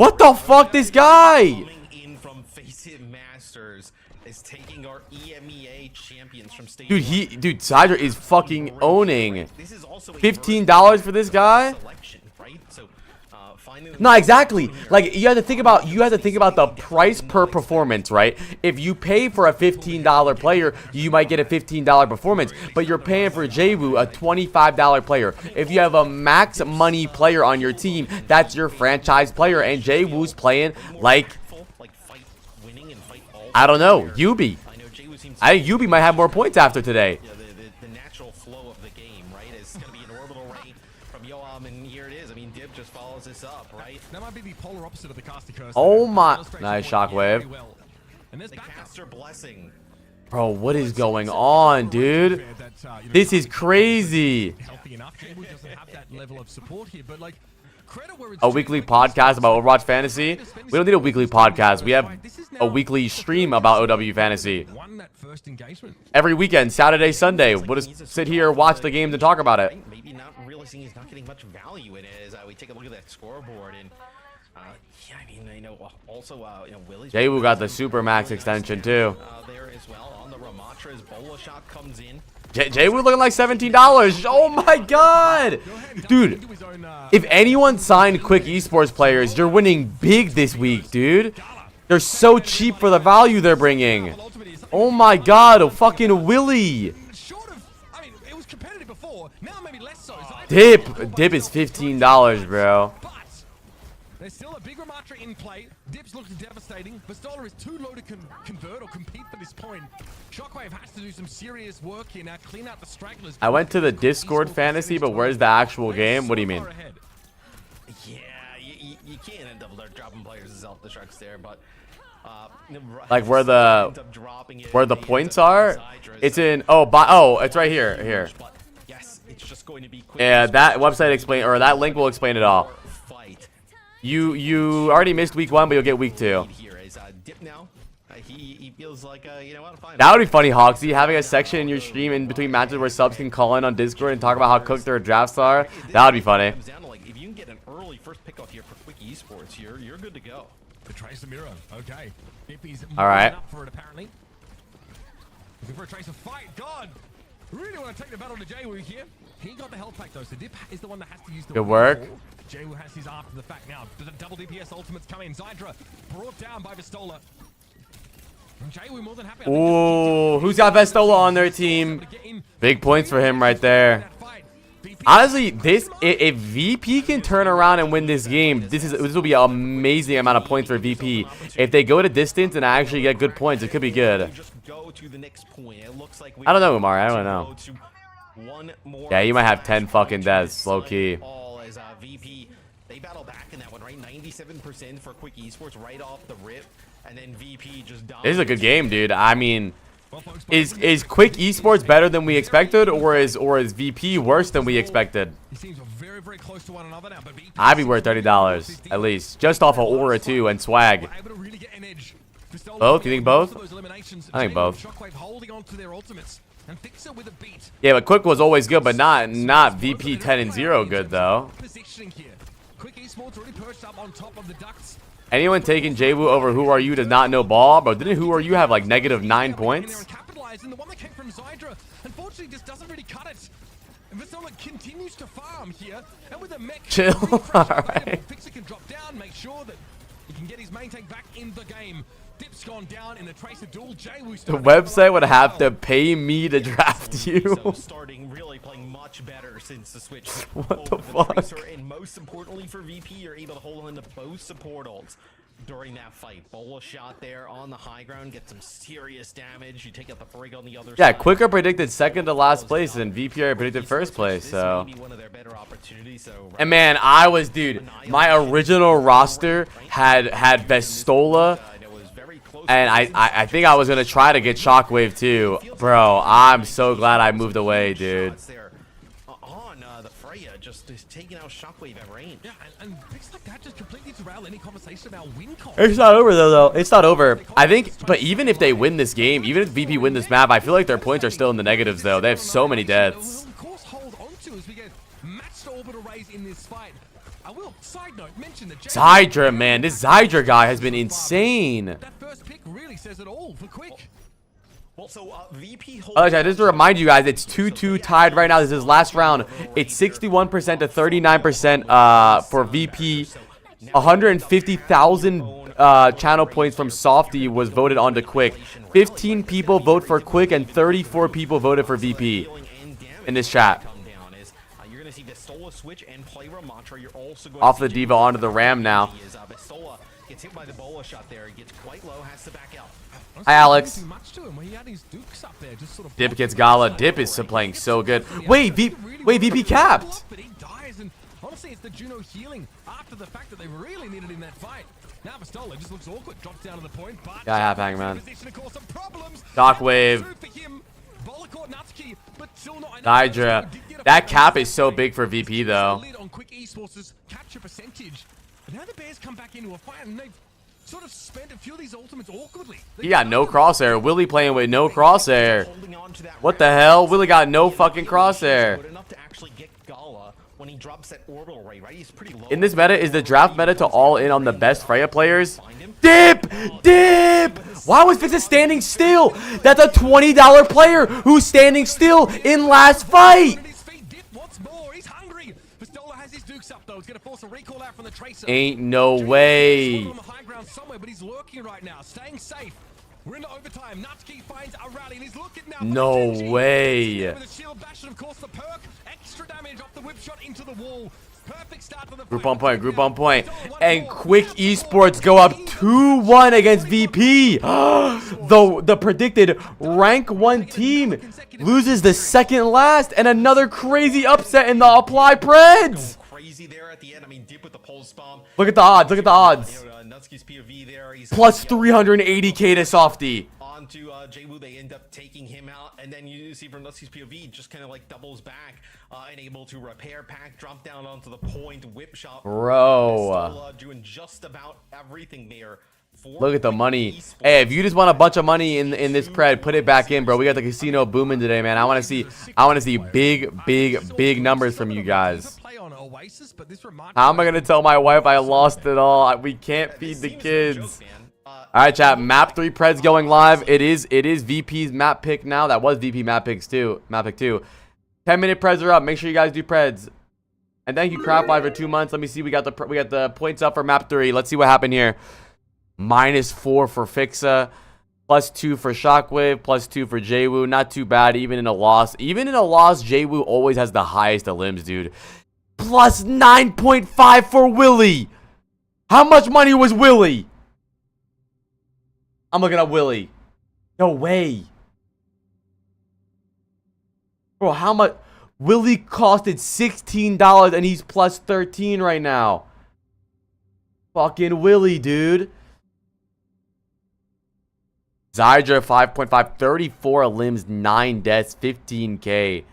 What the fuck, this guy? Coming in from Face It Masters is taking our EMEA champions from stage Dude, Sidra is fucking owning. This is also $15 for this guy? selection, right? So, No, exactly. Like you have to think about the price per performance, right? If you pay for a $15 player, you might get a $15 performance, but you're paying for Jwoo, a $25 player. If you have a max money player on your team, that's your franchise player, and Jwoo's playing like I don't know, Yubi. I think Yubi might have more points after today. The natural flow of the game, right? It's going to be an orbital ray from Yoam, and here it is. I mean, Dib just follows this up, right? That might be the polar opposite of the caster curse. Oh my, nice shockwave. And there's The caster blessing. Bro, what is going on, dude? This is crazy. healthy enough. Jwoo doesn't have that level of support here, but like A weekly podcast about Overwatch Fantasy? We don't need a weekly podcast. We have a weekly stream about OW Fantasy. Every weekend, Saturday, Sunday. We'll just sit here, watch the games, and talk about it. Maybe not realizing he's not getting much value in it as we take a look at that scoreboard. And yeah, I mean, you know, also, you know, Willie's Jwoo got the Super Max extension, too. there as well on the Ramatra as Bola shot comes in. Jwoo looking like $17. Oh my god! Dude, if anyone signed Quick Esports players, you're winning big this week, dude. They're so cheap for the value they're bringing. Oh my god, a fucking Willie. Dip is $15, bro. There's still a big Ramatra in play. Dips looks devastating. Bastola is too low to convert or compete for this point. Shockwave has to do some serious work here now. Clean out the stragglers. I went to the Discord fantasy, but where's the actual game? What do you mean? Yeah, you can't end up dropping players as self-destructs there, but like where the points are? It's in it's right here. Here. Yes, it's just going to be quick. Yeah, that website explain or that link will explain it all. You already missed week 1, but you'll get week 2. Dip now. He feels like you know what? Fine. That would be funny, Hoxie, having a section in your stream in between matches where subs can call in on Discord and talk about how cooked their drafts are. That would be funny. Comes down to, like, if you can get an early first pick off here for Quick Esports, you're good to go. To trace the mirror. Okay. All right. Up for it, apparently. Looking for a trace of fight. God. Really want to take the battle to Jwoo here. He got the health pack though, so Dip is the one that has to use the good work. Jwoo has his after the fact now. The double DPS ultimates come in. Zydra brought down by Bastola. Jwoo more than happy. Ooh, who's got Vestola on their team? Big points for him right there. Honestly, if VP can turn around and win this game, this will be an amazing amount of points for VP. If they go to distance and actually get good points, it could be good. I don't know, Umar. I don't know. Yeah, you might have 10 fucking deaths, low key. They battle back in that one, right? 97% for Quick Esports right off the rip, and then VP just dominates. This is a good game, dude. I mean, is Quick Esports better than we expected, or is VP worse than we expected? I'd be worth $30 at least, just off of Aura 2 and swag. Both? You think both? I think both. Yeah, but Quick was always good, but not VP 10 and 0 good though. Anyone taking Jwoo over Who Are You does not know ball, bro. Didn't Who Are You have like -9 points? The one that came from Zydra, unfortunately, just doesn't really cut it. And Vasola continues to farm here, and with a mech, chill. Alright. Fixer can drop down, make sure that he can get his main tank back in the game. Dip's gone down in the Tracer duel. The website would have to pay me to draft you. So starting really playing much better since the switch. What the fuck? Tracer, and most importantly for VP, you're able to hold on to both support ults during that fight. Bola shot there on the high ground, get some serious damage. You take out the Brig on the other side. Yeah, Quicker predicted second to last place, and VP predicted first place. So, and man, dude, my original roster had Vestola. And I think I was going to try to get Shockwave too. Bro, I'm so glad I moved away, dude. On the Freya, just taking out Shockwave at range. Yeah, and picks like that just completely derail any conversation about win con. It's not over though. It's not over. I think, but even if they win this game, even if VP win this map, I feel like their points are still in the negatives though. They have so many deaths. Of course, hold on to as we get matched orbital rays in this fight. I will, side note, mention that Zydra, man. This Zydra guy has been insane. that first pick really says it all for Quick. Well, so VP Just to remind you guys, it's 2-2 tied right now. This is last round. It's 61% to 39% for VP. 150,000 channel points from Softy was voted onto Quick. 15 people vote for Quick and 34 people voted for VP in this chat. Off the Diva onto the Ram now. Gets hit by the bola shot there. He gets quite low, has to back out. Hi, Alex. Dip gets Gala. Dip is playing so good. Wait, VP capped. Honestly, it's the Juno healing after the fact that they really needed in that fight. Now Pistola just looks awkward, drops down to the point, but yeah, happening, man. Shockwave. Hydra. That cap is so big for VP though. Now the Bears come back into a fight and they've sort of spent a few of these ultimates awkwardly. He got no crosshair. Willie playing with no crosshair. What the hell? Willie got no fucking crosshair. In this meta, is the draft meta to all in on the best Freya players? Dip! Dip! Why was Vixen standing still? That's a $20 player who's standing still in last fight. Ain't no way. No way. Group on point, group on point. And Quick Esports go up 2-1 against VP. The predicted rank 1 team loses the second last, and another crazy upset in the Apply Preds. Look at the odds, look at the odds. Plus 380k to Softy. Onto Jaywu, they end up taking him out, and then you see from Nutski's POV just kind of like doubles back and able to repair pack, drop down onto the point, whip shot. Bro, still, doing just about everything there. Look at the money. Hey, if you just want a bunch of money in this pred, put it back in, bro. We got the casino booming today, man. I want to see big numbers from you guys. How am I gonna tell my wife I lost it all? We can't feed the kids. All right, chat. Map 3 Preds going live. It is VP's map pick now. That was VP map picks too. Map pick 2. 10-minute Preds are up. Make sure you guys do Preds. And thank you, Craftlife, for 2 months. Let me see. We got the points up for map 3. Let's see what happened here. -4 for Fixa. +2 for Shockwave. +2 for Jaywu. Not too bad. Even in a loss, Jaywu always has the highest of limbs, dude. +9.5 for Willie. How much money was Willie? I'm looking at Willie. No way. Bro, how much? Willie costed $16 and he's +13 right now. Fucking Willie, dude. Zydra 5.5, 34 limbs, 9 deaths, 15k.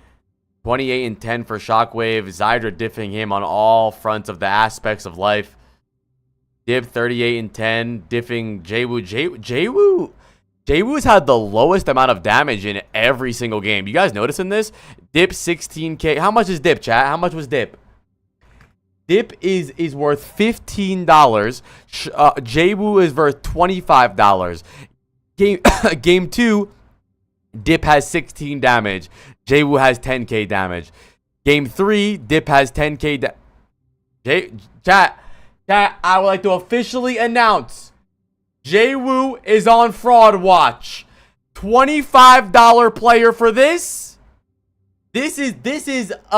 28 and 10 for Shockwave. Zydra diffing him on all fronts of the aspects of life. Dip 38 and 10, diffing Jaywu. Jaywu's had the lowest amount of damage in every single game. You guys noticing this? Dip 16k. How much is Dip, chat? How much was Dip? Dip is worth $15. Jaywu is worth $25. Game 2, Dip has 16 damage. Jaywu has 10k damage. Game 3, Dip has 10k Chat, I would like to officially announce Jaywu is on fraud watch. $25 player for this. This is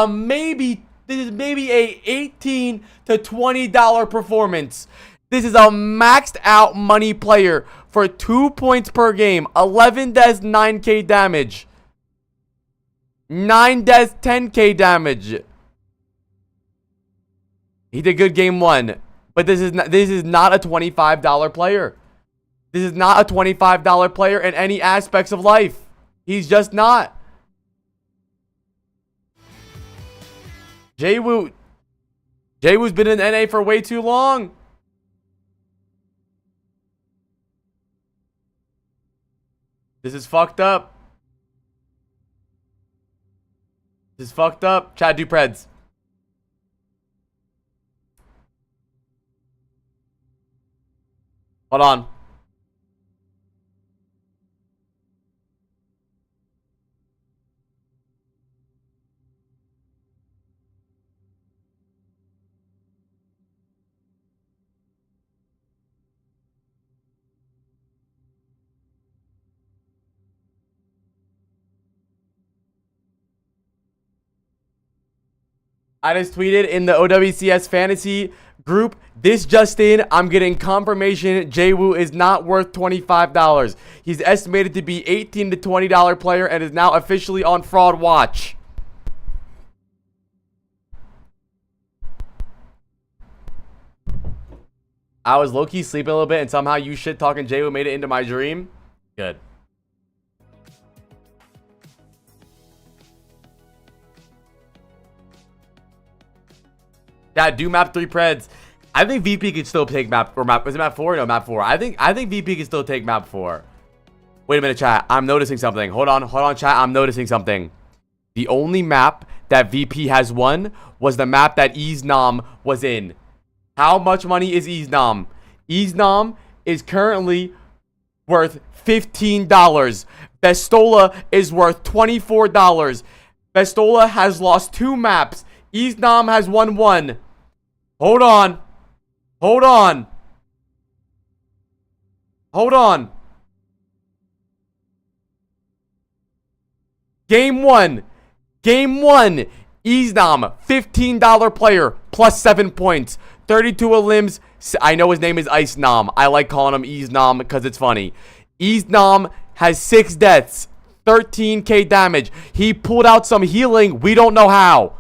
maybe a $18 to $20 performance. This is a maxed out money player for 2 points per game. 11 deaths, 9k damage. 9 deaths, 10k damage. He did good game 1. But this is not a $25 player. This is not a $25 player in any aspects of life. He's just not. Jaywu's been in NA for way too long. This is fucked up. This is fucked up. Chad, do Preds. Hold on. I just tweeted in the OWCS fantasy group, this just in, I'm getting confirmation Jwoo is not worth $25. He's estimated to be $18 to $20 player and is now officially on fraud watch. I was low-key sleeping a little bit and somehow you shit talking Jwoo made it into my dream. Good. Yeah, do map 3 Preds. I think VP could still take map, or map, is it map 4? No, map 4. I think VP can still take map 4. Wait a minute, chat. I'm noticing something. Hold on, chat. I'm noticing something. The only map that VP has won was the map that Easnom was in. How much money is Easnom? Easnom is currently worth $15. Bestola is worth $24. Bestola has lost 2 maps. Easnom has won 1. Hold on. Hold on. Hold on. Game 1. Game 1. Easnom, $15 player, plus 7 points. 32 limbs. I know his name is Ice Nom. I like calling him Easnom because it's funny. Easnom has 6 deaths, 13k damage. He pulled out some healing. We don't know how.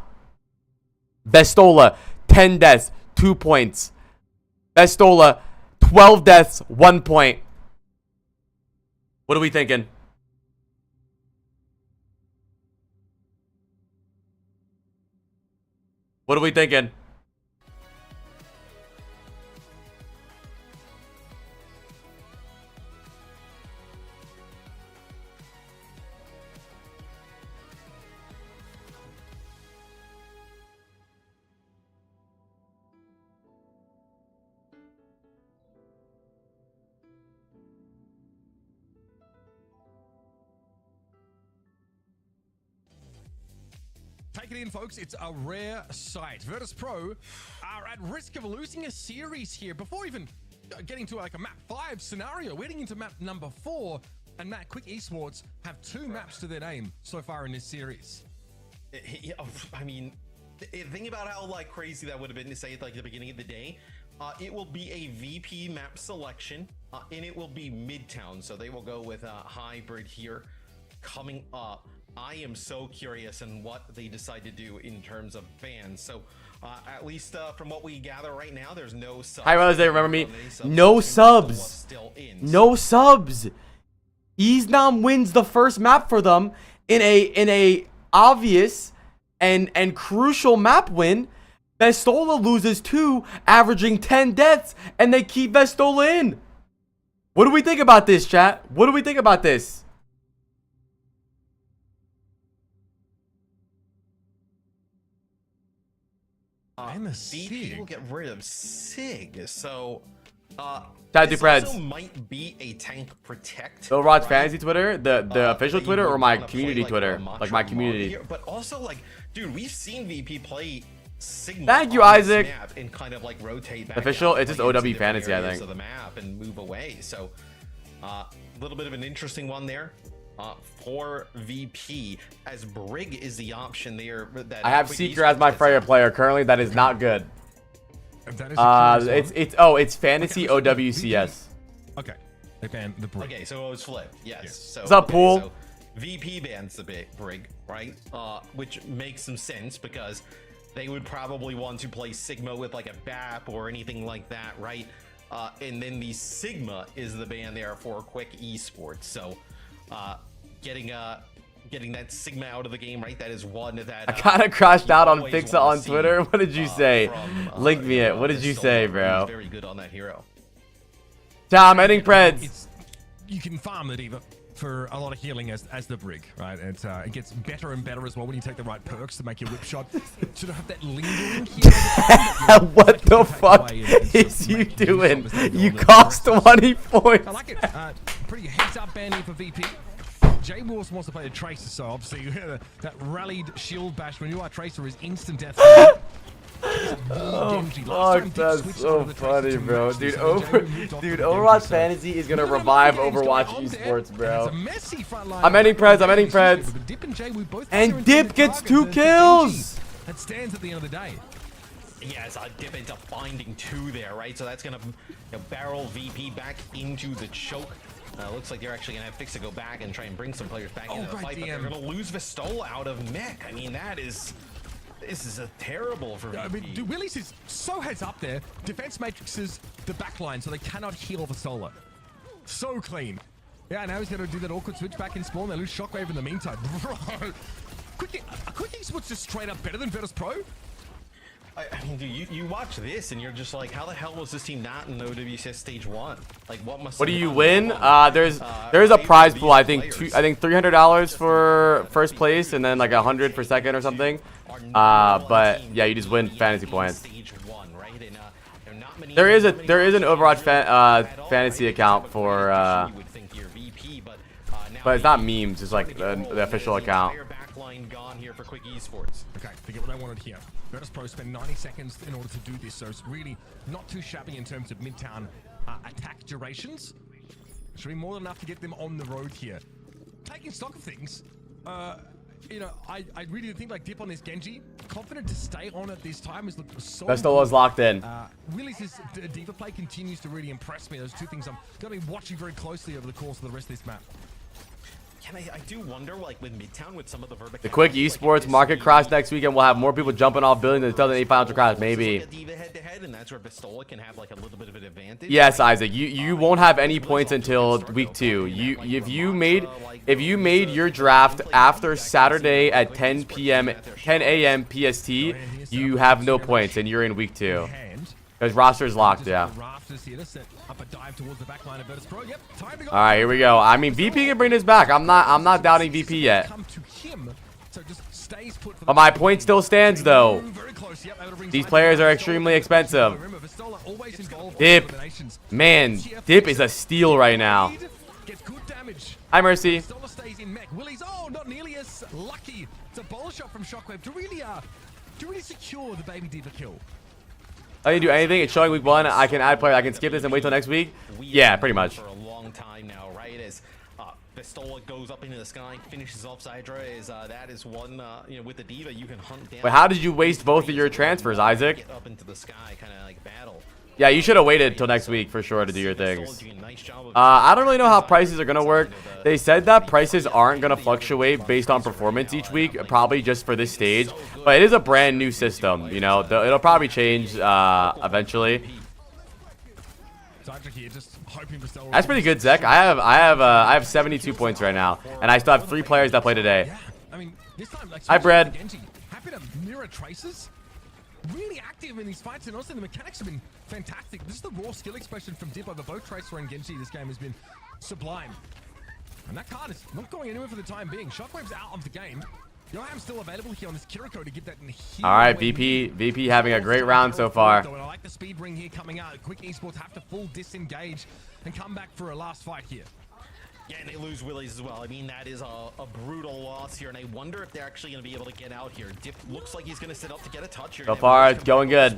Bestola, 10 deaths, 2 points. Bestola, 12 deaths, 1 point. What are we thinking? What are we thinking? Take it in, folks. It's a rare sight. Virtus Pro are at risk of losing a series here before even getting to like a map 5 scenario. We're heading into map number 4, and Matt, Quick Esports have 2 maps to their name so far in this series. I mean, think about how like crazy that would have been to say at like the beginning of the day. It will be a VP map selection, and it will be Midtown. So they will go with a hybrid here coming up. I am so curious in what they decide to do in terms of bans. So at least from what we gather right now, there's no subs. Hi, brothers, they remember me. No subs. No subs. Easnom wins the first map for them in a obvious and crucial map win. Bestola loses 2, averaging 10 deaths, and they keep Bestola in. What do we think about this, chat? What do we think about this? VP will get rid of Sig, so this also might be a tank protect. Overwatch fantasy Twitter, the official Twitter, or my community Twitter, like my community. But also, like, dude, we've seen VP play Sigma. Thank you, Isaac. And kind of like rotate back official. It's just OW fantasy, I think. Of the map and move away. So, a little bit of an interesting one there. For VP, as Brig is the option there. That I have Seeker as my Freya player currently. That is not good. It's fantasy OWCS. Okay, they banned the Brig. Okay, so it was flipped. Yes. So, what's up, Pool? So VP bans the Brig, right? Which makes some sense because they would probably want to play Sigma with like a BAP or anything like that, right? And then the Sigma is the ban there for Quick Esports. So. Getting that Sigma out of the game, right? That is one that I kind of crashed out on Fixa on Twitter. What did you say? Link me it. What did you say, bro? Very good on that hero. Tom, ending Preds. You can farm the Diva for a lot of healing as the Brig, right? It gets better and better as well when you take the right perks to make your whip shot sort of have that lingering heal. What the fuck is you doing? You cost 20 points. I like it. Pretty heads up banding for VP. Jay Wolves wants to play the Tracer, so obviously that rallied shield bash when you are Tracer is instant death. Oh fuck, that's so funny, bro. Dude, Overwatch Fantasy is gonna revive Overwatch Esports, bro. I'm ending Preds, and Dip gets 2 kills! That stands at the end of the day. Yeah, so Dip ends up finding 2 there, right? So that's gonna barrel VP back into the choke. Looks like they're actually gonna have Fix to go back and try and bring some players back into the fight, but they're gonna lose Vistola out of mech. I mean, this is a terrible for VP. I mean, dude, Willies is so heads up there. Defense matrixes the backline so they cannot heal Vistola. So clean. Yeah, now he's gonna do that awkward switch back in spawn. They lose Shockwave in the meantime. Bro, Quick Esports just straight up better than Virtus Pro? I mean, dude, you watch this and you're just like, how the hell was this team not in the OWCS stage 1? Like, what do you win? There's a prize pool. I think $300 for first place and then like 100 for second or something. But yeah, you just win fantasy points. There is an Overwatch fantasy account for but it's not memes. It's like the official account. Okay, they get what they wanted here. Virtus Pro spent 90 seconds in order to do this, so it's really not too shabby in terms of Midtown attack durations. Should be more than enough to get them on the road here. Taking stock of things, you know, I really think like Dip on this Genji. Confident to stay on at this time is so. Bestola's locked in. Willies' diva play continues to really impress me. Those 2 things I'm going to be watching very closely over the course of the rest of this map. And I do wonder, like, with Midtown, with some of the vertical... The quick esports market crash next weekend will have more people jumping off buildings than 2008 crash, maybe. And that's where Vistola can have, like, a little bit of an advantage. Yes, Isaac. You won't have any points until week 2. If you made your draft after Saturday at 10 a.m. PST, you have no points and you're in week 2. Because roster is locked, yeah. Alright, here we go. I mean, VP can bring this back. I'm not doubting VP yet. But my point still stands, though. These players are extremely expensive. Dip. Man, Dip is a steal right now. Hi, Mercy. Oh, not nearly as lucky. It's a ball shot from Shockwave to really secure the baby diva kill. I didn't do anything. It's showing week 1. I can add player. I can skip this and wait till next week. Yeah, pretty much. For a long time now, right? As Vistola goes up into the sky, finishes off Zydra. That is one, you know, with the diva you can hunt down. But how did you waste both of your transfers, Isaac? Get up into the sky, kind of like battle. Yeah, you should have waited till next week for sure to do your things. I don't really know how prices are going to work. They said that prices aren't going to fluctuate based on performance each week, probably just for this stage. But it is a brand new system, you know. It'll probably change eventually. That's pretty good, Zek. I have 72 points right now, and I still have 3 players that play today. Hi, Brad. Happy to mirror Traces. Really active in these fights, and also the mechanics have been fantastic. This is the raw skill expression from Dip over both Tracer and Genji. This game has been sublime. And that card is not going anywhere for the time being. Shockwave's out of the game. Yoham's still available here on this Kiriko to give that in here. All right, VP having a great round so far. I like the speed ring here coming out. Quick Esports have to full disengage and come back for a last fight here. Yeah, and they lose Willies as well. I mean, that is a brutal loss here, and I wonder if they're actually going to be able to get out here. Dip looks like he's going to sit up to get a touch here. So far, it's going good.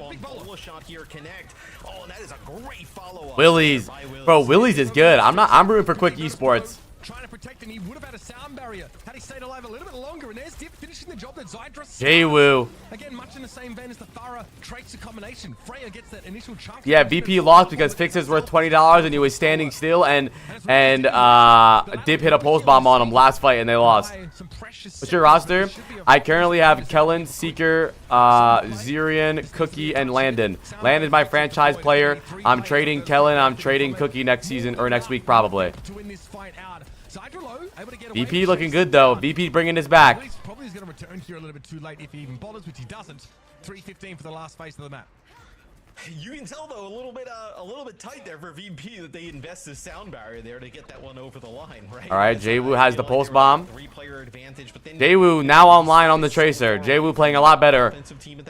Shot here, connect. Oh, and that is a great follow-up. Willies. Bro, Willies is good. I'm rooting for Quick Esports. Trying to protect him, he would have had a sound barrier had he stayed alive a little bit longer, and there's Dip finishing the job that Zydra. Jwoo. Again, much in the same vein as the Thara Tracer combination. Freya gets that initial chunk. Yeah, VP lost because Fix is worth $20 and he was standing still, and Dip hit a pulse bomb on him last fight and they lost. What's your roster? I currently have Kellen, Seeker, Zirian, Cookie, and Landon. Landon's my franchise player. I'm trading Kellen. I'm trading Cookie next season or next week probably. VP looking good though. VP bringing this back. Probably is going to return here a little bit too late if he even bothers, which he doesn't. 3:15 for the last phase of the map. You can tell though a little bit tight there for VP that they invest the sound barrier there to get that one over the line, right? All right, Jwoo has the pulse bomb. Three-player advantage, but then Jwoo now online on the Tracer. Jwoo playing a lot better.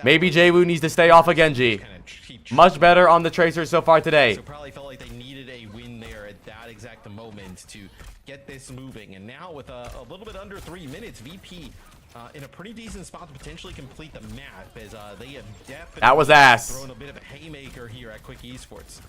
Maybe Jwoo needs to stay off of Genji. Much better on the Tracer so far today. So probably felt like they needed a win there at that exact moment to get this moving. And now with a little bit under 3 minutes, VP in a pretty decent spot to potentially complete the map, as they have definitely That was ass. thrown a bit of a haymaker here at Quick Esports.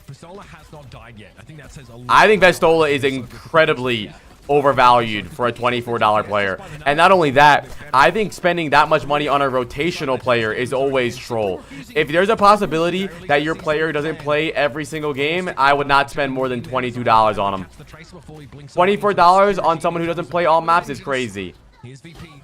Vestola has not died yet. I think that says a lot. I think Vestola is incredibly overvalued for a $24 player. And not only that, I think spending that much money on a rotational player is always troll. If there's a possibility that your player doesn't play every single game, I would not spend more than $22 on him. $24 on someone who doesn't play all maps is crazy. Here's VP.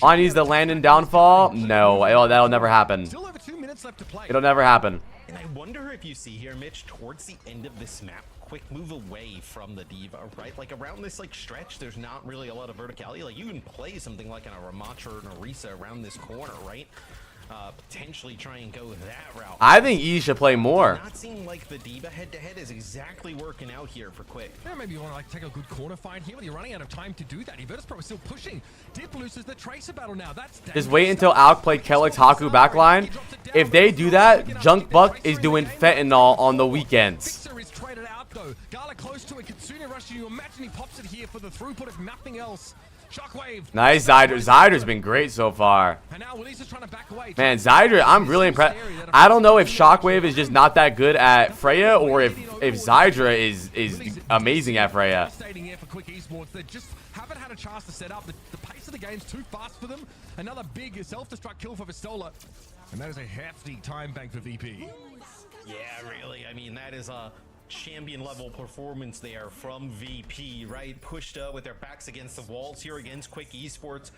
On he's the Landon downfall? No, that'll never happen. Still over 2 minutes left to play. It'll never happen. And I wonder if you see here, Mitch, towards the end of this map, quick move away from the Diva, right? Like around this stretch, there's not really a lot of verticality. Like you can play something like an Ramatch or an Orisa around this corner, right? Potentially try and go that route. I think E should play more. Not seeing like the Diva head-to-head is exactly working out here for Quick. Yeah, maybe you want to take a good corner fight here, but you're running out of time to do that. Virtus.pro is still pushing. Dip loses the Tracer battle now. That's just wait until Owcs play Kellex Haku backline. If they do that, Junk Buck is doing fentanyl on the weekends. Is traded out though. Gala close to it. Kitsune rushing. You imagine he pops it here for the throughput if nothing else. Shockwave. Nice, Zyder. Zyder's been great so far. And now Willis is trying to back away. Man, Zyder, I'm really impressed. I don't know if Shockwave is just not that good at Freya or if Zydra is amazing at Freya. Here for Quick Esports. They just haven't had a chance to set up. The pace of the game's too fast for them. Another big self-destruct kill for Vestola. And that is a hefty time bank for VP. Yeah, really. I mean, that is a champion level performance there from VP, right? Pushed with their backs against the walls here against Quick Esports.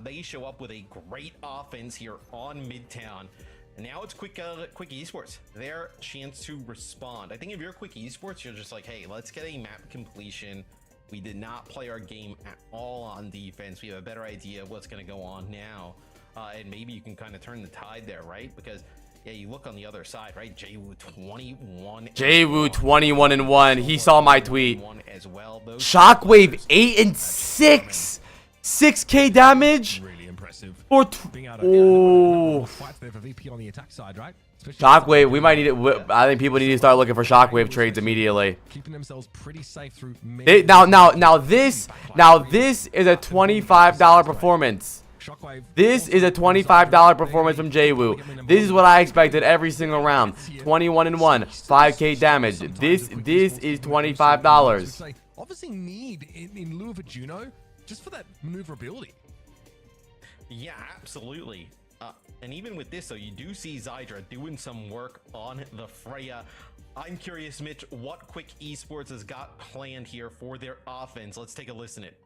They show up with a great offense here on Midtown. And now it's Quick Esports, their chance to respond. I think if you're Quick Esports, you're just like, hey, let's get a map completion. We did not play our game at all on defense. We have a better idea of what's going to go on now. And maybe you can kind of turn the tide there, right? Because yeah, you look on the other side, right? Jwoo 21. Jwoo 21-1. He saw my tweet. As well. Shockwave 8 and 6. 6k damage. Really impressive. Oh. There for VP on the attack side, right? Shockwave, we might need it. I think people need to start looking for Shockwave trades immediately. Keeping themselves pretty safe through. Now this is a $25 performance. This is a $25 performance from Jwoo. This is what I expected every single round. 21-1, 5k damage. This is $25. Obviously need in lieu of a Juno just for that maneuverability. Yeah, absolutely. And even with this, though, you do see Zydra doing some work on the Freya. I'm curious, Mitch, what Quick Esports has got planned here for their offense. Let's take a listen to it.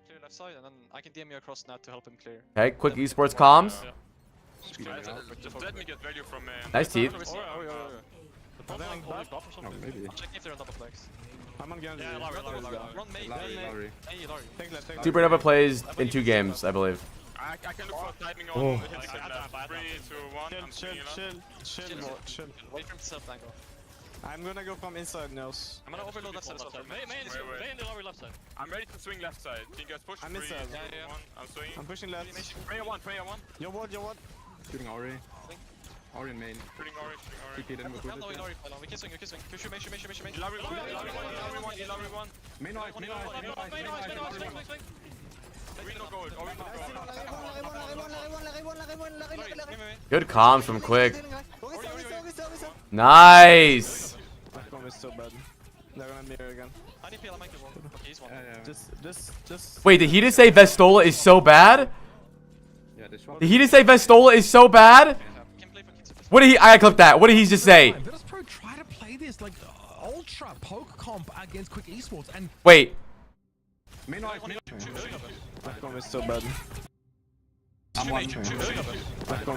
Clear left side, and then I can DM you across now to help him clear. Okay, Quick Esports comms. Just let me get value from nice teeth. Check if they're on double flex. I'm on Genji. Yeah, Run main. Supernova plays in 2 games, I believe. I can look for timing on hitting left. 3, 2, 1. Chill. Wait for him to self-flank off. I'm gonna go from inside nose. I'm gonna overload left side as well. Main in the lower left side. I'm ready to swing left side. Can you guys push? I'm inside. Yeah. I'm swinging. I'm pushing left. Freya 1. Your ward. Shooting Ori. Ori in main. Shooting Ori. We can swing. Push main. Ilari 1. Main right. Swing. Gold. Good comms from Quick. Nice. Is so bad. They're gonna mirror again. Okay, he's one. Just. Wait, did he just say Vestola is so bad? Did he just say Vestola is so bad? What did he? I clipped that. What did he just say? Virtus.pro try to play this like ultra poke comp against Quick Esports and wait. Main right. Is so bad.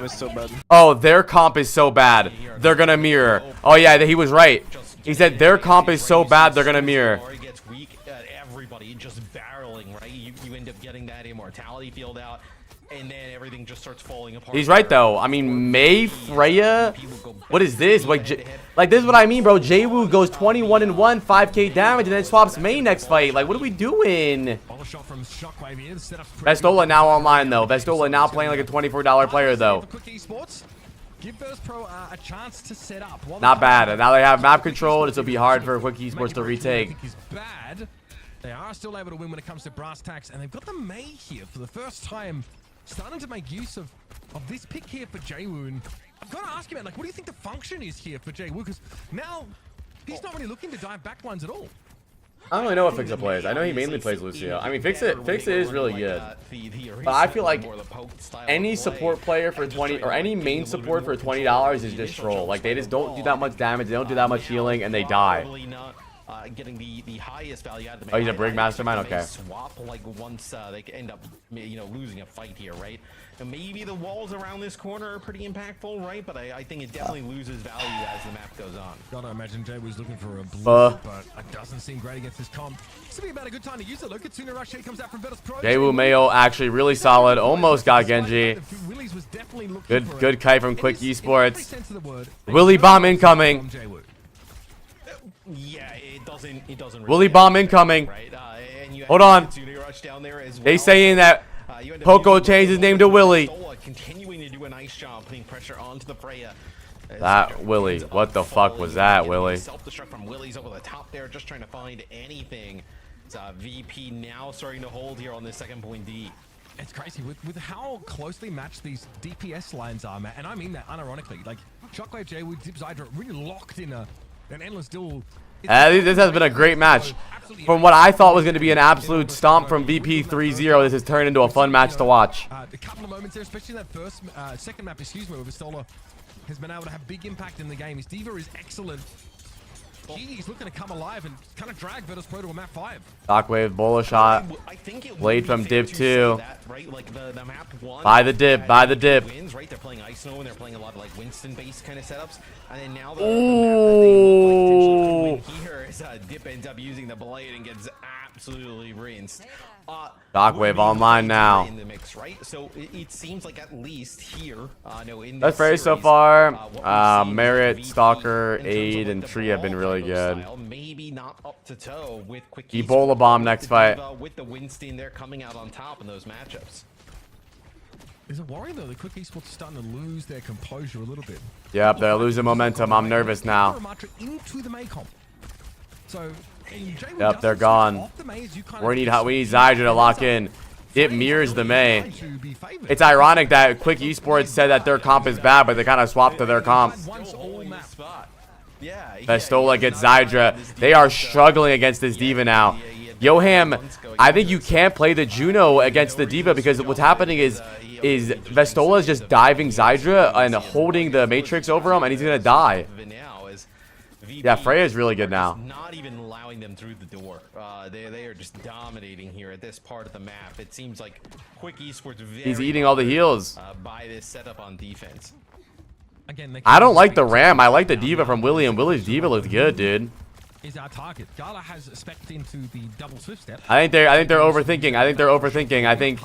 Is so bad. Oh, their comp is so bad. They're gonna mirror. Oh yeah, he was right. He said their comp is so bad they're gonna mirror. Gets weak at everybody, just barrels spiraling, right? You end up getting that immortality field out, and then everything just starts falling apart. He's right though. I mean, Mei, Freya, what is this? Like this is what I mean, bro. Jwoo goes 21-1, 5k damage, and then swaps Mei next fight. Like, what are we doing? Vestola now online though. Vestola now playing like a $24 player though. Give Virtus Pro a chance to set up. Not bad. And now they have map control. This will be hard for Quick Esports to retake. Is bad. They are still able to win when it comes to brass tacks, and they've got the Mei here for the first time, starting to make use of this pick here for Jwoo. And I've got to ask you, man, like, what do you think the function is here for Jwoo? Because now he's not really looking to dive back ones at all. I don't really know what Fixa plays. I know he mainly plays Lucio. I mean, Fixa is really good. But I feel like any support player for 20 or any main support for $20 is just troll. Like, they just don't do that much damage, they don't do that much healing, and they die. Getting the highest value out of the Oh, he's a Brig Mastermind? Okay. Swap like once they end up losing a fight here, right? And maybe the walls around this corner are pretty impactful, right? But I think it definitely loses value as the map goes on. Gotta imagine Jay was looking for a blue, but it doesn't seem great against this comp. This would be about a good time to use it. Look at Sooner Rush here comes out from Virtus Pro. Jwoo Mayo actually really solid. Almost got Genji. Good kite from Quick Esports. Willy bomb incoming. Yeah, it doesn't. Willy bomb incoming. Right? Hold on. They saying that Poco changed his name to Willy. Continuing to do a nice job putting pressure onto the Freya. That Willy. What the fuck was that, Willy? Self-destruct from Willy's over the top there, just trying to find anything. It's VP now starting to hold here on this second point D. It's crazy with how closely matched these DPS lines are, man. And I mean that unironically. Like, Shockwave Jwoo, Dip Hydra really locked in an endless duel. This has been a great match. From what I thought was going to be an absolute stomp from VP 3-0, this has turned into a fun match to watch. A couple of moments there, especially that second map, excuse me, where Vistola has been able to have big impact in the game. His Diva is excellent. He's looking to come alive and kind of drag Virtus Pro to a map 5. Shockwave, bola shot. Blade from Dip 2. Buy the dip, buy the dip. They're playing Ice Snow and they're playing a lot of like Winston-based kind of setups. And then now Ooh. here is Dip ends up using the blade and gets absolutely rinsed. Shockwave online now. In the mix, right? So it seems like at least here, That's very so far. Merit, Stalker, Aid, and Tree have been really good. Maybe not up to toe with Quick Ebola bomb next fight. With the Winston, they're coming out on top in those matchups. Is it worrying though? The Quick Esports are starting to lose their composure a little bit. Yep, they're losing momentum. I'm nervous now. Into the Mei comp. So, yep, they're gone. We need Zydra to lock in. It mirrors the Mei. It's ironic that Quick Esports said that their comp is bad, but they kind of swapped to their comp. Vestola gets Zydra. They are struggling against this Diva now. Yoham, I think you can't play the Juno against the Diva because what's happening is Vestola is just diving Zydra and holding the Matrix over him, and he's gonna die. Yeah, Freya is really good now. Not even allowing them through the door. They are just dominating here at this part of the map. It seems like Quick Esports he's eating all the heals. By this setup on defense. Again, I don't like the Ram. I like the Diva from Willy, and Willy's Diva looked good, dude. Is our target. Gala has specced into the double swift step. I think they're overthinking. I think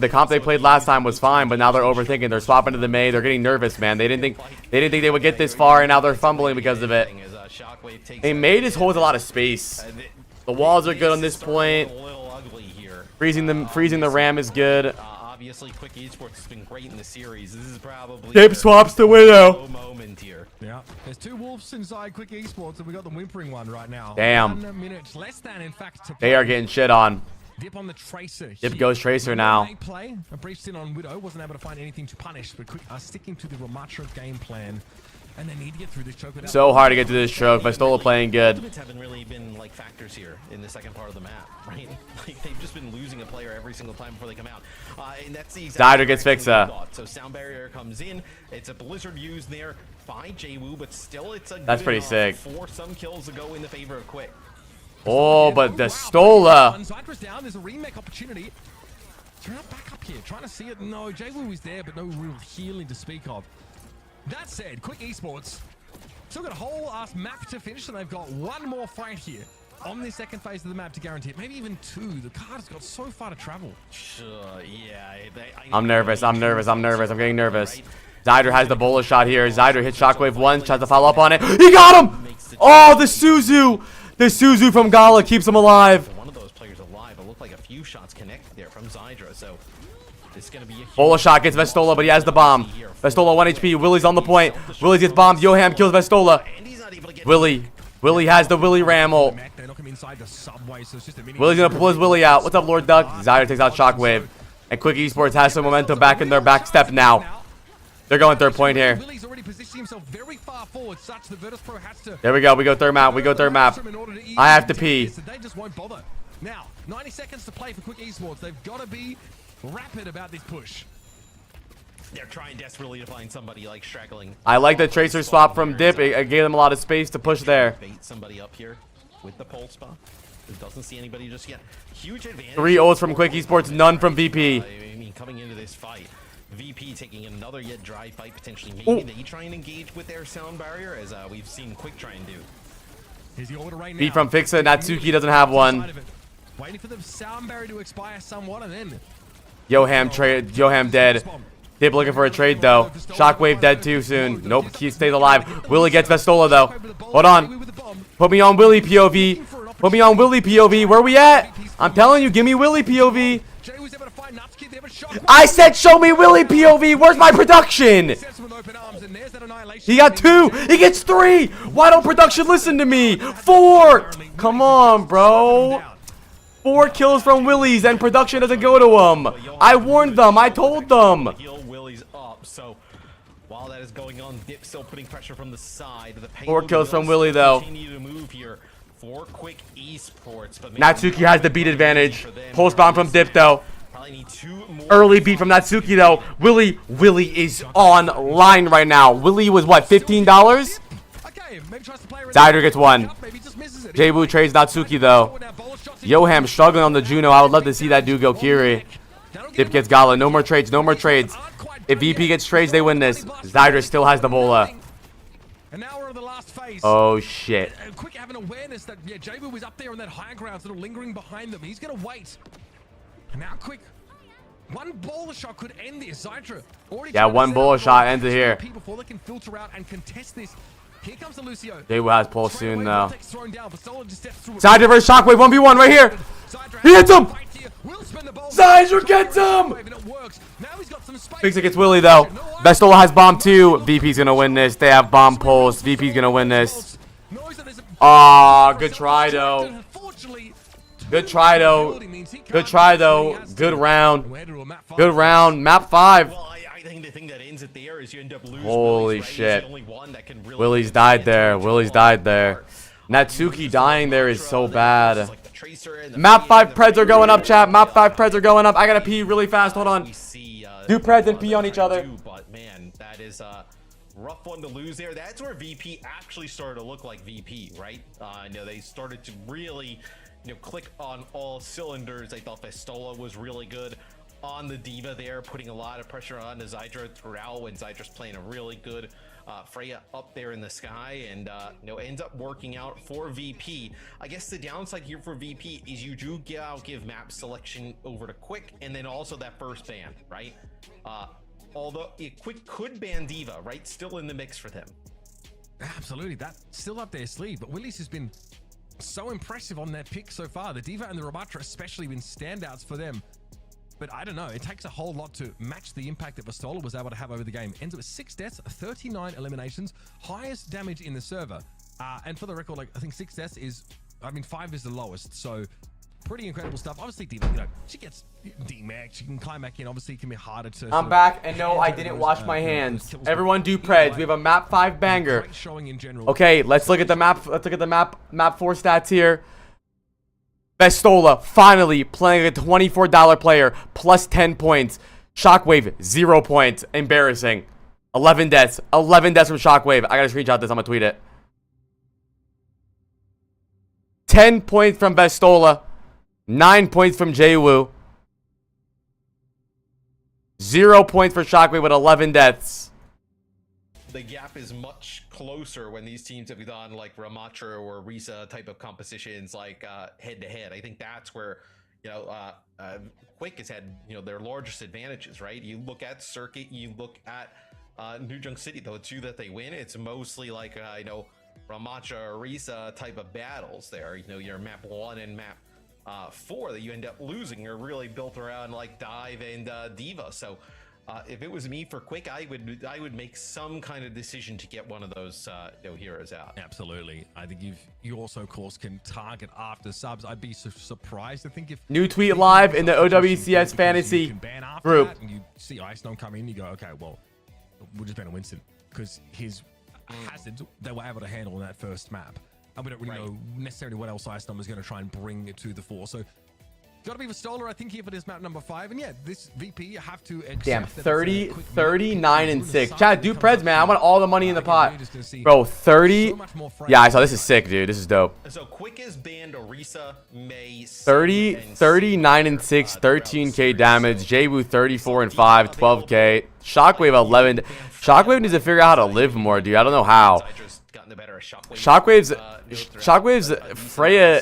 the comp they played last time was fine, but now they're overthinking. They're swapping to the Mei. They're getting nervous, man. They didn't think they would get this far, and now they're fumbling because of it. Hey, Mei just holds a lot of space. The walls are good on this point. Freezing the Ram is good. Obviously, Quick Esports has been great in the series. This is probably Dip swaps to Widow. Moment here. Yeah, there's two wolves inside Quick Esports, and we got the whimpering one right now. Damn. 1 minute less than, in fact, to They are getting shit on. Dip on the Tracer. Dip goes Tracer now. Play a brief stint on Widow, wasn't able to find anything to punish, but Quick are sticking to the Ramatra game plan. And they need to get through this choke. So hard to get through this choke. Vestola playing good. Limits haven't really been like factors here in the second part of the map, right? Like they've just been losing a player every single time before they come out. And that's the exact Zydra gets Fixa. So sound barrier comes in. It's a blizzard used there by Jwoo, but still it's a That's pretty sick. For some kills to go in the favor of Quick. Oh, but the Stola. Zydra's down. There's a remake opportunity. Turn up back up here, trying to see it. No, Jwoo is there, but no real healing to speak of. That said, Quick Esports still got a whole ass map to finish, and they've got one more fight here. on this second phase of the map to guarantee it. Maybe even 2. The card has got so far to travel. Yeah. I'm nervous. I'm getting nervous. Zyder has the Bola shot here. Zyder hits Shockwave once, tries to follow up on it. He got him! Oh, the Suzu! The Suzu from Gala keeps him alive. One of those players alive. It looked like a few shots connected there from Zydra, so it's gonna be a huge Bola shot gets Vestola, but he has the bomb. Vestola 1 HP. Willie's on the point. Willie gets bombed. Yoham kills Vestola. Willie has the Willie Ramble. Willie's gonna pull his Willie out. What's up, Lord Duck? Zyder takes out Shockwave. And Quick Esports has some momentum back in their back step now. They're going third point here. There we go. We go third map. I have to pee. Now, 90 seconds to play for Quick Esports. They've got to be rapid about this push. They're trying desperately to find somebody like straggling. I like the Tracer swap from Dip. It gave them a lot of space to push there. Bait somebody up here with the pulse spot. It doesn't see anybody just yet. Huge advantage. 3 ults from Quick Esports, none from VP. I mean, coming into this fight, VP taking another yet dry fight potentially. Maybe they try and engage with their sound barrier, as we've seen Quick try and do. Beat from Fixa. Natsuki doesn't have one. Waiting for the sound barrier to expire somewhat, and then Yoham dead. Dip looking for a trade though. Shockwave dead too soon. Nope, he stays alive. Willie gets Vestola though. Hold on. Put me on Willie POV. Put me on Willie POV. Where we at? I'm telling you, give me Willie POV. I said show me Willie POV. Where's my production? He got 2. He gets 3. Why don't production listen to me? 4. Come on, bro. 4 kills from Willie's and production doesn't go to him. I warned them. I told them. Willie's up. So while that is going on, Dip still putting pressure from the side. The 4 kills from Willie though. Continue to move here for Quick Esports, but Natsuki has the beat advantage. Post bomb from Dip though. Early beat from Natsuki though. Willie is online right now. Willie was what, $15? Zyder gets 1. J-Boo trades Natsuki though. Yoham struggling on the Juno. I would love to see that dude go Kiri. Dip gets Gala. No more trades. No more trades. If VP gets trades, they win this. Zyder still has the Bola. Oh shit. Quick have an awareness that J-Boo was up there on that high ground, sort of lingering behind them. He's gonna wait. And now Quick. One Bola shot could end this. Zyder already. Yeah, one Bola shot ends it here. Before they can filter out and contest this. Here comes the Lucio. J-Boo has pulse soon though. Zyder versus Shockwave 1v1 right here. He hits him. Zyder gets him. Fixa gets Willie though. Vestola has bomb too. VP's gonna win this. They have bomb pulse. VP's gonna win this. Aw, good try though. Good try though. Good try though. Good round. Good round. Map 5. Well, I think the thing that ends it there is you end up losing. Holy shit. Willie's died there. Willie's died there. Natsuki dying there is so bad. Map 5 Preds are going up, chat. Map 5 Preds are going up. I gotta pee really fast. Hold on. Do Preds and pee on each other. But man, that is a rough one to lose there. That's where VP actually started to look like VP, right? I know they started to really, click on all cylinders. I thought Vestola was really good on the Diva there, putting a lot of pressure on the Zyder throughout when Zydra's playing a really good Freya up there in the sky, and ends up working out for VP. I guess the downside here for VP is you do give map selection over to Quick, and then also that first ban, right? Although Quick could ban Diva, right? Still in the mix for them. Absolutely, that's still up their sleeve, but Willie's has been so impressive on that pick so far. The Diva and the Rabatra especially been standouts for them. But I don't know, it takes a whole lot to match the impact that Vestola was able to have over the game. Ends up with 6 deaths, 39 eliminations, highest damage in the server. And for the record, I think 6 deaths is, 5 is the lowest. So pretty incredible stuff. Obviously, Diva, she gets D-Max, she can climb back in. Obviously, it can be harder to... I'm back, and no, I didn't wash my hands. Everyone do Preds. We have a map 5 banger. Okay, let's look at the map. Let's look at the map 4 stats here. Vestola finally playing a $24 player plus 10 points. Shockwave 0 points. Embarrassing. 11 deaths. 11 deaths from Shockwave. I gotta screenshot this. I'm gonna tweet it. 10 points from Vestola. 9 points from Jwoo. 0 points for Shockwave with 11 deaths. the gap is much closer when these teams have done like Ramatra or Risa type of competitions, like head to head. I think that's where, you know, Quick has had, you know, their largest advantages, right? You look at Circuit, you look at New Junk City, the two that they win, it's mostly like, you know, Ramatra or Risa type of battles there. You know, your map 1 and map 4 that you end up losing are really built around like Dive and Diva. So if it was me for Quick, I would make some kind of decision to get one of those you know, heroes out. Absolutely. I think you also, of course, can target after subs. I'd be surprised. I think if New tweet live in the OWCS fantasy group. And you see Ice Gnome come in, you go, okay, well, we'll just ban a Winston because his hazards they were able to handle in that first map. And we don't really know necessarily what else Ice Gnome is going to try and bring to the fore. So got to be Vistola, I think, here for this map number 5. And yeah, this VP, you have to accept. Damn, 30, 39, and 6. Chat, do Preds, man. I want all the money in the pot. Bro, 30. Yeah, I saw. This is sick, dude. This is dope. So Quick is banned Orisa, May, 30, 39, and 6, 13k damage. Jaybu 34 and 5, 12k. Shockwave 11. Shockwave needs to figure out how to live more, dude. I don't know how. Shockwave's Freya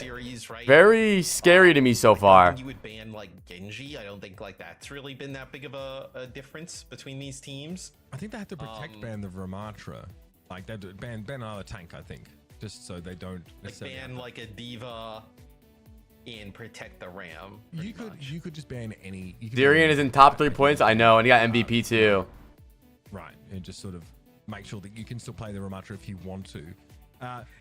very scary to me so far. You would ban like Genji. I don't think like that's really been that big of a difference between these teams. I think they have to protect ban the Ramatra. Like they ban another tank, I think, just so they don't necessarily ban like a Diva and protect the Ram. You could just ban any. Darian is in top 3 points. I know, and he got MVP too. Right, and just sort of make sure that you can still play the Ramatra if you want to.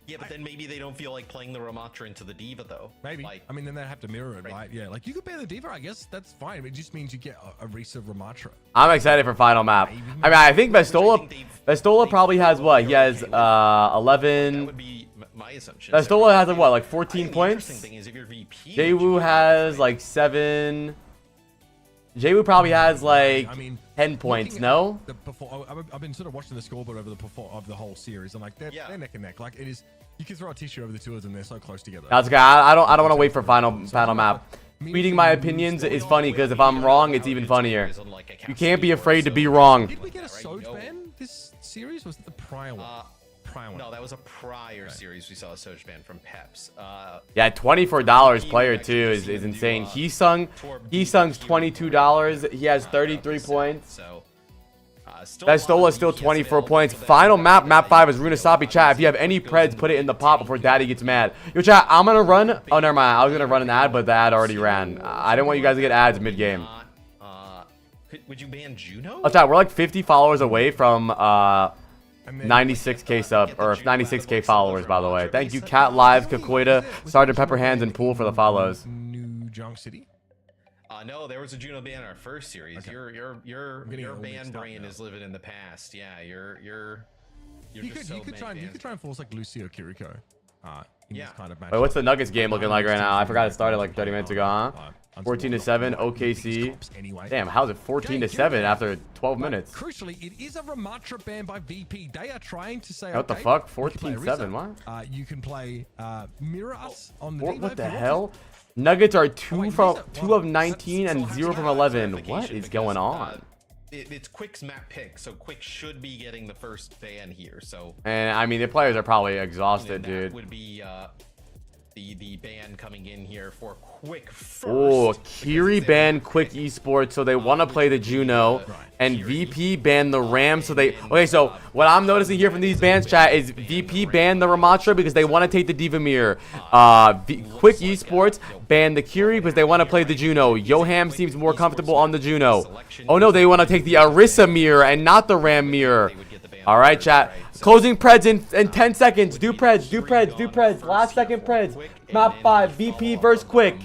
Yeah, but then maybe they don't feel like playing the Ramatra into the Diva, though. Maybe. Like, I mean, then they have to mirror it, right? Yeah, like you could ban the Diva, I guess that's fine. It just means you get a Risa Ramatra. I'm excited for final map. I mean, I think Vestola probably has what? He has 11. that would be my assumption. Vestola has like what? Like 14 points? Thing is if you're VP, Jaywu has like 7. Jaywu probably has like 10 points, no? I've been sort of watching the scoreboard over the whole series, and like they're neck and neck. Like it is, you can throw a tissue over the two of them. They're so close together. That's okay. I don't want to wait for final map. Tweeting my opinions is funny because if I'm wrong, it's even funnier. You can't be afraid to be wrong. Did we get a Soj ban this series? Was it the prior one? No, that was a prior series. We saw a Soj ban from Peps. Yeah, $24 player too is insane. Heesung's $22. He has 33 points. So Vestola is still 24 points. Final map 5 is Runasapi. Chat, if you have any Preds, put it in the pot before Daddy gets mad. Yo, chat, I'm gonna run. Oh, never mind. I was gonna run an ad, but the ad already ran. I didn't want you guys to get ads mid game. Would you ban Juno? Oh, chat, we're like 50 followers away from 96k sub or 96k followers, by the way. Thank you, Cat Live, Kakoida, Sergeant Pepperhands, and Pool for the follows. New Junk City. No, there was a Juno ban in our first series. Okay. Your ban brain is living in the past. Yeah, you could try and force like Lucio Kiriko. In this kind of match. Wait, what's the Nuggets game looking like right now? I forgot it started like 30 minutes ago, huh? 14-7, OKC. Damn, how's it 14-7 after 12 minutes? Crucially, it is a Ramatra ban by VP. They are trying to say, what the fuck? 14-7, what? You can play Mirror Us on the What the hell? Nuggets are 2 of 19 and 0 from 11. What is going on? It's Quick's map pick, so Quick should be getting the first ban here. So, and I mean, the players are probably exhausted, dude. Would be the ban coming in here for Quick first. Oh, Kiri banned Quick Esports, so they want to play the Juno, and VP banned the Ram, so they. Okay, so what I'm noticing here from these bans, chat, is VP banned the Ramatra because they want to take the Diva Mirror. Quick Esports banned the Kiri because they want to play the Juno. Yoham seems more comfortable on the Juno. Oh no, they want to take the Orisa Mirror and not the Ram Mirror. All right, chat. Closing Preds in 10 seconds. Do Preds. Last second Preds. Map 5. VP versus Quick.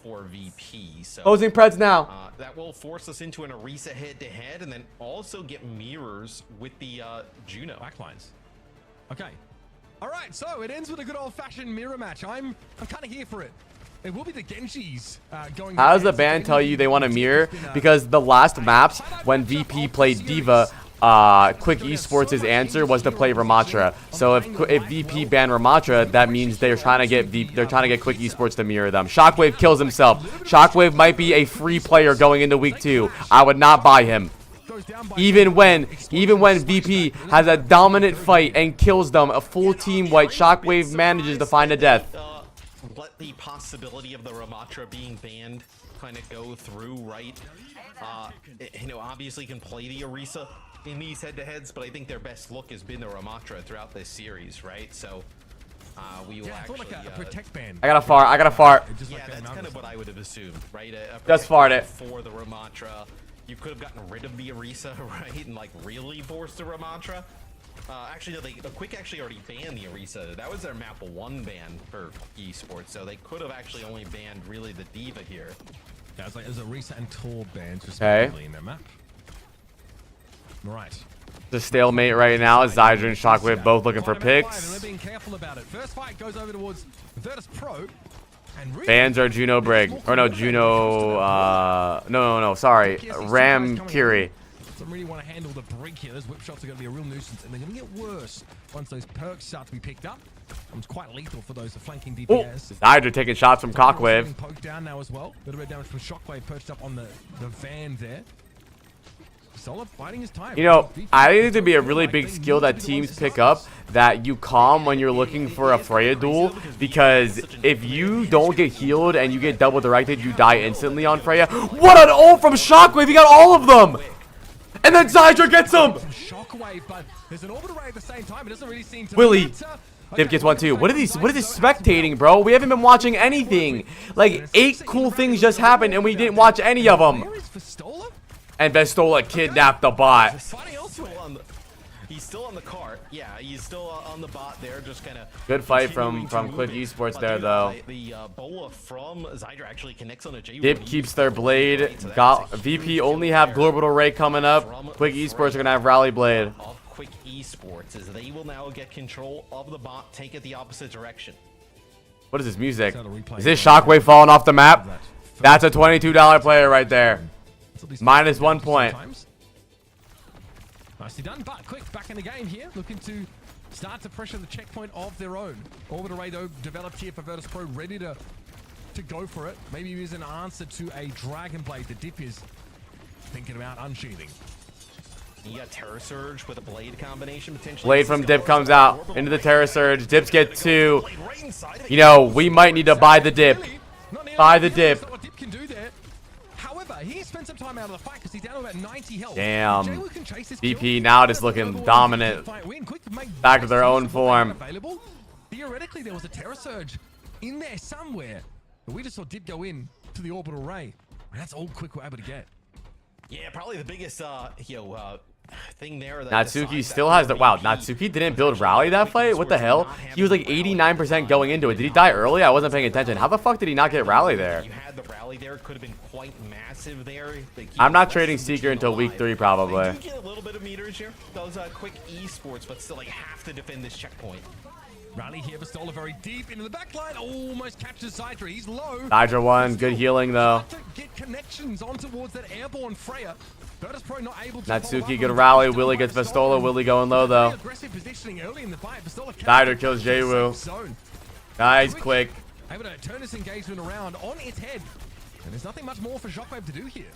For VP. So, closing Preds now. That will force us into an Orisa head-to-head, and then also get mirrors with the Juno backlines. Okay. All right. So it ends with a good old-fashioned mirror match. I'm kind of here for it. It will be the Genjis going. How does the band tell you they want a mirror? Because the last maps when VP played Diva, Quick Esports' answer was to play Ramatra. So if VP banned Ramatra, that means they're trying to get Quick Esports to mirror them. Shockwave kills himself. Shockwave might be a free player going into week 2. I would not buy him. Even when VP has a dominant fight and kills them, a full team white, Shockwave manages to find a death. Let the possibility of the Ramatra being banned kind of go through, right? You know, obviously can play the Orisa in these head-to-heads, but I think their best look has been the Ramatra throughout this series, right? So we will actually like a protect ban. I got a fart. Yeah, that's kind of what I would have assumed, right? Just fart it. For the Ramatra, you could have gotten rid of the Orisa, right? And like really forced the Ramatra. Actually, no, the Quick actually already banned the Orisa. That was their map 1 ban for Esports, so they could have actually only banned really the Diva here. Yeah, it's like there's Orisa and Tor bans respectively in their map. Right. The stalemate right now is Zydra and Shockwave both looking for picks. They're being careful about it. First fight goes over towards Virtus Pro. And Bans are Juno Brig. Or no, Juno, no, sorry. Ram Kiri. Doesn't really want to handle the Brig here. Those whip shots are going to be a real nuisance, and they're going to get worse once those perks start to be picked up. It's quite lethal for those flanking DPS. Zydra taking shots from Cockwave. Poked down now as well. A little bit of damage from Shockwave perched up on the van there. Solid fighting his time. You know, I think it'd be a really big skill that teams pick up, that you calm when you're looking for a Freya duel, because if you don't get healed and you get double directed, you die instantly on Freya. What an ult from Shockwave! He got all of them! And then Zydra gets him! Shockwave, but there's an orbit array at the same time. It doesn't really seem to Willie. matter. Dip gets one too. What are these spectating, bro? We haven't been watching anything. Like 8 cool things just happened and we didn't watch any of them. Where is Vestola? And Vestola kidnapped the bot. He's still on the cart. Yeah, he's still on the bot there, just kind of. Good fight from Quick Esports there, though. The bola from Zydra actually connects on a J. Dip keeps their blade. VP only have Global Ray coming up. Quick Esports are gonna have Rally Blade. Of Quick Esports, as they will now get control of the bot, take it the opposite direction. What is this music? Is this Shockwave falling off the map? That's a $22 player right there. Minus 1 point. Nicely done, but Quick back in the game here, looking to start to pressure the checkpoint of their own. Orbit array though developed here for Virtus Pro, ready to go for it. Maybe use an answer to a Dragon Blade. The Dip is thinking about unsheathing. You got Terror Surge with a blade combination potentially. Blade from Dip comes out into the Terror Surge. Dips get 2. You know, we might need to buy the Dip. Buy the Dip. What Dip can do there. However, he spent some time out of the fight because he's down to about 90 health. Damn. VP now just looking dominant. Back to their own form. Theoretically, there was a Terror Surge in there somewhere. But we just saw Dip go in to the orbital ray. That's all Quick were able to get. Yeah, probably the biggest thing there. Natsuki still has the Natsuki didn't build Rally that fight. What the hell? He was like 89% going into it. Did he die early? I wasn't paying attention. How the fuck did he not get Rally there? You had the Rally there. Could have been quite massive there. I'm not trading Seeker until week 3 probably. They do get a little bit of meters here. Those Quick Esports, but still like have to defend this checkpoint. Rally here, Vestola very deep into the back line. Almost catches Zydra. He's low. Zydra won. Good healing though. Get connections on towards that airborne Freya. Virtus Pro not able to Natsuki good rally. Willie gets Vestola. Willie going low though. Aggressive positioning early in the fight. Zydra kills Jwoo. Nice, Quick. Able to turn this engagement around on its head. And there's nothing much more for Shockwave to do here.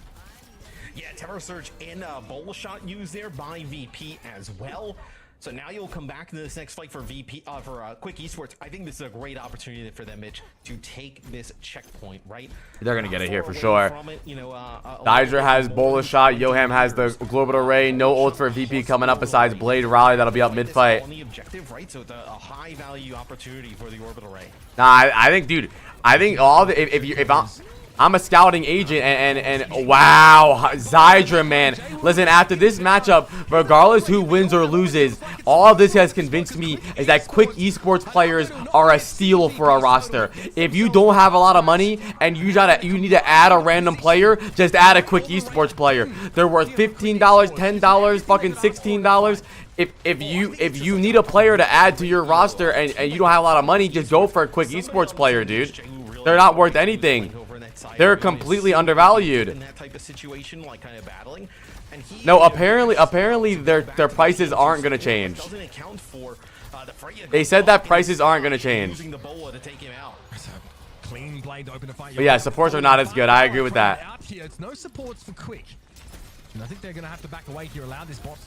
Yeah, Terror Surge and Bola Shot used there by VP as well. So now you'll come back to this next fight for Quick Esports. I think this is a great opportunity for them, Mitch, to take this checkpoint, right? They're gonna get it here for sure. It, Hydra has Bola Shot. Yoham has the Global Array. No ult for VP coming up besides Blade Rally. That'll be up mid-fight. On the objective, right? So it's a high value opportunity for the Orbital Ray. Nah, I think, dude. I think all the if I'm a scouting agent and wow, Zydra, man. Listen, after this matchup, regardless who wins or loses, all this has convinced me is that Quick Esports players are a steal for a roster. If you don't have a lot of money and you need to add a random player, just add a Quick Esports player. They're worth $15, $10, fucking $16. If you need a player to add to your roster and you don't have a lot of money, just go for a Quick Esports player, dude. They're not worth anything. They're completely undervalued. In that type of situation, like kind of battling. And no, apparently their prices aren't gonna change. They said that prices aren't gonna change. Clean blade open to fight. But yeah, supports are not as good. I agree with that. Out here, it's no supports for Quick. And I think they're going to have to back away here, allow this bot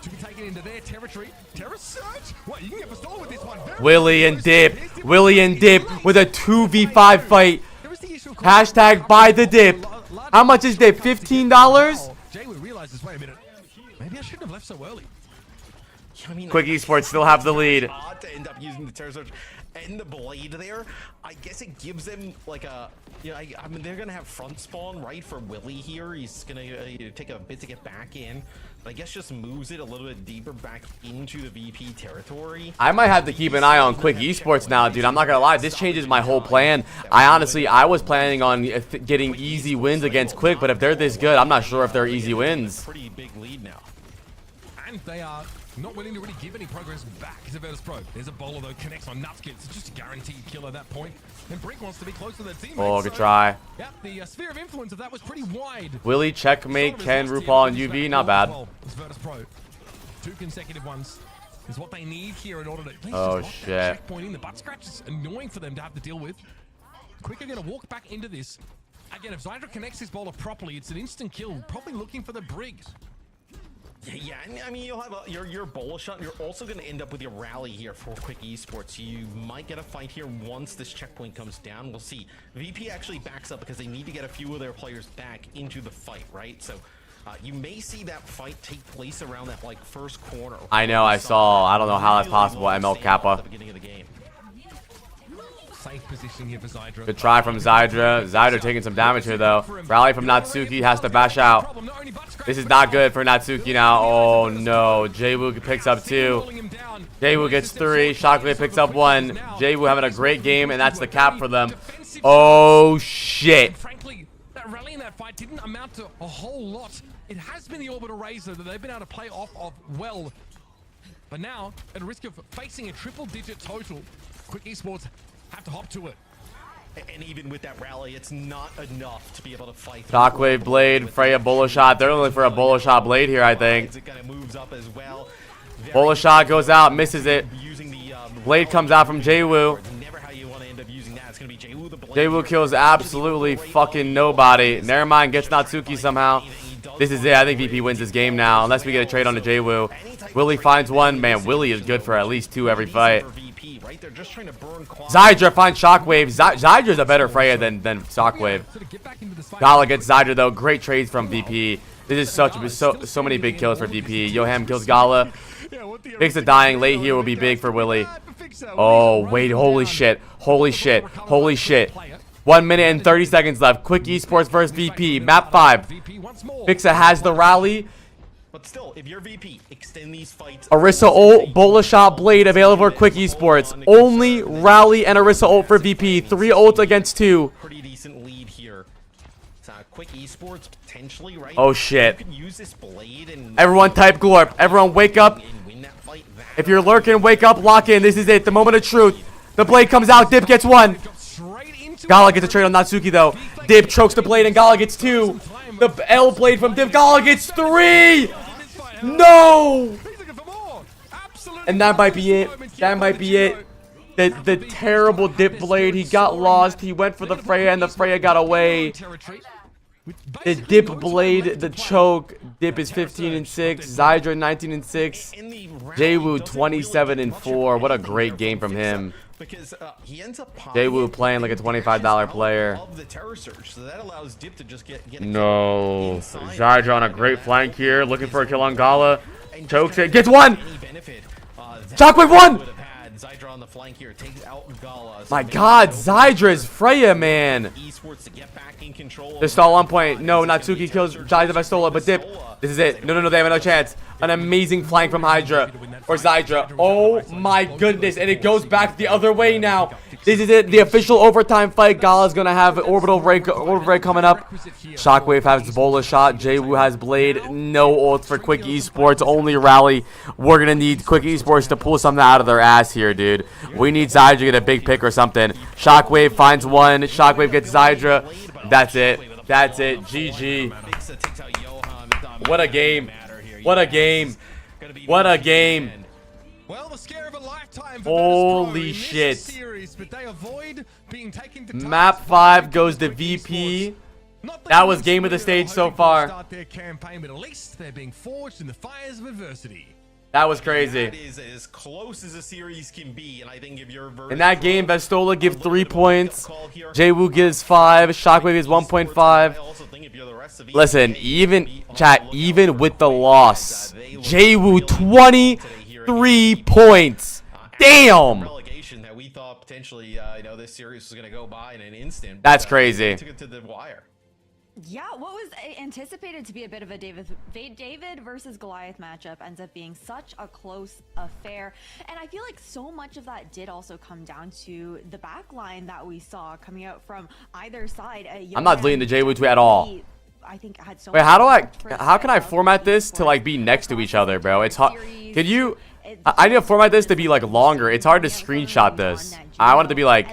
to be taken into their territory. Terror Surge? What, you can get Pistol with this one. Willie and Dip. Willie and Dip with a 2v5 fight. Hashtag buy the Dip. How much is Dip? $15? Jay would realize this. Wait a minute. Maybe I shouldn't have left so early. I mean, Quick Esports still have the lead. Odd to end up using the Terror Surge and the Blade there. I guess it gives them like a, you know, I mean, they're gonna have front spawn right for Willie here. He's gonna take a bit to get back in, but I guess just moves it a little bit deeper back into the VP territory. I might have to keep an eye on Quick Esports now, dude. I'm not gonna lie, this changes my whole plan. I was planning on getting easy wins against Quick, but if they're this good, I'm not sure if they're easy wins. Pretty big lead now. And they are not willing to really give any progress back to Virtus Pro. There's a bowler though, connects on Nutskits. It's just a guaranteed kill at that point. And Brink wants to be close to their teammates. Oh, good try. Yeah, the sphere of influence of that was pretty wide. Willie, checkmate, Ken, RuPaul, and UV, not bad. It's Virtus Pro. 2 consecutive ones is what they need here in order to. Oh, shit. Checkpointing the butt scratch is annoying for them to have to deal with. Quick are going to walk back into this. Again, if Zydra connects his bowler properly, it's an instant kill. Probably looking for the Brig. Yeah, I mean, you'll have your bowl shot. You're also going to end up with your rally here for Quick Esports. You might get a fight here once this checkpoint comes down. We'll see. VP actually backs up because they need to get a few of their players back into the fight, right? So you may see that fight take place around that like first corner. I know, I saw. I don't know how that's possible. ML Kappa. At the beginning of the game. Safe position here for Zydra. Good try from Zydra. Zydra taking some damage here, though. Rally from Natsuki, has to bash out. This is not good for Natsuki now. Oh, no. Jwoo picks up 2. Jwoo gets 3. Shockwave picks up 1. Jwoo having a great game, and that's the cap for them. Oh, shit. Frankly, that rally in that fight didn't amount to a whole lot. It has been the Orbital Razor that they've been able to play off of well. But now, at risk of facing a triple-digit total, Quick Esports have to hop to it. And even with that rally, it's not enough to be able to fight. Shockwave Blade, Freya Bolo Shot. They're looking for a Bolo Shot Blade here, I think. It kind of moves up as well. Bolo Shot goes out, misses it. Blade comes out from Jwoo. Never how you want to end up using that. It's going to be Jwoo the Blade. Jwoo kills absolutely fucking nobody. Never mind, gets Natsuki somehow. This is it. I think VP wins this game now, unless we get a trade on the Jwoo. Willie finds 1. Man, Willie is good for at least 2 every fight. Zydra finds Shockwave. Zydra's a better Freya than Shockwave. Gala gets Zydra though. Great trades from VP. This is so many big kills for VP. Yoham kills Gala. Picks the dying. Late here will be big for Willie. Oh wait, holy shit. Holy shit. Holy shit. 1 minute and 30 seconds left. Quick Esports versus VP. Map 5. Fixa has the rally. But still, if you're VP, extend these fights. Orisa ult, Bola Shot Blade available for Quick Esports. Only rally and Orisa ult for VP. 3 ults against 2. Pretty decent lead here. Quick Esports potentially, right? Oh shit. You can use this blade and everyone type Glorp. Everyone wake up. If you're lurking, wake up, lock in. This is it. The moment of truth. The blade comes out. Dip gets 1. Gala gets a trade on Natsuki though. Dip chokes the blade and Gala gets 2. The L blade from Dip. Gala gets 3. No! And that might be it. That might be it. The terrible Dip blade. He got lost. He went for the Freya and the Freya got away. The Dip blade, the choke. Dip is 15-6. Zydra 19-6. Jwoo 27-4. What a great game from him. Because he ends up Jwoo playing like a $25 player. Of the Terror Surge, so that allows Dip to just get no. Zydra on a great flank here, looking for a kill on Gala. Chokes it, gets 1. Shockwave 1. Zydra on the flank here takes out Gala. My God, Zydra's Freya, man. They're stall on point. No, Natsuki kills Zydra's Vastola, but Dip. This is it. No, they have no chance. An amazing flank from Hydra. Or Zydra. Oh my goodness. And it goes back the other way now. This is it. The official overtime fight. Gala's going to have Orbital Ray coming up. Shockwave has Bola Shot. Jwoo has Blade. No ult for Quick Esports. Only rally. We're going to need Quick Esports to pull something out of their ass here, dude. We need Zydra to get a big pick or something. Shockwave finds 1. Shockwave gets Zydra. That's it. That's it. GG. What a game. What a game. What a game. Well, the scare of a lifetime for holy shit. series, but they avoid being taken to Map 5 goes to VP. That was game of the stage so far. Start their campaign, but at least they're being forged in the fires of adversity. That was crazy. That is as close as a series can be, and I think if you're in that game, Vestola gives 3 points, Jwoo gives 5, Shockwave is 1.5. Listen, even chat, even with the loss, Jwoo 23 points. Damn. Relegation that we thought potentially, this series was gonna go by in an instant. That's crazy. Took it to the wire. Yeah, what was anticipated to be a bit of a David versus Goliath matchup ends up being such a close affair. And I feel like so much of that did also come down to the back line that we saw coming out from either side. I'm not leaning the Jwoo at all. I think had so Wait, how can I format this to like be next to each other, bro? It's hard. Could you? I need to format this to be like longer. It's hard to screenshot this. I want it to be like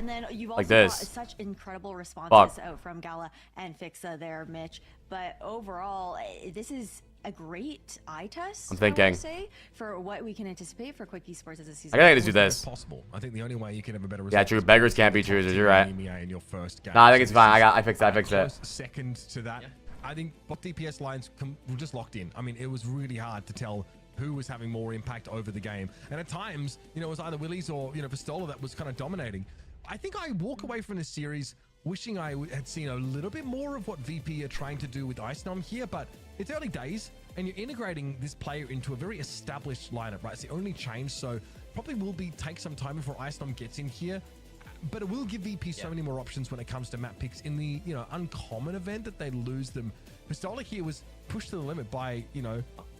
this. Such incredible responses out from Gala and Fixa there, Mitch. But overall, this is a great eye test. I'm thinking. I would say, for what we can anticipate for Quick Esports as a season. I gotta just do this. Possible. I think the only way you can have a better result. Yeah, true. Beggars can't be choosers. You're right. In your first game. Nah, I think it's fine. I fixed it. Second to that, I think bot DPS lines were just locked in. I mean, it was really hard to tell who was having more impact over the game. And at times, it was either Willies or, Vestola that was kind of dominating. I think I walk away from this series wishing I had seen a little bit more of what VP are trying to do with Icenom here, but it's early days and you're integrating this player into a very established lineup, right? It's the only change, so probably will take some time before Icenom gets in here. But it will give VP so many more options when it comes to map picks in the, uncommon event that they lose them. Vestola here was pushed to the limit by,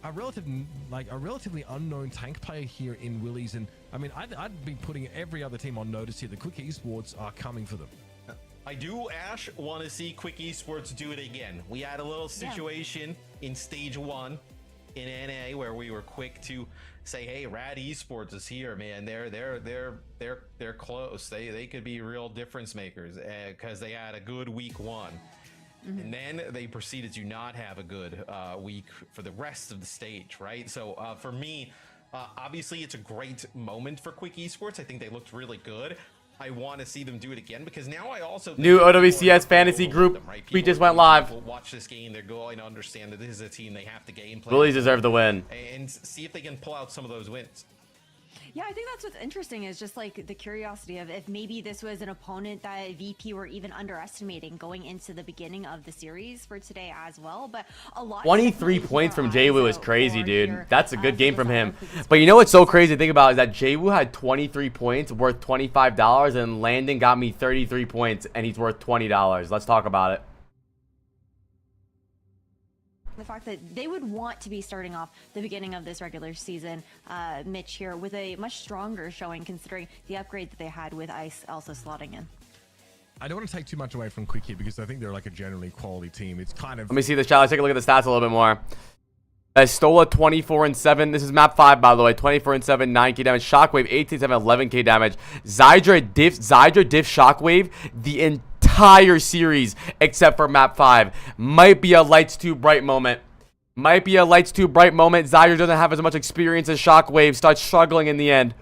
a relatively unknown tank player here in Willies. And I mean, I'd be putting every other team on notice here. The Quick Esports are coming for them. I do, Ash, want to see Quick Esports do it again. We had a little situation in stage 1 in NA where we were quick to say, hey, Rad Esports is here, man. They're close. They could be real difference makers because they had a good week 1. And then they proceeded to not have a good week for the rest of the stage, right? So for me, obviously it's a great moment for Quick Esports. I think they looked really good. I want to see them do it again because now I also new OWCS fantasy group. Right? We just went live. Watch this game. They're going to understand that this is a team they have to gameplay. Willies deserve the win and see if they can pull out some of those wins. Yeah, I think that's what's interesting is just like the curiosity of if maybe this was an opponent that VP were even underestimating going into the beginning of the series for today as well. But a lot 23 points from Jwoo is crazy, dude. That's a good game from him. But you know what's so crazy to think about is that Jwoo had 23 points worth $25 and Landon got me 33 points and he's worth $20. Let's talk about it. The fact that they would want to be starting off the beginning of this regular season, Mitch here, with a much stronger showing considering the upgrade that they had with Ice also slotting in. I don't want to take too much away from Quick here because I think they're like a generally quality team. It's kind of... Let me see this shot. Let's take a look at the stats a little bit more. Stola 24-7. This is map 5, by the way. 24-7, 9k damage. Shockwave 18-7, 11k damage. Zydra diff Shockwave the entire series except for map 5. Might be a lights too bright moment. Zydra doesn't have as much experience as Shockwave. Starts struggling in the end.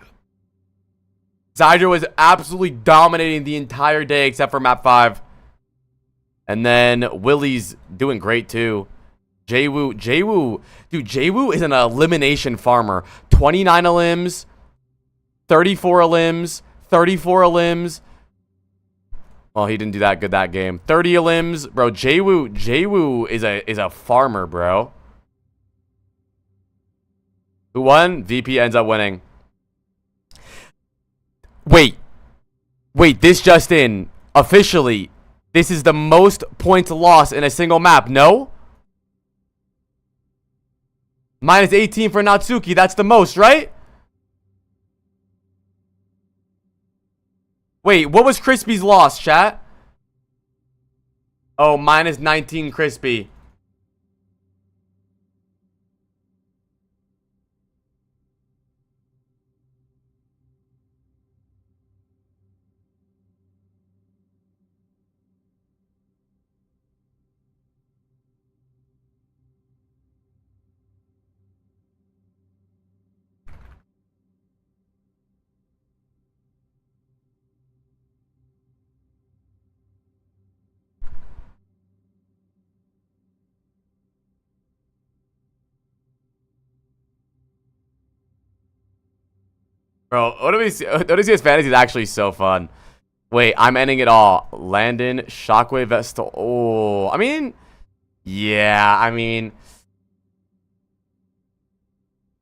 Zydra was absolutely dominating the entire day except for map 5. And then Willie's doing great too. Jwoo, dude, Jwoo is an elimination farmer. 29 elims, 34 elims, 34 elims. Well, he didn't do that good that game. 30 elims, bro. Jwoo is a farmer, bro. Who won? VP ends up winning. Wait, this just in. Officially, this is the most points lost in a single map, no? Minus 18 for Natsuki. That's the most, right? Wait, what was Crispy's loss, chat? Oh, minus 19 Crispy. Bro, OWCS Fantasy is actually so fun. Wait, I'm ending it all. Landon, Shockwave, Vestal. Oh, I mean, yeah, I mean,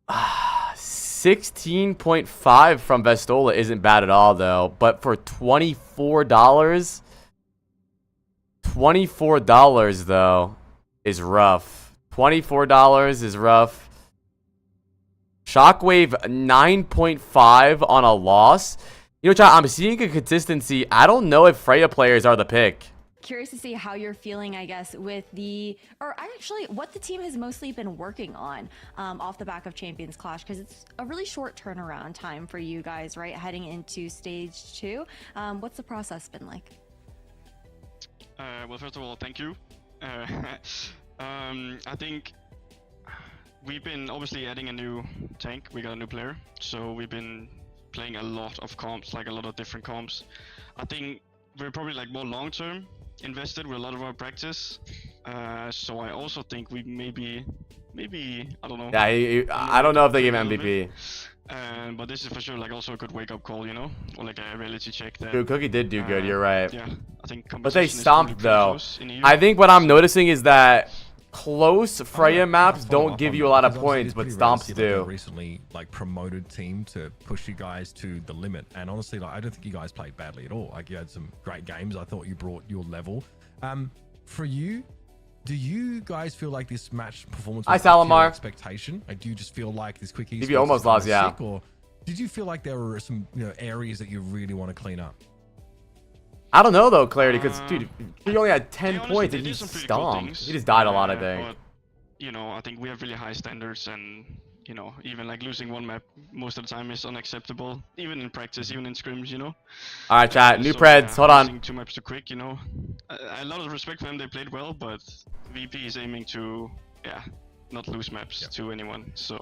16.5 from Vestola isn't bad at all, though. But for $24, $24 though is rough. $24 is rough. Shockwave 9.5 on a loss. You know, chat, I'm seeing a consistency. I don't know if Freya players are the pick. Curious to see how you're feeling, I guess, with or actually what the team has mostly been working on off the back of Champions Clash, because it's a really short turnaround time for you guys, right? Heading into stage 2. What's the process been like? Well, first of all, thank you. I think we've been obviously adding a new tank. We got a new player, so we've been playing a lot of comps, like a lot of different comps. I think we're probably like more long-term invested with a lot of our practice. So I also think we maybe I don't know. Yeah, I don't know if they give MVP. But this is for sure like also a good wake-up call, you know, or like a reality check. That, Dude, Cookie did do good. You're right. Yeah, I think. But they stomped though. I think what I'm noticing is that close Freya maps don't give you a lot of points, but stomps do. Recently, like promoted team to push you guys to the limit, and honestly, like I don't think you guys played badly at all. Like you had some great games. I thought you brought your level. For you, do you guys feel like this match performance was up to your expectation? Like, do you just feel like this quick you almost lost, yeah? Or did you feel like there were some areas that you really want to clean up? I don't know though, Clarity, because dude, he only had 10 points and he stomped. He just died a lot, I think. But, you know, I think we have really high standards, and you know, even like losing one map most of the time is unacceptable, even in practice, even in scrims, you know. All right, chat. New Preds, hold on. Losing 2 maps too quick, you know. A lot of respect for them. They played well, but VP is aiming to, not lose maps to anyone. So.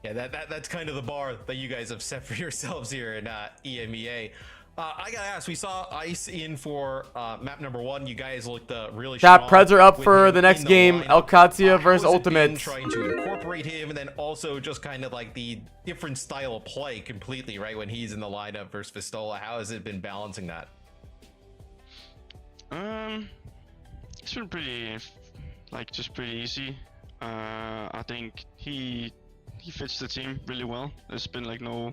Yeah, that's kind of the bar that you guys have set for yourselves here in EMEA. I gotta ask, we saw Ice in for map number 1. You guys looked really strong. Chat, Preds are up for the next game. Alcatia versus Ultimate. Trying to incorporate him, and then also just kind of like the different style of play completely, right? When he's in the lineup versus Vestola, how has it been balancing that? It's been pretty, just pretty easy. I think he fits the team really well. There's been like no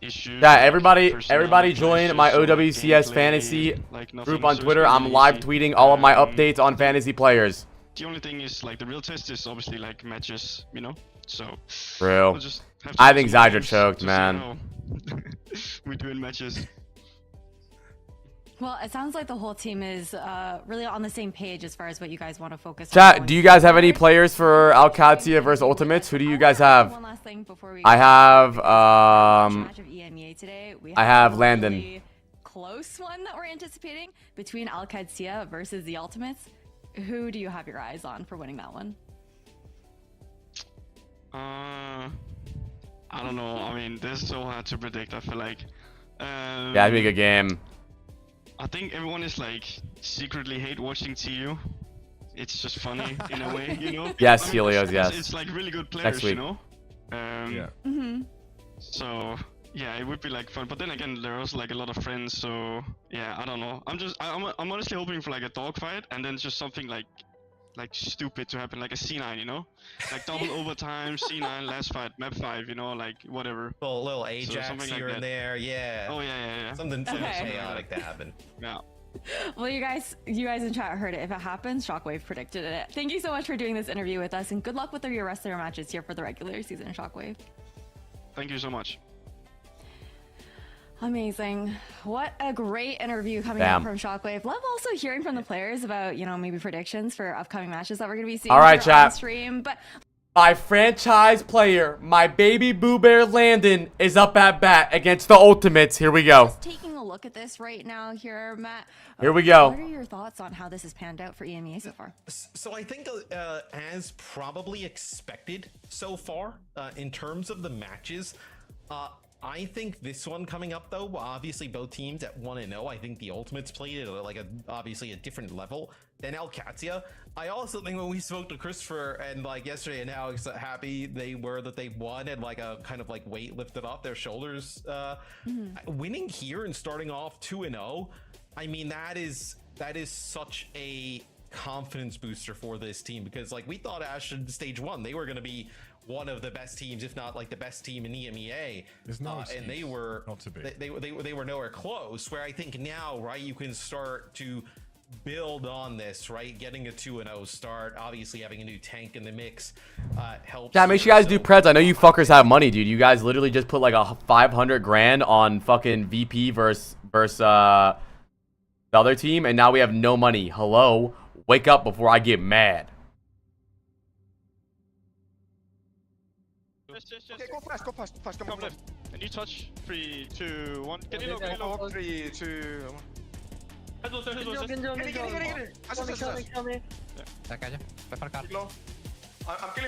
issues. Yeah, everybody join my OWCS Fantasy group on Twitter. I'm live tweeting all of my updates on fantasy players. The only thing is like the real test is obviously like matches, you know. So real. I think Zydra choked, man. We're doing matches. Well, it sounds like the whole team is really on the same page as far as what you guys want to focus on. Chat, do you guys have any players for Alcatia versus Ultimates? Who do you guys have? One last thing before we I have match of EMEA today. I have Landon. Really close one that we're anticipating between Alcatia versus the Ultimates. Who do you have your eyes on for winning that one? I don't know. I mean, this is so hard to predict. I feel like. Yeah, it'd be a good game. I think everyone is like secretly hate watching TU. It's just funny in a way, you know. Yes, Helios. Yes. It's like really good players, you know. Yeah. So yeah, it would be like fun. But then again, there are also like a lot of friends. So yeah, I don't know. I'm honestly hoping for like a dogfight, and then just something like stupid to happen, like a C9, you know, like double overtime, C9, last fight, map 5, you know, like whatever. Little Ajax here and there, yeah. Oh yeah. Something chaotic to happen. Yeah. Well, you guys in chat heard it. If it happens, Shockwave predicted it. Thank you so much for doing this interview with us, and good luck with your rest of your matches here for the regular season, Shockwave. Thank you so much. Amazing. What a great interview coming up from Shockwave. Love also hearing from the players about, maybe predictions for upcoming matches that we're going to be seeing on stream. But my franchise player, my baby Boo Bear Landon, is up at bat against the Ultimates. Here we go. Just taking a look at this right now here, Matt. Here we go. What are your thoughts on how this has panned out for EMEA so far? So I think as probably expected so far in terms of the matches, I think this one coming up though, obviously both teams at 1-0. I think the Ultimates played it at like obviously a different level than Alcatia. I also think when we spoke to Christopher and like yesterday and how happy they were that they won and like a kind of like weight lifted off their shoulders, winning here and starting off 2-0. I mean, that is such a confidence booster for this team, because like we thought Ashton stage 1 they were going to be one of the best teams, if not like the best team in EMEA. There's no and they were not to be. They were nowhere close. Where I think now, right, you can start to build on this, right? Getting a 2-0 start, obviously having a new tank in the mix helps. Yeah, make sure you guys do Preds. I know you fuckers have money, dude. You guys literally just put like a 500 grand on fucking VP versus the other team, and now we have no money. Hello, wake up before I get mad. Okay, go fast, come left. And you touch 3, 2, 1. Get in low. 3, 2, 1. I'm killing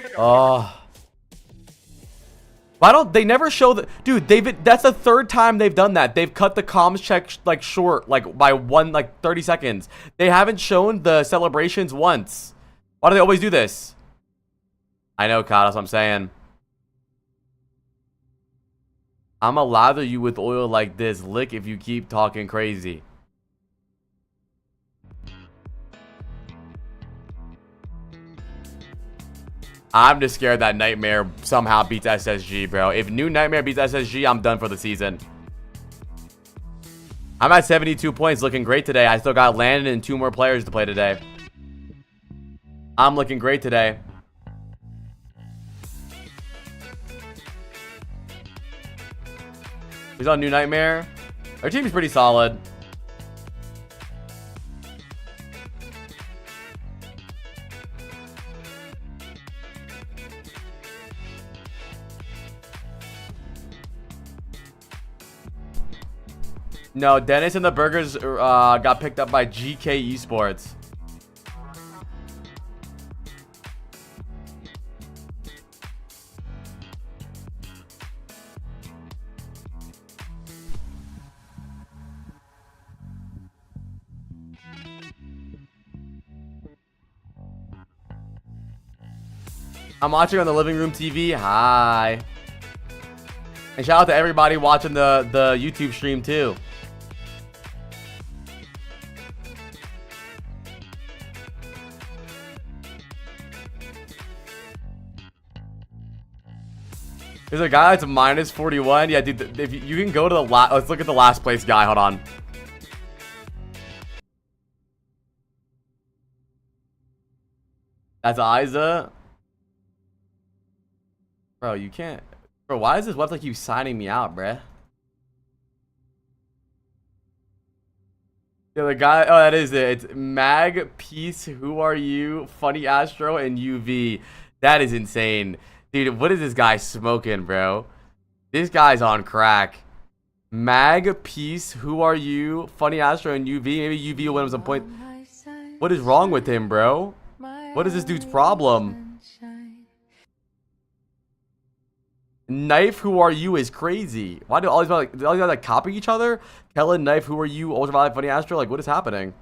the guy. Why don't they never show the dude? That's the third time they've done that. They've cut the comms check like short, like by 30 seconds. They haven't shown the celebrations once. Why do they always do this? I know, Kyle, that's what I'm saying. I'ma lather you with oil like this. Lick if you keep talking crazy. I'm just scared that Nightmare somehow beats SSG, bro. If new Nightmare beats SSG, I'm done for the season. I'm at 72 points, looking great today. I still got Landon and 2 more players to play today. I'm looking great today. Who's on new Nightmare? Our team is pretty solid. No, Dennis and the Burgers got picked up by GK Esports. I'm watching on the living room TV. Hi. And shout out to everybody watching the YouTube stream too. There's a guy that's a minus 41. Yeah, dude, if you can go to the last, let's look at the last place guy. Hold on. That's Isa. Bro, you can't. Bro, why does this website keep signing me out, bruh? Yeah, the guy. Oh, that is it. It's Mag, Peace, Who Are You, Funny Astro, and UV. That is insane. Dude, what is this guy smoking, bro? This guy's on crack. Mag, Peace, Who Are You, Funny Astro, and UV. Maybe UV will win him some point. What is wrong with him, bro? What is this dude's problem? Knife, Who Are You is crazy. Why do all these guys like copy each other? Kellen, Knife, Who Are You, Ultraviolet, Funny Astro. Like, what is happening?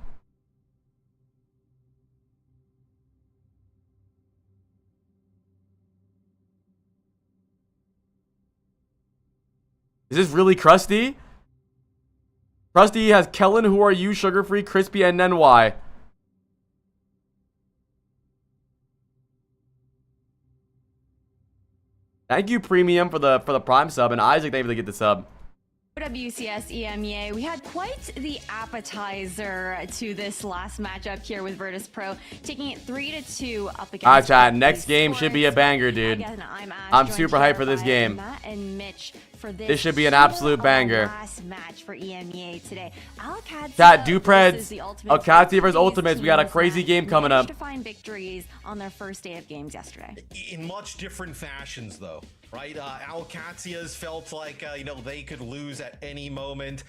Is this really Krusty? Krusty has Kellen, Who Are You, Sugar Free, Crispy, and NY. Thank you, Premium, for the Prime sub, and Isaac, thank you to get the sub. WCS EMEA, we had quite the appetizer to this last matchup here with Virtus Pro, taking it 3-2 up against. Alright, chat. Next game should be a banger, dude. Again, I'm super hyped for this game. Matt and Mitch for This should be an absolute banger. Last match for EMEA today. Chat, Dupreds, Alcatia versus Ultimates. We got a crazy game coming up. To find victories on their first day of games yesterday. In much different fashions, though. Right, Alcatia's felt like you know, they could lose at any moment,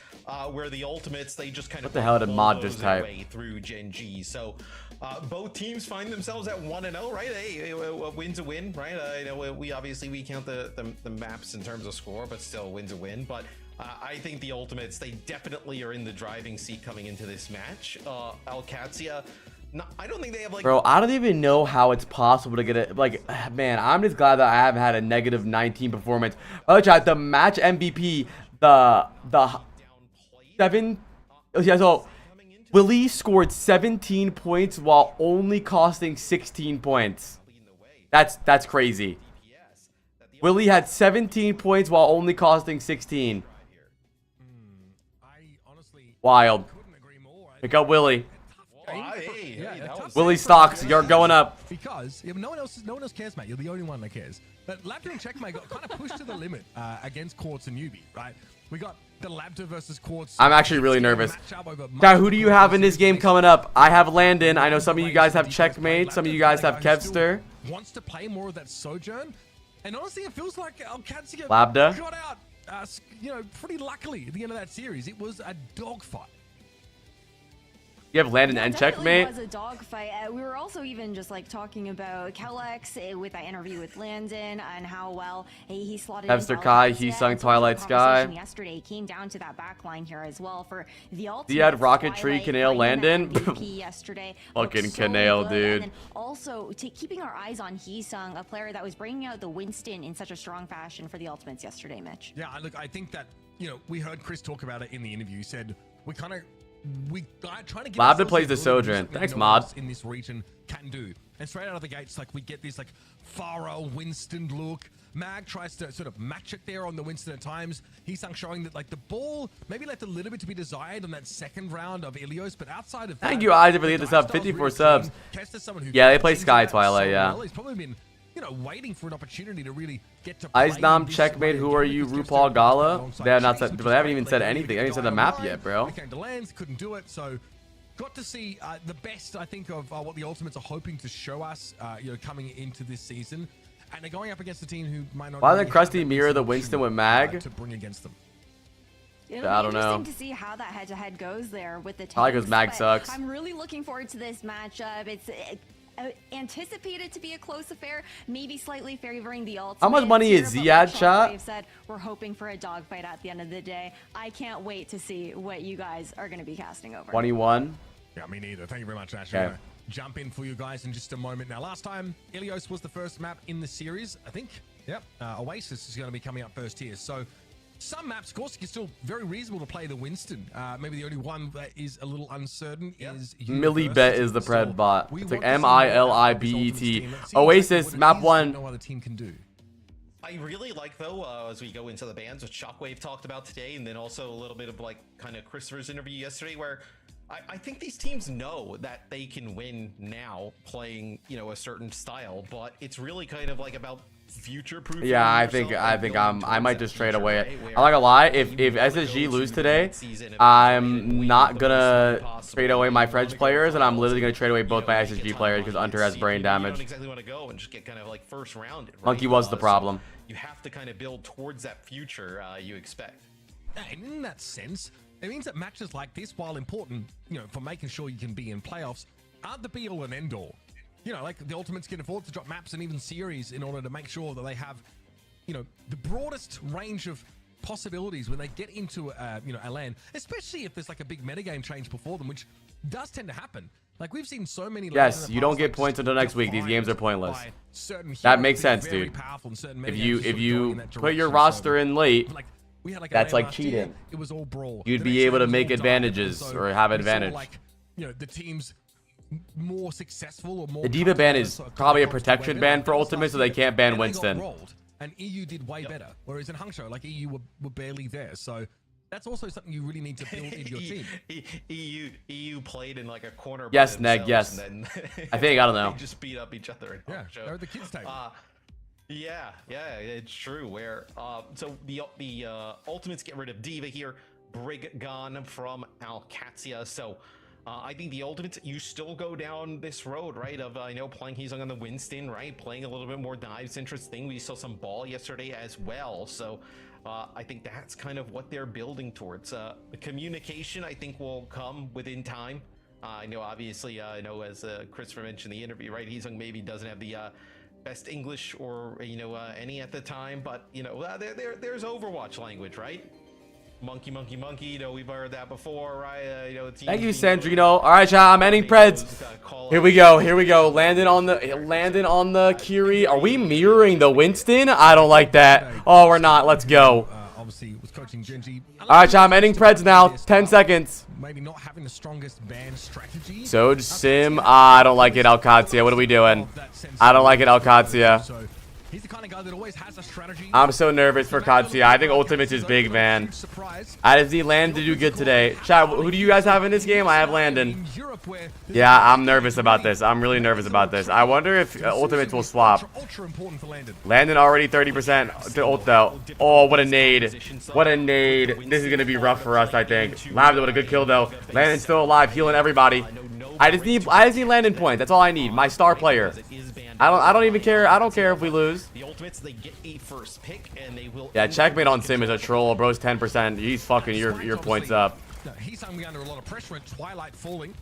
where the Ultimates, they just kind of what the hell did Mod just type way through Gen G. So Both teams find themselves at 1-0, right? Hey, a win's a win, right? You know, we obviously count the maps in terms of score, but still, win's a win. But I think the Ultimates, they definitely are in the driving seat coming into this match. Owcs, no, I don't think they have like. Bro, I don't even know how it's possible to get it. Like, man, I'm just glad that I haven't had a negative 19 performance. Oh, chat, the match MVP, the 7. Yeah, so Willie scored 17 points while only costing 16 points. That's crazy. Willie had 17 points while only costing 16. Wild. Pick up Willie. Willie stocks, you're going up. Because no one else cares, mate. You're the only one that cares. But Labda and Checkmate got kind of pushed to the limit against Quartz and Newbie, right? We got the Labda versus Quartz. I'm actually really nervous. Guy, who do you have in this game coming up? I have Landon. I know some of you guys have Checkmate. Some of you guys have Kevster. Wants to play more of that Sojourn. And honestly, it feels like Owcs Labda got out, pretty luckily at the end of that series. It was a dogfight. You have Landon and Checkmate. It was a dogfight. We were also even just like talking about Owcs with that interview with Landon and how well he slotted. Kevster Kai, he sung Twilight Sky. Yesterday came down to that back line here as well for the ultimate. He had Rocket Tree, Canale, Landon. Yesterday. Fucking Canale, dude. And also keeping our eyes on Heesung, a player that was bringing out the Winston in such a strong fashion for the Ultimates yesterday, Mitch. Yeah, look, I think that, we heard Chris talk about it in the interview. He said, we trying to get Labda plays the Sojourn. Thanks, Mod. In this region can do. And straight out of the gates, like we get this like Pharaoh Winston look. Mag tries to sort of match it there on the Winston at times. Heesung showing that like the ball maybe left a little bit to be desired on that second round of Ilios, but outside of that, thank you, Isaac, for the sub. 54 subs. Yeah, they play Sky Twilight. Yeah. He's probably been waiting for an opportunity to really get to Icenom, Checkmate, who are you? RuPaul Gala? They have not said, but they haven't even said anything. They haven't even said the map yet, bro. Came to lands, couldn't do it, so got to see the best, I think, of what the Ultimates are hoping to show us, coming into this season. And they're going up against a team who might not. Why did Krusty mirror the Winston with Mag? To bring against them. I don't know. To see how that head-to-head goes there with the tanks, I like because Mag sucks. I'm really looking forward to this matchup. It's anticipated to be a close affair, maybe slightly favoring the Ultimates. How much money is Ziad, chat? They've said we're hoping for a dogfight at the end of the day. I can't wait to see what you guys are going to be casting over. 21. Yeah, me neither. Thank you very much, Ash. Okay. Jump in for you guys in just a moment. Now, last time, Ilios was the first map in the series, I think. Yep. Oasis is going to be coming up first here. So some maps, of course, it's still very reasonable to play the Winston. Maybe the only one that is a little uncertain is Millibet is the pred bot. It's like Milibet. Oasis, map 1. No other team can do. I really like, though, as we go into the bans, what Shockwave talked about today, and then also a little bit of like kind of Christopher's interview yesterday, where I think these teams know that they can win now playing, a certain style, but it's really kind of like about future proof. Yeah, I think I might just trade away it. I'm not gonna lie, if SSG lose today, I'm not gonna trade away my French players, and I'm literally gonna trade away both my SSG players because Hunter has brain damage. You don't exactly want to go and just get kind of like first round. Right? Monkey was the problem. You have to kind of build towards that future you expect. And in that sense, it means that matches like this, while important, for making sure you can be in playoffs, aren't the be all and end all. Like the Ultimates can afford to drop maps and even series in order to make sure that they have, the broadest range of possibilities when they get into, a LAN, especially if there's like a big metagame change before them, which does tend to happen. Like we've seen so many. Yes, you don't get points until next week. These games are pointless. That makes sense, dude. If you put your roster in late, that's like cheating. It was all brawl. You'd be able to make advantages or have advantage. Like, the teams more successful or more. The Diva ban is probably a protection ban for Ultimate, so they can't ban Winston. And EU did way better, whereas in Hangzhou, like EU were barely there. So that's also something you really need to build in your team. EU played in like a corner. Yes, Neg. Yes. I think I don't know. They just beat up each other. Yeah, they're the kids' table. Yeah, it's true. Where so the Ultimates get rid of Diva here, Brig gone from Owcs. So I think the Ultimates, you still go down this road, right? Of playing Heesung on the Winston, right? Playing a little bit more dives, interesting. We saw some ball yesterday as well. So I think that's kind of what they're building towards. The communication, I think, will come within time. I know, obviously, I know as Christopher mentioned in the interview, right? Heesung maybe doesn't have the best English or any at the time, but there's Overwatch language, right? Monkey, monkey, monkey. We've heard that before, right? Thank you, Sandrino. All right, chat. I'm ending Preds. Here we go. Here we go. Landing on the Kiri. Are we mirroring the Winston? I don't like that. Oh, we're not. Let's go. Obviously was coaching Genji. All right, chat. I'm ending Preds now. 10 seconds. Maybe not having the strongest ban strategy. Soj Sim. I don't like it, Alcatia. What are we doing? I don't like it, Alcatia. He's the kind of guy that always has a strategy. I'm so nervous for Katsuya. I think Ultimate's is big, man. I just need Landon to do good today. Chat, who do you guys have in this game? I have Landon. Yeah, I'm nervous about this. I'm really nervous about this. I wonder if Ultimates will swap. Landon already 30% to ult though. Oh, what a nade. What a nade. This is going to be rough for us, I think. Labda with a good kill though. Landon's still alive, healing everybody. I just need Landon points. That's all I need. My star player. I don't even care. I don't care if we lose. The Ultimates, they get a first pick and they will. Yeah, checkmate on Sim is a troll. Bro's 10%. He's fucking your points up. No, he's coming under a lot of pressure and Twilight falling.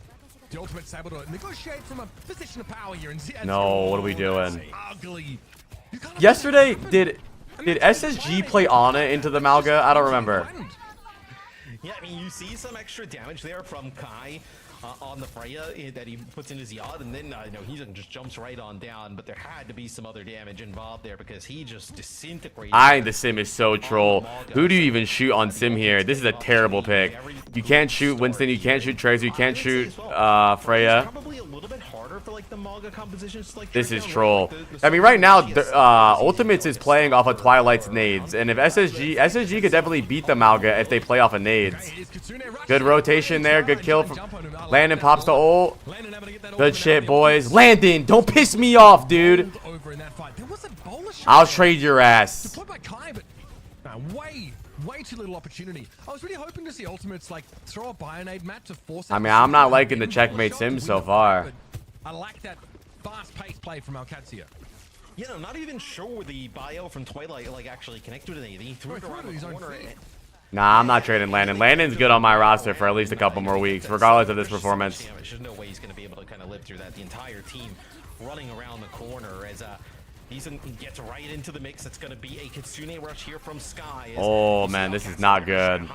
The Ultimate's able to negotiate from a position of power here. And no, what are we doing? Ugly. Yesterday, did SSG play Ana into the Malga? I don't remember. Yeah, I mean, you see some extra damage there from Kai. On the Freya that he puts in his yacht, and then he just jumps right on down, but there had to be some other damage involved there because he just disintegrated. I think the Sim is so troll. Who do you even shoot on Sim here? This is a terrible pick. You can't shoot Winston, you can't shoot Tracer, you can't shoot Freya. Probably a little bit harder for like the Malga compositions. Like this is troll. I mean, right now, Ultimates is playing off of Twilight's nades, and if SSG could definitely beat the Malga if they play off of nades. Good rotation there, good kill from Landon pops the ult. Good shit, boys. Landon, don't piss me off, dude. I'll trade your ass. Way too little opportunity. I was really hoping to see Ultimates like throw a Bionade mat to force. I mean, I'm not liking the checkmate Sim so far. I like that fast-paced play from Alcatia. Yeah, I'm not even sure the bio from Twilight like actually connected with anything. He threw it around the corner. Nah, I'm not trading Landon. Landon's good on my roster for at least a couple more weeks, regardless of this performance. There's no way he's going to be able to kind of live through that. The entire team running around the corner as he gets right into the mix. It's going to be a Kitsune rush here from Sky. Oh man, this is not good.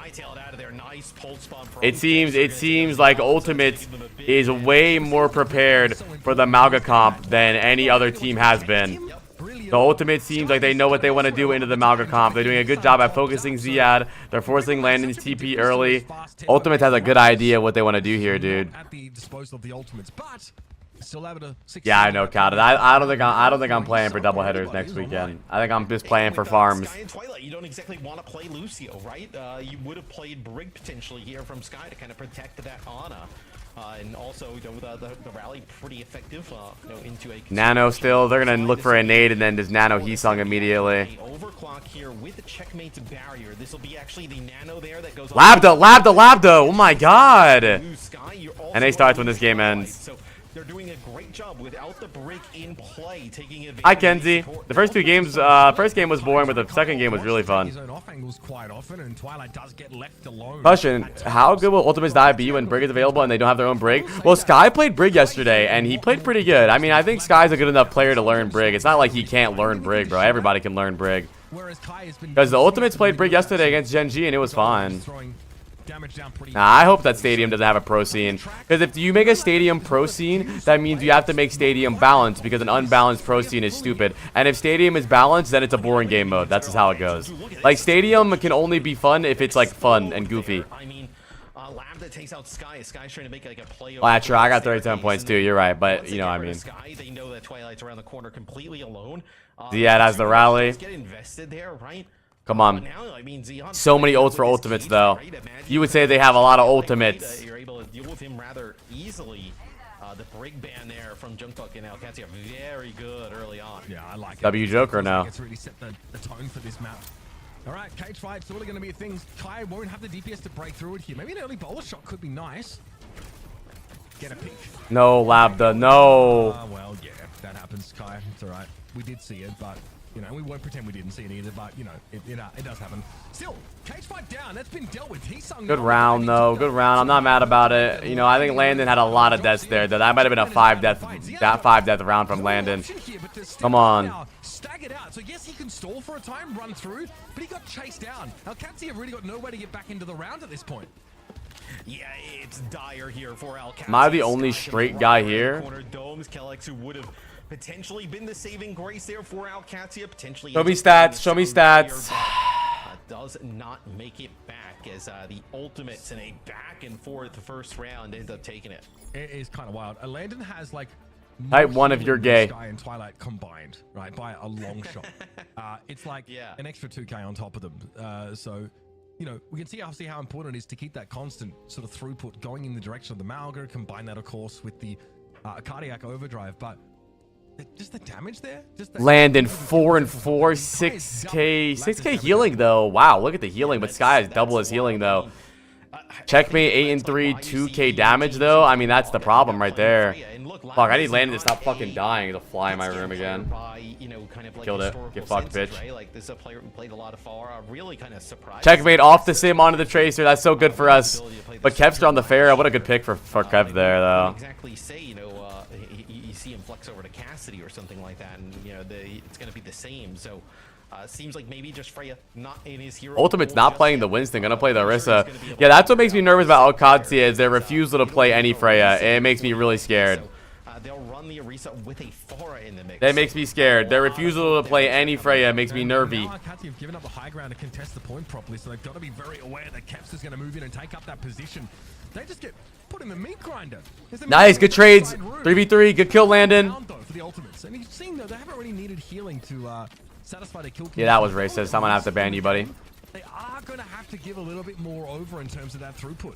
It seems like Ultimate is way more prepared for the Malga comp than any other team has been. The Ultimate seems like they know what they want to do into the Malga comp. They're doing a good job at focusing Ziad. They're forcing Landon's TP early. Ultimate has a good idea what they want to do here, dude. Yeah, I know, Kata. I don't think I'm playing for double headers next weekend. I think I'm just playing for farms. Sky and Twilight, you don't exactly want to play Lucio, right? You would have played Brig potentially here from Sky to kind of protect that Ana. And also, the rally pretty effective into a Nano still. They're gonna look for a nade and then just Nano Heesung immediately. Overclock here with the checkmate barrier. This will be actually the Nano there that goes. Labda! Oh my god! And they starts when this game ends. So they're doing a great job without the break in play, taking advantage. Hi Kenzie. The first two games, first game was boring, but the second game was really fun. Question: how good will Ultimate's dive be when Brig is available and they don't have their own Brig? Well, Sky played Brig yesterday, and he played pretty good. I mean, I think Sky's a good enough player to learn Brig. It's not like he can't learn Brig, bro. Everybody can learn Brig. Because the Ultimates played Brig yesterday against Genji, and it was fine. Nah, I hope that Stadium doesn't have a pro scene. Because if you make a Stadium pro scene, that means you have to make Stadium balanced, because an unbalanced pro scene is stupid. And if Stadium is balanced, then it's a boring game mode. That's just how it goes. Like, Stadium can only be fun if it's, like, fun and goofy. I mean, Lambda takes out Sky. Sky's trying to make like a play. Well, that's true. I got 37 points too. You're right, but you know, I mean. Sky, they know that Twilight's around the corner completely alone. Ziad has the rally. Get invested there, right? Come on. So many ults for ultimates, though. You would say they have a lot of ultimates. You're able to deal with him rather easily. The break ban there from Jungkook and Alcatia, very good early on. Yeah, I like it. W Joker now. It's really set the tone for this map. All right, cage fight's really going to be a thing. Kai won't have the DPS to break through it here. Maybe an early bowler shot could be nice. Get a peek. No, Labda, no. Well, yeah, that happens, Kai. It's all right. We did see it, but You know, we won't pretend we didn't see it either, but, you know, it does happen. Still, cage fight down. That's been dealt with. Good round, though. Good round. I'm not mad about it. You know, I think Landon had a lot of deaths there. That might have been a 5-death round from Landon. Come on. Staggered out. So, yes, he can stall for a time, run through, but he got chased down. Owcs have really got no way to get back into the round at this point. Yeah, it's dire here for Owcs. Am I the only straight guy here? Corner domes, Owcs, who would have potentially been the saving grace there for Owcs, potentially. Show me stats. Show me stats. Does not make it back as the ultimates in a back and forth first round end up taking it. It is kind of wild. Landon has like Type 1 if you're gay. Sky and Twilight combined, right, by a long shot. It's like an extra 2K on top of them. So, you know, we can see how important it is to keep that constant sort of throughput going in the direction of the Malga. Combine that, of course, with the cardiac overdrive, but just the damage there. Landon 4 and 4, 6k healing though. Wow, look at the healing, but Sky has double his healing though. Checkmate 8 and 3, 2k damage though. I mean, that's the problem right there. Fuck, I need Landon to stop fucking dying to fly in my room again. Killed it. Get fucked, bitch. Checkmate off the sim onto the Tracer. That's so good for us. But Kevster on the Pharaoh. What a good pick for Kev there though. Exactly say, you know, you see him flex over to Cassidy or something like that, and you know it's going to be the same. So seems like maybe just Freya not in his hero. Ultimate's not playing the Winston, gonna play the Orisa. Yeah, that's what makes me nervous about Owcs is their refusal to play any Freya. It makes me really scared. They'll run the Orisa with a Pharah in the mix. That makes me scared. Their refusal to play any Freya makes me nervy. Owcs have given up the high ground to contest the point properly, so they've got to be very aware that Kevster's going to move in and take up that position. They just get put in the meat grinder. Nice, good trades. 3v3, good kill, Landon. For the ultimates. And you've seen, though, they haven't really needed healing to satisfy the kill. Yeah, that was racist. I'm gonna have to ban you, buddy. They are going to have to give a little bit more over in terms of that throughput.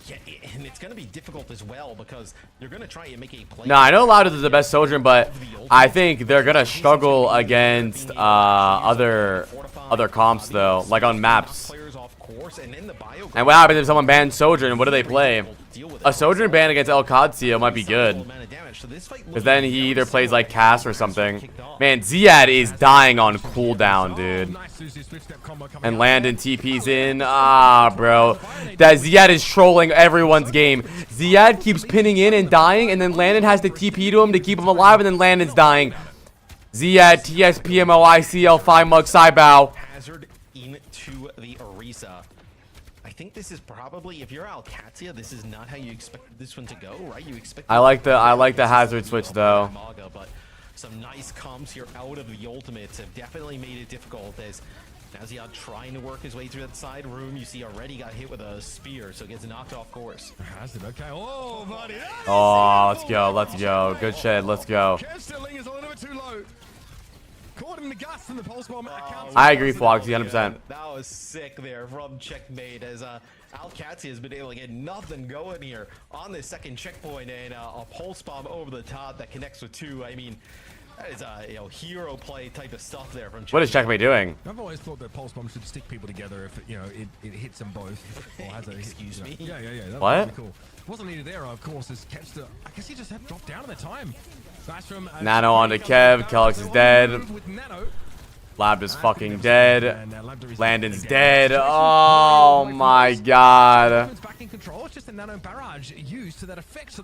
Yeah, and it's going to be difficult as well because they're going to try and make a play. No, I know Loud is the best soldier, but I think they're gonna struggle against other comps though, like on maps. And what happens if someone bans Sojourn? What do they play? A Sojourn ban against El Cadsio might be good. Because then he either plays like Cass or something. Man, Ziad is dying on cooldown, dude. And Landon TP's in. Ah, bro. That Ziad is trolling everyone's game. Ziad keeps pinning in and dying, and then Landon has to TP to him to keep him alive, and then Landon's dying. Ziad, TSPMOICL, 5 mug, Cybow. Hazard into the Orisa. I think this is probably, if you're Alcatia, this is not how you expect this one to go, right? You expect. I like the hazard switch though. But some nice comps here out of the ultimates have definitely made it difficult as Naziad trying to work his way through that side room. You see already got hit with a spear, so gets knocked off course. Hazard, okay. Oh, buddy. Oh, let's go, let's go. Good shit, let's go. Kersteling is a little bit too low. Caught in the guts from the pulse bomb. I agree, Foxy, 100%. That was sick there from Checkmate as Alcatia has been able to get nothing going here on this second checkpoint, and a pulse bomb over the top that connects with 2. I mean, that is hero play type of stuff there from Checkmate. What is Checkmate doing? I've always thought that pulse bomb should stick people together if it hits them both. Or has a Excuse me. Yeah. That what? Was cool. Wasn't needed there, of course. Is Kevster. I guess he just had dropped down at the time. Nice from Nano onto Kev. Kellex is dead. With Nano. Lab is fucking dead. Landon's dead. Oh my god.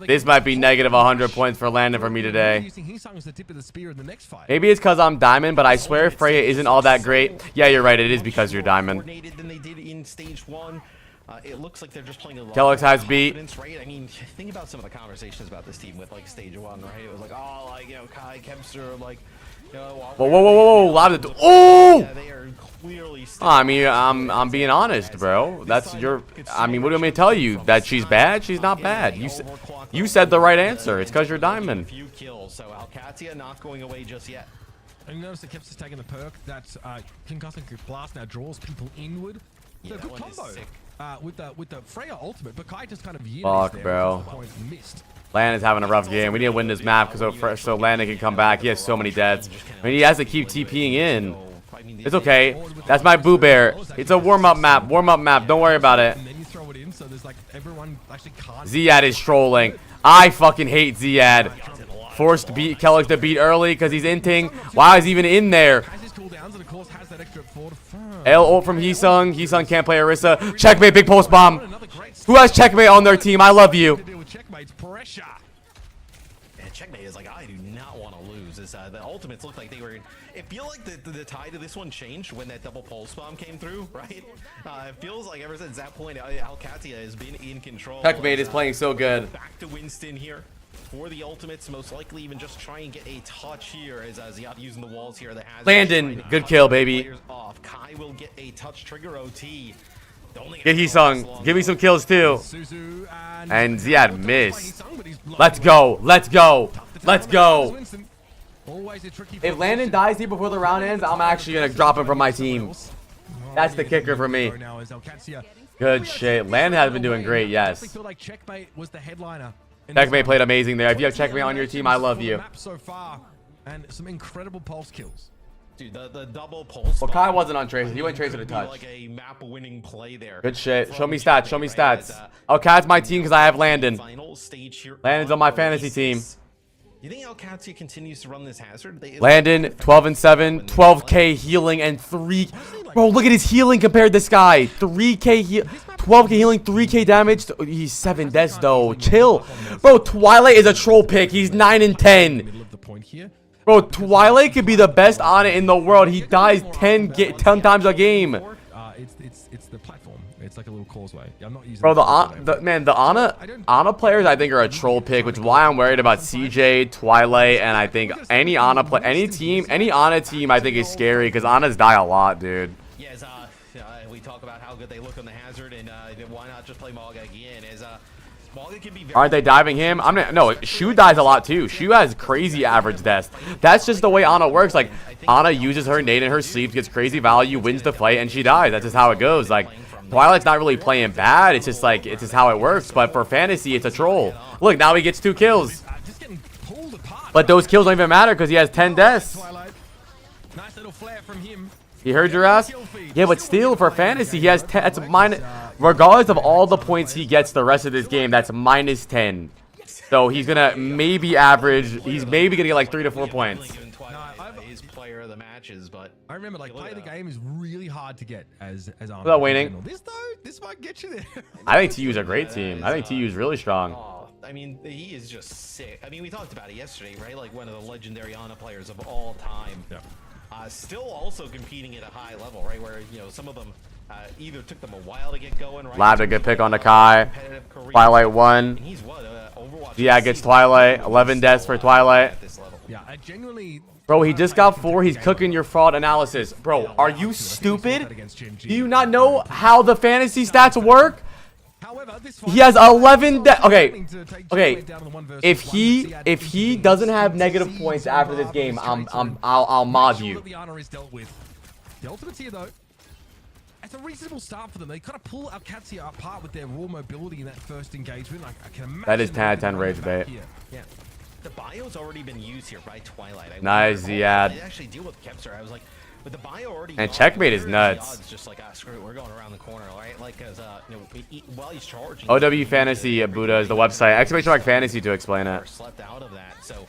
This might be negative 100 points for Landon for me today. Maybe it's because I'm Diamond, but I swear Freya isn't all that great. Yeah, you're right. It is because you're Diamond. Than they did in stage 1. It looks like they're just playing a lot Kellex has beat. Right? I mean, think about some of the conversations about this team with like stage 1, right? It was like, oh, like, Kai, Kempster, like, whoa, lot of oh! Yeah, they are clearly I mean, I'm being honest, bro. That's your. I mean, what do you want me to tell you? That she's bad? She's not bad. You said the right answer. It's because you're Diamond. Few kills, so Alcatia not going away just yet. And you notice that Kempster's taking the perk that Concussing Blast now draws people inward. Yeah, so good combo. With the Freya ultimate, but Kai just kind of fuck, bro. Landon's having a rough game. We need to win this map so Landon can come back. He has so many deaths. I mean, he has to keep TPing in. It's okay. That's my Boo Bear. It's a warm-up map. Warm-up map. Don't worry about it. Ziad is trolling. I fucking hate Ziad. Forced beat Kellogg's to beat early because he's inting. Wow, he's even in there. Has his cooldowns and of course has that extra forward firm. L ult from Heesung. Heesung can't play Orisa. Checkmate, big pulse bomb. Another great Who has Checkmate on their team? I love you. to deal with Checkmate's pressure. And Checkmate is like, I do not want to lose. The ultimates looked like they were. It feels like the tide of this one changed when that double pulse bomb came through, right? It feels like ever since that point, Alcatia has been in control. Checkmate is playing so good. Back to Winston here for the ultimates. Most likely even just try and get a touch here as Ziad using the walls here. The hazard Landon, good kill, baby. off. Kai will get a touch trigger OT. Get Heesung. Give me some kills too. Suzu And Ziad missed. Let's go. Let's go. Let's go. Always a tricky If Landon dies here before the round ends, I'm actually going to drop him from my team. That's the kicker for me. Good shit. Landon has been doing great, yes. I feel like Checkmate was the headliner. Checkmate played amazing there. If you have Checkmate on your team, I love you. So far, and some incredible pulse kills. Dude, the double pulse. Well, Kai wasn't on Tracer. He went Tracer to touch. Like a map-winning play there. Good shit. Show me stats. Show me stats. Oh, Cat's my team because I have Landon. Final stage here. Landon's on my fantasy team. You think Alcatia continues to run this hazard? Landon, 12 and 7, 12k healing and 3. Bro, look at his healing compared to this guy. 3k heal, 12k healing, 3k damage. He's 7 deaths though. Chill, bro. Twilight is a troll pick. He's 9 and 10. Middle of the point here. Bro, Twilight could be the best Ana in the world. He dies 10 times a game. It's the platform. It's like a little causeway. I'm not using. Bro, the Ana players I think are a troll pick, which is why I'm worried about CJ, Twilight, and I think any Ana team I think is scary because Anas die a lot, dude. Yes, we talk about how good they look on the hazard, and why not just play Maga again? Maga can be very. Aren't they diving him? No, Shu dies a lot too. Shu has crazy average deaths. That's just the way Ana works. Like Ana uses her nade in her sleep, gets crazy value, wins the fight, and she dies. That's just how it goes. Like Twilight's not really playing bad. It's just how it works. But for fantasy, it's a troll. Look, now he gets 2 kills. But those kills don't even matter because he has 10 deaths. Nice little flare from him. He heard your ass? Yeah, but still, for fantasy, he has 10. That's minus. Regardless of all the points he gets the rest of this game, that's minus 10. So he's gonna maybe average. He's maybe gonna get like 3 to 4 points. His player of the matches, but I remember like play the game is really hard to get as Arnold. Without waiting. This might get you there. I think TU's a great team. I think TU's really strong. I mean, he is just sick. I mean, we talked about it yesterday, right? Like one of the legendary Ana players of all time. Yeah. Still also competing at a high level, right? Where, some of them either took them a while to get going, right? Lab a good pick on the Kai. Twilight 1. And he's what? Overwatch. Yeah, gets Twilight. 11 deaths for Twilight. At this level. Yeah, I genuinely. Bro, he just got 4. He's cooking your fraud analysis. Bro, are you stupid? Do you not know how the fantasy stats work? He has 11 deaths. Okay. If he doesn't have negative points after this game, I'll mod you. The ultimates here though. It's a reasonable start for them. They kind of pull Alcatia apart with their raw mobility in that first engagement. I can imagine That is 10 out of 10 rage bait. Yeah. The bio's already been used here by Twilight. Nice, yeah. They actually deal with Kepster. I was like, with the bio already. And Checkmate is nuts. Just like, screw it, we're going around the corner, right? Like, cause while he's charging. OW Fantasy Buddha is the website. Exclamation mark Fantasy to explain it. Slept out of that, so.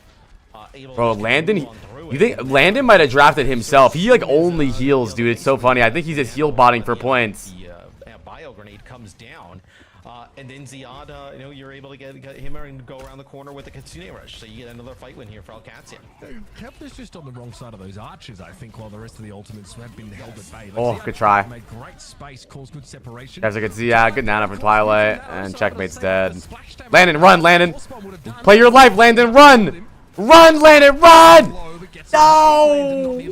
Bro, Landon, you think Landon might have drafted himself? He like only heals, dude. It's so funny. I think he's just heal botting for points. The bio grenade comes down, and then Ziad, you're able to get him and go around the corner with the Kitsune Rush, so you get another fight win here for Alcatia. Kepler's just on the wrong side of those arches, I think, while the rest of the ultimates have been held at bay. Oh, good try. Made great space, caused good separation. There's a good Ziad, good Nana from Twilight, and Checkmate's dead. Landon, run, Landon. Play your life, Landon, run! Run, Landon, run! No!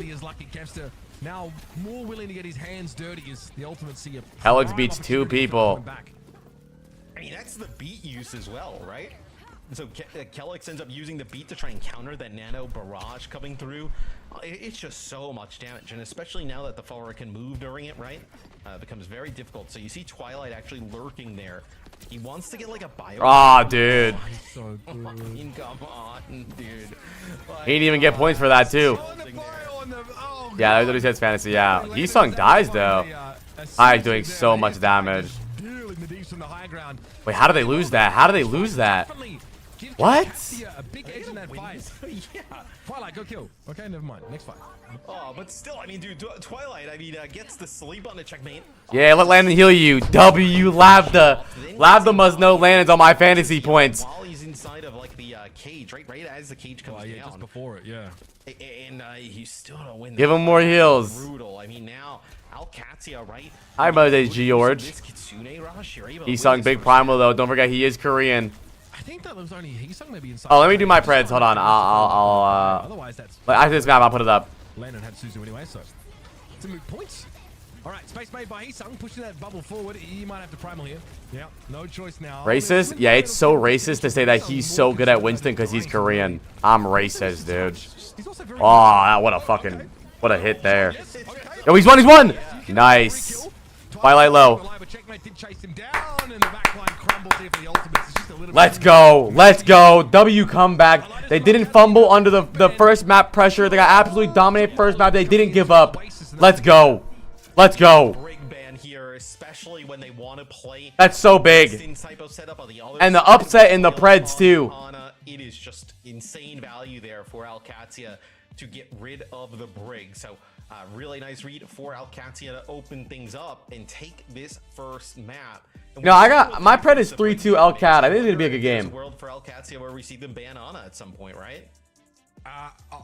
Now more willing to get his hands dirty as the ultimate see. Alex beats 2 people. I mean, that's the beat use as well, right? So Kellex ends up using the beat to try and counter that nano barrage coming through. It's just so much damage, and especially now that the follower can move during it, right? It becomes very difficult. So you see Twilight actually lurking there. He wants to get like a bio. Aw, dude. So come on, dude. He didn't even get points for that, too. Yeah, that's what he says fantasy, yeah. Heesung dies, though. He's doing so much damage. Wait, how do they lose that? How do they lose that? Give What? Alcacia a big edge in that fight. Yeah. Twilight, go kill. Okay, never mind. Next fight. Oh, but still, I mean, dude, Twilight, I mean, gets the sleep on the checkmate. Yeah, let Landon heal you. W Labda. Labda must know Landon's on my fantasy points. While he's inside of like the cage, right as the cage comes Yeah, down. just before it, yeah. And you still don't win. Give him more heals. Brutal. I mean, now Alcacia, right? Hi, Moses George. This Kitsune rush, you're able to He win sung this Big first Primal though. Don't forget he is Korean. I think that was only he sung maybe inside. Oh, let me do my preds. Hold on. I'll Otherwise, that's after this map, I'll put it up. Landon had Suzu anyway, so it's a moot point. All right, space made by Hisung, pushing that bubble forward. He might have to primal here. Yeah, no choice now. Racist? Yeah, it's so racist to say that he's so good at Winston because he's Korean. I'm racist, dude. Oh, what a hit there. Yo, he's won. Nice. Twilight low. Let's go. Let's go. W comeback. They didn't fumble under the first map pressure. They got absolutely dominated first map. They didn't give up. Let's go. Let's go. Brig ban here, especially when they want to play. That's so big. And the upset in the Preds too. It is just insane value there for Alcacia to get rid of the Brig. So really nice read for Alcacia to open things up and take this first map. No, I got my Pred is 3-2 Alcat. I think it's gonna be a good game. World for Alcacia where we see them ban Ana at some point, right?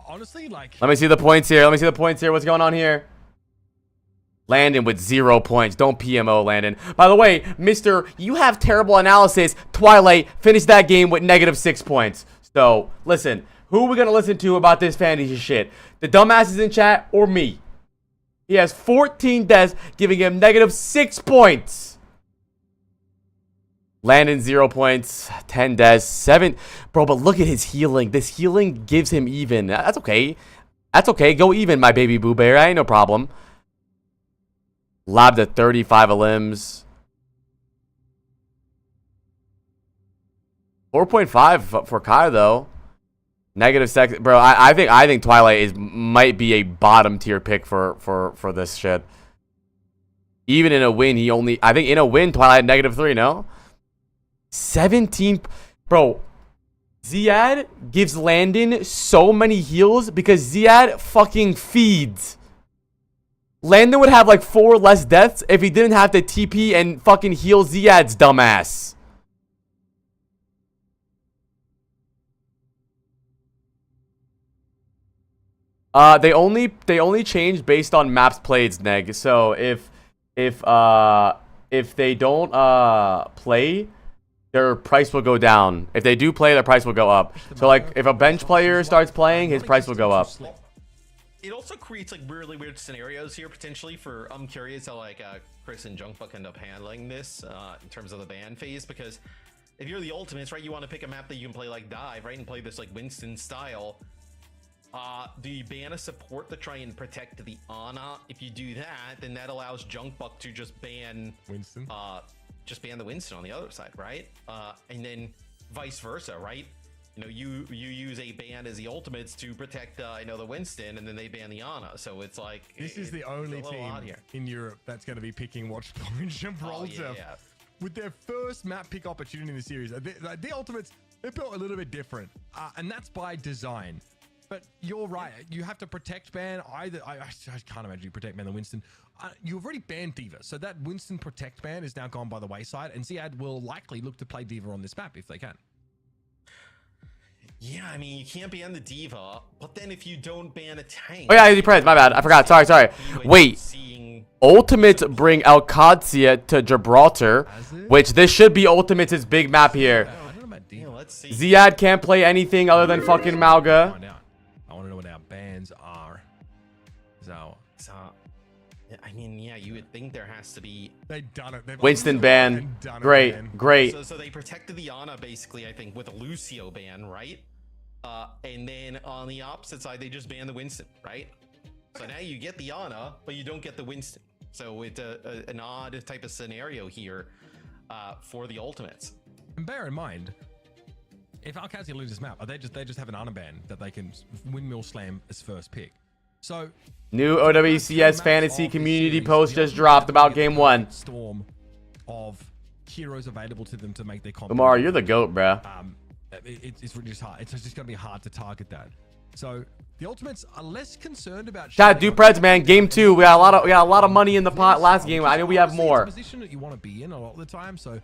Honestly, like. Let me see the points here. What's going on here? Landon with 0 points. Don't PMO, Landon. By the way, Mr. You have terrible analysis. Twilight finished that game with -6 points. So, listen. Who are we going to listen to about this fantasy shit? The dumbasses in chat or me? He has 14 deaths, giving him -6 points. Landon 0 points, 10 deaths, 7. Bro, but look at his healing. This healing gives him even. That's okay. That's okay. Go even, my baby boo bear. Ain't no problem. Lobbed at 35 of limbs. 4.5 for Kai though. -6, bro. I think Twilight might be a bottom tier pick for this shit. Even in a win, I think in a win Twilight had -3. No, 17, bro. Ziad gives Landon so many heals because Ziad fucking feeds. Landon would have like 4 less deaths if he didn't have to TP and fucking heal Ziad's dumbass. They only change based on maps played, Neg. So if they don't play, their price will go down. If they do play, their price will go up. So like if a bench player starts playing, his price will go up. It also creates like really weird scenarios here potentially for I'm curious how like Chris and Junkbuck end up handling this in terms of the ban phase, because if you're the ultimates, right, you want to pick a map that you can play like dive, right, and play this like Winston style. Do you ban a support to try and protect the Ana? If you do that, then that allows Junkbuck to just ban Winston. Just ban the Winston on the other side, right? And then vice versa, right? You know, you use a ban as the ultimates to protect, the Winston, and then they ban the Ana. So it's like this is the only team in Europe that's going to be picking Watchpoint Gibraltar with their first map pick opportunity in the series. The ultimates, they're built a little bit different, and that's by design. But you're right. You have to protect ban either. I can't imagine you protect ban the Winston. You've already banned D.Va, so that Winston protect ban is now gone by the wayside, and Ziad will likely look to play D.Va on this map if they can. Yeah, I mean, you can't ban the D.Va, but then if you don't ban a tank... Oh, yeah, Preds, my bad. I forgot. Sorry. Wait. Ultimates bring Alcacia to Gibraltar, which this should be Ultimates' big map here. Ziad can't play anything other than fucking Malga. I want to know what our bans are. So, I mean, yeah, you would think there has to be... They've done it. Winston ban. Great. So they protected the Ana, basically, I think, with a Lucio ban, right? And then on the opposite side, they just banned the Winston, right? So now you get the Ana, but you don't get the Winston. So it's an odd type of scenario here for the Ultimates. And bear in mind, if Alcacia loses map, they just have an Ana ban that they can windmill slam as first pick. So new OWCS fantasy community post just dropped about game 1. Storm of heroes available to them to make their comp. Lamar, you're the GOAT, bruh. it's really just hard. It's just going to be hard to target that. So the ultimates are less concerned about. Chat, do Preds, man. Game 2. We got a lot of money in the pot last game. I know we have more. Position that you want to be in a lot of the time. So,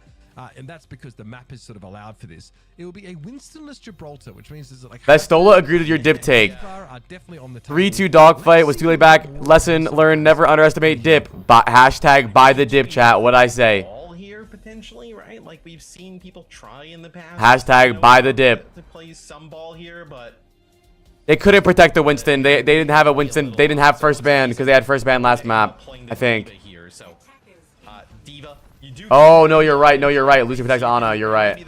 and that's because the map is sort of allowed for this. It will be a Winstonless Gibraltar, which means there's like. Vestola agreed with your dip take. 3-2 dogfight was too late back. Lesson learned: never underestimate dip. Hashtag buy the dip, chat. What I say? All here potentially, right? Like we've seen people try in the past. Hashtag buy the dip. To play some ball here, but they couldn't protect the Winston. They didn't have a Winston. They didn't have first ban because they had first ban last map, I think. Oh, no, you're right. No, you're right. Lucio protects Ana. You're right.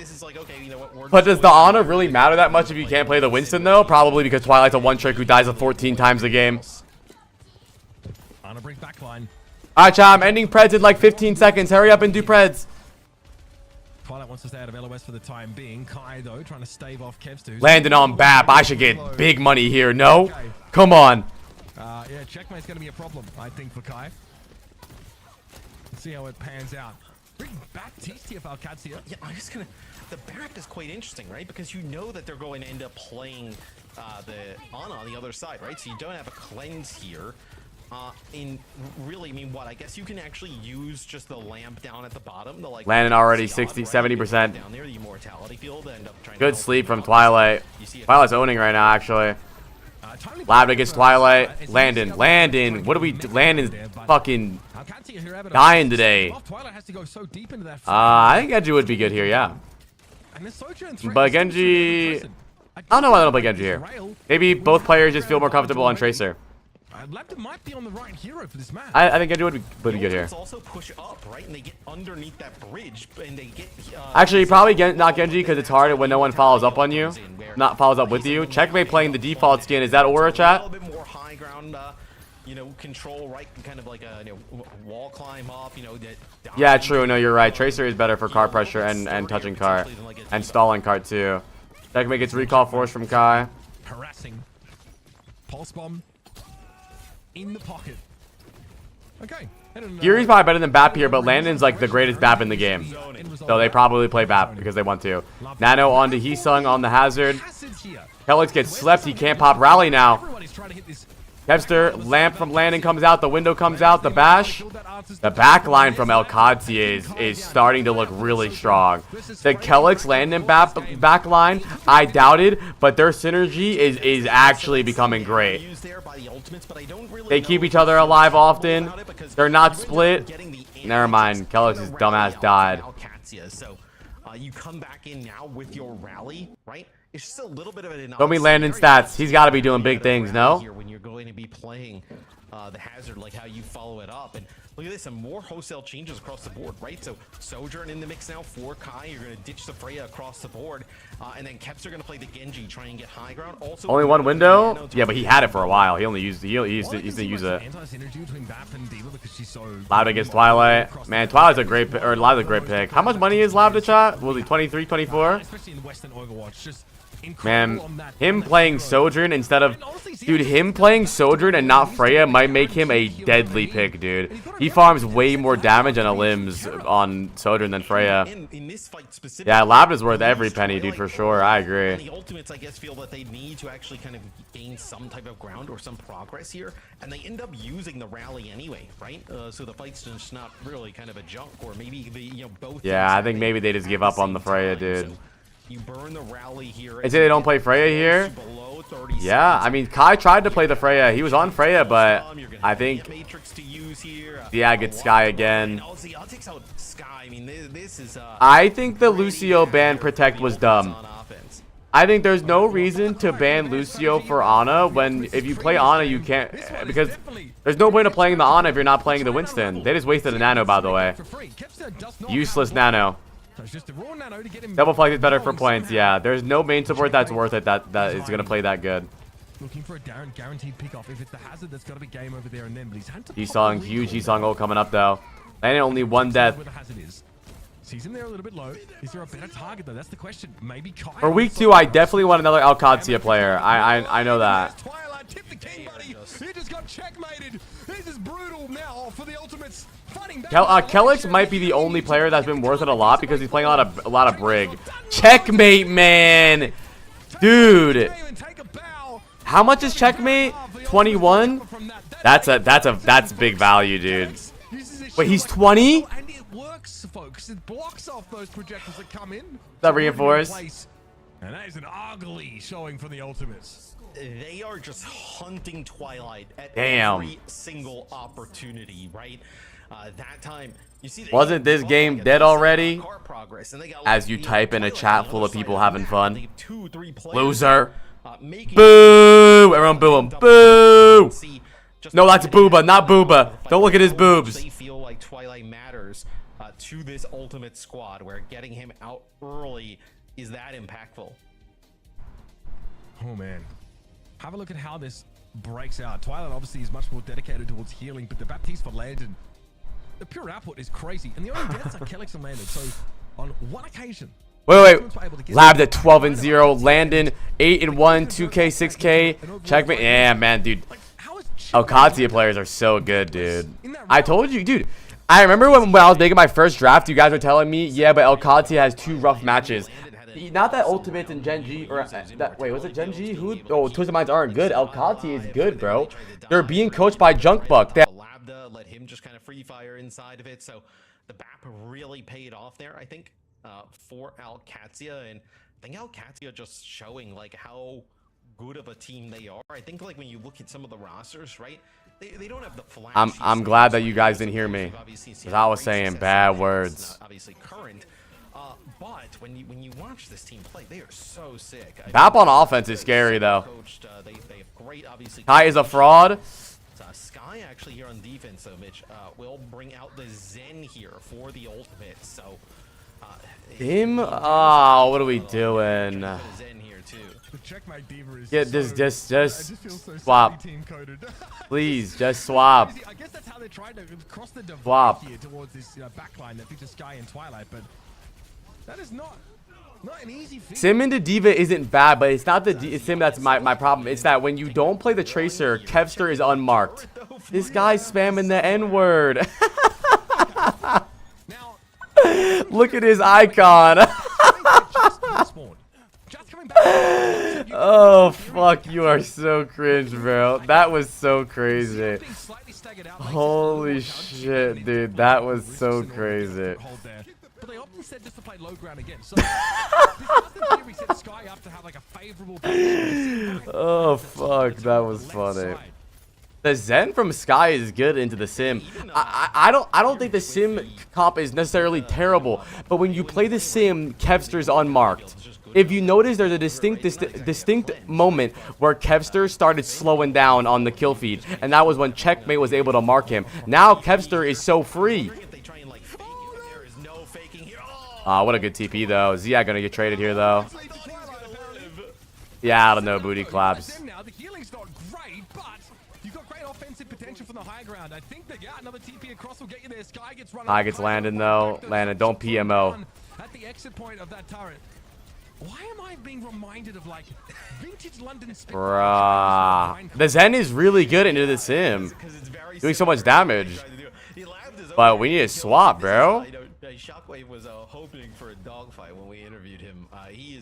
But does the Ana really matter that much if you can't play the Winston, though? Probably because Twilight's a one-trick who dies 14 times a game. Ana brings back line. All right, chat. I'm ending Preds in like 15 seconds. Hurry up and do Preds. Twilight wants to stay out of LOS for the time being. Kai, though, trying to stave off Kevster. Landing on BAP. I should get big money here. No? Come on. Yeah, checkmate's going to be a problem, I think, for Kai. Let's see how it pans out. Bring back TTF Alcatia. Yeah, I'm just gonna. The BAP is quite interesting, right? Because you know that they're going to end up playing the Ana on the other side, right? So you don't have a cleanse here. In really, I mean, what? I guess you can actually use just the lamp down at the bottom. The, like, Landing already 60, 70%. Down there, the immortality field, end up trying Good sleep from Twilight. Twilight's owning right now, actually. Lab against Twilight. Landon. What do we do? Landon's fucking dying today. I think Genji would be good here, yeah. But Genji... I don't know why they don't play Genji here. Maybe both players just feel more comfortable on Tracer. Lambda might be on the right hero for this match. I think Genji would be good here. Also push up, right? And they get underneath that bridge, and they get. Actually, probably not Genji because it's hard when no one follows up on you. Not follows up with you. Checkmate playing the default skin. Is that Aura, chat? A little bit more high ground, control, right? Kind of like a wall climb up, Yeah, true. No, you're right. Tracer is better for cart pressure and touching cart and stalling cart too. Checkmate gets recall force from Kai. Harassing. Pulse bomb. In the pocket. Okay. Yuri's probably better than BAP here, but Landon's like the greatest BAP in the game. So they probably play BAP because they want to. Nano onto Heesung on the hazard. Helix gets slept. He can't pop rally now. Kevster, lamp from Landon comes out. The window comes out. The bash. The back line from Alcatia is starting to look really strong. The Kelix Landon back line, I doubted, but their synergy is actually becoming great. They keep each other alive often. They're not split. Never mind. Kelix's dumbass died. So you come back in now with your rally, right? It's just a little bit of an Show me Landon stats. He's got to be doing big things, no? When you're going to be playing the hazard, like how you follow it up. And look at this, some more wholesale changes across the board, right? So Sojourn in the mix now for Kai. You're going to ditch the Freya across the board. And then Keps are going to play the Genji, try and get high ground. Also, only one window? Yeah, but he had it for a while. He only used it. He used to use it. Loud against Twilight. Man, Twilight's a great pick, or Loud's a great pick. How much money is Loud to chat? Was he 23, 24? Especially in Western Overwatch. Just man, him playing Sojourn instead of... Dude, him playing Sojourn and not Freya might make him a deadly pick, dude. He farms way more damage on a limbs on Sojourn than Freya. Yeah, Lab is worth every penny, dude, for sure. I agree. The Ultimates, I guess, feel that they need to actually kind of gain some type of ground or some progress here, and they end up using the rally anyway, right? So the fight's just not really kind of a junk, or maybe the, both. Yeah, I think maybe they just give up on the Freya, dude. You burn the rally here. They say they don't play Freya here? Yeah, I mean, Kai tried to play the Freya. He was on Freya, but I think... Yeah, gets Sky again. I think the Lucio ban Protect was dumb. I think there's no reason to ban Lucio for Ana when if you play Ana, you can't... Because there's no point of playing the Ana if you're not playing the Winston. They just wasted a Nano, by the way. Useless Nano. Double flag is better for points, yeah. There's no main support that's worth it that is going to play that good. Looking for a guaranteed pick off. If it's the hazard, that's got to be game over there and then. But he's had to Heesung, huge Heesung ult coming up though. Landing only one death. Where the hazard is. Sees him there a little bit low. Is there a better target though? That's the question. Maybe Kai. For week 2, I definitely want another Alcatia player. I know that. Twilight tipped the king, buddy. He just got checkmated. This is brutal now for the ultimates. Fighting back. Kellex might be the only player that's been worth it a lot because he's playing a lot of Brig. Checkmate, man. Dude. How much is checkmate? 21? That's big value, dude. Wait, he's 20? And it works, folks. It blocks off those projectiles that come in. That reinforce. And that is an ugly showing for the ultimates. They are just hunting Twilight at Damn. every single opportunity, right? That time, you see, Wasn't this game dead already? Progress, and they got, As you type in a chat full of people having fun. 2-3 players, Loser. Boo! Everyone boo him. Boo! No, that's Booba, not Booba. Don't look at his boobs. They feel like Twilight matters to this ultimate squad, where getting him out early is that impactful. Oh, man. Have a look at how this breaks out. Twilight obviously is much more dedicated towards healing, but the Baptiste for Landon, the pure output is crazy. And the only deaths are Kellex and Landon. So on one occasion, Wait. Labbed at 12-0. Landon 8-1. 2K, 6K. Checkmate. Yeah, man, dude. Alcatia players are so good, dude. I told you, dude. I remember when I was making my first draft, you guys were telling me, yeah, but Alcatia has 2 rough matches. Not that Ultimates and Gen G, or wait, was it Gen G? Who? Oh, Twisted Minds aren't good. Alcatia is good, bro. They're being coached by Junkbuck. Labda let him just kind of free fire inside of it, so the BAP really paid off there, I think, for Alcatia, and I think Alcatia just showing like how good of a team they are. I think like when you look at some of the rosters, right? They don't have the flash. I'm glad that you guys didn't hear me, because I was saying bad words. Obviously current. But when you watch this team play, they are so sick. BAP on offense is scary, though. They have great, obviously. Kai is a fraud. Sky actually here on defense, though, Mitch, will bring out the Zen here for the ultimate. So him? Oh, what are we doing? Yeah, just swap. Please, just swap. I guess that's how they're trying to cross the divide Swap. here towards this backline that features Sky and Twilight, but that is not an easy feat. Sim into Diva isn't bad, but it's not the Sim that's my problem. It's that when you don't play the Tracer, Kevster is unmarked. This guy's spamming the N-word. Look at his icon. Oh, fuck. You are so cringe, bro. That was so crazy. Holy shit, dude. That was so crazy. But they opted instead just to play low ground again. So set Sky up to have like a favorable oh fuck, that was funny. The Zen from Sky is good into the Sim. I don't think the Sim comp is necessarily terrible, but when you play the Sim, Kevster's unmarked. If you notice, there's a distinct moment where Kevster started slowing down on the kill feed, and that was when Checkmate was able to mark him. Now Kevster is so free. What a good TP though. Zia gonna get traded here though. Yeah, I don't know. Booty claps. The healing's not great, but you've got great offensive potential from the high ground. I think that another TP across will get you there. Sky gets run. Sky gets Landon though. Landon, don't PMO. At the exit point of that turret. Why am I being reminded of like vintage London? Bruh. The Zen is really good into the Sim, doing so much damage. But we need to swap, bro. Shockwave was hoping for a dogfight when we interviewed him. He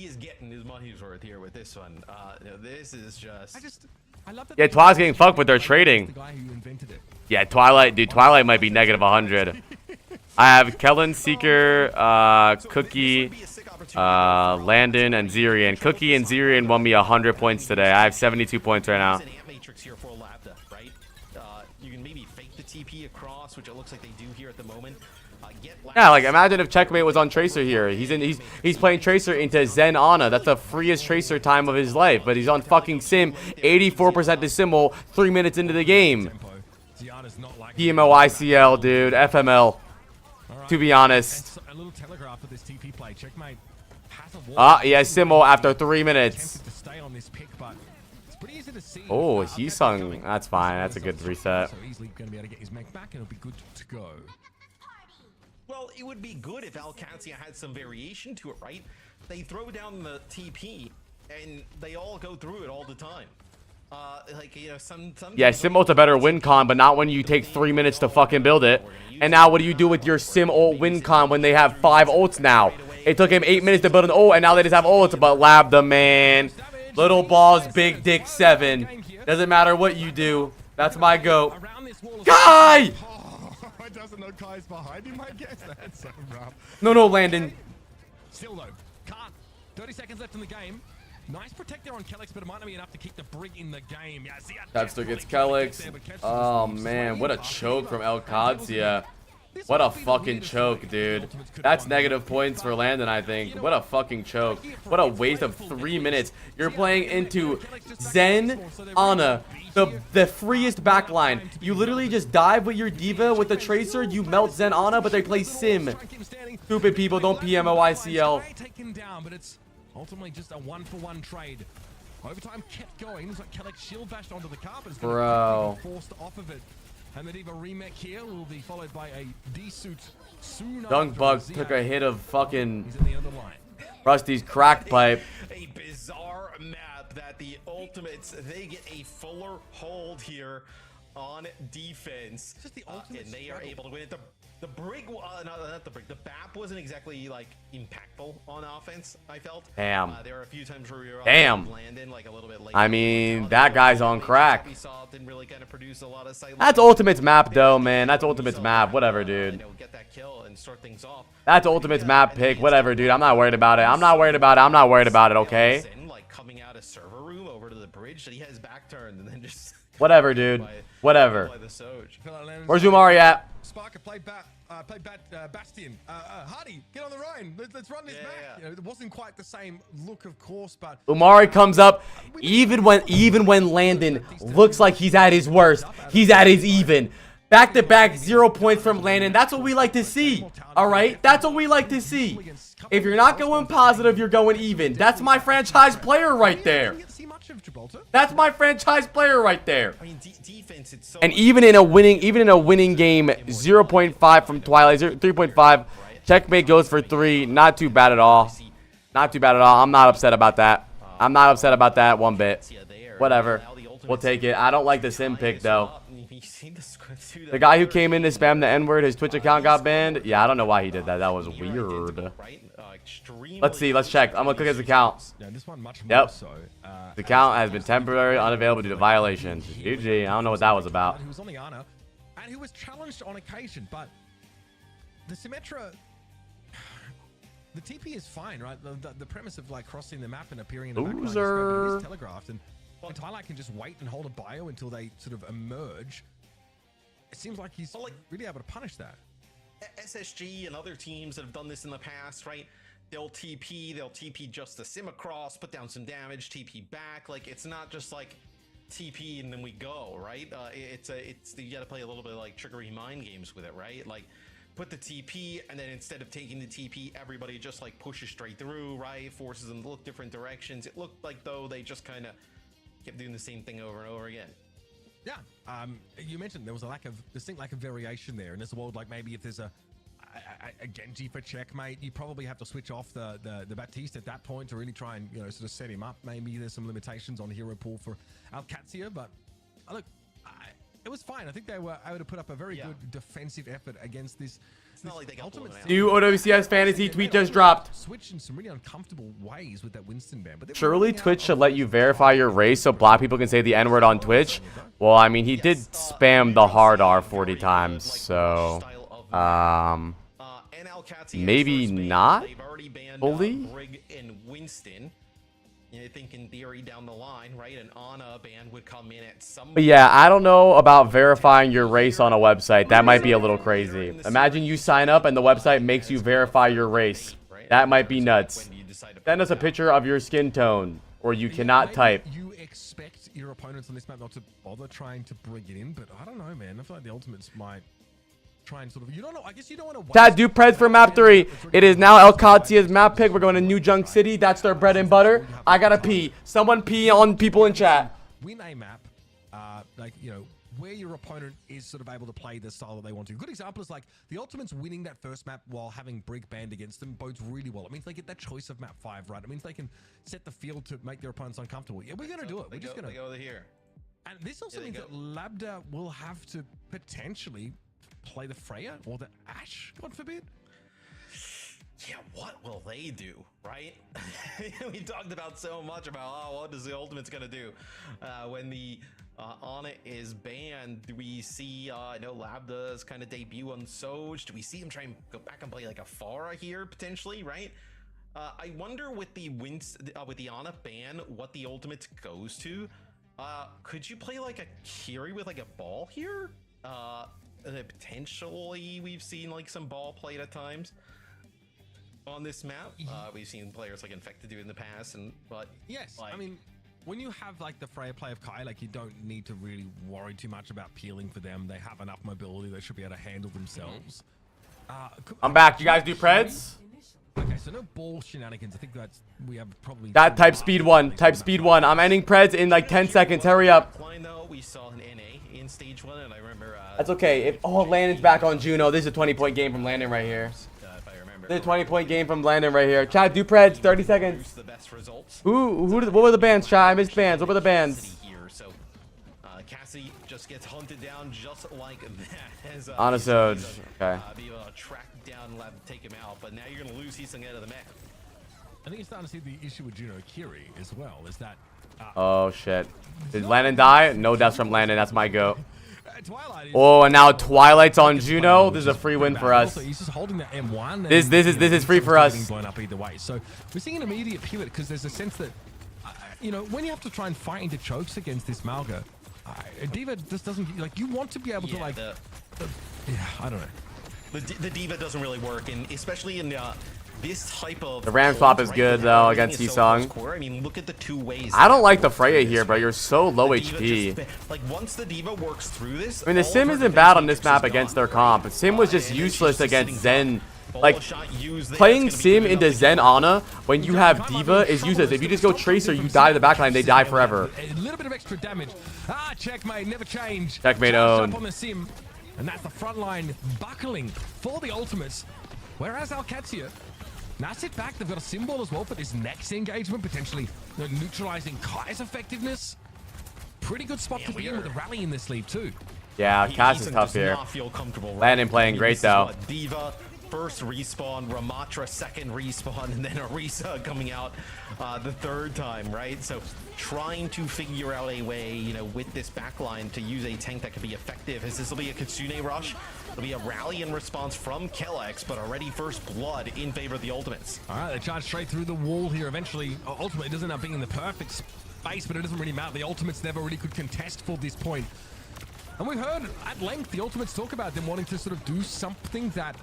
is getting his money's worth here with this one. This is just. I love that. Yeah, Twilight's getting fucked with their trading. Yeah, Twilight, dude. Twilight might be negative 100. I have Kellen, Seeker, Cookie, Landon, and Zirian. Cookie and Zirian won me 100 points today. I have 72 points right now. You can maybe fake the TP across, which it looks like they do here at the moment. Yeah, like imagine if Checkmate was on Tracer here. He's playing Tracer into Zen Ana. That's the freest Tracer time of his life. But he's on fucking Sim, 84% decimal, 3 minutes into the game. PMO ICL, dude. FML. To be honest. He has Simo after 3 minutes. Oh, Heesung. That's fine. That's a good reset. Well, it would be good if Alcatia had some variation to it, right? They throw down the TP, and they all go through it all the time. Like, you know, some Yeah, sim ult's a better win con, but not when you take 3 minutes to fucking build it. And now what do you do with your sim ult win con when they have 5 ults now? It took him 8 minutes to build an ult, and now they just have ults. But Lab the man. Little balls, big dick 7. Doesn't matter what you do. That's my goat. Guy! It doesn't know Kai's behind him, I guess. That's so rough. No, Landon. Still though, can't. 30 seconds left in the game. Nice protect there on Kellex, but it might not be enough to keep the Brig in the game. Yeah, see, That still gets Kellex. Oh man, what a choke from Owcs. What a fucking choke, dude. That's negative points for Landon, I think. What a fucking choke. What a waste of 3 minutes. You're playing into Zen, Ana, the freest backline. You literally just dive with your diva with the tracer. You melt Zen, Ana, but they play sim. Stupid people, don't PM OICL. Ultimately, just a 1-for-1 trade. Overtime kept going. Looks like Kellex shield bashed onto the carpet. Bro. Forced off of it. And the Diva remake here will be followed by a D-suit soon. Dunk Bug took a hit of fucking Rusty's crack pipe. A bizarre map that the Ultimates, they get a fuller hold here on defense. Just the and they are able to win it. The Brig, not the Brig, the BAP wasn't exactly like impactful on offense, I felt. Damn. There were a few times where we were Landon, like a little bit late. I mean, that guy's on crack. We saw didn't really kind of produce a lot of sight. That's Ultimate's map, though, man. That's Ultimate's map. Whatever, dude. Get that kill and start things off. That's Ultimate's map pick. Whatever, dude. I'm not worried about it. I'm not worried about it. I'm not worried about it, okay? Like coming out of server room over to the bridge, that he has back turned and then just. Whatever, dude. Whatever. Where's Umari at? Sparker, play Bastion. Hardy, get on the Rhine. Let's run this back. You know, it wasn't quite the same look, of course, but Umari comes up even when Landon looks like he's at his worst. He's at his even. Back to back 0 points from Landon. That's what we like to see. All right, that's what we like to see. If you're not going positive, you're going even. That's my franchise player right there. That's my franchise player right there. I mean, defense, it's so and even in a winning game, 0.5 from Twilight, 3.5. Checkmate goes for 3. Not too bad at all. Not too bad at all. I'm not upset about that. I'm not upset about that one bit. Whatever. We'll take it. I don't like the sim pick though. The guy who came in to spam the N-word, his Twitch account got banned. Yeah, I don't know why he did that. That was weird. Let's see. Let's check. I'm gonna click his account. Yep. The account has been temporarily unavailable due to violations. GG. I don't know what that was about. Who was on the Ana, and who was challenged on occasion, but the Symmetra, the TP is fine, right? The premise of like crossing the map and appearing in the backline is telegraphed, and Twilight can just wait and hold a bio until they sort of emerge. It seems like he's really able to punish that. SSG and other teams that have done this in the past, right? They'll TP just the sim across, put down some damage, TP back. Like, it's not just like TP and then we go, right? It's you gotta play a little bit of like trickery mind games with it, right? Like, put the TP and then instead of taking the TP, everybody just like pushes straight through, right? Forces them to look different directions. It looked like though they just kind of kept doing the same thing over and over again. Yeah, you mentioned there was a distinct lack of variation there, and as well, like maybe if there's a Genji for checkmate, you probably have to switch off the Baptiste at that point to really try and sort of set him up. Maybe there's some limitations on hero pool for Alcatia, but look, it was fine. I think they were able to put up a very good defensive effort against this. It's not like they got new OWCS fantasy tweet just dropped. Switch in some really uncomfortable ways with that Winston ban. But surely Twitch should let you verify your race so black people can say the N-word on Twitch. Well, I mean, he did spam the hard R 40 times, so maybe not fully. I think in theory down the line, right, an Ana ban would come in at some. But yeah, I don't know about verifying your race on a website. That might be a little crazy. Imagine you sign up and the website makes you verify your race. That might be nuts. Send us a picture of your skin tone, or you cannot type. You expect your opponents on this map not to bother trying to bring it in, but I don't know, man. I feel like the Ultimates might try and sort of, you don't know, I guess you don't want to Tad do preds for map 3. It is now El Katsia's map pick. We're going to New Junk City. That's their bread and butter. I gotta pee. Someone pee on people in chat. Win a map, like, where your opponent is sort of able to play the style that they want to. Good example is like the Ultimates winning that first map while having Brig banned against them bodes really well. It means they get that choice of map 5 right. It means they can set the field to make their opponents uncomfortable. Yeah, we're going to do it. We're just going to go here. And this also means that Lambda will have to potentially play the Freya or the Ashe, God forbid. Yeah, what will they do, right? We talked about so much about what is the Ultimate's gonna do when the Ana is banned. Do we see I know Lambda's kind of debut on Soj? Do we see him try and go back and play like a Pharah here potentially, right? I wonder with the with the Ana ban what the Ultimate goes to. Could you play like a Kiri with like a ball here? Potentially we've seen like some ball played at times on this map. We've seen players like Infected do it in the past, but yes, like, I mean, when you have like the Freya play of Kai, like you don't need to really worry too much about peeling for them. They have enough mobility; they should be able to handle themselves. I'm back. You guys do Preds? Okay, so no ball shenanigans. I think we have probably that type speed one. Type speed one. I'm ending Preds in like 10 seconds. Hurry up. Though, we saw an NA in stage 1, and I remember. That's okay. Landon's back on Juno. This is a 20-point game from Landon right here. If I remember. This is a 20-point game from Landon right here. Chat, do Preds. 30 seconds. The best results. What were the bands, Chat? I missed bands. What were the bands? Here, so Cassie just gets hunted down just like that. As, On a Soj. Okay. Be able to track down Lab, take him out, but now you're gonna lose Heesung out of the map. I think you're starting to see the issue with Juno Kiri as well. Is that? Oh shit! Did Landon die? No deaths from Landon. That's my go. Oh, and now Twilight's on Juno. This is a free win for us. He's just holding that M1. This is free for us. Blown up either way. So we're seeing an immediate pivot because there's a sense that, you know, when you have to try and fight into chokes against this Malga, D.Va just doesn't like. You want to be able to like. Yeah, I don't know. The D.Va doesn't really work, and especially in this type of. The Ram swap is good though against Heesung. I mean, look at the two ways. I don't like the Freya here, bro. You're so low HP. Like once the D.Va works through this. I mean, the Sim isn't bad on this map against their comp. Sim was just useless against Zen. Like playing Sim into Zen Ana when you have D.Va is useless. If you just go Tracer, you die to the backline. They die forever. A little bit of extra damage. Checkmate, never change. Checkmate owned. On the Sim, and that's the front line buckling for the Ultimates. Whereas Alcatia. Now sit back, they've got a symbol as well for this next engagement, potentially neutralizing Kai's effectiveness. Pretty good spot to be in with a rally in this sleeve too. Yeah, Cass is tough here. Landon playing great though. D.Va first respawn, Ramatra second respawn, and then Orisa coming out the third time, right? So trying to figure out a way, you know, with this backline to use a tank that could be effective. As this will be a Kitsune rush. It'll be a rally in response from Owcs, but already first blood in favor of the Ultimates. All right, they charge straight through the wall here. Eventually, ultimately, it doesn't end up being in the perfect space, but it doesn't really matter. The Ultimates never really could contest for this point. And we've heard at length the Ultimates talk about them wanting to sort of do something that,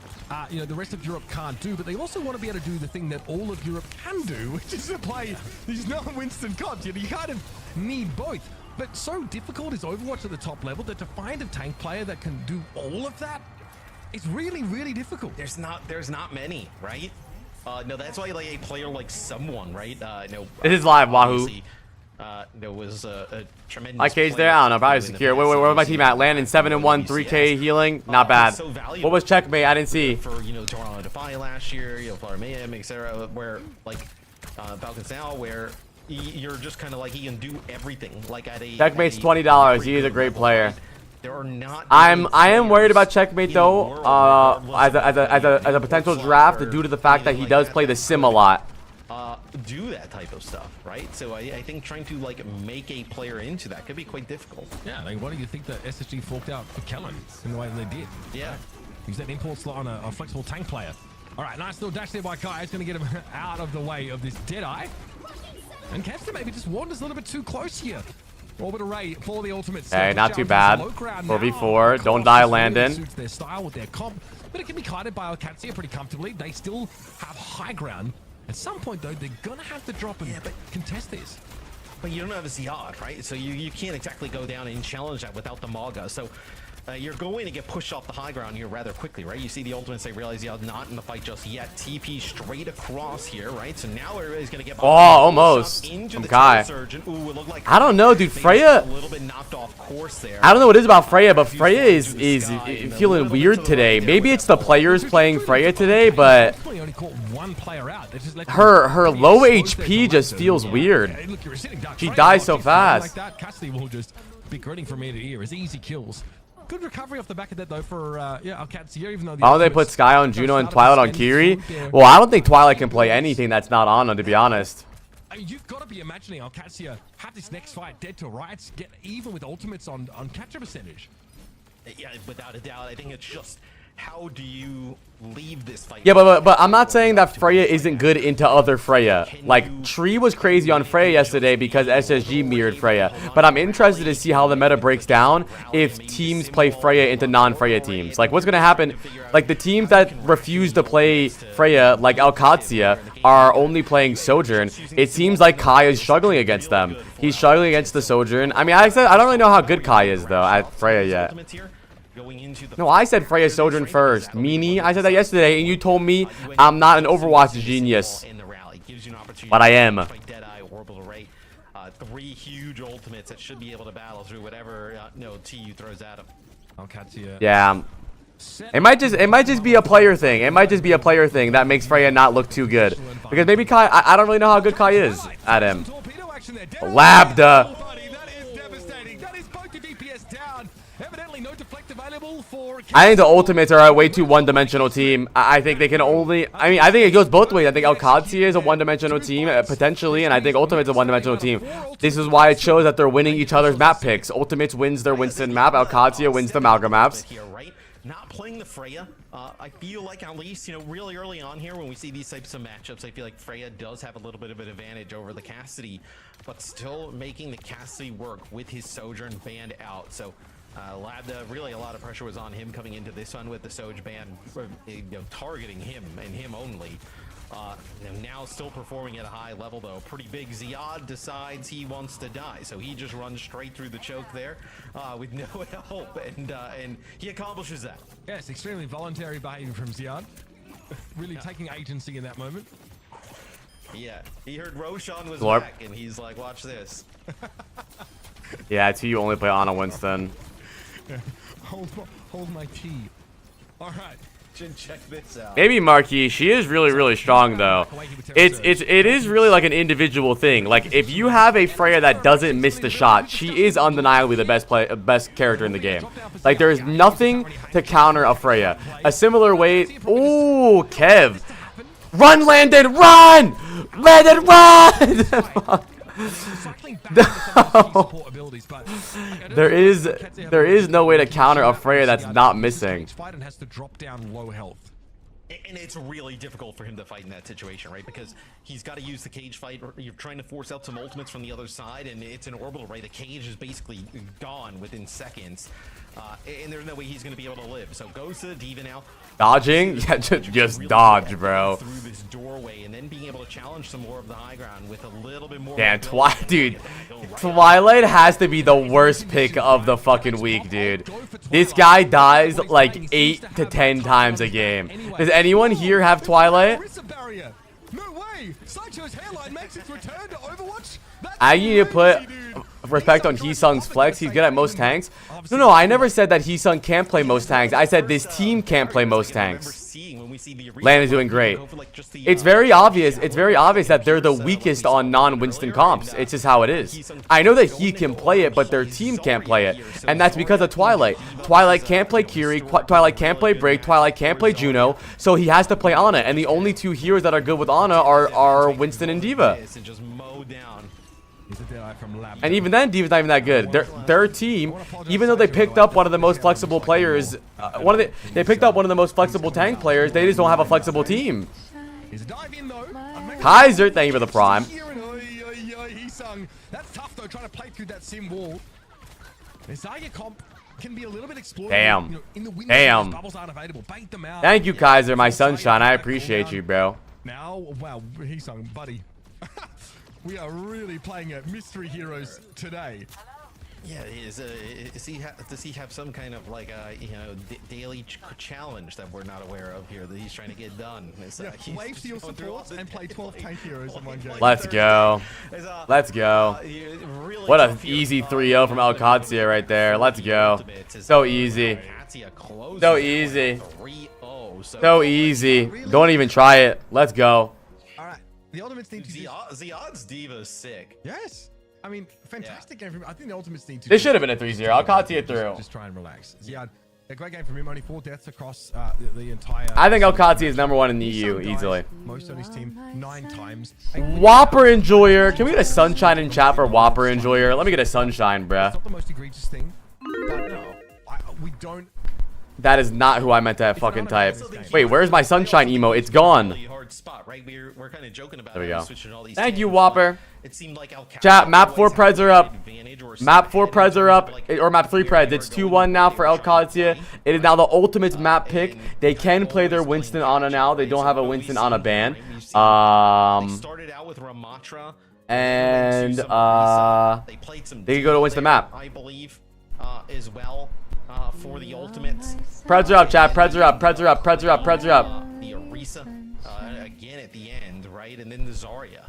you know, the rest of Europe can't do, but they also want to be able to do the thing that all of Europe can do, which is to play these non-Winston CODs. You know, you kind of need both. But so difficult is Overwatch at the top level that to find a tank player that can do all of that is really, really difficult. There's not many, right? No, that's why like a player like someone, right? No. This is live, Wahoo. There was a tremendous. My cage there. I don't know. Probably secure. Wait, where was my team at? Landon 7-1, 3K healing. Not bad. So what was checkmate? I didn't see. For Dorado Defy last year, Flower Mayhem, etc. Where like Falcon Sal, where you're just kind of like he can do everything. Like at a checkmate's $20. He is a great player. There are not. I am worried about checkmate though, as a potential draft due to the fact that he does play the Sim a lot. Do that type of stuff, right? So I think trying to like make a player into that could be quite difficult. Yeah, like, why do you think that SSG forked out for Kellen in the way that they did? Yeah. Use that import slot on a flexible tank player. All right, nice little dash there by Kai. It's going to get him out of the way of this Deadeye. And Kester maybe just wanders a little bit too close here. Orbit array for the Ultimates. Hey, not too bad. 4v4. Don't die, Landon. Suits their style with their comp, but it can be kited by Alcatia pretty comfortably. They still have high ground. At some point, though, they're going to have to drop and contest this. But you don't have a Ziad, right? So you can't exactly go down and challenge that without the Malga. So you're going to get pushed off the high ground here rather quickly, right? You see the ultimates, they realize you're not in the fight just yet. TP straight across here, right? So now everybody's going to get... Oh, almost. From Kai. I don't know, dude. Freya... A little bit knocked off course there. I don't know what it is about Freya, but Freya is feeling weird today. Maybe it's the players playing Freya today, but her low HP just feels weird. She dies so fast. Cassidy will just be grinning from ear to ear as easy kills. Good recovery off the back of that though for Owcs here, even though Why don't they put Sky on Juno and Twilight on Kiri? Well, I don't think Twilight can play anything that's not Ana, to be honest. I mean, you've got to be imagining Alcacia have this next fight dead to rights, get even with ultimates on capture percentage. Yeah, without a doubt. I think it's just how do you leave this fight? Yeah, but I'm not saying that Freya isn't good into other Freya. Like, Tree was crazy on Freya yesterday because SSG mirrored Freya. But I'm interested to see how the meta breaks down if teams play Freya into non-Freya teams. Like, what's going to happen? Like, the teams that refuse to play Freya, like Alcacia, are only playing Sojourn. It seems like Kai is struggling against them. He's struggling against the Sojourn. I mean, I don't really know how good Kai is, though, at Freya yet. No, I said Freya Sojourn first. Meanie, I said that yesterday, and you told me I'm not an Overwatch genius. But I am. Three huge ultimates that should be able to battle through whatever TU throws at him. Yeah. It might just be a player thing. It might just be a player thing that makes Freya not look too good. Because maybe Kai, I don't really know how good Kai is at him. Labda. I think the Ultimates are a way too one-dimensional team. I think they can only... I mean, I think it goes both ways. I think Alcacia is a one-dimensional team, potentially, and I think Ultimates is a one-dimensional team. This is why it shows that they're winning each other's map picks. Ultimates wins their Winston map. Alcacia wins the Malga maps. Not playing the Freya, I feel like at least, really early on here when we see these types of matchups, I feel like Freya does have a little bit of an advantage over the Cassidy, but still making the Cassidy work with his Sojourn banned out. So Labda, really a lot of pressure was on him coming into this one with the Soj ban, targeting him and him only. Now still performing at a high level though. Pretty big. Ziad decides he wants to die, so he just runs straight through the choke there with no help, and he accomplishes that. Yes, extremely voluntary behavior from Ziad. Really taking agency in that moment. Yeah, he heard Roshan was back, and he's like, watch this. Yeah, it's you only play Ana Winston. Hold my tea. All right. Check this out. Maybe Marquis, she is really strong though. It is really like an individual thing. Like if you have a Freya that doesn't miss the shot, she is undeniably the best character in the game. Like there is nothing to counter a Freya. A similar way. Ooh, Kev, run, Landon, run, Landon, run. No. There is no way to counter a Freya that's not missing. Has to drop down low health. And it's really difficult for him to fight in that situation, right? Because he's got to use the cage fight. You're trying to force out some ultimates from the other side, and it's an orbital, right? The cage is basically gone within seconds. And there's no way he's going to be able to live. So goes to the Diva now. Dodging? Yeah, just dodge, bro. Through this doorway, and then being able to challenge some more of the high ground with a little bit more. Damn, dude. Twilight has to be the worst pick of the fucking week, dude. This guy dies like 8 to 10 times a game. Does anyone here have Twilight? No way. Sideshow's hairline makes its return to Overwatch. I need to put respect on Heesung's flex. He's good at most tanks. No, I never said that Heesung can't play most tanks. I said this team can't play most tanks. Lan is doing great. It's very obvious. It's very obvious that they're the weakest on non-Winston comps. It's just how it is. I know that he can play it, but their team can't play it, and that's because of Twilight. Twilight can't play Kiri. Twilight can't play Break. Twilight can't play Juno, so he has to play Ana. And the only two heroes that are good with Ana are Winston and Diva. And even then, Diva's not even that good. Their team, even though they picked up one of the most flexible players, they picked up one of the most flexible tank players, they just don't have a flexible team. Kaiser, thank you for the prime. That's tough though, trying to play through that sim wall. Comp can be a little bit exploited. Damn. In the wind, damn. Bubbles aren't available. Bait them out. Thank you, Kaiser, my sunshine. I appreciate you, bro. Now, wow, Heesung, buddy. We are really playing at mystery heroes today. Yeah, does he have some kind of like daily challenge that we're not aware of here that he's trying to get done? He's Wave steal just going through all supports the and play 12 tank heroes in one game. Let's go. Let's go. Really What an tough here. easy 3-0 from Owcs right there. Let's go. So easy. So easy. 3-0, So easy. Don't even try it. Let's go. All right. The Ultimates need to the odds diva is sick. Yes. I mean, fantastic game from him. I think the Ultimates need to. This should have been a 3-0. Owcs through. Just try and relax. Ziad, a great game from him. Only 4 deaths across the entire. I think Owcs is #1 in the EU easily. Most on his team 9 times. Whopper Enjoyer. Can we get a sunshine in chat for Whopper Enjoyer? Let me get a sunshine, bruh. It's not the most egregious thing, but no, we don't. That is not who I meant to fucking type. Wait, where's my sunshine emo? It's gone. Hard spot, right? We're kind of joking about There we go. switching all these Thank you, teams, Whopper. but It seemed like Chat, map 4 preds are up. Map 4 preds are up. Or map 3 preds. It's 2-1 now for Owcs. It is now the Ultimate's map pick. They can play their Winston Ana now. They don't have a Winston Ana ban. Started out with Ramatra. And they can go to Winston map. I believe as well for the Ultimates. Preds are up, chat. Preds are up. Preds are up. Preds are up. Preds are up. The Orisa again at the end, right? And then the Zarya.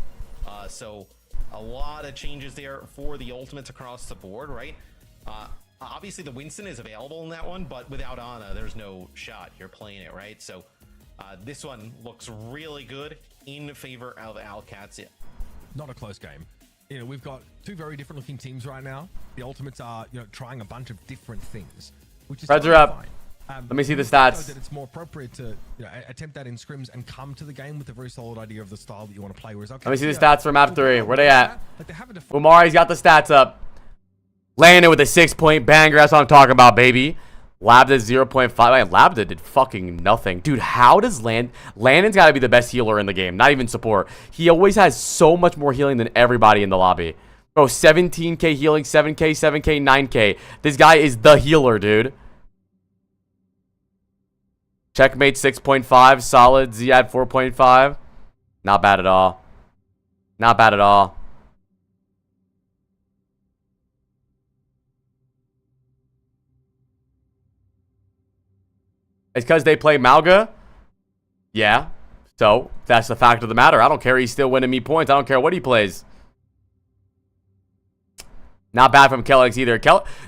So a lot of changes there for the Ultimates across the board, right? Obviously the Winston is available in that one, but without Ana, there's no shot. You're playing it, right? So this one looks really good in favor of Owcs. Not a close game. You know, we've got 2 very different looking teams right now. The Ultimates are, trying a bunch of different things, which is Preds are up. fine. Let me see the stats. That it's more appropriate to attempt that in scrims and come to the game with a very solid idea of the style that you want to play. Whereas, okay, Let me see the stats for map 3. Where they at? Like they haven't Umari's got the stats up. Landon with a 6-point banger. That's what I'm talking about, baby. Labda 0.5. Man, Labda did fucking nothing. Dude, how does Landon's got to be the best healer in the game. Not even support. He always has so much more healing than everybody in the lobby. Bro, 17k healing, 7k, 7k, 9k. This guy is the healer, dude. Checkmate 6.5. Solid. Ziad 4.5. Not bad at all. Not bad at all. It's because they play Malga? Yeah. So, that's the fact of the matter. I don't care. He's still winning me points. I don't care what he plays. Not bad from Kellex either.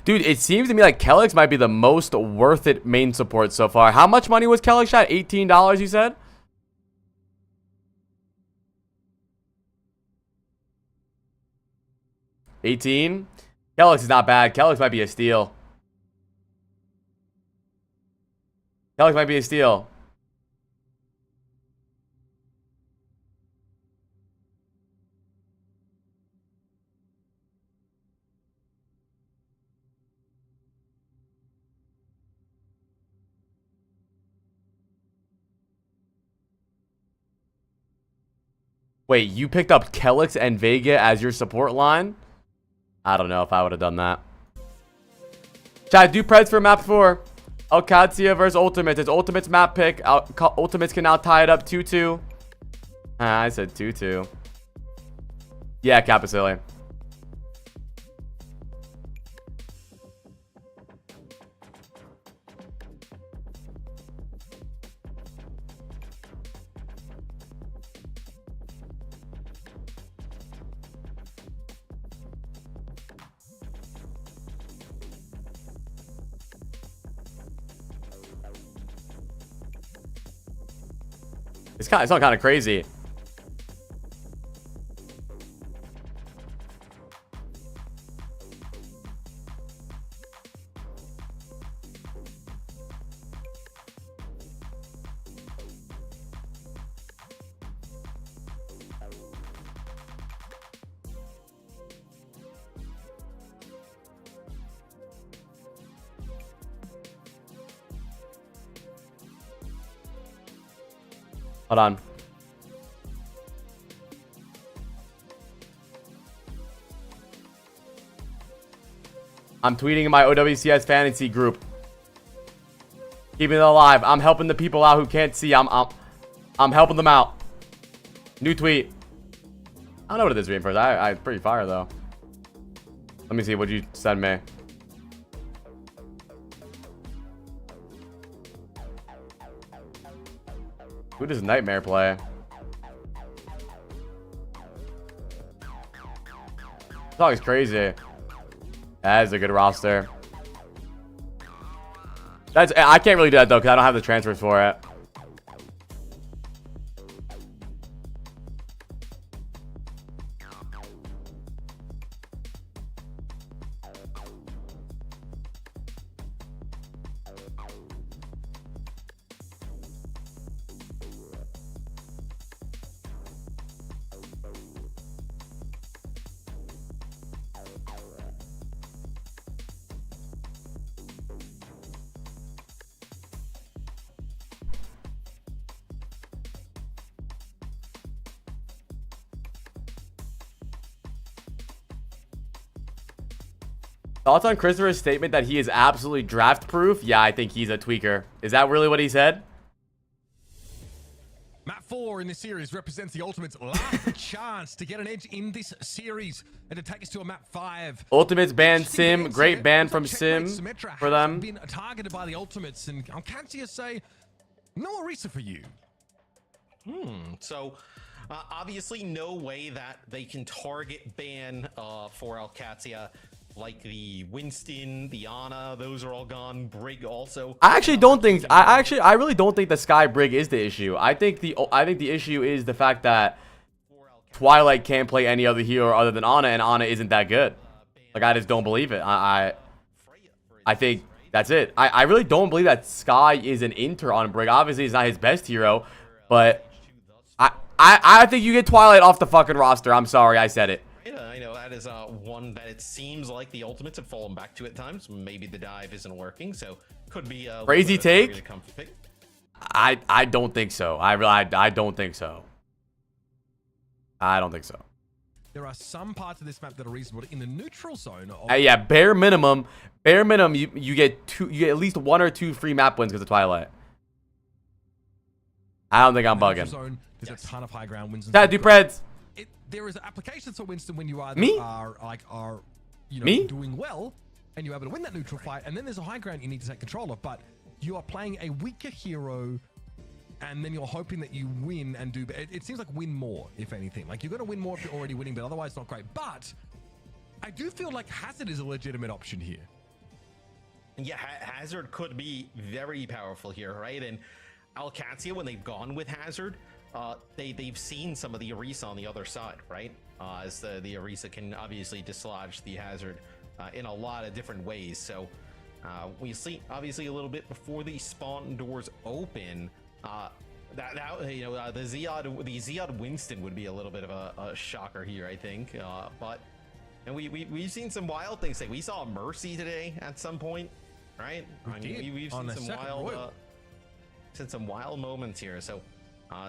Dude, it seems to me like Kellex might be the most worth it main support so far. How much money was Kellex at? $18, you said? $18? Kellex is not bad. Kellex might be a steal. Kellex might be a steal. Wait, you picked up Kellex and Vega as your support line? I don't know if I would have done that. Chat, do preds for map 4. Owcs versus Ultimates. It's Ultimates map pick. Ultimates can now tie it up 2-2. I said 2-2. Yeah, Capicilli. It's not kind of crazy. Hold on. I'm tweeting in my OWCS fantasy group. Keeping it alive. I'm helping the people out who can't see. I'm helping them out. New tweet. I don't know what it is, Reinforced. I pretty fire though. Let me see what you send me. Who does Nightmare play? This song is crazy. That is a good roster. I can't really do that though because I don't have the transfers for it. Thoughts on Christopher's statement that he is absolutely draft proof? Yeah, I think he's a tweaker. Is that really what he said? Map 4 in this series represents the Ultimates' last chance to get an edge in this series and to take us to a map 5. Ultimates ban Sim. Great ban from Sim for them. Been targeted by the Ultimates, and Alcancia say no Orisa for you. So obviously no way that they can target ban for Alcacia. Like the Winston, the Ana, those are all gone. Brig also. I actually don't think. I really don't think the Sky Brig is the issue. I think the issue is the fact that Twilight can't play any other hero other than Ana, and Ana isn't that good. Like I just don't believe it. I think that's it. I really don't believe that Sky is an inter on Brig. Obviously, he's not his best hero, but I think you get Twilight off the fucking roster. I'm sorry, I said it. I know that is one that it seems like the Ultimates have fallen back to at times. Maybe the dive isn't working, so could be a crazy take. Pick. I don't think so. I don't think so. I don't think so. There are some parts of this map that are reasonable in the neutral zone. Yeah, bare minimum, you get at least 1 or 2 free map wins because of Twilight. I don't think I'm bugging. Zone, there's a ton of high ground wins. That Dupreds. There is applications for Winston when you are doing well and you're able to win that neutral fight, and then there's a high ground you need to take control of, but you are playing a weaker hero and then you're hoping that you win and do. It seems like win more, if anything. Like you're going to win more if you're already winning, but otherwise not great. But I do feel like Hazard is a legitimate option here. Yeah, Hazard could be very powerful here, right? And Alcacia, when they've gone with Hazard, they've seen some of the Orisa on the other side, right? As the Orisa can obviously dislodge the Hazard in a lot of different ways. So we see obviously a little bit before the spawn doors open. The Ziad Winston would be a little bit of a shocker here, I think. And we've seen some wild things. We saw a Mercy today at some point, right? We've seen some wild moments here. So.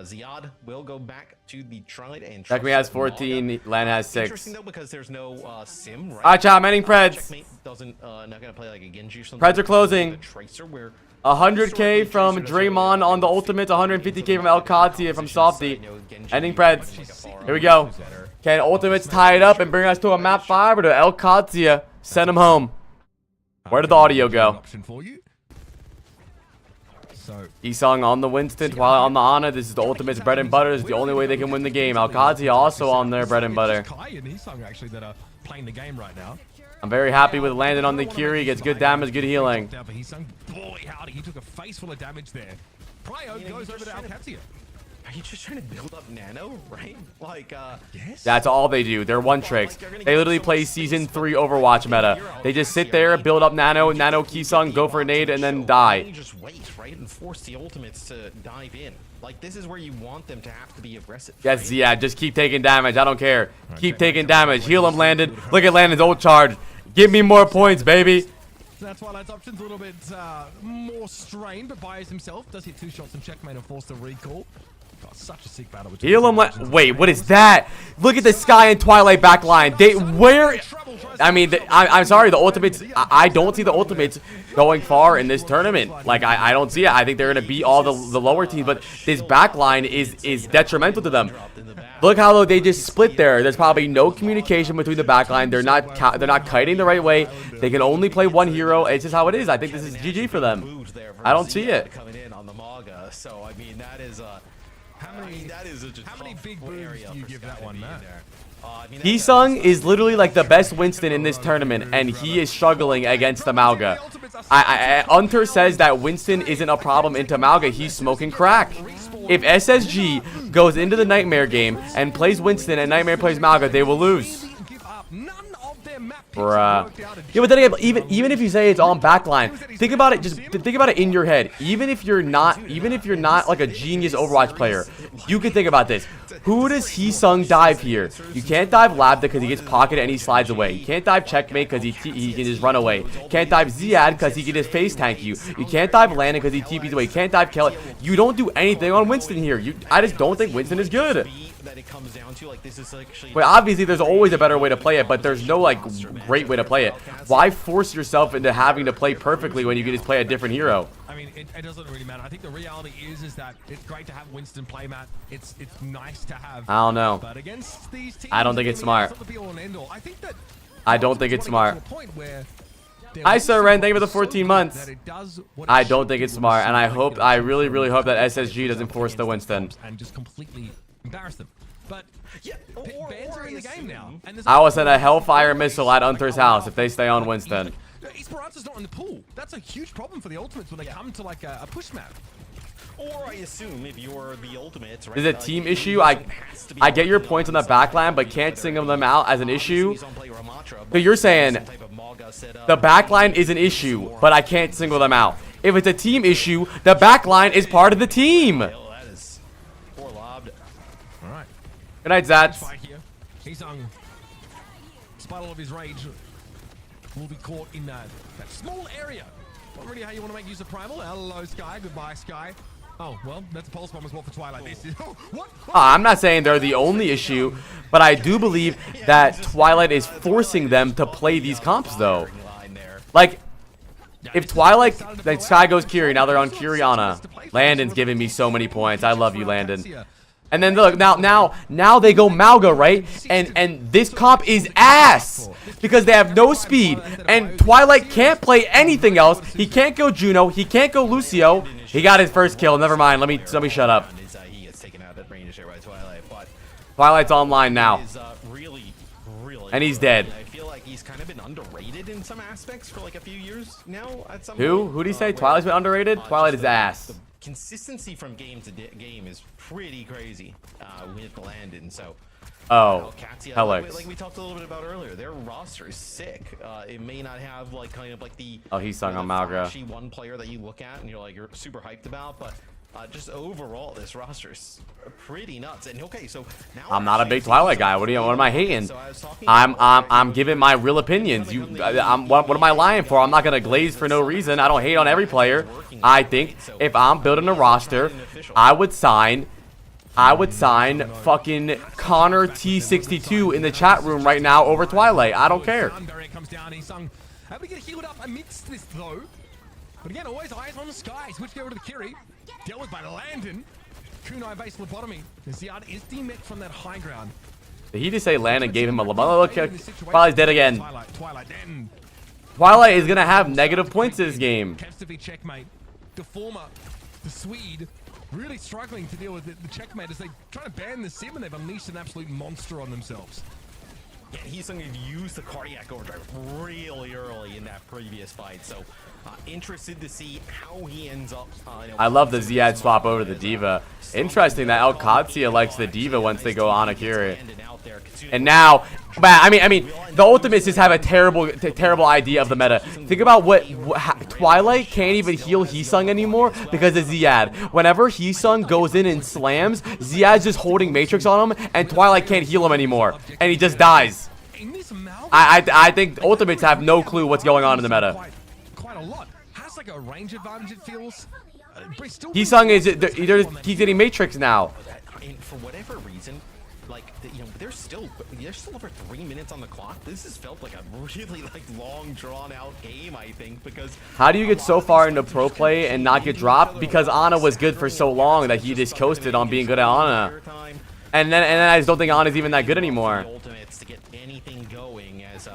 Ziad will go back to the Trident and Checkmate has 14, Lan has 6. Interesting though because there's no Sim, right? Watch out, Manning Preds. Checkmate doesn't not gonna play like a Genji or something. Preds are closing. Tracer where 100k from Draymond on the Ultimate, 150k from Alcacia from Softy. Ending Preds. Here we go. Can Ultimates tie it up and bring us to a map 5, or do Alcacia send him home? Where did the audio go? Esong on the Winston, Twilight on the Ana. This is the Ultimate's bread and butter. This is the only way they can win the game. Alcacia also on their bread and butter. Actually that are playing the game right now. I'm very happy with Landon on the Curie. Gets good damage, good healing. Boy, howdy, he took a face full of damage there. Pryo goes over to Alcacia. Are you just trying to build up Nano, right? Like, yes. That's all they do. They're one tricks. They literally play Season 3 Overwatch meta. They just sit there, build up Nano Keysung, go for a nade, and then die. You just wait, right? And force the Ultimates to dive in. Like, this is where you want them to have to be aggressive. Yes, right? yeah, just keep taking damage. I don't care. Keep taking damage. Heal him, Landon. Look at Landon's ult charge. Give me more points, baby. That's why that option's a little bit more strained, but Bios himself does hit 2 shots and checkmate and force the recall. God, such a sick battle. Heal him. Wait, what is that? Look at the Sky and Twilight backline. I mean, I'm sorry, the ultimates. I don't see the ultimates going far in this tournament. Like, I don't see it. I think they're gonna beat all the lower teams, but this backline is detrimental to them. Look how they just split there. There's probably no communication between the backline. They're not kiting the right way. They can only play one hero. It's just how it is. I think this is GG for them. I don't see it. Coming in on the Maga, so I mean that is How many big boos do you give that one, Matt? Heesung is literally like the best Winston in this tournament, and he is struggling against the Mauga. Unter says that Winston isn't a problem into Mauga. He's smoking crack. If SSG goes into the Nightmare game and plays Winston and Nightmare plays Mauga, they will lose. Bruh. Yeah, but then again, even if you say it's on backline, think about it. Just think about it in your head. Even if you're not like a genius Overwatch player, you can think about this. Who does Heesung dive here? You can't dive Labda because he gets pocketed and he slides away. You can't dive Checkmate because he can just run away. You can't dive Ziad because he can just face tank you. You can't dive Landon because he TPs away. You can't dive Kelly. You don't do anything on Winston here. I just don't think Winston is good. That it comes down to, like, this is actually. But obviously, there's always a better way to play it, but there's no like great way to play it. Why force yourself into having to play perfectly when you can just play a different hero? I mean, it doesn't really matter. I think the reality is that it's great to have Winston play, Matt. It's nice to have. I don't know. But against these teams, I don't think it's smart. I think that. I don't think it's smart. Hi, Sir Ren. Thank you for the 14 months. I don't think it's smart, and I really, really hope that SSG doesn't force the Winston. And just completely embarrass them. But yeah, bans are in the game now. I will send a Hellfire missile at Unter's house if they stay on Winston. Esperanza's not in the pool. That's a huge problem for the Ultimates when they come to like a push map. Or I assume if you're the Ultimates, right? Is it a team issue? I get your points on the backline, but can't single them out as an issue. So you're saying the backline is an issue, but I can't single them out. If it's a team issue, the backline is part of the team. Good night, Zats. He's despite all of his rage, will be caught in that small area. Not really how you want to make use of Primal. Hello, Sky. Goodbye, Sky. Oh, well, that's a pulse bomb as well for Twilight. This is, what? I'm not saying they're the only issue, but I do believe that Twilight is forcing them to play these comps, though. Like, if Twilight, like Sky goes Kiri, now they're on Kiriana. Landon's giving me so many points. I love you, Landon. And then look, now they go Mauga, right? And this comp is ass because they have no speed, and Twilight can't play anything else. He can't go Juno, he can't go Lucio. He got his first kill. Never mind. Let me shut up. Twilight's online now, and he's dead. I feel like he's kind of been underrated in some aspects for like a few years now. At some Who did he say? Twilight's been underrated? Twilight is ass. Consistency from game to game is pretty crazy with Landon. So Owcs. Like we talked a little bit about earlier, their roster is sick. It may not have like kind of like the Heesung on Mauga. One player that you look at and you're super hyped about, but just overall this roster is pretty nuts. And okay, so now I'm not a big Twilight guy. What am I hating? I'm giving my real opinions. What am I lying for? I'm not gonna glaze for no reason. I don't hate on every player. I think if I'm building a roster, I would sign fucking Connor T62 in the chat room right now over Twilight. I don't care. How we get healed up amidst this though? But again, always eyes on the sky. Switch over to the Kiri. Dealt with by Landon. Kunai base lobotomy. Ziad is demet from that high ground. Did he just say Landon gave him a lobotomy? Look, Twilight's dead again. Twilight is gonna have negative points this game. Kevs checkmate. Deformer, the Swede, really struggling to deal with the checkmate as they try to ban the sim and they've unleashed an absolute monster on themselves. Yeah, he's going to use the cardiac overdrive really early in that previous fight, so interested to see how he ends up. I love the Ziad swap over the D.Va. Interesting that Alcazia likes the D.Va once they go on Akiri. And now, I mean, the Ultimates just have a terrible idea of the meta. Think about Twilight can't even heal Heesung anymore because of Ziad. Whenever Heesung goes in and slams, Ziad's just holding Matrix on him, and Twilight can't heal him anymore, and he just dies. I think Ultimates have no clue what's going on in the meta. Quite a lot. Has like a range advantage, it feels. Heesung is he's getting Matrix now. And for whatever reason, like you know, there's still over 3 minutes on the clock. This has felt like a really like long drawn out game, I think, because how do you get so far into pro play and not get dropped? Because Ana was good for so long that he just coasted on being good at Ana. And then I just don't think Ana's even that good anymore. Ultimates to get anything going as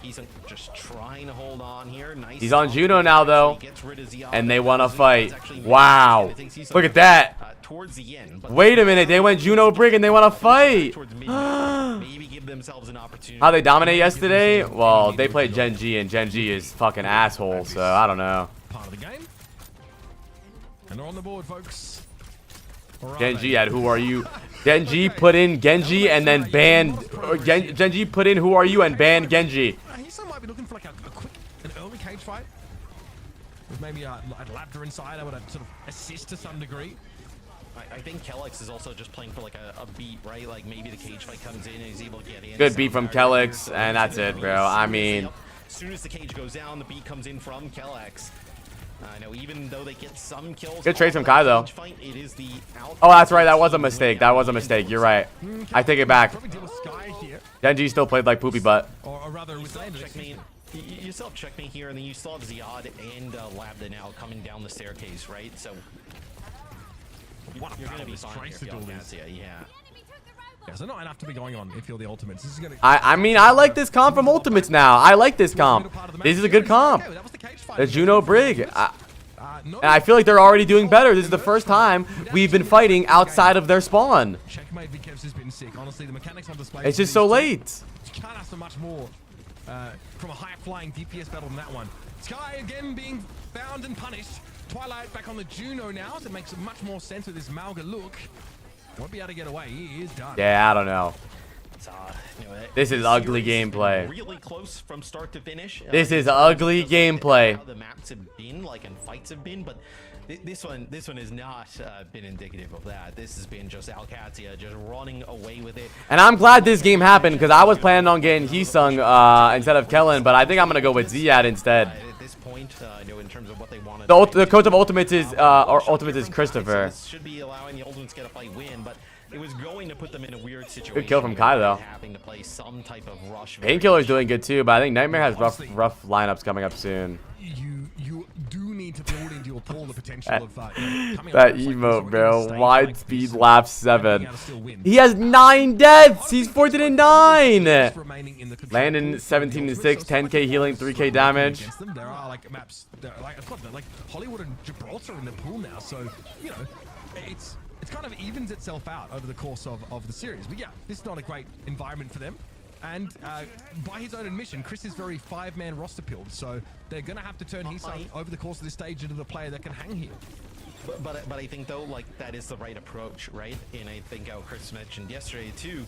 he's just trying to hold on here. Nice. He's on Juno now though, and they want to fight. Wow, look at that. Towards the end. Wait a minute, they went Juno Brig and they want to fight. Maybe give themselves an opportunity. How they dominate yesterday? Well, they played Gen G, and Gen G is fucking asshole. So I don't know. Part of the game. And they're on the board, folks. Gen G had Who Are You? Gen G put in Genji and then banned. Gen G put in Who Are You and banned Genji. He might be looking for like a quick, an early cage fight. With maybe a Laptor inside, I would sort of assist to some degree. I think Owcs is also just playing for like a beat, right? Like maybe the cage fight comes in and he's able to get in. Good beat from Owcs, and that's it, bro. I mean, as soon as the cage goes down, the beat comes in from Owcs. I know, even though they get some kills. Good trade from Kai though. It is the Oh, that's right. That was a mistake. That was a mistake. You're right. I take it back. Genji still played like poopy butt. Or rather, with checkmate. You still have checkmate here, and then you still have Ziad and Labda now coming down the staircase, right? So you're gonna be fine here, yeah. Yeah, so not enough to be going on if you're the Ultimates. This is gonna... I mean, I like this comp from Ultimates now. I like this comp. This is a good comp. The Juno Brig. And I feel like they're already doing better. This is the first time we've been fighting outside of their spawn. Checkmate Vikevs has been sick. Honestly, the mechanics on display. It's just so late. You can't ask for much more from a high-flying DPS battle than that one. Sky again being found and punished. Twilight back on the Juno now. So it makes much more sense with this Malga look. Won't be able to get away. He is done. Yeah, I don't know. This is ugly gameplay. Really close from start to finish. This is ugly gameplay. How the maps have been, like, and fights have been, but this one has not been indicative of that. This has been just Alcatia just running away with it. And I'm glad this game happened because I was planning on getting Heesung instead of Kellen, but I think I'm gonna go with Ziad instead. At this point, you know, in terms of what they want. The coach of Ultimates is Christopher. This should be allowing the Ultimates to get a fight win, but it was going to put them in a weird situation. Good kill from Kai though. Having to play some type of rush. Painkiller's doing good too, but I think Nightmare has rough lineups coming up soon. You do need to build into your pool the potential of that emote, bro. Wide speed lap 7. He has 9 deaths. He's 14-9. Landon 17-6, 10k healing, 3k damage. There are like maps, like Hollywood and Gibraltar in the pool now, so you know it's kind of evens itself out over the course of the series. But yeah, this is not a great environment for them. And by his own admission, Chris is very 5-man roster pilled, so they're going to have to turn Heesung over the course of this stage into the player that can hang here. But I think, though, like, that is the right approach, right? And I think how Chris mentioned yesterday, too,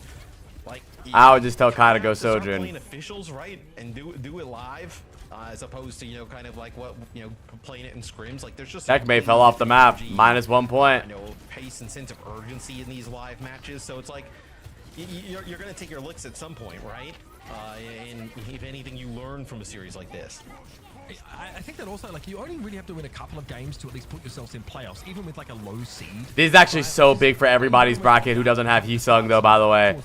like... I would just tell Kai to go Sojourn. Playing officials, right? And do it live, as opposed to, you know, kind of like what, you know, playing it in scrims. Like, there's just... Checkmate fell off the map, -1 point. You know, pace and sense of urgency in these live matches, so it's like... You're going to take your licks at some point, right? And if anything, you learn from a series like this. I think that also, like, you only really have to win a couple of games to at least put yourselves in playoffs, even with like a low seed. This is actually so big for everybody's bracket who doesn't have Heesung though, by the way.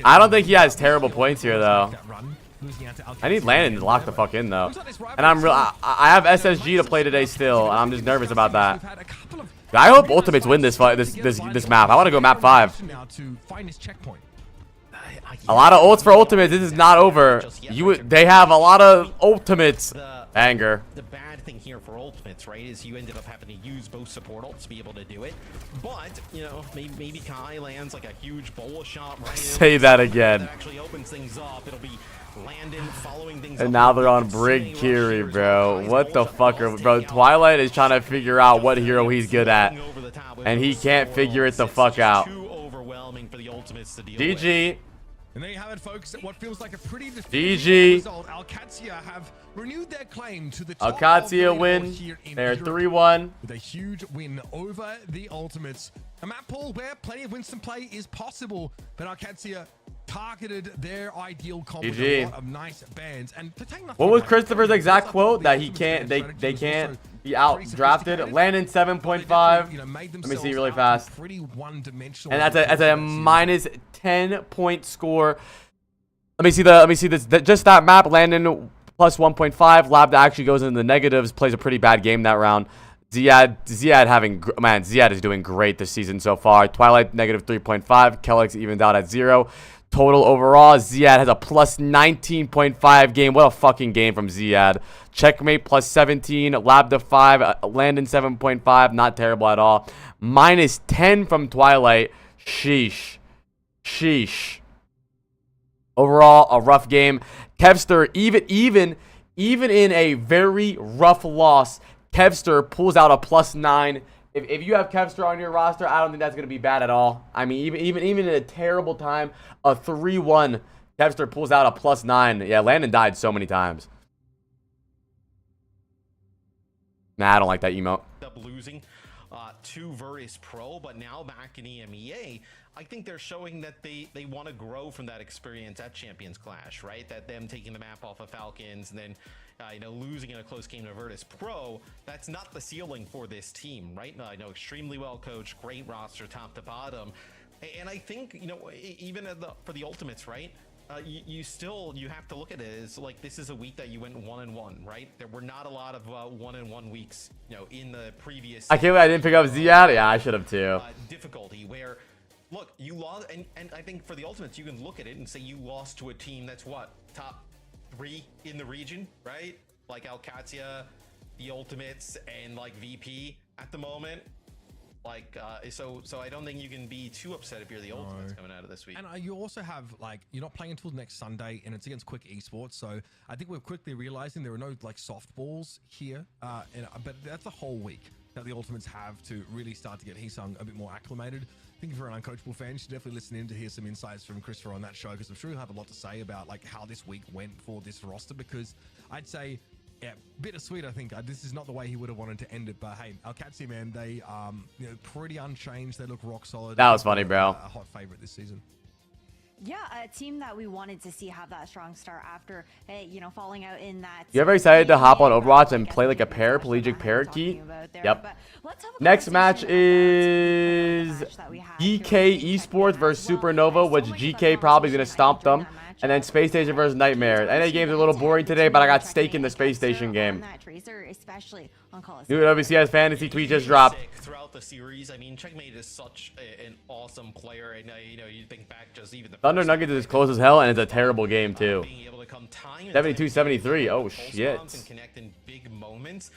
I don't think he has terrible points here though. I need Landon to lock the fuck in though. And I have SSG to play today still, and I'm just nervous about that. I hope Ultimates win this fight, this map. I want to go map 5. A lot of ults for Ultimates. This is not over. They have a lot of Ultimates. Anger. The bad thing here for Ultimates, right, is you ended up having to use both support ults to be able to do it. But, you know, maybe Kai lands like a huge bola shot, right? Say that again. That actually opens things up. It'll be Landon following things and now they're on Brig Kiri, bro. What the fuck, bro? Twilight is trying to figure out what hero he's good at, and he can't figure it the fuck out. GG. And there you have it, folks. What feels like a pretty GG. result. Alcatia have renewed their claim to the top Alcatia win. They're 3-1 with a huge win over the Ultimates. A map pool where plenty of Winston play is possible, but Alcatia targeted their ideal comp with GG. a lot of nice bands. And to take nothing What was away, Christopher's exact I quote? thought That the he Ultimate can't, strategy they was can't also be out pretty drafted. sophisticated. Landon But they 7.5. definitely, you know, made Let me see really themselves out fast. pretty one-dimensional And that's over the as course a of that series. minus 10-point score. Let me see this. Just that map. Landon plus 1.5. Lab that actually goes into the negatives. Plays a pretty bad game that round. Ziad having, man, Ziad is doing great this season so far. Twilight negative 3.5. Kellex evened out at 0. Total overall, Ziad has a plus 19.5 game. What a fucking game from Ziad. Checkmate plus 17. Labda 5. Landon 7.5. Not terrible at all. Minus 10 from Twilight. Sheesh. Sheesh. Overall, a rough game. Kevster, even in a very rough loss, Kevster pulls out a plus 9. If you have Kevster on your roster, I don't think that's going to be bad at all. I mean, even in a terrible time, a 3-1, Kevster pulls out a plus 9. Yeah, Landon died so many times. Nah, I don't like that emote. Up losing to Virtus Pro, but now back in EMEA, I think they're showing that they want to grow from that experience at Champions Clash, right? That them taking the map off of Falcons and then you know, losing in a close game to Virtus Pro, that's not the ceiling for this team, right? I know, extremely well coached, great roster top to bottom, and I think, you know, even for the Ultimates, right? You have to look at it as like, this is a week that you went 1-1, right? There were not a lot of 1-1 weeks, you know, in the previous. I can't believe I didn't pick up Ziad. Yeah, I should have too. Difficulty where, look, you lost, and I think for the Ultimates, you can look at it and say you lost to a team that's what, top 3 in the region, right? Like Alcatia, the Ultimates, and like VP at the moment. Like, so I don't think you can be too upset if you're the Ultimates coming out of this week. And you also have, like, you're not playing until next Sunday, and it's against Quick Esports. So I think we're quickly realizing there are no, like, softballs here. But that's the whole week that the Ultimates have to really start to get Heesung a bit more acclimated. I think if you're an Uncoachable fan, you should definitely listen in to hear some insights from Christopher on that show, because I'm sure he'll have a lot to say about, like, how this week went for this roster, because I'd say, yeah, bittersweet. I think this is not the way he would have wanted to end it, but hey, Alcatia, man, they you know, pretty unchanged. They look rock solid. That was funny, bro. A hot favorite this season. Yeah, a team that we wanted to see have that strong start after, you know, falling out in that. You ever excited to hop on Overwatch and play like a paraplegic parakeet? Yep. Next match is GK Esports versus Supernova, which GK probably going to stomp them. And then Space Station versus Nightmare. NA game's a little boring today, but I got stake in the Space Station game. New WCS Fantasy tweet just dropped. Throughout the series, I mean, Checkmate is such an awesome player, and you know, you think back just even the Thunder Nuggets is close as hell, and it's a terrible game too. being able to come time 72-73. Oh and shit. and connect in big moments.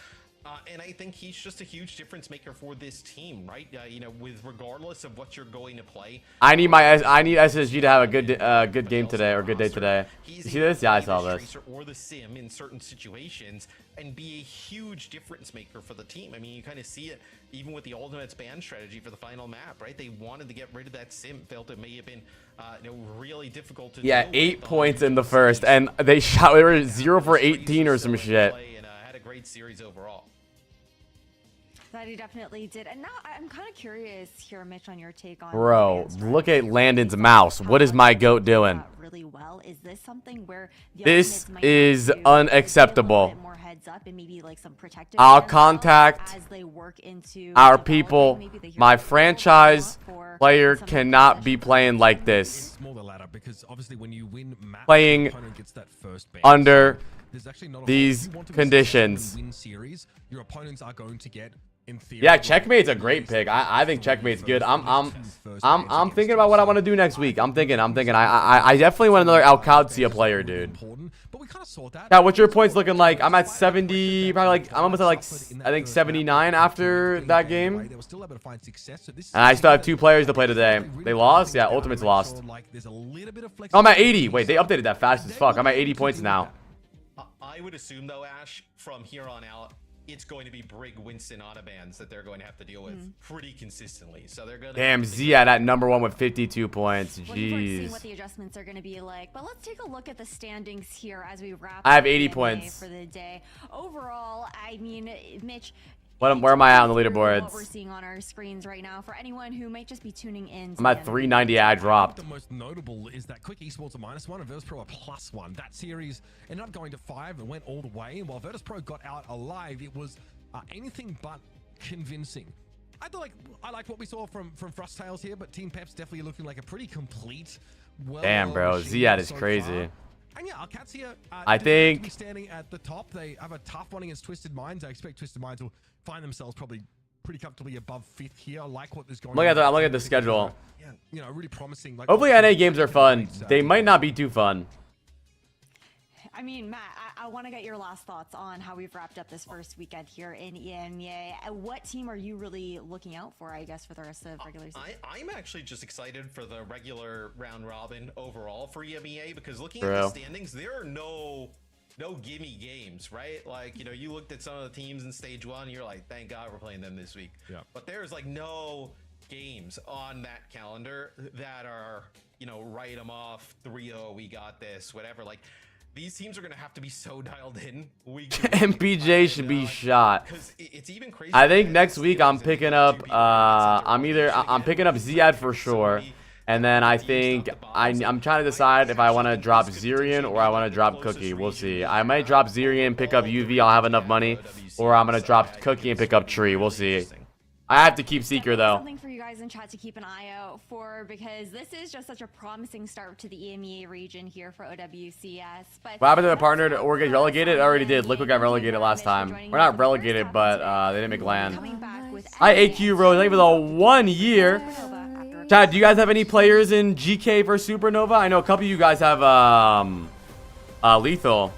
And I think he's just a huge difference maker for this team, right? You know, with regardless of what you're going to play. I need SSG to have a good game today, or good day today. You see this? Yeah, I saw this. Or the sim in certain situations, and be a huge difference maker for the team. I mean, you kind of see it even with the Ultimates ban strategy for the final map, right? They wanted to get rid of that sim, felt it may have been you know, really difficult to. Yeah, 8 points in the first, and they were 0 for 18 or some shit. And had a great series overall. That he definitely did. And now I'm kind of curious here, Mitch, on your take on. Bro, look at Landon's mouse. What is my goat doing? Really well. Is this something where this is unacceptable? I'll contact our people. My franchise player cannot be playing like this. Playing under these conditions. Your opponents are going to get, in theory, yeah, Checkmate's a great pick. I think Checkmate's good. I'm thinking about what I want to do next week. I'm thinking. I definitely want another Alcatia player, dude. Yeah, what's your points looking like? I'm at 70, probably like I'm almost at like I think 79 after that game. And I still have 2 players to play today. They lost? Yeah, Ultimates lost. Oh, I'm at 80. Wait, they updated that fast as fuck. I'm at 80 points now. I would assume though, Ash, from here on out, it's going to be Brig, Winston, autobans that they're going to have to deal with pretty consistently. So they're going to. Damn, Zia at number 1 with 52 points. Jeez. Seeing what the adjustments are going to be like, but let's take a look at the standings here as we wrap. I have 80 points for the day. Overall, I mean, Mitch, Where am I at on the What we're leaderboards? seeing on our screens right now for anyone who might just be tuning in. I'm at 390. I dropped. The most notable is that Quick Esports a -1 and Virtus Pro a +1. That series ended up going to 5 and went all the way. And while Virtus Pro got out alive, it was anything but convincing. I like what we saw from Frosttails here, but Team Pep's definitely looking like a pretty complete. Damn, bro, Ziad is so crazy. far. And yeah, Owcs here, I think be standing at the top. They have a tough one against Twisted Minds. I expect Twisted Minds will find themselves probably pretty comfortably above 5th here. I like what is going on. I'm looking at the schedule. You know, really promising. Like, Hopefully NA games are fun. They might not be too fun. I mean, Matt, I want to get your last thoughts on how we've wrapped up this first weekend here in EMEA. What team are you really looking out for, I guess, for the rest of regular season? I'm actually just excited for the regular round robin overall for EMEA, because looking at the standings, there are no gimme games, right? Like, you know, you looked at some of the teams in stage 1, you're like, thank God we're playing them this week. Yeah. But there's like no games on that calendar that are, you know, write them off, 3-0, we got this, whatever. Like, these teams are going to have to be so dialed in. MPJ should be shot. It's even crazy. I think next week I'm picking up I'm picking up Ziad for sure. And then I think I'm trying to decide if I want to drop Zirian or I want to drop Cookie. We'll see. I might drop Zirian, pick up UV, I'll have enough money, or I'm going to drop Cookie and pick up Tree. We'll see. I have to keep Seeker though. Something for you guys in chat to keep an eye out for, because this is just such a promising start to the EMEA region here for OWCS. But what happened to the partner or get relegated? It already did. Liquid got relegated last time. We're not relegated, but they didn't make land. Hi AQ Rose, thank you for the 1 year. Chad, do you guys have any players in GK for Supernova? I know a couple of you guys have Lethal.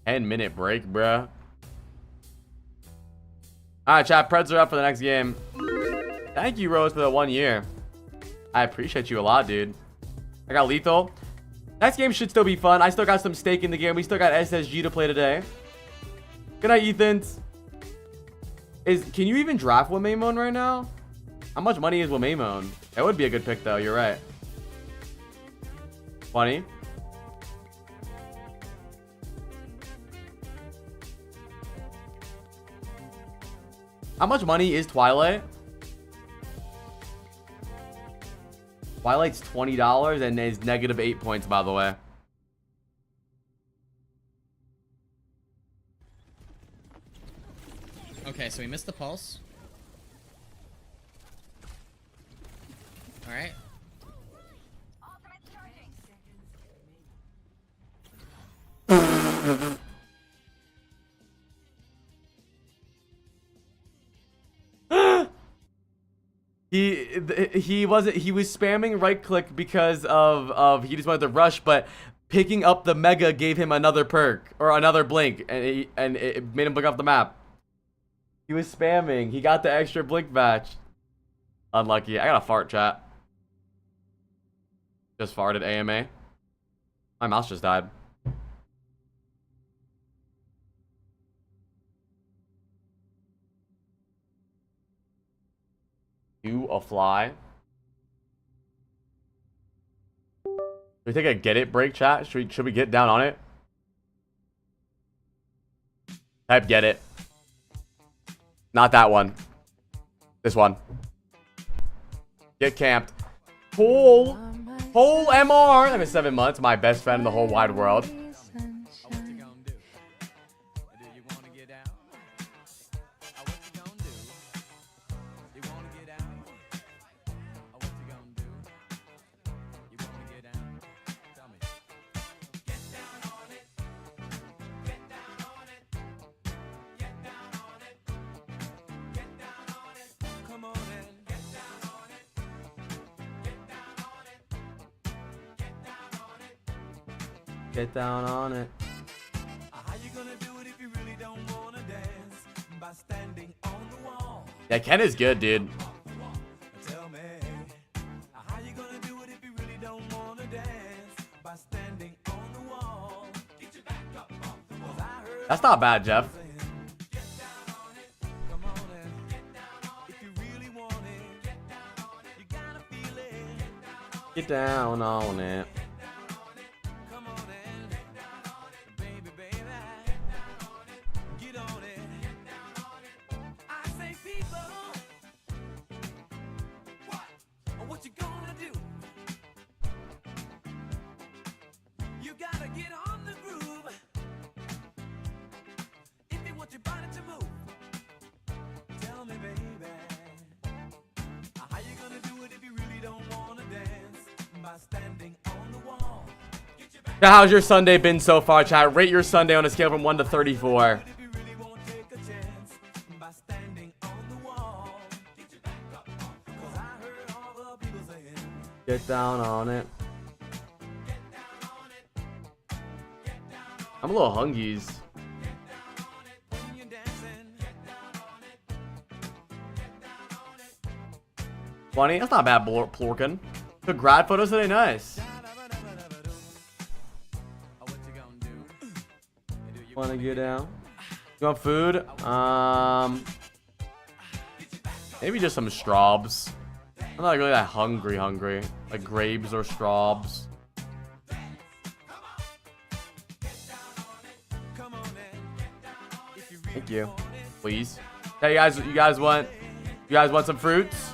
Minute break, bruh. Alright, chat. Preds are up for the next game. Thank you, Rose, for the 1 year. I appreciate you a lot, dude. I got Lethal. Next game should still be fun. I still got some stake in the game. We still got SSG to play today. Good night, Ethans. Can you even draft Wamaimon right now? How much money is Wamaimon? That would be a good pick, though. You're right. 20. How much money is Twilight? Twilight's $20 and is negative 8 points, by the way. Okay, so we missed the pulse. Alright. He was spamming right click because of he just wanted to rush, but picking up the mega gave him another perk or another blink, and it made him blink off the map. He was spamming. He got the extra blink batch. Unlucky. I got a fart, chat. Just farted AMA. My mouse just died. Do a fly. Should we take a get it break, chat? Should we get down on it? Type get it. Not that one. This one. Get camped. Whole MR. That was 7 months. My best friend in the whole wide world. Get down on it. How you gonna do it if you really don't wanna dance? By standing on the wall. Yeah, Ken is good, dude. Tell me, how you gonna do it if you really don't wanna dance? By standing on the wall. Get your back up off the wall. That's not bad, Jeff. Get down on it. by standing on the wall. Now, how's your Sunday been so far, chat? Rate your Sunday on a scale from 1 to 34. If you really won't take a chance by standing on the wall. Get your back up, 'cause I heard all the people saying, Get down on it. I'm a little hungies. when you're dancing. 20? That's not bad, Plorkin. The grad photos today, nice. What you gonna do? Do you Wanna get down? You want food? Maybe just some straws. I'm not really that hungry. Like grapes or straws. Thank you. Please. Hey you guys want some fruits?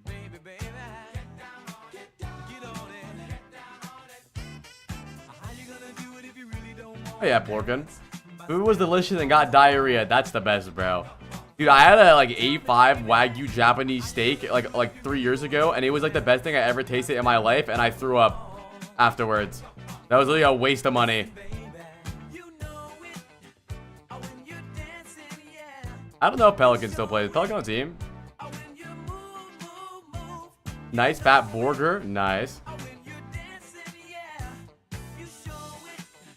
baby, baby, get on it. How you gonna do it if you really don't want Oh yeah, Plorkin. Food was delicious and got diarrhea. That's the best, bro. Dude, I had a like A5 Wagyu Japanese steak like 3 years ago, and it was like the best thing I ever tasted in my life, and I threw up afterwards. That was really a waste of money. I don't know if Pelican still plays. Pelican on team. Nice fat burger. Nice.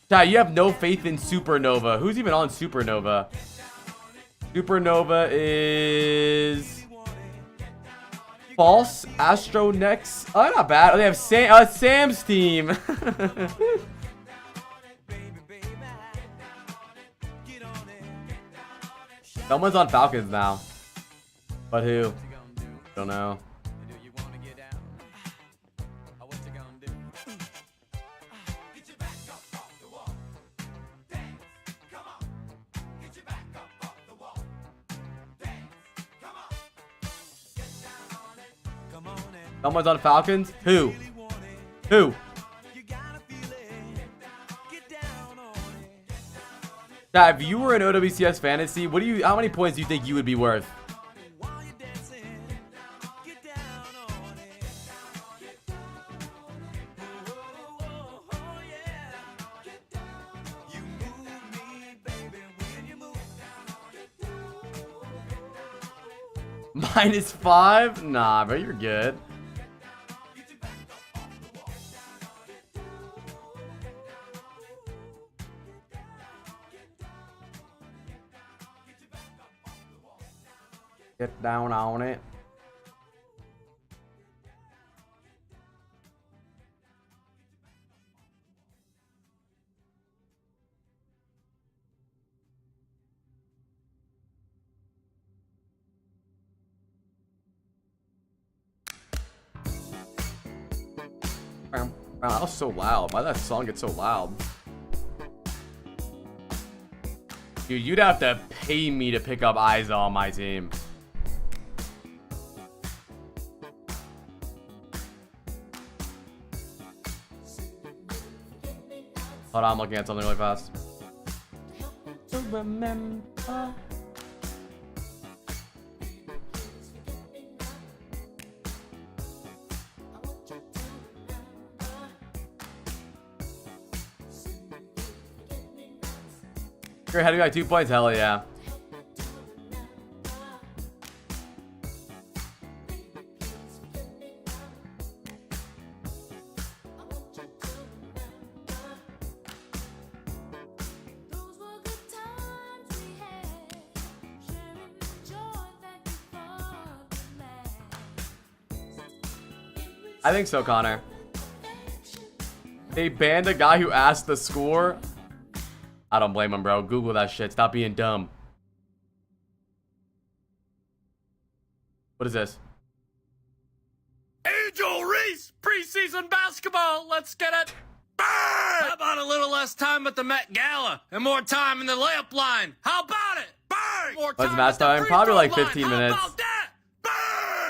Chat, you have no faith in Supernova. Who's even on Supernova? Supernova is false. Astro next. Oh, not bad. Oh, they have Sam's team. Someone's on Falcons now. But who? Don't know. Someone's on Falcons? Who? Who? Now, if you were in OWCS Fantasy, how many points do you think you would be worth? -5? Nah, bro, you're good. Get down on it. Wow, that was so loud. Why did that song get so loud? Dude, you'd have to pay me to pick up Isa on my team. Hold on, I'm looking at something really fast. Remember. You're ahead of me by 2 points, hell yeah. I think so, Connor. They banned a guy who asked the score. I don't blame him, bro. Google that shit. Stop being dumb. What is this? Angel Reese, preseason basketball. Let's get it. Bang! How about a little less time at the Met Gala and more time in the layup line? How about it? Bang! More What's time match at the time? free Probably throw like line. 15 How minutes. about that? Bang!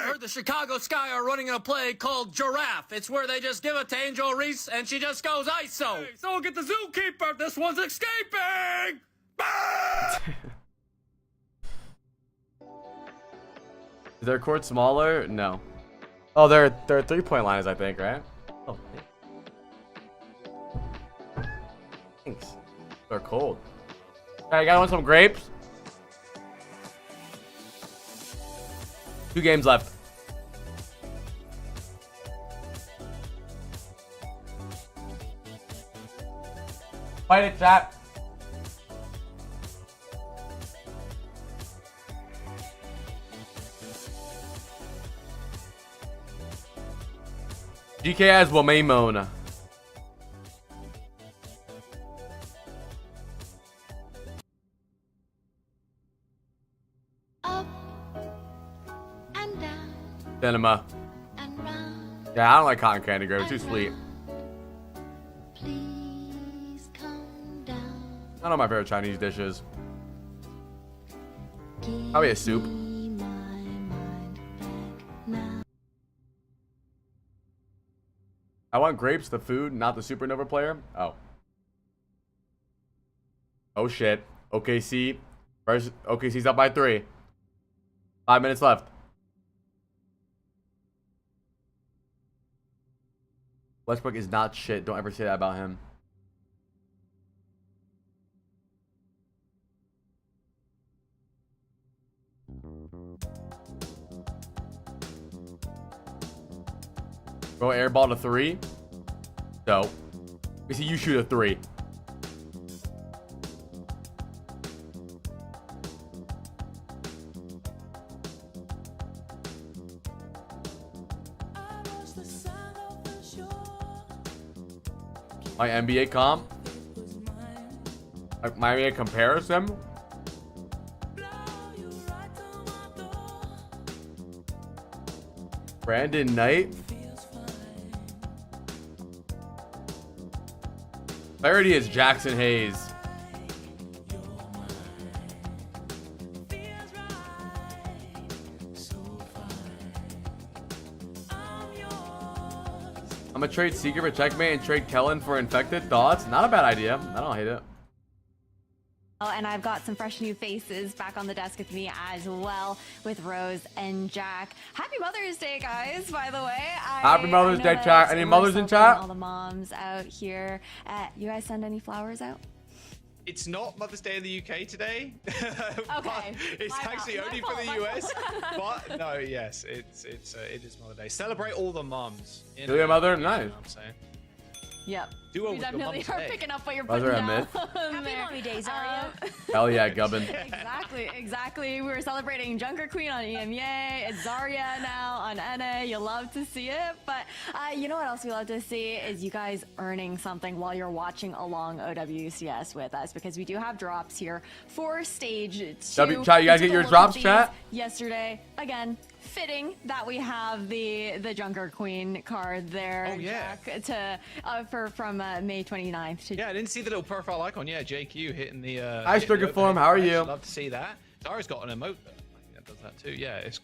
Heard the Chicago Sky are running a play called Giraffe. It's where they just give it to Angel Reese and she just goes ISO. Hey, someone get the zookeeper. This one's escaping. Bang! Is their court smaller? No. Oh, they're 3-point liners, I think, right? Oh, thanks. They're cold. Alright, you guys want some grapes? 2 games left. Fight it, chat. GK as Wamaimona. Up and down Cinema. and round. Yeah, I don't like cotton candy grapes. Too sweet. Please calm down. None of my favorite Chinese dishes. Probably a soup. Give me my mind back now. I want grapes, the food, not the supernova player. Oh. Oh shit. OKC. First, OKC's up by 3. 5 minutes left. Westbrook is not shit. Don't ever say that about him. Go airball to 3. No. We see you shoot a 3. My NBA comp? Like my NBA comparison? Brandon Knight? Clarity is Jackson Hayes. I'm gonna trade Seeker for Checkmate and trade Kellen for Infected. Thoughts? Not a bad idea. I don't hate it. Oh, and I've got some fresh new faces back on the desk with me as well, with Rose and Jack. Happy Mother's Day, guys, by the way. Happy Mother's Day, that chat. Any we're mothers in celebrating chat? All the moms out here. You guys send any flowers out? It's not Mother's Day in the UK today. Okay. It's My actually fault, only my for the fault, my US. fault. But no, yes, it is Mother's Day. Celebrate all the mums. Do your mother? Nice. You know what I'm saying? Yep. Do what We with your definitely mum are today. picking up what you're Buzzer putting at down. mid. Happy Mommy Days, Aria. Hell yeah, Gubbin. Exactly. We were celebrating Junker Queen on EMEA. It's Zarya now on NA. You love to see it. But you know what else we love to see is you guys earning something while you're watching along OWCS with us, because we do have drops here for stage 2. Chat, you guys We get took your a look drops, at these chat? yesterday. Again, fitting that we have the Junker Queen card there. Oh, yeah. Jack, to from May 29th to Yeah, I didn't see the little profile icon. Yeah, JQ hitting the. Hi, hitting the Striker Form. How are opening. you? Love to see that. Zara's got an emote that does that too. Yeah, it's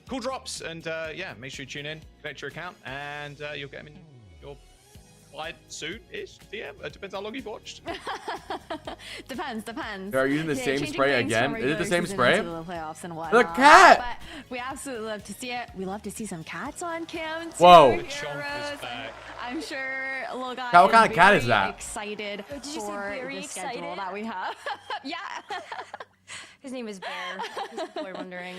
cool drops, and yeah, make sure you tune in, connect your account, and you'll get them in your light soon-ish. DM. It depends how long you've watched. Depends. They're using the same changing spray things again? from Is it the regular same season spray? into the playoffs and The whatnot. cat! But we absolutely love to see it. We love to see some cats on cam too. Whoa. Heroes. Chomp is back. I'm sure little guy What kind is of cat is very that? excited Did you say for very the schedule excited? that we have. Yeah. His name is Bear. If people are wondering.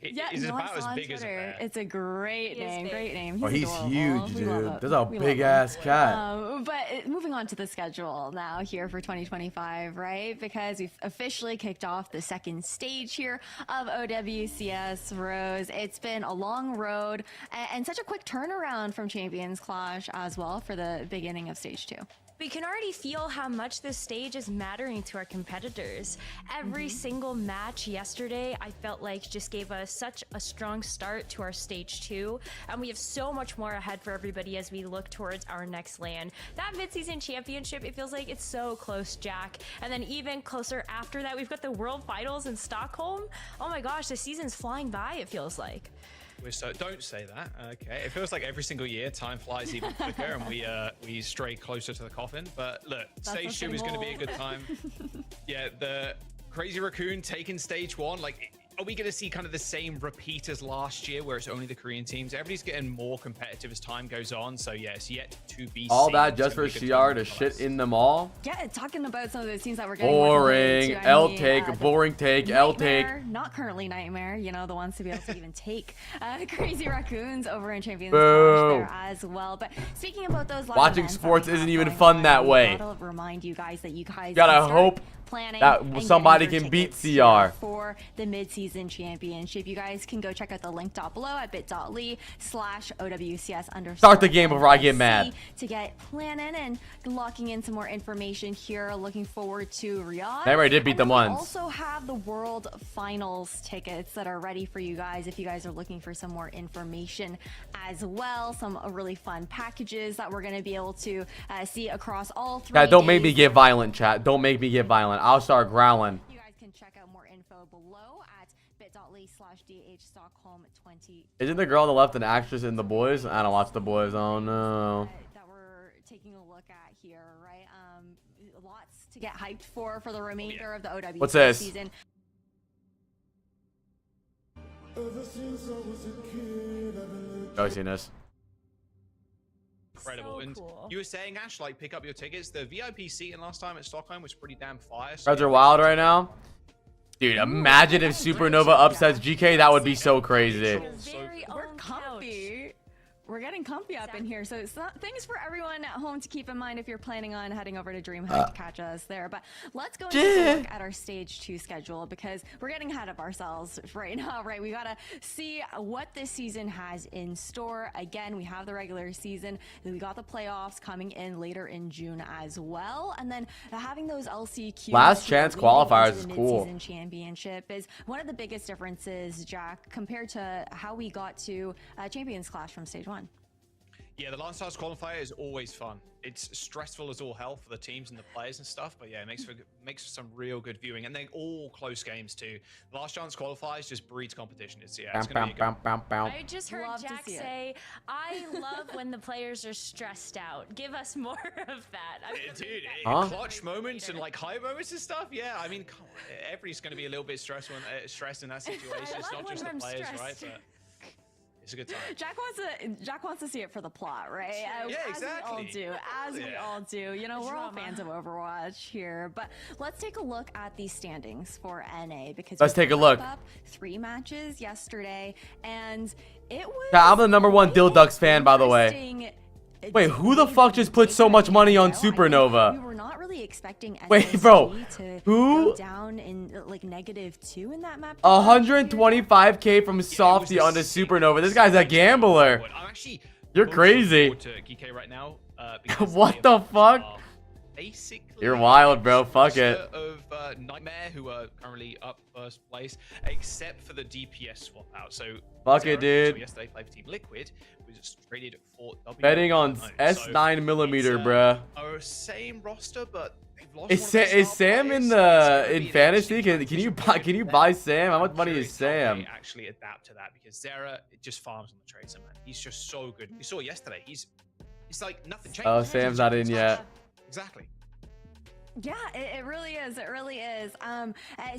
Yeah, Is it no, I about saw as on big as a Twitter. bear? It's a great He is name. big. Great name. Oh, he's adorable. huge, We love dude. it. That's a We love big him. ass cat. But moving on to the schedule now here for 2025, right? Because we've officially kicked off the second stage here of OWCS Rose. It's been a long road and such a quick turnaround from Champions Clash as well for the beginning of stage 2. We can already feel how much this stage is mattering to our competitors. Every single match yesterday, I felt like just gave us such a strong start to our stage 2, and we have so much more ahead for everybody as we look towards our next LAN. That mid-season championship, it feels like it's so close, Jack. And then even closer after that, we've got the World Finals in Stockholm. Oh my gosh, the season's flying by, it feels like. So don't say that. Okay, it feels like every single year time flies even quicker, and we stray closer to the coffin. But look, stage 2 is going to be a good time. Yeah, the Crazy Raccoon taking stage 1, like are we going to see kind of the same repeat as last year where it's only the Korean teams? Everybody's getting more competitive as time goes on. So, yeah, it's yet to be all seen. that just for CR to shit in them all? Yeah, talking about some of those teams that we're getting boring. L take, boring take, L take. Not currently Nightmare, you know, the ones to be able to even take Crazy Raccoons over in Champions Boo. there as well. But speaking about those live Watching events sports that we isn't have even going fun on, that we way. gotta remind you guys that you guys Gotta can start hope planning that and somebody getting can your beat tickets CR. for the mid-season championship. You guys can go check out the link down below at bit.ly/OWCS_. Start the game before I get mad. To get planning and locking in some more information here. Looking forward to Riyadh. Nightmare did beat And them then we once. also have the World Finals tickets that are ready for you guys if you guys are looking for some more information as well. Some really fun packages that we're going to be able to see across all 3 Yeah, don't make me days. get violent, chat. Don't make me get violent. I'll start growling. You guys can check out more info below at bit.ly/DHStockholm20. Isn't the girl on the left an actress in The Boys? I don't watch The Boys. Oh no. That we're taking a look at here, right? Lots to get hyped for the remainder of the OWC What's this? season. Oh, seen this. Incredible. So And cool. you were saying, Ash, like, pick up your tickets. The VIP seating last time at Stockholm was pretty damn fire. So Reds are wild right now. Dude, imagine if Supernova upsets GK. That would be so crazy. Very We're own comfy. We're getting comfy up in here, so it's not, things for everyone at home to keep in mind if you're planning on heading over to DreamHack to catch us there. But let's go and take a look at our stage 2 schedule because we're getting ahead of ourselves right now, right? We gotta see what this season has in store. Again, we have the regular season, then we got the playoffs coming in later in June as well, and then having those LCQs Last chance leading qualifiers into is the cool. mid-season championship is one of the biggest differences, Jack, compared to how we got to Champions Clash from stage 1. Yeah, the Last Chance qualifier is always fun. It's stressful as all hell for the teams and the players and stuff, but yeah, it makes for some real good viewing, and they're all close games too. The Last Chance qualifiers just breeds competition. It's gonna be a good. I just heard Love to Jack see it. say, "I love when the players are stressed out. Give us more of that." Dude, Huh? clutch moments and like high moments and stuff. Yeah, I mean, come on, everybody's going to be a little bit stressed in that situation. It's love not just when the I'm players, stressed. right? But it's a good time. Jack wants to see it for the plot, right? Yeah, As we all exactly. do. As we Yeah. all do. You know, we're all Drama. fans of Overwatch here. But let's take a look at the standings for NA because Let's we take a look. wrapped up 3 matches yesterday, and it was. Yeah, I'm the #1 Dilducks fan, by the way. interesting. Wait, who the fuck just put so much money on Supernova? We were not really expecting Wait, SSG bro, to who- go down in like -2 in that map. 125k from Softy onto Supernova. This guy's a gambler. I'm actually You're most crazy. looking forward to GK right now. Because What they the fuck? are Basically, You're wild, bro. Fuck it. Of Nightmare, who are currently up first place, except for the DPS swap out. So Fuck it, Zero, dude. So yesterday played for Team Liquid, was traded for W. Betting on So S9mm, it's, bruh. Our same roster, but they've lost Is, one of their Is star Sam players, in so it's gonna in be an fantasy? interesting Can you transition buy with them. Sam? How much I'm money is curious how they Sam? actually adapt to that because Zera just farms on the tracer, man. He's just so good. We saw yesterday. It's like nothing changed. Oh, Sam's not in yet. Exactly. Yeah, it really is. It really is.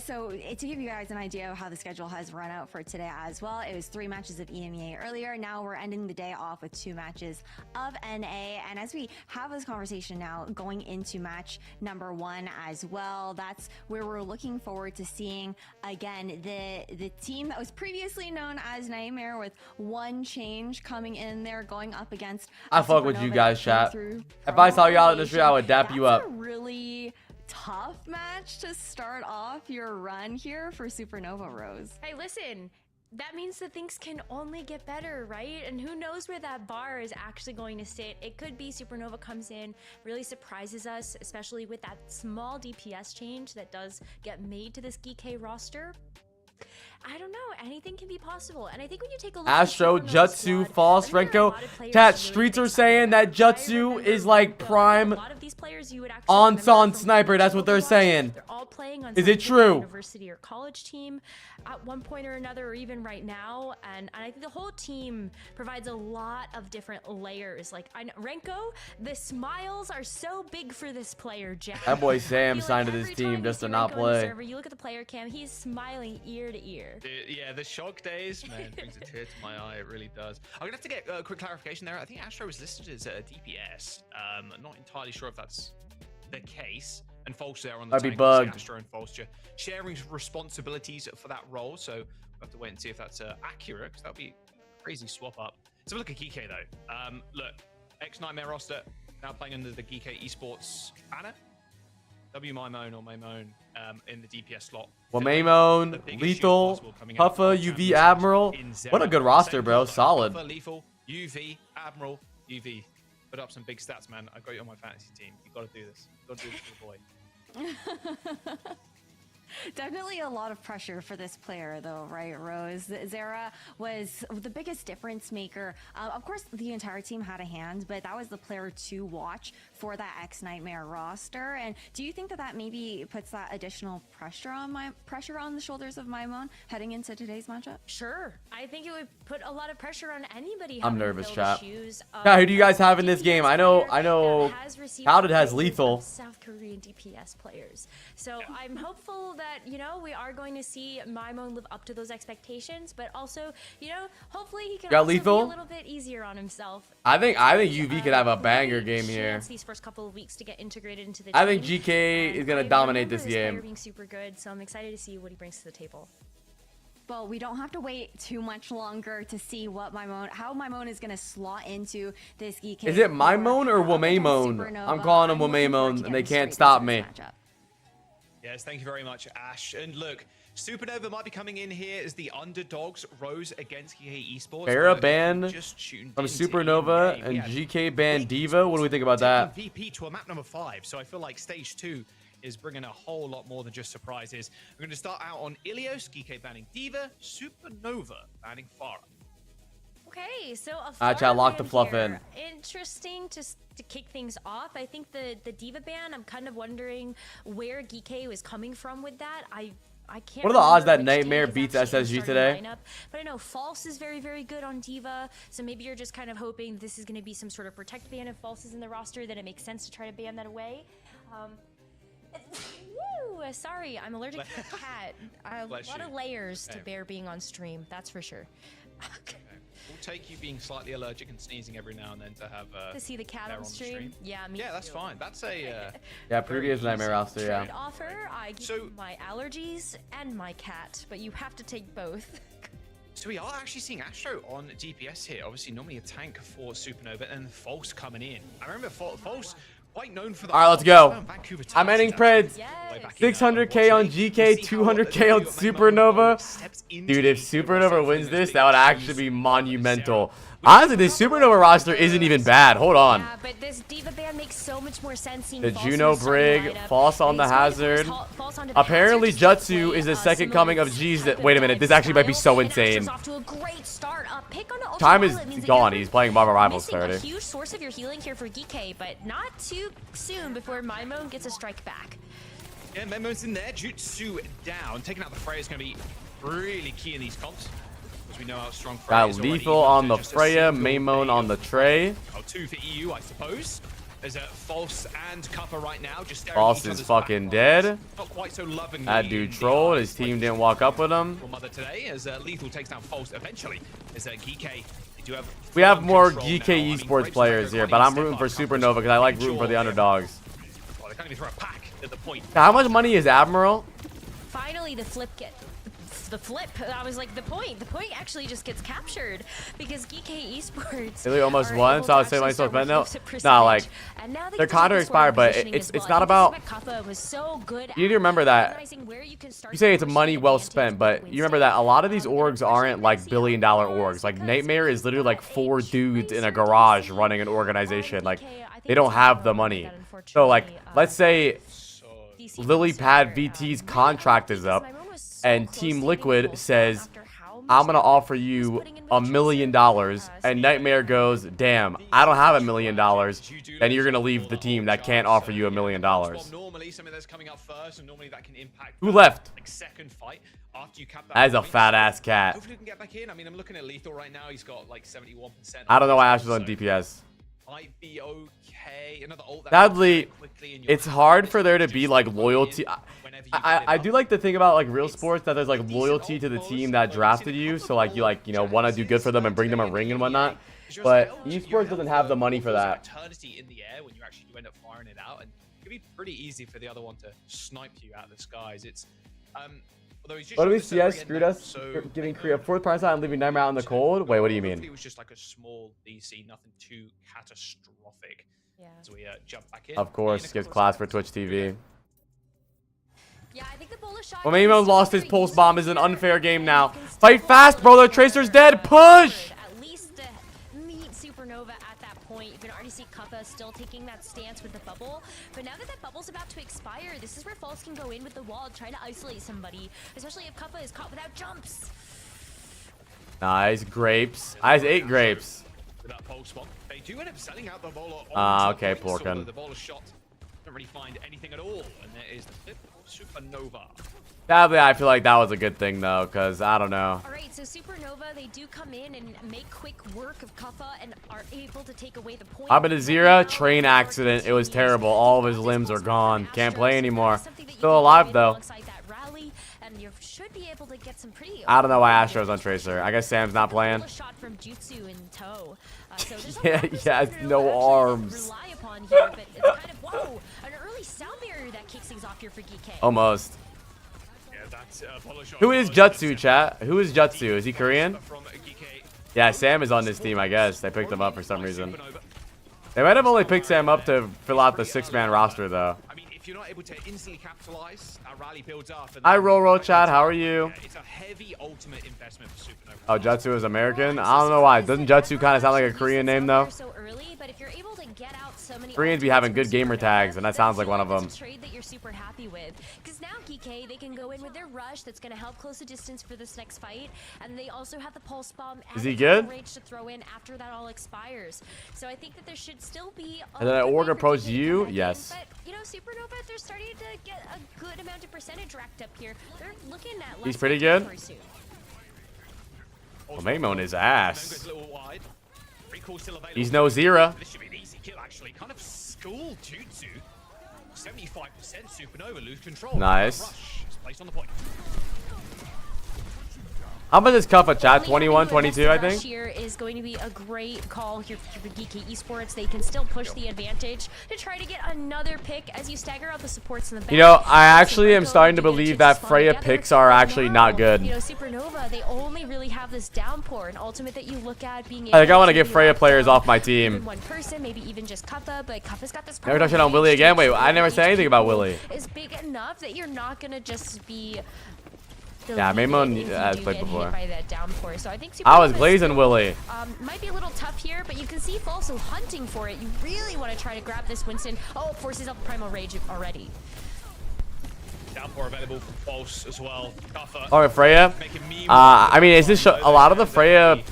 So to give you guys an idea of how the schedule has run out for today as well, it was 3 matches of EMEA earlier. Now we're ending the day off with 2 matches of NA. And as we have this conversation now, going into match number 1 as well, that's where we're looking forward to seeing again the team that was previously known as Nightmare with 1 change coming in there, going up against. I fuck with Supernova you guys, that came chat. through If I saw you out in the from street, I would dap you That's up. a really tough match to start off your run here for Supernova Rose. Hey, listen. That means that things can only get better, right? And who knows where that bar is actually going to sit. It could be Supernova comes in, really surprises us, especially with that small DPS change that does get made to this GK roster. I don't know. Anything can be possible. And I think when you take a look Astro, at the Supernova Jutsu, squad, False, I think there are a Renko. lot of players Chat, who really streets are excite saying that I Jutsu remember is like a prime lot of these players you would actually Onsen remember from sniper. That's what they're Overwatch. saying. They're all playing on Is some it sort of true? university or college team at one point or another, or even right now. And I think the whole team provides a lot of different layers. Like Renko, the smiles are so big for this player, Jack. That boy I Sam feel signed to like this every time team we just to see not Renko on the play. server, you look at the player cam, he's smiling ear to ear. Yeah, the shock days, man, brings a tear to my eye. It really does. I'm gonna have to get a quick clarification there. I think Astro was listed as a DPS. Not entirely sure if that's the case. And False there on the I'd be tank, bugged. Astro and False sharing responsibilities for that role. So we'll have to wait and see if that's accurate, because that'll be a crazy swap up. Let's have a look at Geeky though. Look, X Nightmare roster now playing under the Geeky Esports banner. W Maimone or Maimone in the DPS slot. Well, Maimone, Lethal, Puffa, UV, Admiral. What a good roster, bro. Solid. Puffa, Lethal, UV, Admiral, UV. Put up some big stats, man. I got you on my fantasy team. You got to do this. You got to do this for the boy. Definitely a lot of pressure for this player, though, right, Rose? Zera was the biggest difference maker. Of course, the entire team had a hand, but that was the player to watch for that X Nightmare roster. And do you think that that maybe puts that additional pressure on the shoulders of Maimone heading into today's matchup? Sure. I think it would put a lot of pressure on anybody. I'm having to nervous, fill the chat. shoes Yeah, of who do you guys have in this DPS game? I player know. that has received Crowded has praise Lethal. from South Korean DPS players. So I'm hopeful that, you know, we are going to see Maimone live up to those expectations, but also, you know, hopefully he can Got also Lethal? be a little bit easier on himself. I think UV could have a banger game here. Chance these first couple of weeks to get integrated into the I think team. GK And is gonna I dominate remember this player game. being super good, so I'm excited to see what he brings to the table. Well, we don't have to wait too much longer to see what how Maimone is going to slot into this GK. Is it Maimone or Wamaimone? I'm calling him Wamaimone, and they can't stop me. Yes, thank you very much, Ash. And look, Supernova might be coming in here as the underdogs rose against GK Esports. Farah ban just shooting from into Supernova in-game. and Yeah. GK ban Diva. What do we think about that? VP to a map number 5, so I feel like stage 2 is bringing a whole lot more than just surprises. We're going to start out on Ilios, GK banning Diva, Supernova banning Farah. Okay, so a Alright, chat, Farah lock the ban fluff here. in. Interesting to kick things off. I think the Diva ban, I'm kind of wondering where Geeky was coming from with that. I can't. What are the odds remember that which Nightmare team is beats actually in SSG the starting today? lineup, but I know False is very, very good on Diva, so maybe you're just kind of hoping this is going to be some sort of protect ban if False is in the roster, then it makes sense to try to ban that away. Sorry, I'm allergic to a cat. A Bless lot you. of layers to Okay. bear being on stream, that's for sure. We'll take you being slightly allergic and sneezing every now and then to have To see the cat Farah on the stream? Yeah, me Yeah, that's too. fine. That's a Yeah, previous Nightmare roster, Trade yeah. offer, I give you my allergies and my cat, but you have to take both. So we are actually seeing Astro on DPS here. Obviously, normally a tank for Supernova and False coming in. I remember False quite known for the. Alright, let's go. Vancouver I'm ending Preds. Yes. 600k on GK, 200k on Supernova. Dude, if Supernova wins this, that would actually be monumental. Honestly, this Supernova roster isn't even bad. Hold on. Yeah, but this Diva ban makes so much more sense. Seeing The False in Juno the starting Brig, lineup. False on And the he's going to force Hazard. False onto Apparently, Hazard just to Jutsu play is the a second coming of similar Jesus. type Wait a of minute, dive this actually might be style, so and Astro's insane. off to a great start. Pick on the Time is ultraviolet means that gone. you're He's playing Marvel Rivals missing a 30. huge source of your healing here for Geeky, but not too soon before Maimone gets a strike back. Yeah, Memo's in there. Jutsu down. Taking out the Freya is going to be really key in these comps. As we know how strong Freya Got is already. Lethal on the Just a Freya, single Maimone day on the of- Trey. Oh, 2 for EU, I suppose. There's a False and Cuppa right now. Just staring False at each is other's fucking back dead. lines. Not quite so lovingly. That dude in the trolled. eyes His team like didn't walk up with him. for Mother today, as Lethal takes down False eventually. As Geeky, they do have We have full more control GK now. I mean, Esports Graves players Step here, Up, but I'm Step rooting Up, for Cuppa's Supernova because I like rooting for the jaw. underdogs. Oh, they can't even throw a pack at the point. How much money is Admiral? Finally, the flip I was like, the point actually just gets captured because GK Esports They almost are won, able so I to would say actually myself, start but no, with percentage, nah, like, and now they their get to contract take the scoring expired, but positioning it's as well. not I think about. this is what Cuppa was so good You need to at, remember that. recognizing where you can start You say it's to push money the well advantage spent, but between you remember that a lot of these orgs aren't like billion-dollar orgs. Like Nightmare is literally like 4 dudes in a garage running an organization. Like they don't have the money. So like, let's say Lily Pad VT's contract is up, and Team Liquid says, I'm gonna offer you $1 million, and Nightmare goes, damn, I don't have $1 million, and you're gonna leave the team that can't offer you $1 million. Normally, something that's coming up first, and normally that can impact. Who left? Like second fight after you cap that. That is a fat ass cat. Hopefully, we can get back in. I mean, I'm looking at Lethal right now. He's got like 71%. I don't know why Ash was on DPS. Might be okay. Another ult that Sadly, it's hard for there to be like loyalty. I do like to think about like real sports that there's like loyalty to the team that drafted you, so like you want to do good for them and bring them a ring and whatnot. But esports doesn't have the money for that. Eternity in the air when you actually end up firing it out, and it can be pretty easy for the other one to snipe you out of the skies. It's What do we see? CS screwed us, giving Korea 4th prize out and leaving Nightmare out in the cold. Wait, what do you mean? It was just like a small DC, nothing too catastrophic. Yeah. So we jump back in. Of course, gives class for Twitch TV. Yeah, I think the bullish shot. Well, Maymo lost his pulse bomb. Is an unfair game now. Fight fast, brother. Tracer's dead. Push. At least to meet Supernova at that point. You can already see Kappa still taking that stance with the bubble. But now that bubble's about to expire, this is where False can go in with the wall, try to isolate somebody, especially if Kappa is caught without jumps. Nice grapes. I has 8 grapes. With that pulse bomb, they do end up selling out the bowler. Okay, Porkin. The bowler shot don't really find anything at all, and there is the flip of Supernova. Sadly, I feel like that was a good thing though, because I don't know. Alright, so Supernova, they do come in and make quick work of Kappa and are able to take away the point. Abadazira, train accident. It was terrible. All of his limbs are gone. Can't play anymore. Still alive though. And you should be able to get some pretty I don't know why Astro's on Tracer. I guess Sam's not playing. shot from Jutsu in tow. So Yeah, he has no arms. Rely upon here, but it's kind of whoa, an early sound barrier that kicks things off here for GK. Almost. Yeah, that's Who is Jutsu, chat? Who is Jutsu? Is he Korean? Yeah, Sam is on this team, I guess. They picked him up for some reason. They might have only picked Sam up to fill out the 6-man roster, though. I mean, if you're not able to instantly capitalize, our rally builds up. Hi, Roll, chat. How are you? It's a heavy ultimate investment for Supernova. Oh, Jutsu is American? I don't know why. Doesn't Jutsu kind of sound like a Korean name, though? So early, but if you're able to get out so many Koreans be having good gamer tags, and that sounds like one of them. It's a trade that you're super happy with, because now GK, they can go in with their rush that's going to help close the distance for this next fight, and they also have the pulse bomb Is he and good? range to throw in after that all expires. So I think that there should still be And then Org approached you? Yes. but you know, Supernova, they're starting to get a good amount of percentage racked up here. They're looking at He's pretty good? Well, Maimon is ass. He's no Zera. This should be an easy kill, actually. Kind of school Jutsu. 75% Supernova lose control. Nice. Rush is placed on the point. How about this cup of chat? 21, 22, I think. Here is going to be a great call here for GK Esports. They can still push the advantage to try to get another pick as you stagger out the supports in the back. You know, I actually am starting to believe that Freya picks are actually not good. You know, Supernova, they only really have this downpour, an ultimate that you look at being. I think I want to get Freya players off my team. One person, maybe even just Kappa, but Kappa's got this. Never touching on Willie again. Wait, I never said anything about Willie. Is big enough that you're not gonna just be. Yeah, Maimon has played before. By that downpour. So I think I was glazing Willie. Might be a little tough here, but you can see also hunting for it. You really want to try to grab this Winston. Oh, forces up Primal Rage already. Downpour available from Pulse as well. Alright, Freya. I mean, is this a lot of the Freya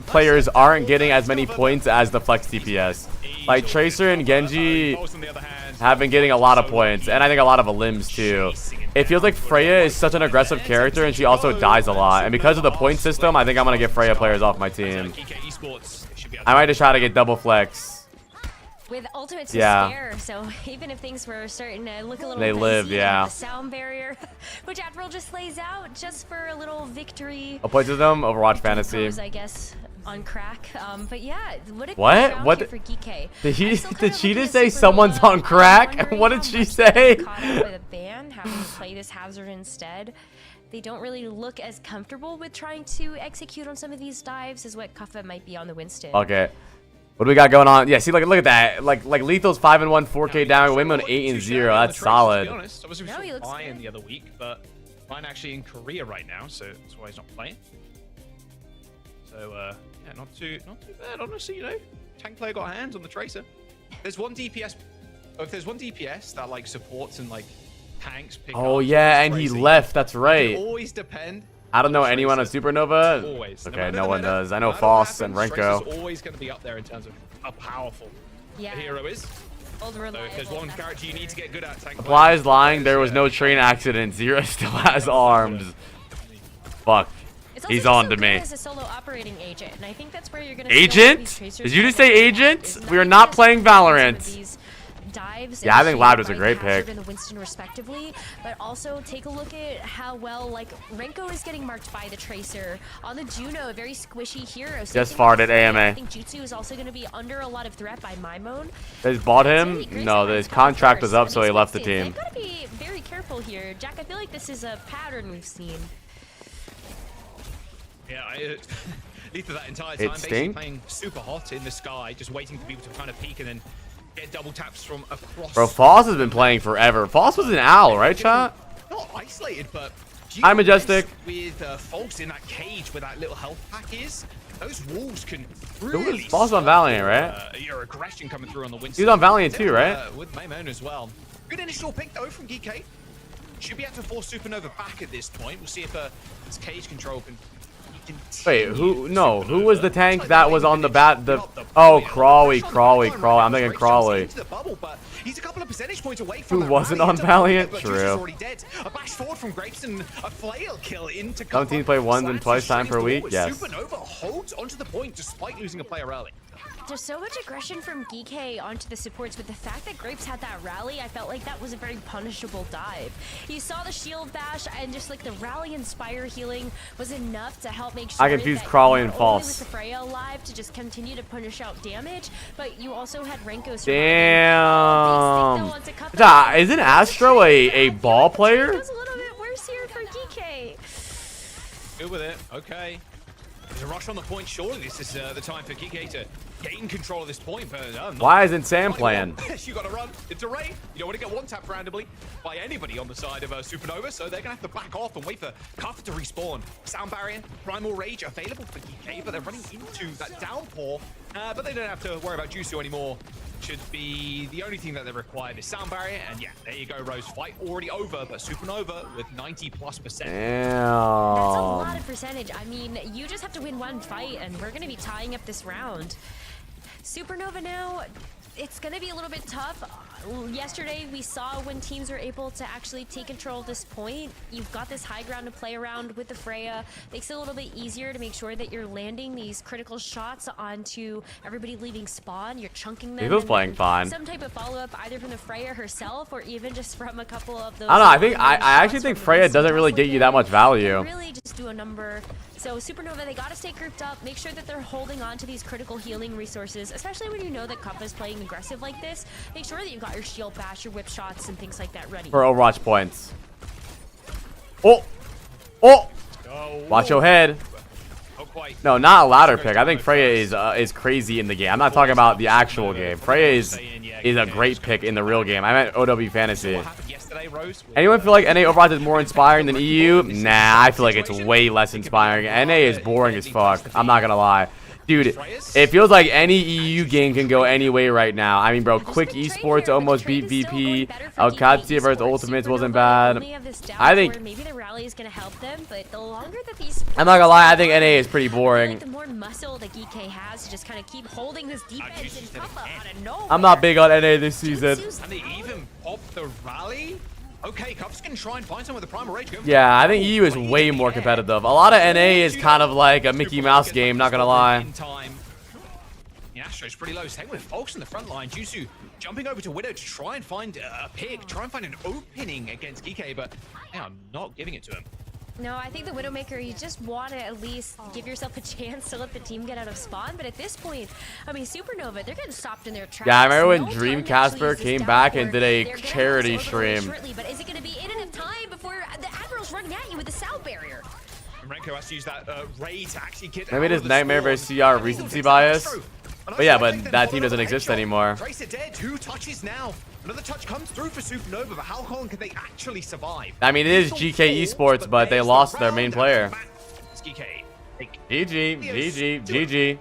players aren't getting as many points as the Flex DPS. Like Tracer and Genji have been getting a lot of points, and I think a lot of Limbs too. It feels like Freya is such an aggressive character, and she also dies a lot. And because of the point system, I think I'm gonna get Freya players off my team. I might just try to get double flex. With ultimates to spare, so even if things were starting to look a little They live, yeah. The sound barrier, which Admiral just lays out just for a little victory. What point system? Overwatch Fantasy. I guess on crack, but yeah, what for GK. Did she just say someone's on crack? What did she say? Caught up with a ban, having to play this hazard instead. They don't really look as comfortable with trying to execute on some of these dives as what Kuffa might be on the Winston. Okay. What do we got going on? Yeah, see, look at that. Like Lethal's 5-1, 4K down. Women 8-0. That's solid. To be honest, obviously we saw Ryan the other week, but Ryan actually in Korea right now, so that's why he's not playing. So yeah, not too bad, honestly. You know, tank player got hands on the Tracer. There's one DPS. If there's one DPS that like supports and like tanks pick up. Oh yeah, and he left. That's right. It always depend. I don't know anyone on Supernova. Always. Okay, No no one does. I know matter what Foss and happens, Renko. Tracer's always going to be up there in terms of how powerful the hero is. So if there's one character you need to get good at, tank Apply is lying. There was no train accident. Zero still has arms. Fuck. He's on to me. As a solo operating agent, and I think that's where you're gonna Agent? Did you just say agent? We are not playing Valorant. Yeah, I think Loud was a great pick. And the Winston respectively, but also take a look at how well like Renko is getting marked by the Tracer on the Juno, a very squishy hero. So Just farted AMA. I think Jutsu is also going to be under a lot of threat by Maimon. They just bought him? No, his contract was up, so he left the team. They've got to be very careful here, Jack. I feel like this is a pattern we've seen. Yeah, Letha that entire time basically playing super hot in the sky, just waiting for people to kind of peek and then get double taps from across. Bro, Foss has been playing forever. Foss was an owl, right, chat? Not isolated, but Hi, Majestic. With Folks in that cage where that little health pack is, those walls can Who really was Foss on Valiant, right? your aggression coming through on the Winston. He was on Valiant too, right? With Maimon as well. Good initial pick though from GK. Should be able to force Supernova back at this point. We'll see if his cage control can. Wait, who? No, who was the tank that was on the bat? Oh, Crawley. I'm thinking Crawley. He's a couple of percentage points away from who wasn't on Valiant? True. A bash forward from Grapes and a flail kill into. Some teams play once and twice time per week. Yes. Supernova holds onto the point despite losing a player early. There's so much aggression from GK onto the supports, but the fact that Grapes had that rally, I felt like that was a very punishable dive. You saw the shield bash and just like the rally inspire healing was enough to help make sure I confused Crawley and False. Was the Freya alive to just continue to punish out damage, but you also had Renko. Damn. Isn't Astro a ball player? It was a little bit worse here for GK. Good with it. Okay. There's a rush on the point. Surely this is the time for GK to gain control of this point. But why isn't Sam playing? You got to run. It's a raid. You don't want to get one tap randomly by anybody on the side of Supernova, so they're gonna have to back off and wait for Cuff to respawn. Sound Barrier, Primal Rage available for GK, but they're running into that downpour. But they don't have to worry about Jutsu anymore. Should be the only thing that they require is Sound Barrier, and yeah, there you go, Rose. Fight already over, but Supernova with 90+%. Damn. That's a lot of percentage. I mean, you just have to win one fight, and we're gonna be tying up this round. Supernova now, it's going to be a little bit tough. Yesterday, we saw when teams are able to actually take control of this point. You've got this high ground to play around with the Freya. Makes it a little bit easier to make sure that you're landing these critical shots onto everybody leaving spawn. You're chunking them. He was playing fine. Some type of follow-up either from the Freya herself or even just from a couple of those. I don't know. I actually think Freya doesn't really get you that much value. Really just do a number. So Supernova, they got to stay grouped up, make sure that they're holding on to these critical healing resources, especially when you know that Kappa is playing aggressive like this. Make sure that you've got your shield bash, your whip shots, and things like that ready. For Overwatch points. Oh! Watch your head. No, not a ladder pick. I think Freya is crazy in the game. I'm not talking about the actual game. Freya is a great pick in the real game. I meant OW Fantasy. Anyone feel like NA Overwatch is more inspiring than EU? Nah, I feel like it's way less inspiring. NA is boring as fuck. I'm not gonna lie. Dude, it feels like any EU game can go any way right now. I mean, bro, Quick Esports almost beat VP. Alcatia versus Ultimates wasn't bad. I think... Maybe the rally is going to help them, but the longer that these... I'm not gonna lie, I think NA is pretty boring. Like the more muscle that GK has to just kind of keep holding this defense and Kappa out of nowhere. I'm not big on NA this season. And they even popped the rally? Okay, Cups can try and find some with the Primal Rage. Yeah, I think EU is way more competitive. A lot of NA is kind of like a Mickey Mouse game, not gonna lie. Yeah, Astro's pretty low. Same with Folks in the front line. Jutsu jumping over to Widow to try and find a pick, try and find an opening against GK, but they are not giving it to him. No, I think the Widowmaker, you just want to at least give yourself a chance to let the team get out of spawn. But at this point, I mean, Supernova, they're getting stopped in their tracks. Yeah, I remember when Dream Casper came back and did a charity stream. But is it going to be in enough time before the Admiral's running at you with the sound barrier? And Renko has to use that Ray to actually get maybe it is Nightmare versus CR recency bias. But yeah, but that team doesn't exist anymore. Tracer dead. 2 touches now. Another touch comes through for Supernova, but how long can they actually survive? I mean, it is GK Esports, but they lost their main player. GG. GG.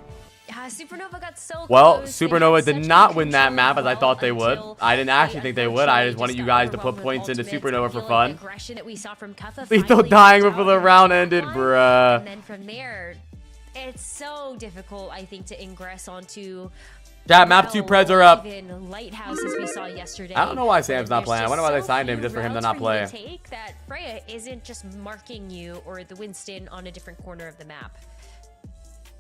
Supernova got so Well, close. They Supernova had did such not good win that control map as I of thought they Vault would. until I didn't actually think they would. I just wanted you guys to put points into Supernova for fun. Lethal dying before the round ended, bruh. And then from there, it's so difficult, I think, to ingress onto. Chat, map 2 Preds are up. Even Lighthouse, as we saw yesterday. I don't know why Sam's not playing. I wonder why they signed him few just for him to routes not for you play. Take that Freya isn't just marking you or the Winston on a different corner of the map.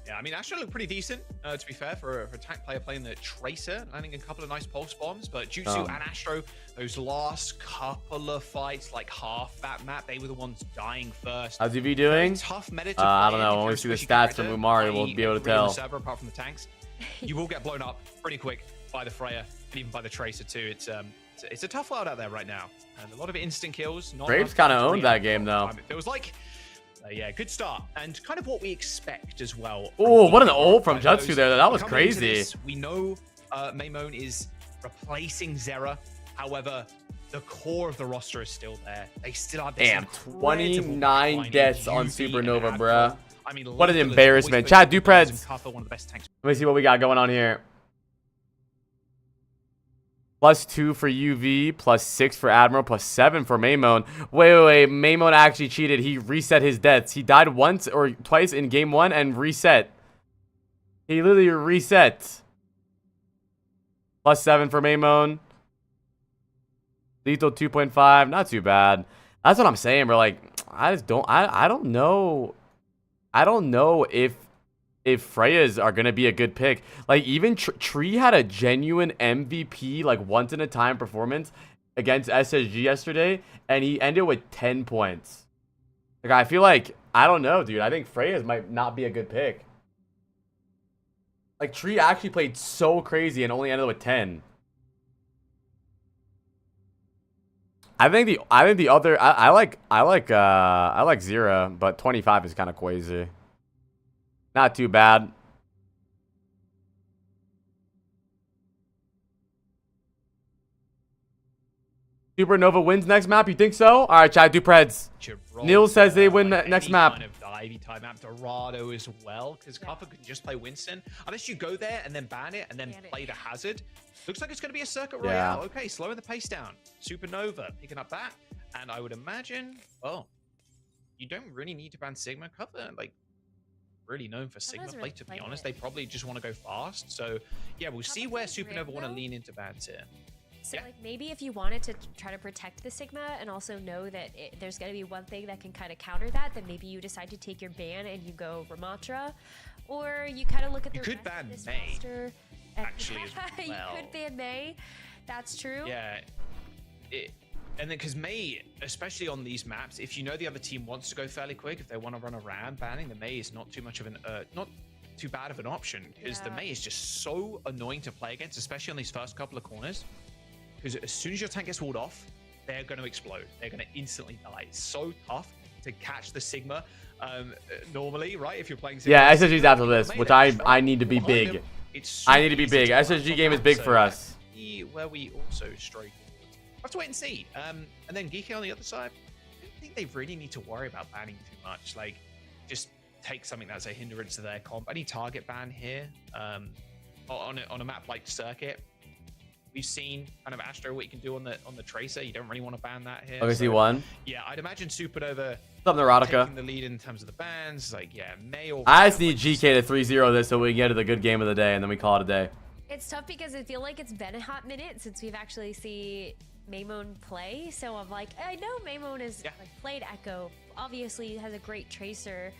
Yeah, I mean, Astro looked pretty decent, to be fair, for a tank player playing the Tracer, landing a couple of nice pulse bombs. But Jutsu and Astro, those last couple of fights, like half that map, they were the ones dying first. How's EV doing? Tough meta to I play don't know. in When we if see you're the a stats squishy from character, Umari, we'll i.e. be able to everybody on the tell. server, apart from the tanks, you will get blown up pretty quick by the Freya and even by the Tracer too. It's a tough world out there right now, and a lot of instant kills. Graves kind of owned that game though. It feels like. Yeah, good start, and kind of what we expect as well. Oh, what an ult from Jutsu there. That was crazy. We know Maymone is replacing Zera. However, the core of the roster is still there. They still have this Damn, incredible 29 line deaths of on UV Supernova, and bruh. Admiral. I mean, What an Lethal is embarrassment. always Chat, putting Dupreds. Kafka, one of the best tanks. Let me see what we got going on here. +2 for UV, +6 for Admiral, +7 for Maymone. Wait. Maymone actually cheated. He reset his deaths. He died once or twice in game 1 and reset. He literally reset. +7 for Maymone. Lethal 2.5. Not too bad. That's what I'm saying, bro. Like, I don't know. I don't know if Freyas are going to be a good pick. Like, even Tree had a genuine MVP, like, once-in-a-time performance against SSG yesterday, and he ended with 10 points. Like, I feel like, I don't know, dude. I think Freyas might not be a good pick. Like, Tree actually played so crazy and only ended with 10. I like Zera, but 25 is kind of crazy. Not too bad. Supernova wins next map. You think so? All right, chat. Dupreds. Neil says they win next map. Kind of divey type map. Dorado as well, because Kafka can just play Winston. Unless you go there and then ban it and then play the Hazard. Looks like it's going to be a Circuit Royale. Okay, slowing the pace down. Supernova picking up that. And I would imagine, well, you don't really need to ban Sigma. Kafka, like, really known for Sigma play, to be honest. They probably just want to go fast. So, yeah, we'll see where Supernova want to lean into bans here. So, like, maybe if you wanted to try to protect the Sigma and also know that there's going to be one thing that can kind of counter that, then maybe you decide to take your ban and you go Ramatra. Or you kind of look at the could ban May, roster actually, as well. You could ban May. That's true. Yeah. And then, because May, especially on these maps, if you know the other team wants to go fairly quick, if they want to run around banning, the May is not too much of an, not too bad of an option, because the May is just so annoying to play against, especially on these first couple of corners. Because as soon as your tank gets walled off, they're going to explode. They're going to instantly die. It's so tough to catch the Sigma normally, right? If you're playing Sigma. Yeah, SSG's after this, which I need to be big. I need to be big. SSG game is big for us. Where we also stray. Have to wait and see. And then Geeky on the other side, I don't think they really need to worry about banning too much. Like, just take something that's a hindrance to their comp. Any target ban here on a map like Circuit. We've seen kind of Astro what you can do on the Tracer. You don't really want to ban that here. Okay, see one. Yeah, I'd imagine Supernova taking the lead in terms of the bans. Like, yeah, May or I just need GK to 3-0 this so we can get to the good game of the day, and then we call it a day. It's tough because I feel like it's been a hot minute since we've actually seen Maymone play. So I'm like, I know Maymone is like played Echo. Obviously has a great Tracer.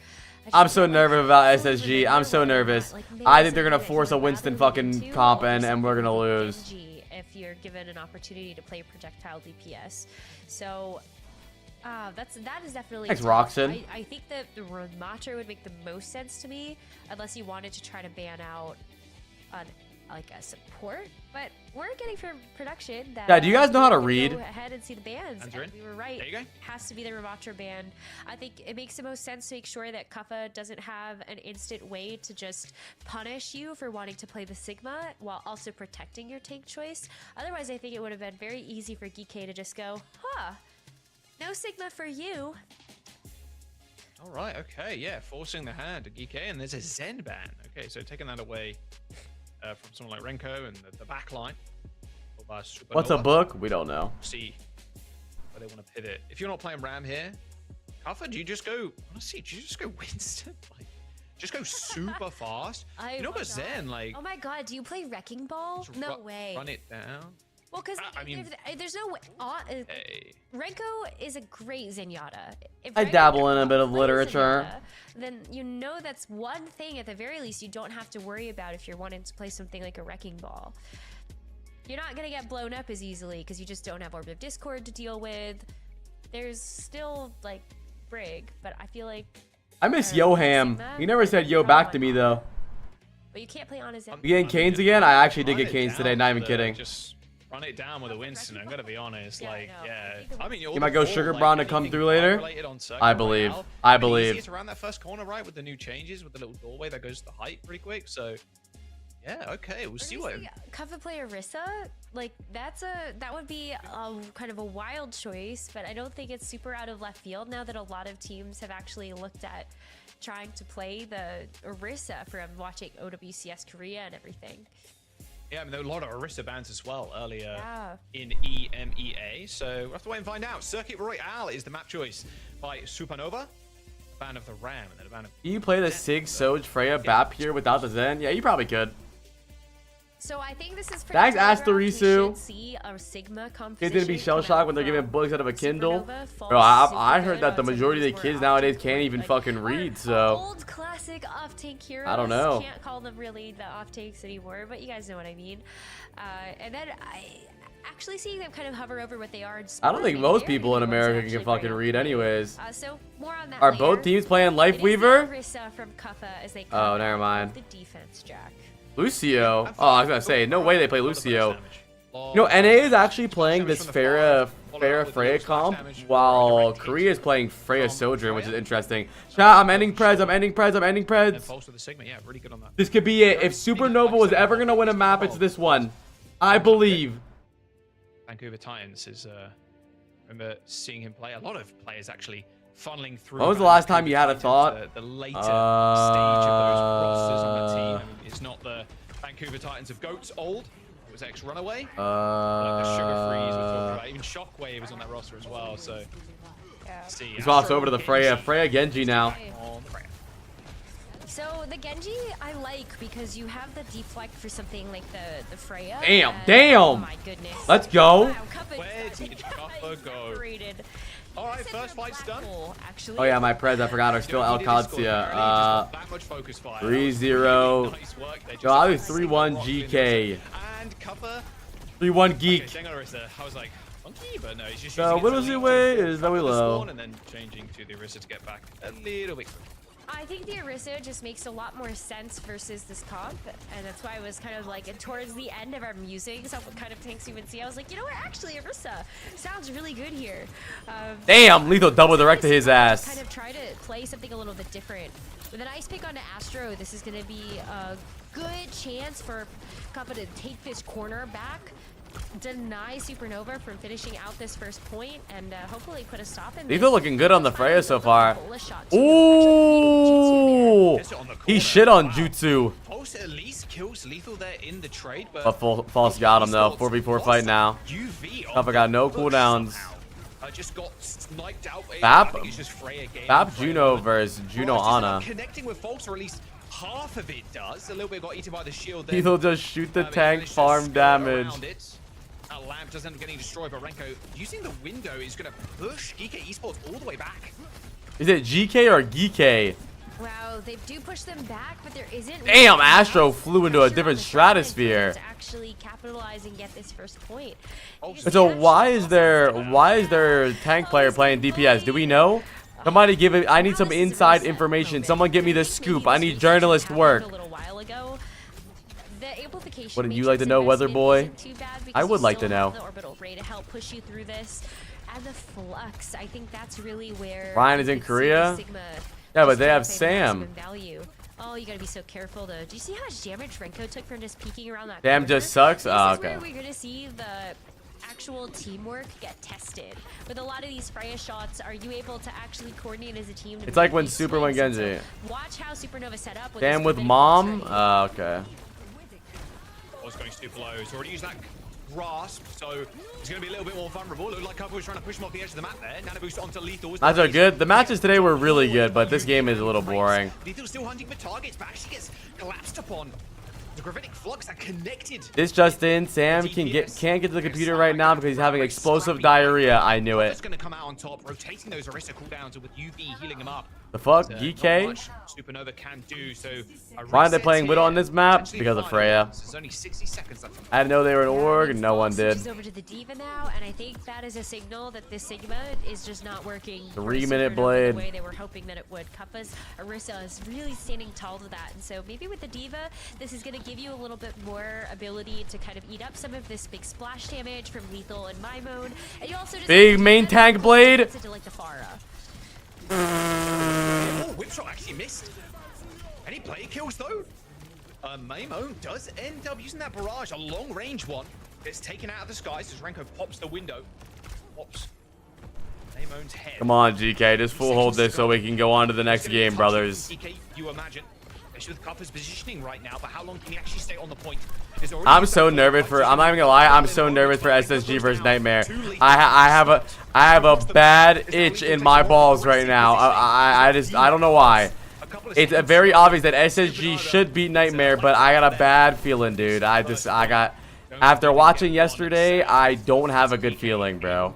I'm so nervous about SSG. I'm so nervous. I think they're gonna force a Winston fucking comp and we're gonna lose. If you're given an opportunity to play projectile DPS, so that is definitely. Thanks, Roxanne. I think that the Ramatra would make the most sense to me, unless you wanted to try to ban out like a support. But we're getting from production that. Yeah, do you guys know how to read? Go ahead and see the bans. And we were right. There you go. Has to be the Ramatra ban. I think it makes the most sense to make sure that Kafka doesn't have an instant way to just punish you for wanting to play the Sigma while also protecting your tank choice. Otherwise, I think it would have been very easy for Geek to just go, huh, no Sigma for you. All right, okay, yeah, forcing the hand to Geek, and there's a Zen ban. Okay, so taking that away from someone like Renko and the back line. What's a book? We don't know. See where they want to pivot. If you're not playing Ram here, Alpha, do you just go, honestly, do you just go Winston? Like, just go super fast? You know what Zen, like... Oh my god, do you play Wrecking Ball? No way. Run it down. Well, because I mean, there's no way. Renko is a great Zenyatta. If I Renko dabble in a can bit of play literature. Zenyatta, then you know that's one thing at the very least you don't have to worry about if you're wanting to play something like a Wrecking Ball. You're not going to get blown up as easily because you just don't have Orb of Discord to deal with. There's still, like, Brig, but I feel like... I miss Yoham. He never said yo back to me, though. But you can't play on his... You getting Canes again? I actually did get Canes today, not even kidding. Just run it down with a Winston, I'm gonna be honest. Like, yeah. I mean, You might go Sugar Braun to come through later? I believe. I believe. It's around that first corner, right, with the new changes, with the little doorway that goes to the height pretty quick, so... Yeah, okay, we'll see what... Cover play Orisa, like that would be a kind of a wild choice, but I don't think it's super out of left field now that a lot of teams have actually looked at trying to play the Orisa from watching OWCS Korea and everything. Yeah, I mean, there were a lot of Orisa bans as well earlier in EMEA, so we'll have to wait and find out. Circuit Royale is the map choice by Supernova. Ban of the Ram, and then a ban of... Can you play the Sig, Soj, Freya, Bap here without the Zen? Yeah, you probably could. So I think this is for Thanks, Astorisu. Kids gonna be shell shocked when they're giving books out of a Kindle. Bro, I heard that the majority of the kids nowadays can't even fucking read, so old classic off-take heroes. I don't know. Can't call them really the off-takes anymore, but you guys know what I mean. And then I actually seeing them kind of hover over what they are. I don't think most people in America can fucking read anyways. So more on that Are later. both teams playing Lifeweaver? From Kuffa as they Oh, never mind. the defense jack. Lucio. Oh, I was gonna say, no way they play Lucio. You know, NA is actually playing this Freya comp, while Korea is playing Freya Sojourn, which is interesting. Chat, I'm ending Preds, I'm ending Preds, I'm ending Preds. This could be it. If Supernova was ever gonna win a map, it's this one. I believe. Vancouver Titans is, remember seeing him play. A lot of players actually funneling through. When was the last time you had a thought? The later stage of those rosters on the team. I mean, it's not the Vancouver Titans of Goats old. It was ex-Runaway. Like the Sugar Freeze we're talking about. Even Shockwave is on that roster as well. So, see. He swaps over to the Freya Genji now. So the Genji I like because you have the deflect for something like the Freya. Damn, damn. Oh my goodness. Let's go. Wow, Where did Kuffa go? All right, first fight's done. Oh yeah, my Preds, I forgot, are still El Qadsia. 3-0. Yo, I'll do 3-1 GK. And Kuffa. 3-1 Geek. I was like, funky, but no, he's just So what was the way? Is very low. And then changing to the Orisa to get back a little bit. I think the Orisa just makes a lot more sense versus this comp, and that's why I was kind of like, towards the end of our musings of what kind of tanks you would see, I was like, you know what, actually Orisa sounds really good here. Damn, lethal double direct to his ass. Kind of try to play something a little bit different. With an ice pick onto Astro, this is going to be a good chance for Kappa to take this corner back, deny Supernova from finishing out this first point, and hopefully put a stop in. Lethal looking good on the Freya so far. Ooh, he shit on Jutsu. Pulse at least kills Lethal there in the trade, but False got him though. 4v4 fight now. Kappa got no cooldowns. Just got sniped out. Bap Juno versus Juno Ana. Connecting with False, or at least half of it does. A little bit got eaten by the shield. Lethal just shoot the tank, farm damage. Lamp doesn't end up getting destroyed, but Renko using the window is going to push GK Esports all the way back. Is it GK or GK? Wow, they do push them back, but there isn't. Damn, Astro flew into a different stratosphere. To actually capitalize and get this first point. So why is there tank player playing DPS? Do we know? Somebody give it. I need some inside information. Someone give me the scoop. I need journalist work. Wouldn't you like to know, Weather Boy? I would like to know. The orbital ray to help push you through this, and the flux. I think that's really where Ryan is in Korea. Yeah, but they have Sam. Oh, you gotta be so careful. Do you see how much damage Renko took from just peeking around that? Sam just sucks. Oh, okay. This is where we're gonna see the actual teamwork get tested. With a lot of these Freya shots, are you able to actually coordinate as a team? It's like when Super went Genji. Watch how Supernova set up. Damn with mom. Okay. I was going super low. He's already used that grasp, so he's going to be a little bit more vulnerable. Looked like Couple was trying to push him off the edge of the map there. Nano boost onto Lethal. Matches are good. The matches today were really good, but this game is a little boring. Lethal's still hunting for targets, but actually gets collapsed upon. The gravitic flux that connected. This Justin, Sam can't get to the computer right now because he's having explosive diarrhea. I knew it. Going to come out on top, rotating those Orisa cooldowns with UV healing him up. The fuck, GK? GK? Supernova can do so. Why are they playing Widow on this map? Because of Freya. There's only 60 seconds left. I didn't know they were in org, no one did. Over to the Diva now, and I think that is a signal that this Sigma is just not working. 3-minute blade. The way they were hoping that it would. Kappa's Orisa is really standing tall to that, and so maybe with the Diva, this is going to give you a little bit more ability to kind of eat up some of this big splash damage from Lethal and my mode, and you also just big main tank blade. Into like the Pharah. Oh, whip shot actually missed. Any play kills though? Maimone does end up using that barrage, a long range one. It's taken out of the skies as Renko pops the window. Pops Maimone's head. Come on, GK, just full hold this so we can go on to the next game, brothers. GK, you imagine, especially with Kappa's positioning right now, but how long can he actually stay on the point? I'm so nervous for. I'm not even gonna lie. I'm so nervous for SSG versus Nightmare. I have a bad itch in my balls right now. I don't know why. It's very obvious that SSG should beat Nightmare, but I got a bad feeling, dude. After watching yesterday, I don't have a good feeling, bro.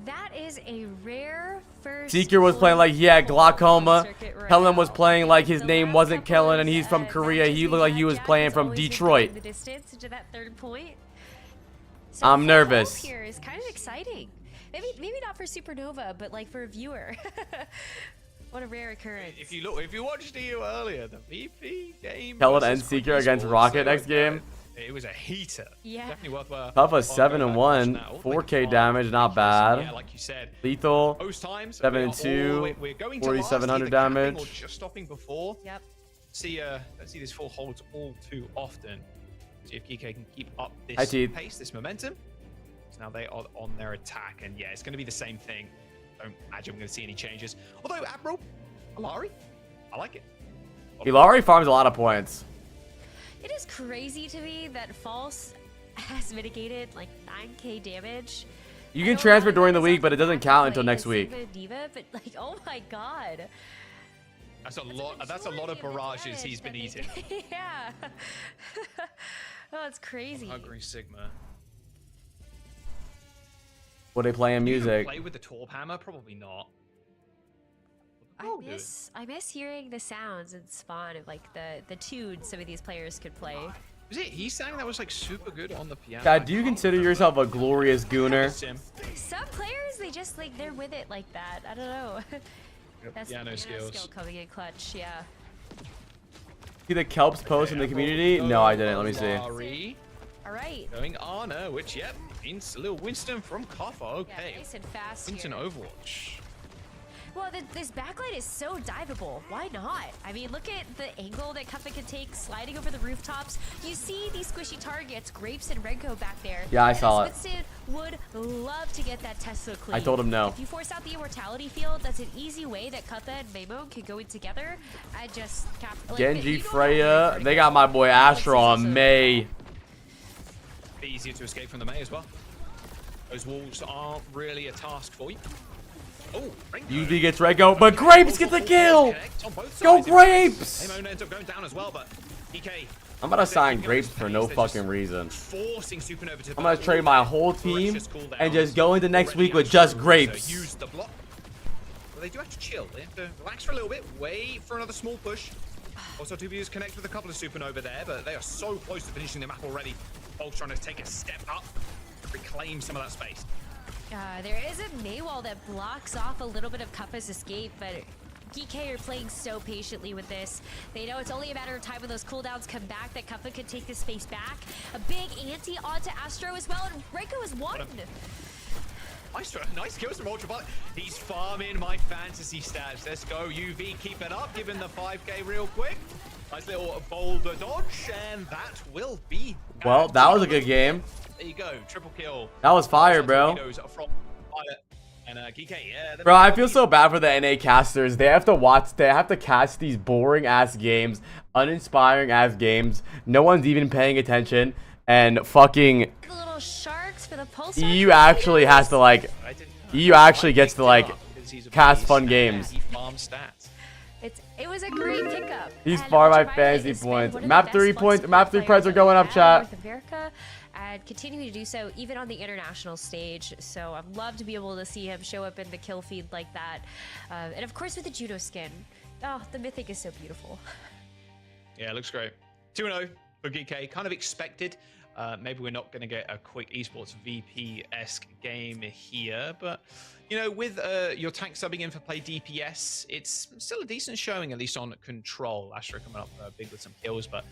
That is a rare first. Seeker was playing like he had glaucoma. Kellen was playing like his name wasn't Kellen and he's from Korea. He looked like he was playing from Detroit. I'm nervous. Here is kind of exciting. Maybe not for Supernova, but like for a viewer. What a rare occurrence. If you watched EU earlier, the VP game. Kellen and Seeker against Rocket next game. It was a heater. Yeah. Definitely worth. Puffa 7-1, 4K damage, not bad. Yeah, like you said. Lethal, times, 7-2, 4,700 damage. Or just stopping before. Yep. Let's see this full holds all too often. See if PK can keep up this pace, this momentum. So now they are on their attack, and yeah, it's going to be the same thing. Don't imagine we're going to see any changes. Although Admiral, Ilari, I like it. Ilari farms a lot of points. It is crazy to me that False has mitigated like 9k damage. You can transfer during the week, but it doesn't count until next week. Diva, but like, oh my god. That's a lot. That's a lot of barrages he's been eating. Yeah. Oh, it's crazy. Hungry Sigma. What they playing music? Play with the Torp Hammer? Probably not. I miss hearing the sounds and spawn of like the tunes some of these players could play. Was it he sang that was like super good on the piano? God, do you consider yourself a glorious gooner? Some players, they just like they're with it like that. I don't know. That's piano skills. Skill coming in clutch, yeah. See the Kelps post in the community? No, I didn't. Let me see. All right. Going Ana, which means a little Winston from Kaffa. Okay. Yeah, nice and fast Winston here. Overwatch. Well, this backlight is so diveable. Why not? I mean, look at the angle that Kaffa can take, sliding over the rooftops. You see these squishy targets, Grapes and Renko back there. Yeah, I saw it. Winston would love to get that Tesla clean. I told him no. If you force out the immortality field, that's an easy way that Kaffa and Maimone can go in together. I just Genji, Freya, they got my boy Astro on May. Be easier to escape from the May as well. Those walls aren't really a task for you. Oh, UV gets Renko, but Grapes gets the kill! Go Grapes! Maimone ends up going down as well, but PK. I'm gonna sign Grapes for no fucking reason. Forcing Supernova to I'm gonna trade my whole team and just go into next week with just Grapes. Use the block. Well, they do have to chill. They have to relax for a little bit, wait for another small push. Also, two viewers connect with a couple of Supernova there, but they are so close to finishing the map already. Both trying to take a step up, reclaim some of that space. There is a Maywall that blocks off a little bit of Kaffa's escape, but DK are playing so patiently with this. They know it's only a matter of time when those cooldowns come back that Kaffa could take this space back. A big anti onto Astro as well, and Renko is one. Nice kills from Ultraviolet. He's farming my fantasy stats. Let's go, UV, keep it up, giving the 5k real quick. Nice little boulder dodge, and that will be... Well, that was a good game. There you go, triple kill. That was fire, bro. And GK, yeah. Bro, I feel so bad for the NA casters. They have to cast these boring ass games, uninspiring ass games. No one's even paying attention, and fucking The little sharks for the pulse. EU actually has to like, EU actually gets to like cast fun games. It was a great pickup. He's And far my Ultraviolet fantasy has been points. one of the Map best 3 fun points. sport Map 3 players points are that going we up, have chat. in North America, and continuing to do so even on the international stage. So I'd love to be able to see him show up in the kill feed like that, and of course with the judo skin. Oh, the mythic is so beautiful. Yeah, it looks great. 2-0 for GK. Kind of expected. Maybe we're not going to get a quick esports VP-esque game here, but you know, with your tank subbing in for play DPS, it's still a decent showing, at least on control. Astra coming up big with some kills, but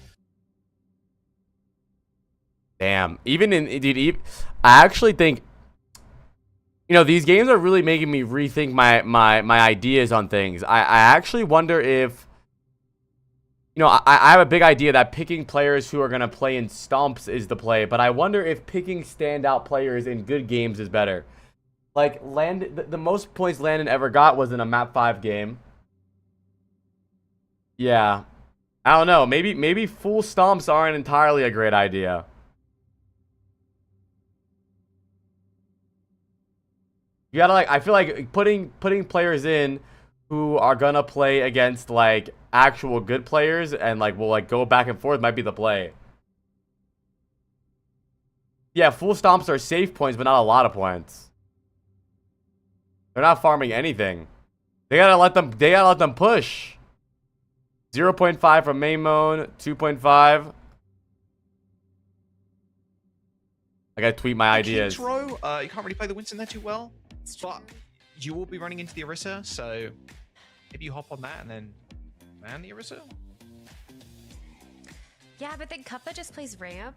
Damn. Even in, dude, I actually think, you know, these games are really making me rethink my ideas on things. I actually wonder if, you know, I have a big idea that picking players who are going to play in stomps is the play, but I wonder if picking standout players in good games is better. Like, the most points Landon ever got was in a map 5 game. Yeah. I don't know. Maybe full stomps aren't entirely a great idea. You gotta, like, I feel like putting players in who are gonna play against, like, actual good players and, like, will, like, go back and forth might be the play. Yeah, full stomps are safe points, but not a lot of points. They're not farming anything. They gotta let them push. 0.5 from Maimone, 2.5. I gotta tweet my ideas. Row, you can't really play the Winston there too well, but you will be running into the Orisa, so maybe you hop on that and then man the Orisa. Yeah, but then Kappa just plays ramp,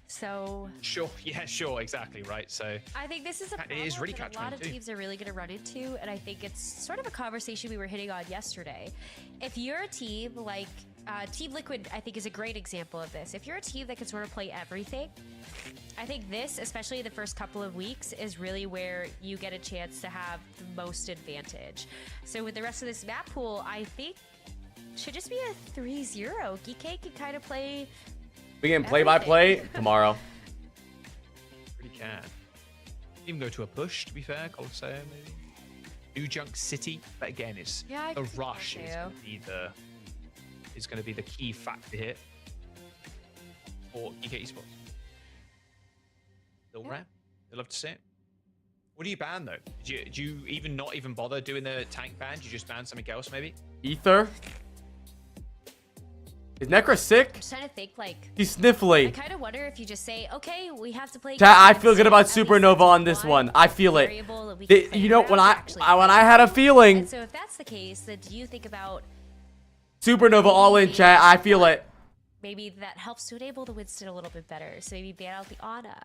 so Sure, yeah, sure, exactly, right. So I think this is a problem it is really that a lot of teams are really going to run into, and I think it's sort of a conversation we were hitting on yesterday. If you're a team like Team Liquid, I think is a great example of this. If you're a team that can sort of play everything, I think this, especially the first couple of weeks, is really where you get a chance to have the most advantage. So with the rest of this map pool, I think should just be a 3-0. GK can kind of play. We can play-by-play tomorrow. Really can. Even go to a push, to be fair, Colosseum maybe. New Junk City, but again, it's the rush is going to be the key factor here for GK Esports. Little rap. I'd love to see it. What do you ban though? Do you even not even bother doing the tank ban? Do you just ban something else maybe? Ether. Is Necra sick? I'm just trying to think, like, He's sniffly. I kind of wonder if you just say, okay, we have to play. Chat, I feel good about Supernova on this one. I feel it. You know, when I had a feeling. And so if that's the case, then do you think about Supernova all in, chat. I feel it. maybe that helps to enable the Winston a little bit better? So maybe ban out the Ana.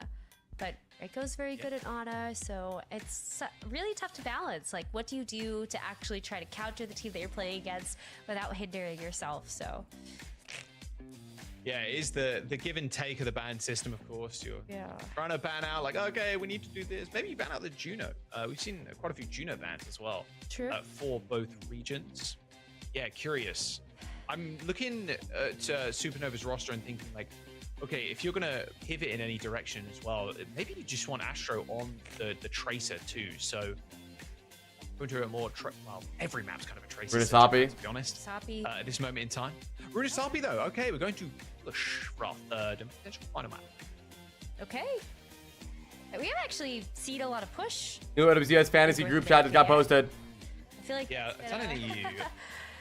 But it goes very good at Ana, so it's really tough to balance. Like, what do you do to actually try to counter the team that you're playing against without hindering yourself? So. Yeah, it is the give and take of the ban system, of course. You're trying to ban out, like, okay, we need to do this. Maybe you ban out the Juno. We've seen quite a few Juno bans as well. True. For both regions. Yeah, curious. I'm looking at Supernova's roster and thinking, like, okay, if you're going to pivot in any direction as well, maybe you just want Astro on the Tracer too. So, going to a more, well, every map's kind of a Tracer. Runasapi. To be honest. Sapi. At this moment in time. Runasapi though, okay, we're going to push for our third and potential final map. Okay. We have actually seen a lot of push. New WCS Fantasy group chat just got posted. I feel like I'm telling you,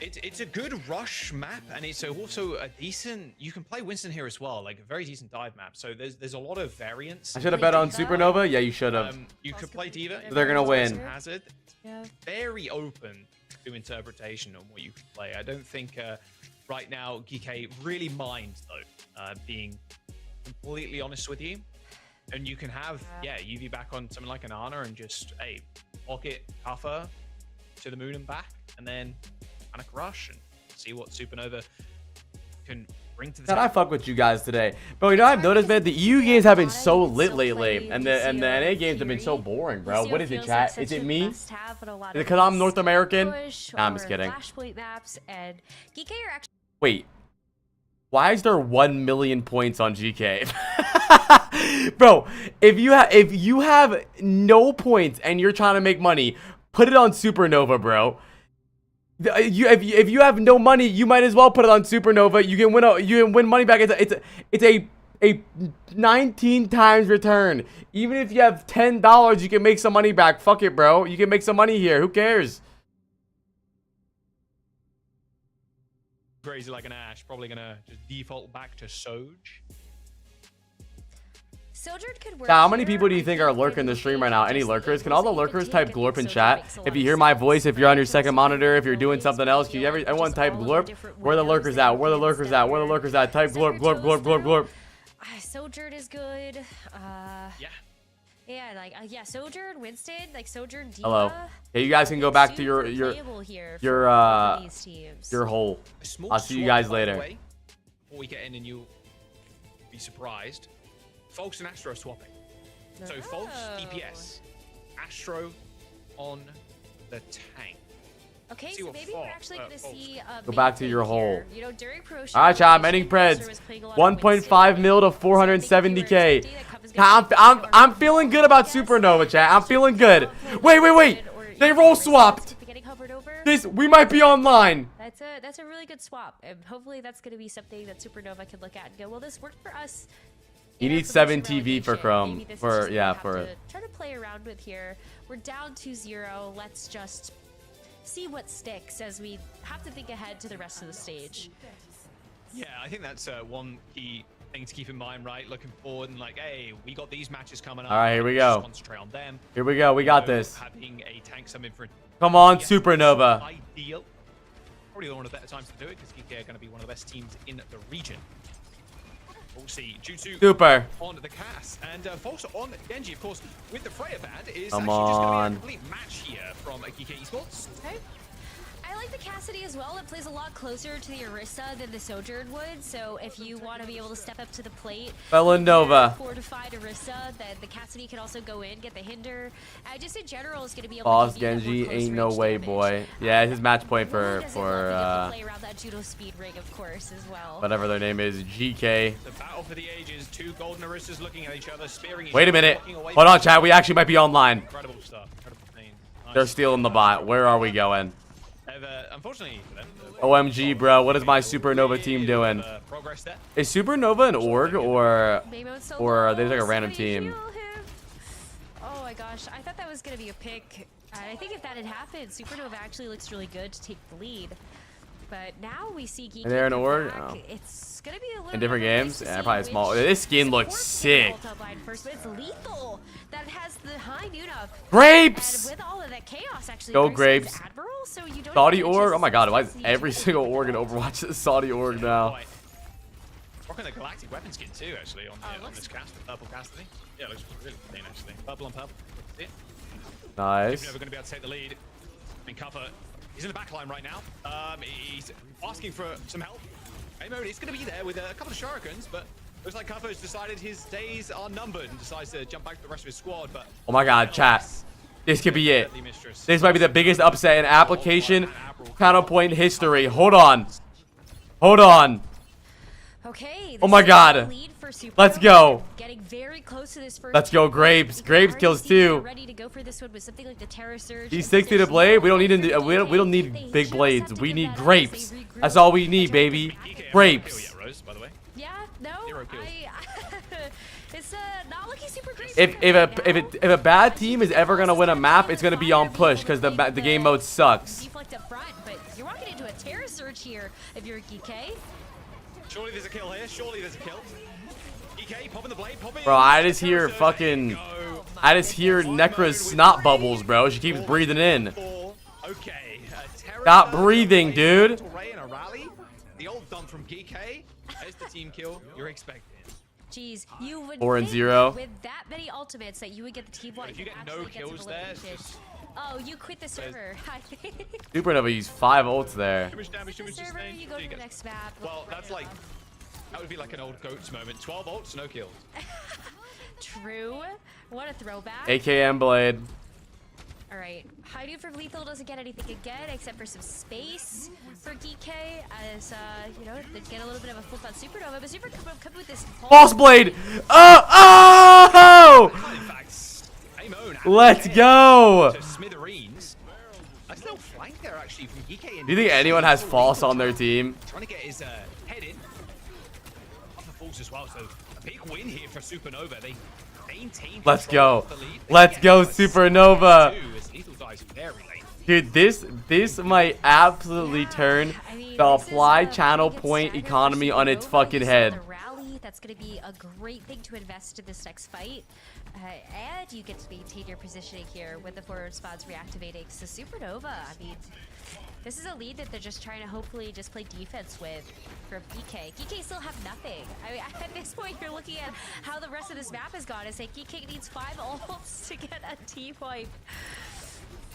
it's a good rush map, and it's also a decent. You can play Winston here as well, like a very decent dive map. So there's a lot of variance. I should have bet on Supernova. Yeah, you should have. You could play Diva. They're gonna win. Hazard. Yeah. Very open to interpretation on what you can play. I don't think right now GK really minds though, being completely honest with you. And you can have UV back on something like an Ana and just pocket Kuffer to the moon and back, and then Panic Rush and see what Supernova can bring to the God, I table. fuck with you guys today. Bro, you know what I've noticed, man? The EU games have been so lit lately. And the NA games have been so boring, bro. What is it, chat? Is it me? Is it because I'm North American? Nah, I'm just kidding. Wait. Why is there 1 million points on GK? Bro, if you have no points and you're trying to make money, put it on Supernova, bro. If you have no money, you might as well put it on Supernova. You can win money back. It's a 19 times return. Even if you have $10, you can make some money back. Fuck it, bro. You can make some money here. Who cares? Crazy like an Ash, probably gonna just default back to Soj. Now, how many people do you think are lurking the stream right now? Any lurkers? Can all the lurkers type glorp in chat? If you hear my voice, if you're on your second monitor, if you're doing something else, can you everyone type glorp? Where the lurkers at? Where the lurkers at? Where the lurkers at? Type glorp, glorp, glorp, glorp, glorp. Sojourn is good. Yeah. Yeah, like Sojourn, Winston, like Sojourn, Diva. Hello. Yeah, you guys can go back to your hole. I'll see you guys later. Before we get in, and you'll be surprised. Folks and Astro swapping. So Folks DPS, Astro on the tank. Okay, so maybe we're actually going to see go back to your hole. You know, during Pro All right, chat. I'm ending Preds. 1.5 mil to 470k. I'm feeling good about Supernova, chat. I'm feeling good. Wait. They roll swapped. We might be online. That's a really good swap, and hopefully that's going to be something that Supernova can look at and go, well, this worked for us. You need 7 TV for Chrome. For try to play around with here. We're down 2-0. Let's just see what sticks as we have to think ahead to the rest of the stage. Yeah, I think that's one key thing to keep in mind, right? Looking forward and like, hey, we got these matches coming up. All right, here we go. Concentrate on them. Here we go. We got this. Having a tank summon for come on, Supernova. Ideal. Probably one of the better times to do it because GK are going to be one of the best teams in the region. We'll see. Jutsu Super on the cast and False on Genji, of course, with the Freya band is come actually just going to be a on. complete match here from GK Esports. Okay. I like the Cassidy as well. It plays a lot closer to the Orisa than the Sojourn would. So if you want to be able to step up to the plate, Villanova. Fortified Orisa, then the Cassidy can also go in, get the hinder. Just in general is going to be able Boss to give you Genji ain't no way, boy. Yeah, his match point for play around that judo speed ring, of course, as well. whatever their name is, GK. The battle for the ages. Two golden Orisas looking at each other, spearing each Wait a other, minute. walking away Hold on, from chat. We actually might be online. incredible stuff. Incredible thing. Nice. They're stealing the bot. Where are we going? Unfortunately for them, OMG, bro. What is my Supernova team doing? progress there. Is Supernova an org or are they like a random team? Oh my gosh, I thought that was going to be a pick. I think if that had happened, Supernova actually looks really good to take the lead. But now we see Geeky. Are they an org? Back. Oh. It's gonna be a little In different bit games? nice to Yeah, see probably which small. This skin looks sick. First, but it's lethal. That has the high Nuna. Grapes! And with all of that chaos, actually, Go there's Grapes. Admiral, so you don't Saudi even get a org? chance Oh my to god, why is see every each single other. org in Overwatch a Saudi org now? Rocking the galactic weapon skin too, actually, on this cast, the purple Cassidy. Yeah, it looks really clean, actually. Purple on purple. See it? Nice. Never going to be able to take the lead. I mean, Cuffer, he's in the back line right now. He's asking for some help. A-Mode is going to be there with a couple of shurikens, but looks like Cuffer's decided his days are numbered and decides to jump back to the rest of his squad. But Oh my god, chat. This could be it. This might be the biggest upset in application counterpoint history. Hold on. Hold on. Okay. Oh my god. Let's go. Getting very close to this first. Let's go, Grapes. Grapes kills two. Ready to go for this one with something like the Terror Surge. He's 60 to blade. We don't need we don't need big blades. We need grapes. That's all we need, baby. Grapes. Yeah, no. It's not looking super great. If a bad team is ever gonna win a map, it's gonna be on push because the game mode sucks. Deflect up front, but you're walking into a Terror Surge here if you're a GK. Surely there's a kill here. Surely there's a kill. EK popping the blade, popping. Bro, I just hear fucking. I just hear Necra's snot bubbles, bro. She keeps breathing in. Okay. Stop breathing, dude. The old dump from GK. There's the team kill you're expecting. Jeez, you would 4-0 with that many ultimates that you would get the team wipe. If you get no kills there, oh, you quit the server. Supernova used 5 ults there. Too much damage, too much server, you go to the next map. Well, that's like That would be like an old GOATs moment. 12 ults, no kills. True. What a throwback. AKM Blade. All right. Haidu for lethal doesn't get anything again except for some space for DK as, you know, they get a little bit of a flip on Supernova, but Supernova come with this False Blade. Oh! In fact, Amon Let's go. to smithereens. Nice little flank there actually from DK. Do you think anyone has False on their team? Trying to get his head in. Upper falls as well, so a big win here for Supernova. They maintain Let's control go. of the lead. Let's go, But Supernova. 2 as Lethal dies very late. Dude, this might absolutely turn I mean, the this is applied a channel pretty good point stagger for economy on its Supernova. fucking You saw head. the rally. That's going to be a great thing to invest in this next fight. And you get to maintain your positioning here with the forward spawns reactivating. So Supernova, I mean, this is a lead that they're just trying to hopefully just play defense with for GK. GK still have nothing. I mean, at this point, you're looking at how the rest of this map has gone. It's like GK needs 5 ults to get a team wipe.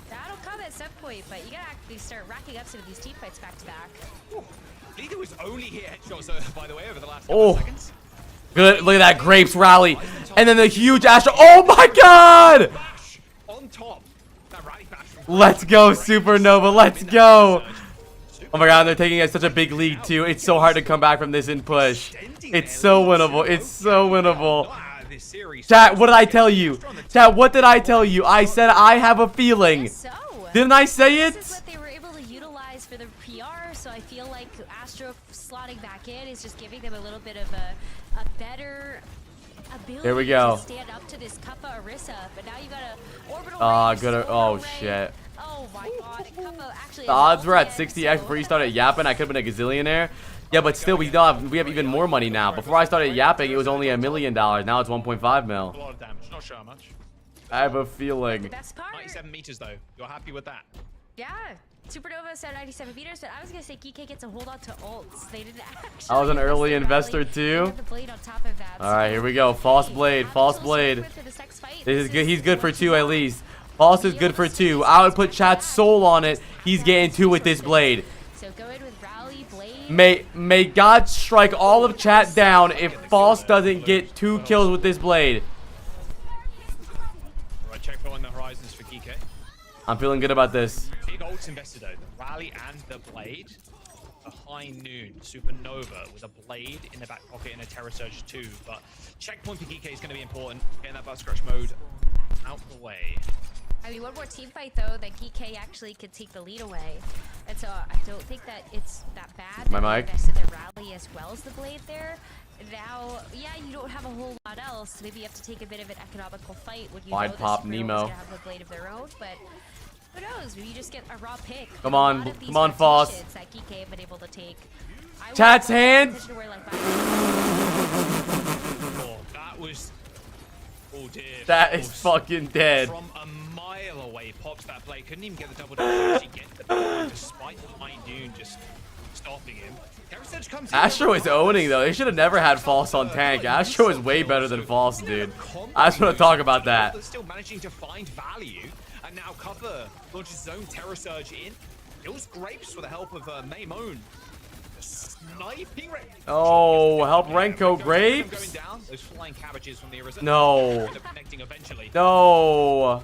That'll come at some point, but you gotta actually start racking up some of these team fights back to back. Lethal was only hit headshots, by the way, over the last couple of seconds. Good. Look at that Grapes rally. And then the huge Astro. Oh my god! Bash on top. That rally bash from Let's go, Supernova. Let's go. Oh my god, they're taking such a big lead too. It's so hard to come back from this in push. It's so winnable. It's so winnable. this series. Chat, what did I tell you? Chat, what did I tell you? I said I have a feeling. So, Didn't I say this is it? what they were able to utilize for the PR, so I feel like Astro slotting back in is just giving them a little bit of a better ability There we go. to stand up to this Kappa Orisa, but now you got a orbital ray, Good. solar Oh ray. shit. Oh my god, Kappa actually The odds were at 60x before you started yapping. I could have been a gazillionaire. Yeah, but still, we have even more money now. Before I started yapping, it was only $1 million. Now it's 1.5 mil. A lot of damage, not sure how much. I have a feeling. The best part, 97 meters though. You're happy with that? yeah, Supernova said 97 meters, but I was gonna say Geekay gets a hold on to ults. They didn't actually. I was an early invest in investor rally. They too. had the blade on top of that. All right, here we go. False blade. False blade. This is good. He's good for 2 at least. False is good for 2. I would put Chat's soul on it. He's getting 2 with this blade. So go in with rally blade. May God strike all of Chat down if False doesn't get 2 kills with this blade. Alright, check on the horizons for Geekay. I'm feeling good about this. Big ults invested though. The rally and the blade. A high noon Supernova with a blade in the back pocket and a Terror Surge too. But checkpoint for Geekay is going to be important. Getting that butt scratch mode out the way. I mean, one more team fight though, that Geekay actually could take the lead away, and so I don't think that it's that bad. My that they mic? invested their rally as well as the blade there. Now, yeah, you don't have a whole lot else. Maybe you have to take a bit of an economical fight when you Wide know pop that Supernova's Nemo. gonna have a blade of their own, but who knows? Maybe you just get a raw pick. Come A on, lot of these come on, Foss. rotations that Geekay have been able to take. I would Chat's put it in a hand. position where, like, Oh, that was. Oh dear. That is Force fucking dead. From a mile away, pops that play. Couldn't even get the double damage. He gets the ball despite the high noon just stopping him. Terror Surge comes in. Astro is owning though. They should have never had False on tank. Astro is way better than False, dude. I just want to talk about that. Still managing to find value, and now Cover launches his own Terror Surge in. Kills Grapes with the help of Maimone. Sniping. Oh, help Renko Going Grapes. down. Those flying cabbages from the Orisa. No. End up connecting eventually. No. all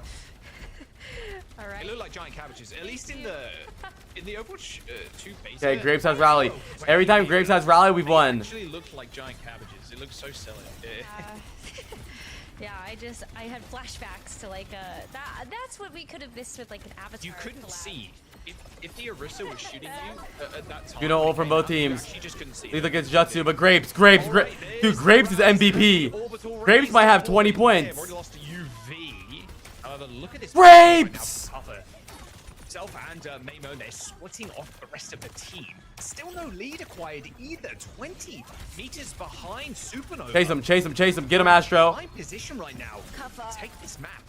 right. They look like giant cabbages, at least in the Overwatch 2 base. Okay, Grapes has rally. Every time Grapes has rally, we've They won. actually looked like giant cabbages. It looks so silly. Yeah, I had flashbacks to like that's what we could have missed with like an avatar. You couldn't collab. see. If the Orisa was shooting you at that time, You know, all when it from came both out, teams. you just couldn't see. Lethal against Jutsu, but Grapes. Dude, Grapes is MVP. Grapes might have 20 points. Already lost to UV. However, look at this. Grapes! Self and Maimone, they're splitting off the rest of the team. Still no lead acquired either. 20 meters behind Supernova. Chase him. Get him, Astro. Prime position right now. Take this map.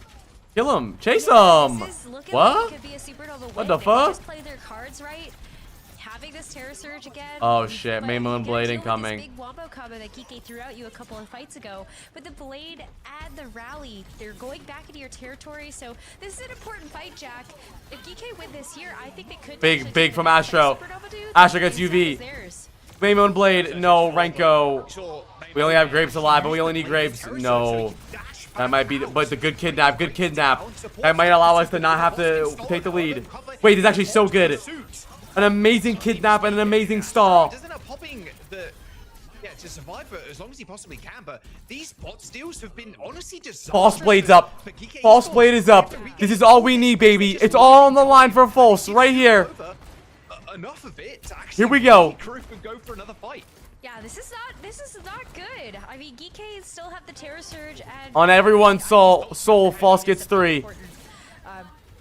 Kill him. Chase him. This is looking What? like it could be a Supernova What win. the They fuck? just play their cards right. Having this Terror Surge again. Oh, shit. but Maimone you Blade deal with incoming. This big wombo combo that Geekay threw at you a couple of fights ago. With the Blade and the Rally, they're going back into your territory. So this is an important fight, Jack. If Geekay win this here, I think they could. Big actually from take it. Astro. Supernova dudes, Astro gets they said UV. it's theirs. Maymon Blade. No, Renko. We only have grapes alive, but we only need grapes. No. That might be, but the good kidnap. Good kidnap. That might allow us to not have to take the lead. Wait, this is actually so good. An amazing kidnap and an amazing stall. Doesn't end up popping the to survive for as long as he possibly can, but these bot steals have been honestly disastrous. False Blade's up. False Blade is up. This is all we need, baby. It's all on the line for False right here. Enough of it. Here we go. Go for another fight. Yeah, this is not good. I mean, Geekay still have the Terror Surge and On everyone's soul, False gets 3. But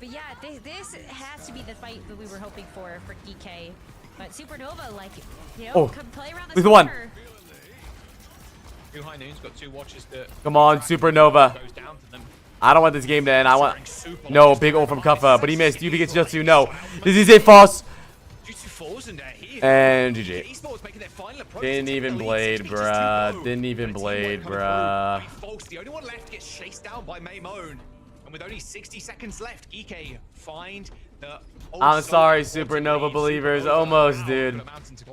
yeah, this has to be the fight that we were hoping for Geekay. But Supernova, like, you know, can play around the one. corner. Two High Noon's got 2 watches that Come on, Supernova. goes down to them. I don't want this game to end. I want no big ult from Kuffa, but he missed. UV gets just 2. No, this is it, False. And GG. Didn't even blade, bruh. Didn't even blade, bruh. The only one left gets chased down by Maymon. And with only 60 seconds left, Geekay find the... I'm sorry, Supernova believers. Almost, dude.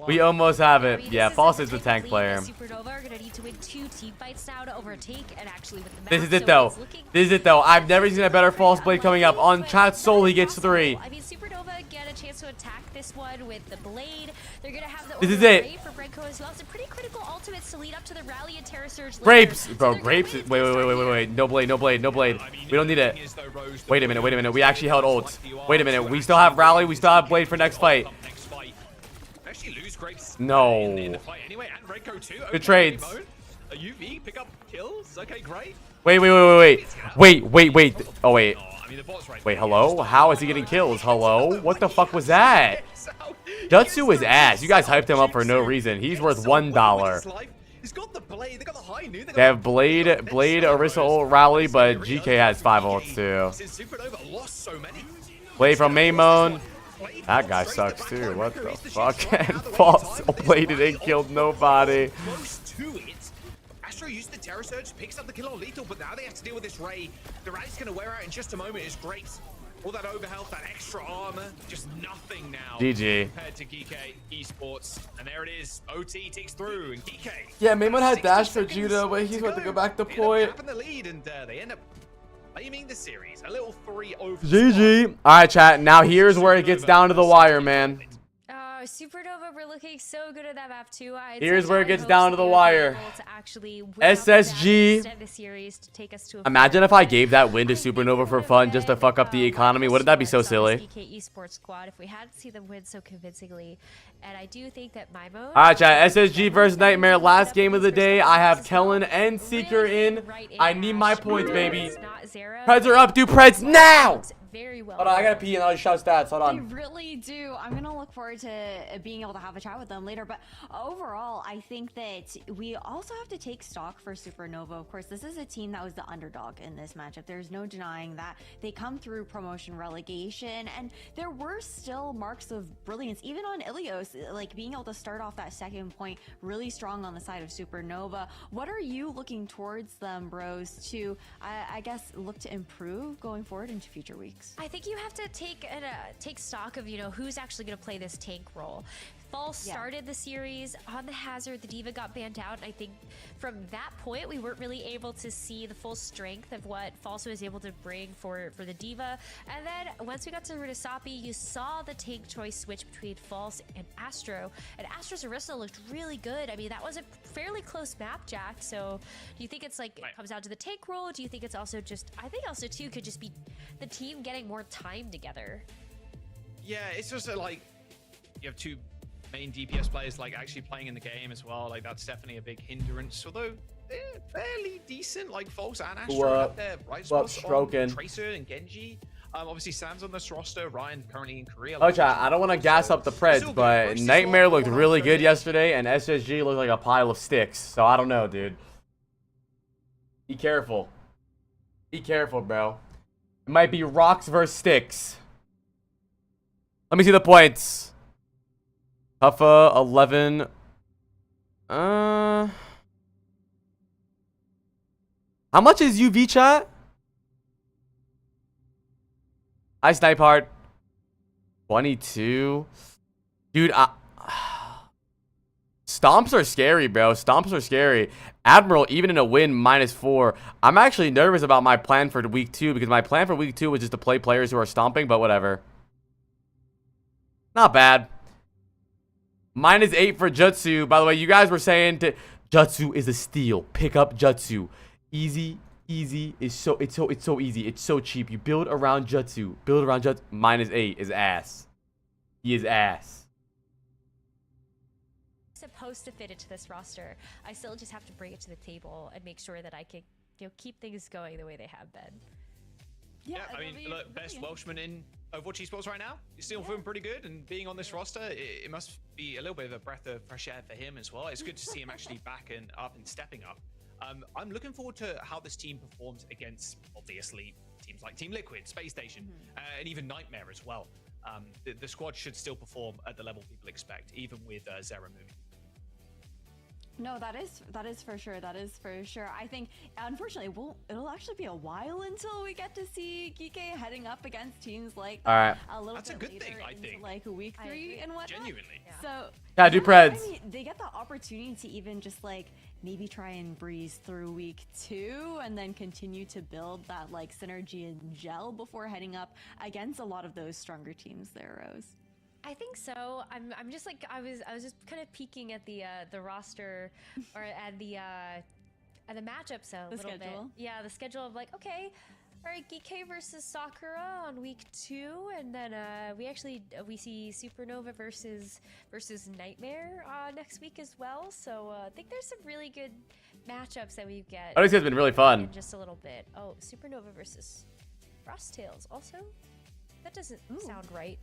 We almost have it. Yeah, False is the tank player. Supernova are gonna need to win 2 team fights now to overtake, and actually with the map, This is it, though. This is it, though. I've never seen a better False Blade coming up. On Chat Soul, he gets 3. I mean, Supernova get a chance to attack this one with the blade. They're gonna have the This is it. for Renko as well. It's a pretty critical ultimates to lead up to the rally and Terror Surge later. Grapes, bro. Grapes. Wait. No blade. No blade. No blade. We don't need it. Wait a minute. We actually held ults. Wait a minute. We still have rally. We still have blade for next fight. No. Good trades. UV pick up kills. Okay, great. Wait. Oh wait. Wait, hello? How is he getting kills? Hello? What the fuck was that? Jutsu is ass. You guys hyped him up for no reason. He's worth $1. He's got the blade. They got the High Noon. They have Blade, Orisa ult rally, but GK has 5 ults too. Supernova lost so many. Blade from Maymon. That guy sucks too. What the fuck? And False bladed and killed nobody. Close to it. Astro used the Terror Surge, picks up the kill on Lethal, but now they have to deal with this Ray. The Ray's going to wear out in just a moment. Is Grapes. All that overhealth, that extra armor, just nothing now. GG. Compared to Geekay Esports. And there it is. OT takes through, and Geekay. Yeah, Maymon had dash for Judo, but he's about to go back to point. The lead, and they end up claiming the series. A little 3 over. GG. Alright, chat. Now here's where it gets down to the wire, man. Supernova were looking so good at that map too. Here's where it gets down to the wire. SSG. Imagine if I gave that win to Supernova for fun just to fuck up the economy. Wouldn't that be so silly? Esports squad if we hadn't seen them win so convincingly. And I do think that Maymon. Alright, chat. SSG versus Nightmare. Last game of the day. I have Kellen and Seeker in. I need my points, baby. Preds are up. Do Preds now! Very well. Hold on, I gotta pee and I'll just shout stats. Hold on. They really do. I'm gonna look forward to being able to have a chat with them later. But overall, I think that we also have to take stock for Supernova. Of course, this is a team that was the underdog in this matchup. There's no denying that. They come through promotion relegation, and there were still marks of brilliance, even on Ilios, like being able to start off that second point really strong on the side of Supernova. What are you looking towards them, bros, to, I guess, look to improve going forward into future weeks? I think you have to take stock of, you know, who's actually going to play this tank role. False started the series on the Hazard. The D.Va got banned out. And I think from that point, we weren't really able to see the full strength of what False was able to bring for the D.Va. And then once we got to Rutasapi, you saw the tank choice switch between False and Astro. And Astro's Orisa looked really good. I mean, that was a fairly close map, Jack. So do you think it's like, it comes down to the tank role? Do you think it's also just, I think also too could just be the team getting more time together? Yeah, it's just like, you have 2 main DPS players like actually playing in the game as well. Like that's definitely a big hindrance. Although they're fairly decent. Like False and Astro have their right spots on Tracer and Genji. Obviously Sam's on this roster. Ryan currently in Korea. Oh, chat, I don't want to gas up the Preds, but Nightmare looked really good yesterday, and SSG looked like a pile of sticks. So I don't know, dude. Be careful. Be careful, bro. It might be rocks versus sticks. Let me see the points. Huffa 11. How much is UV, chat? I snipe hard. 22. Dude, Stomps are scary, bro. Stomps are scary. Admiral, even in a win, -4. I'm actually nervous about my plan for week 2 because my plan for week 2 was just to play players who are stomping, but whatever. Not bad. -8 for Jutsu. By the way, you guys were saying Jutsu is a steal. Pick up Jutsu. Easy is it's so easy. It's so cheap. You build around Jutsu. Build around Jutsu. -8 is ass. He is ass. Supposed to fit into this roster. I still just have to bring it to the table and make sure that I can, keep things going the way they have been. Yeah, I mean, look, best Welshman in Overwatch Esports right now. He's still feeling pretty good, and being on this roster, it must be a little bit of a breath of fresh air for him as well. It's good to see him actually back and up and stepping up. I'm looking forward to how this team performs against, obviously, teams like Team Liquid, Space Station, and even Nightmare as well. The squad should still perform at the level people expect, even with Zera moving. No, that is for sure. That is for sure. I think, unfortunately, it'll actually be a while until we get to see Geek heading up against teams like that. All right. That's a good thing, I think. Like week 3 and whatnot. Genuinely. Yeah. So yeah, do Preds. I mean, they get the opportunity to even just like maybe try and breeze through week 2 and then continue to build that like synergy and gel before heading up against a lot of those stronger teams there, Rose. I think so. I'm just like I was just kind of peeking at the roster or at the matchups a little bit. Yeah, the schedule of like, okay, all right, Geek versus Sakura on week 2, and then we see Supernova versus Nightmare next week as well. So I think there's some really good matchups that we get. Oh, this has been really fun. In just a little bit. Oh, Supernova versus Frosttails also. That doesn't sound right.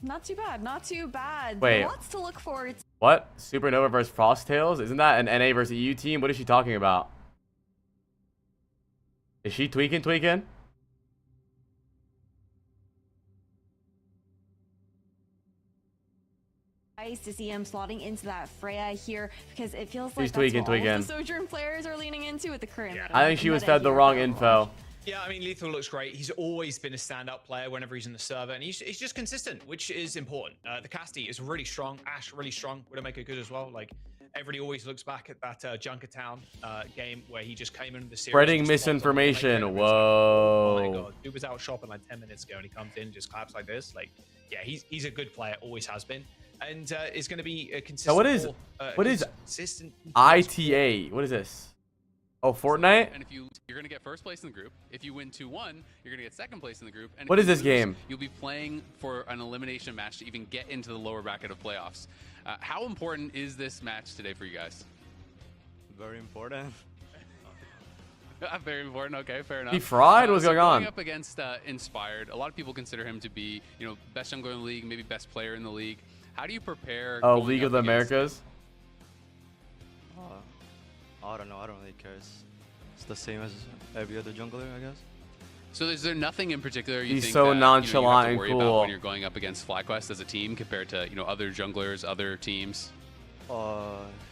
Not too bad. Not too bad. Wait. Lots to look forward to. What? Supernova versus Frosttails? Isn't that an NA versus EU team? What is she talking about? Is she tweaking? Nice to see him slotting into that Freya here because it feels like She's that's what tweaking. all of the Sojourn players are leaning into with the current meta. I think she was fed the here wrong for info. Yeah, I mean, Lethal looks great. He's always been a standout player whenever he's in the server, and he's just consistent, which is important. The Casti is really strong. Ash, really strong. Widowmaker good as well. Like, everybody always looks back at that Junkertown game where he just came in the series. Spreading misinformation. Whoa. Oh my god. Dude was out shopping like 10 minutes ago, and he comes in and just claps like this. Like, yeah, he's a good player. Always has been. And is going to be a consistent... So what is consistent ITA? What is this? Oh, Fortnite? And if you're going to get first place in the group. If you win 2-1, you're going to get second place in the group. And what if is you this lose, game? You'll be playing for an elimination match to even get into the lower bracket of playoffs. How important is this match today for you guys? Very important. Very important. Okay, fair enough. He fried? What's going on? Going up against Inspired, a lot of people consider him to be, best jungler in the league, maybe best player in the league. How do you prepare? Oh, League of the Americas? I don't know. I don't really care. It's the same as every other jungler, I guess. So is there nothing in particular you He's think so that, nonchalant you have to worry and about cool when you're going up against FlyQuest as a team compared to other junglers, other teams?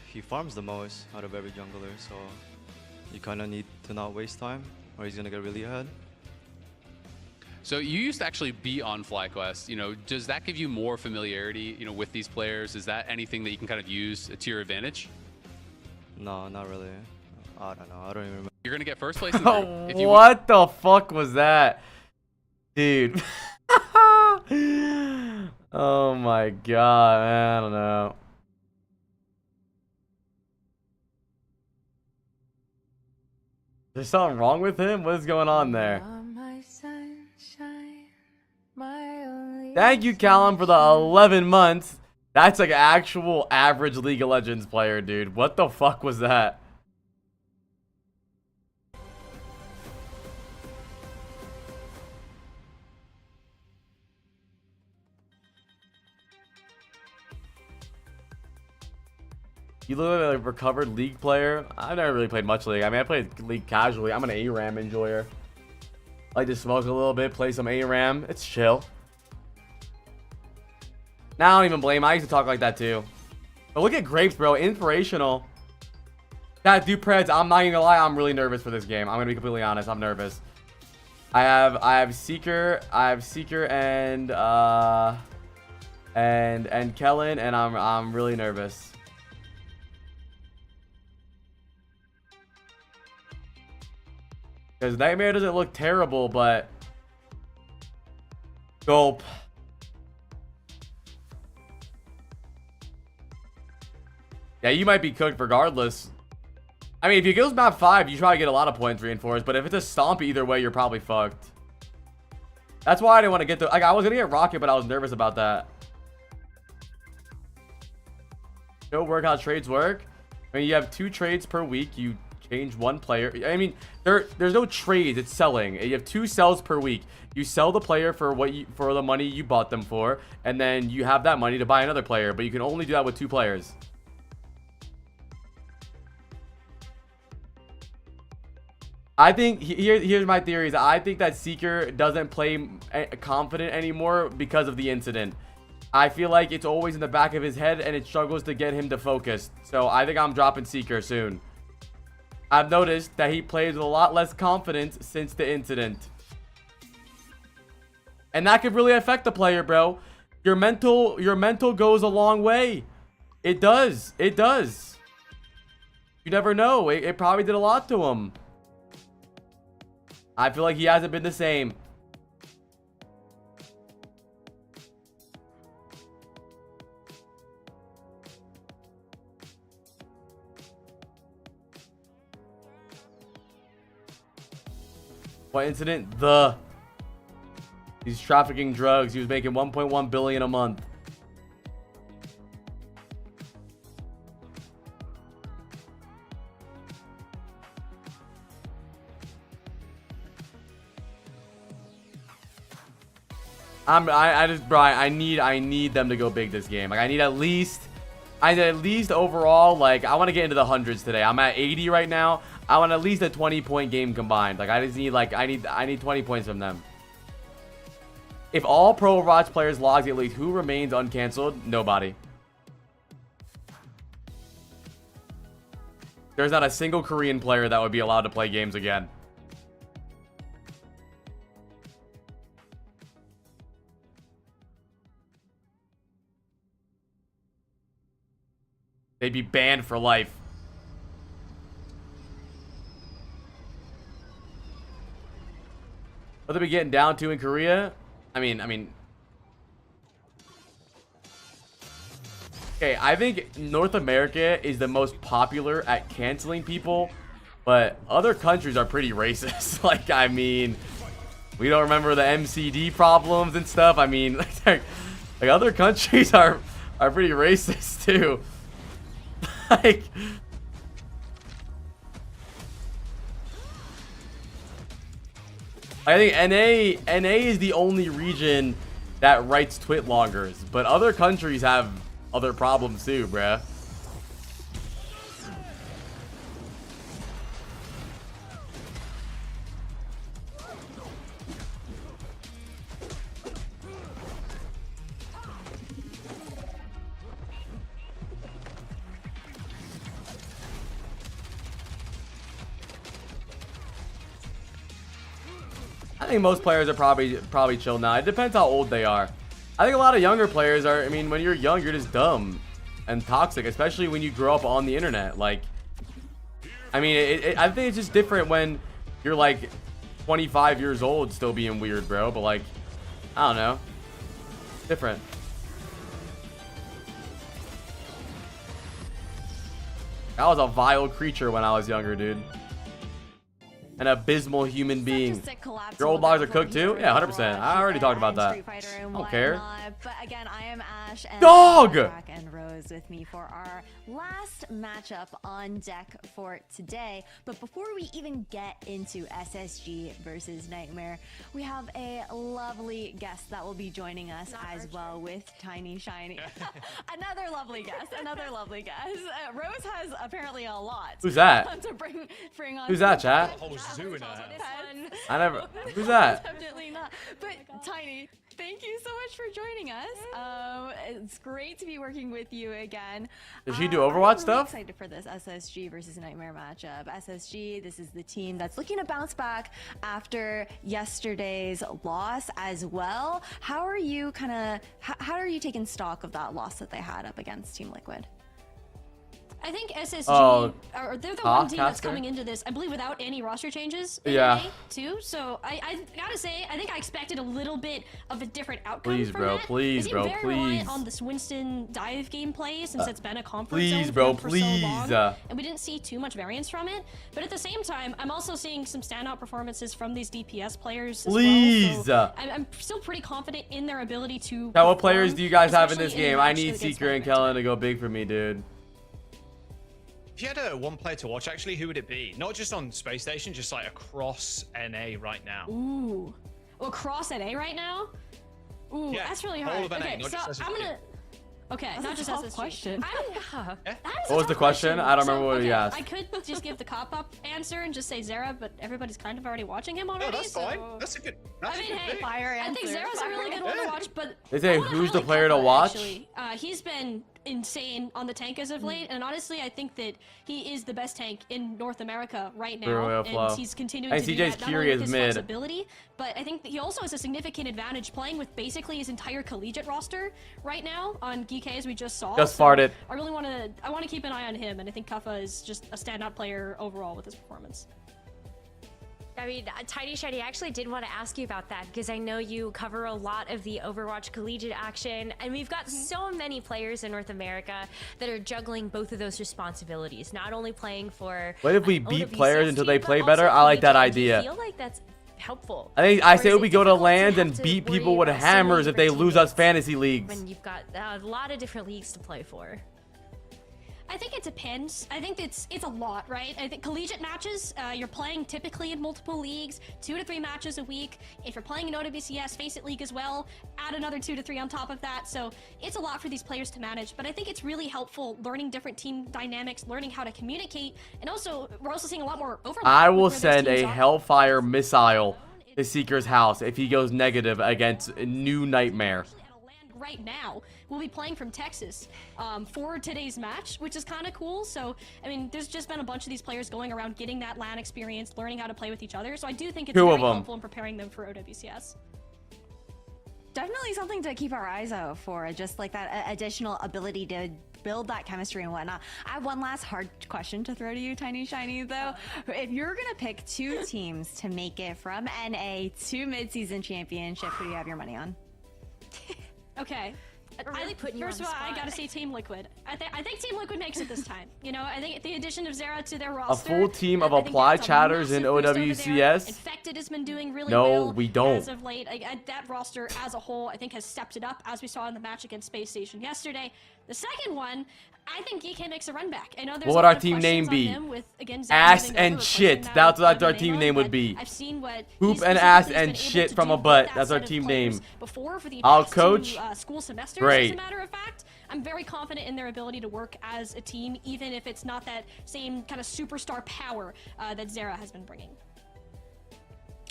He farms the most out of every jungler, so you kind of need to not waste time, or he's gonna get really ahead. So you used to actually be on FlyQuest. Does that give you more familiarity, with these players? Is that anything that you can kind of use to your advantage? No, not really. I don't know. I don't even remember. You're gonna get first place in the group. If you What the fuck was that? Dude. Oh my god, man. I don't know. There's something wrong with him? What is going on there? Thank you, Callum, for the 11 months. That's like an actual average League of Legends player, dude. What the fuck was that? You look like a recovered League player. I've never really played much League. I mean, I played League casually. I'm an ARAM enjoyer. I like to smoke a little bit, play some ARAM. It's chill. Now I don't even blame him. I used to talk like that too. But look at Grapes, bro. Inspirational. That dude, Preds, I'm not even gonna lie. I'm really nervous for this game. I'm gonna be completely honest. I'm nervous. I have Seeker and Kellen, and I'm really nervous. Because Nightmare doesn't look terrible, but gulp. Yeah, you might be cooked regardless. I mean, if he goes map 5, you try to get a lot of points reinforced, but if it's a stomp either way, you're probably fucked. That's why I didn't want to get the... Like, I was going to get Rocket, but I was nervous about that. Show work how trades work. I mean, you have 2 trades per week. You change 1 player. I mean, there's no trades. It's selling. You have 2 sells per week. You sell the player for the money you bought them for, and then you have that money to buy another player, but you can only do that with 2 players. I think here's my theories. I think that Seeker doesn't play confident anymore because of the incident. I feel like it's always in the back of his head and it struggles to get him to focus. So I think I'm dropping Seeker soon. I've noticed that he plays with a lot less confidence since the incident. And that could really affect the player, bro. Your mental goes a long way. It does. It does. You never know. It probably did a lot to him. I feel like he hasn't been the same. What incident? He's trafficking drugs. He was making 1.1 billion a month. I need them to go big this game. Like I need at least overall, like I want to get into the hundreds today. I'm at 80 right now. I want at least a 20-point game combined. Like I just need I need 20 points from them. If all pro Overwatch players logs get leaked, who remains uncancelled? Nobody. There's not a single Korean player that would be allowed to play games again. They'd be banned for life. What they be getting down to in Korea? I mean. Okay, I think North America is the most popular at canceling people, but other countries are pretty racist. Like, I mean, we don't remember the MCD problems and stuff. I mean, like other countries are pretty racist too. Like, I think NA is the only region that writes twit loggers, but other countries have other problems too, bruh. I think most players are probably chill now. It depends how old they are. I think a lot of younger players are, I mean, when you're young, you're just dumb and toxic, especially when you grow up on the internet. Like, I mean, I think it's just different when you're like 25 years old still being weird, bro. But like, I don't know. Different. I was a vile creature when I was younger, dude. An abysmal human being. Your old logs are cooked too? Yeah, 100%. I already talked about that. I don't care. But again, I am Ash and Dog! Jack and Rose with me for our last matchup on deck for today. But before we even get into SSG versus Nightmare, we have a lovely guest that will be joining us as well with Tiny Shiny. Another lovely guest. Rose has apparently a lot. Who's that? To bring on. Who's that, chat? I never. Who's that? Definitely not. But Tiny, thank you so much for joining us. It's great to be working with you again. Does she do Overwatch I'm stuff? Excited for this SSG versus Nightmare matchup. SSG, this is the team that's looking to bounce back after yesterday's loss as well. How are you taking stock of that loss that they had up against Team Liquid? I think SSG, they're the Huh? one team that's Caster? coming into this, I believe, without any roster changes. Yeah. Too. So I gotta say, I think I expected a little bit of a different outcome. Please, from bro, that. please, They seem bro, very reliant please. on this Winston dive gameplay since it's been a comfort please, zone bro, for them for so long, please. and we didn't see too much variance from it. But at the same time, I'm also seeing some standout performances from these DPS players. Please. As well. So I'm still pretty confident in their ability to. Now, what players do you guys have in especially this a game? I match need against Seeker and Kellen to go big for me, dude. If you had one player to watch, actually, who would it be? Not just on Space Station, just like across NA right now. Ooh. Well, across NA right now? Ooh, Yeah, that's really whole hard. of NA, Okay, not so just I'm SSG. gonna. Okay, That's not a just tough SSG. question. What was the question? I don't remember what he asked. I could just give the cop-up answer and just say Zera, but everybody's kind of already watching him already. No, that's so... fine. That's a good. That's I mean, a good hey, pick. I think Zera's a really good one to watch, but They say I wanna who's the highlight player to Kappa, watch? actually. He's been insane on the tank as of late, and honestly, I think that he is the best tank in North America right now, Royal and Flow. he's continuing And to do CJ's that, not only with curious his mid. flexibility, but I think that he also has a significant advantage playing with basically his entire collegiate roster right now on Geek, as we just saw. Just So farted. I really want to keep an eye on him, and I think Kuffa is just a standout player overall with his performance. I mean, Tiny Shiny, I actually did want to ask you about that because I know you cover a lot of the Overwatch collegiate action, and we've got so many players in North America that are juggling both of those responsibilities, not only playing for. What if we beat OWCS players until they team, play but better? also I like that collegiate. Do idea. you feel like that's helpful? I say Or is we it go to difficult land have and to beat worry people with about so many hammers if they different lose us teammates fantasy leagues. when you've got a lot of different leagues to play for? I think it depends. I think it's a lot, right? I think collegiate matches, you're playing typically in multiple leagues, 2 to 3 matches a week. If you're playing in OWCS, Face It League as well, add another 2 to 3 on top of that. So it's a lot for these players to manage, but I think it's really helpful learning different team dynamics, learning how to communicate, and also we're also seeing a lot more overlap. I with will where those send teams a are. Hellfire missile to Seeker's house if he goes negative against New Nightmare. Right now, we'll be playing from Texas for today's match, which is kind of cool. So, I mean, there's just been a bunch of these players going around getting that LAN experience, learning how to play with each other. So I do think it's Two very of 'em. helpful in preparing them for OWCS. Definitely something to keep our eyes out for, just like that additional ability to build that chemistry and whatnot. I have one last hard question to throw to you, Tiny Shiny, though. If you're gonna pick 2 teams to make it from NA to mid-season championship, who do you have your money on? Okay. really putting you First on of the all, I spot. gotta say Team Liquid. I think Team Liquid makes it this time. You know, I think the addition of Zera to their roster. full team of I think applied that's a chatters in massive boost over there. OWCS? Infected has been doing really No, well. we don't. As of late, that roster as a whole, I think, has stepped it up as we saw in the match against Space Station yesterday. The second one, I think GK makes a run back. I know there's What a would lot our of team name questions on be? him with, again, Zera Ass moving and over, shit. replacing That's that what our with team Nemo, name would but be. I've seen what Poop he's and specifically ass been and able shit to from do a with butt. that That's our set of team players name. Before for the I'll past coach. 2 school semesters, Great. as a matter of fact. I'm very confident in their ability to work as a team, even if it's not that same kind of superstar power that Zera has been bringing.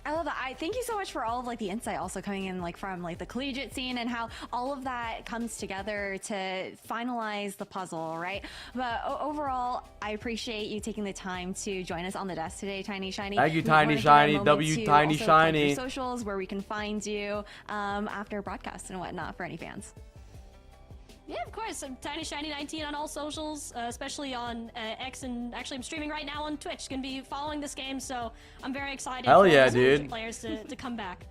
I love that. I thank you so much for all of like the insight also coming in like from like the collegiate scene and how all of that comes together to finalize the puzzle, right? But overall, I appreciate you taking the time to join us on the desk today, Tiny Shiny. Thank you, We Tiny wanna give a Shiny. moment W to Tiny also plug your Shiny. socials where we can find you after broadcast and whatnot for any fans. Yeah, of course. I'm TinyShiny19 on all socials, especially on X, and actually I'm streaming right now on Twitch. Gonna be following this game, so I'm very excited Hell for yeah, all the dude. players to come back.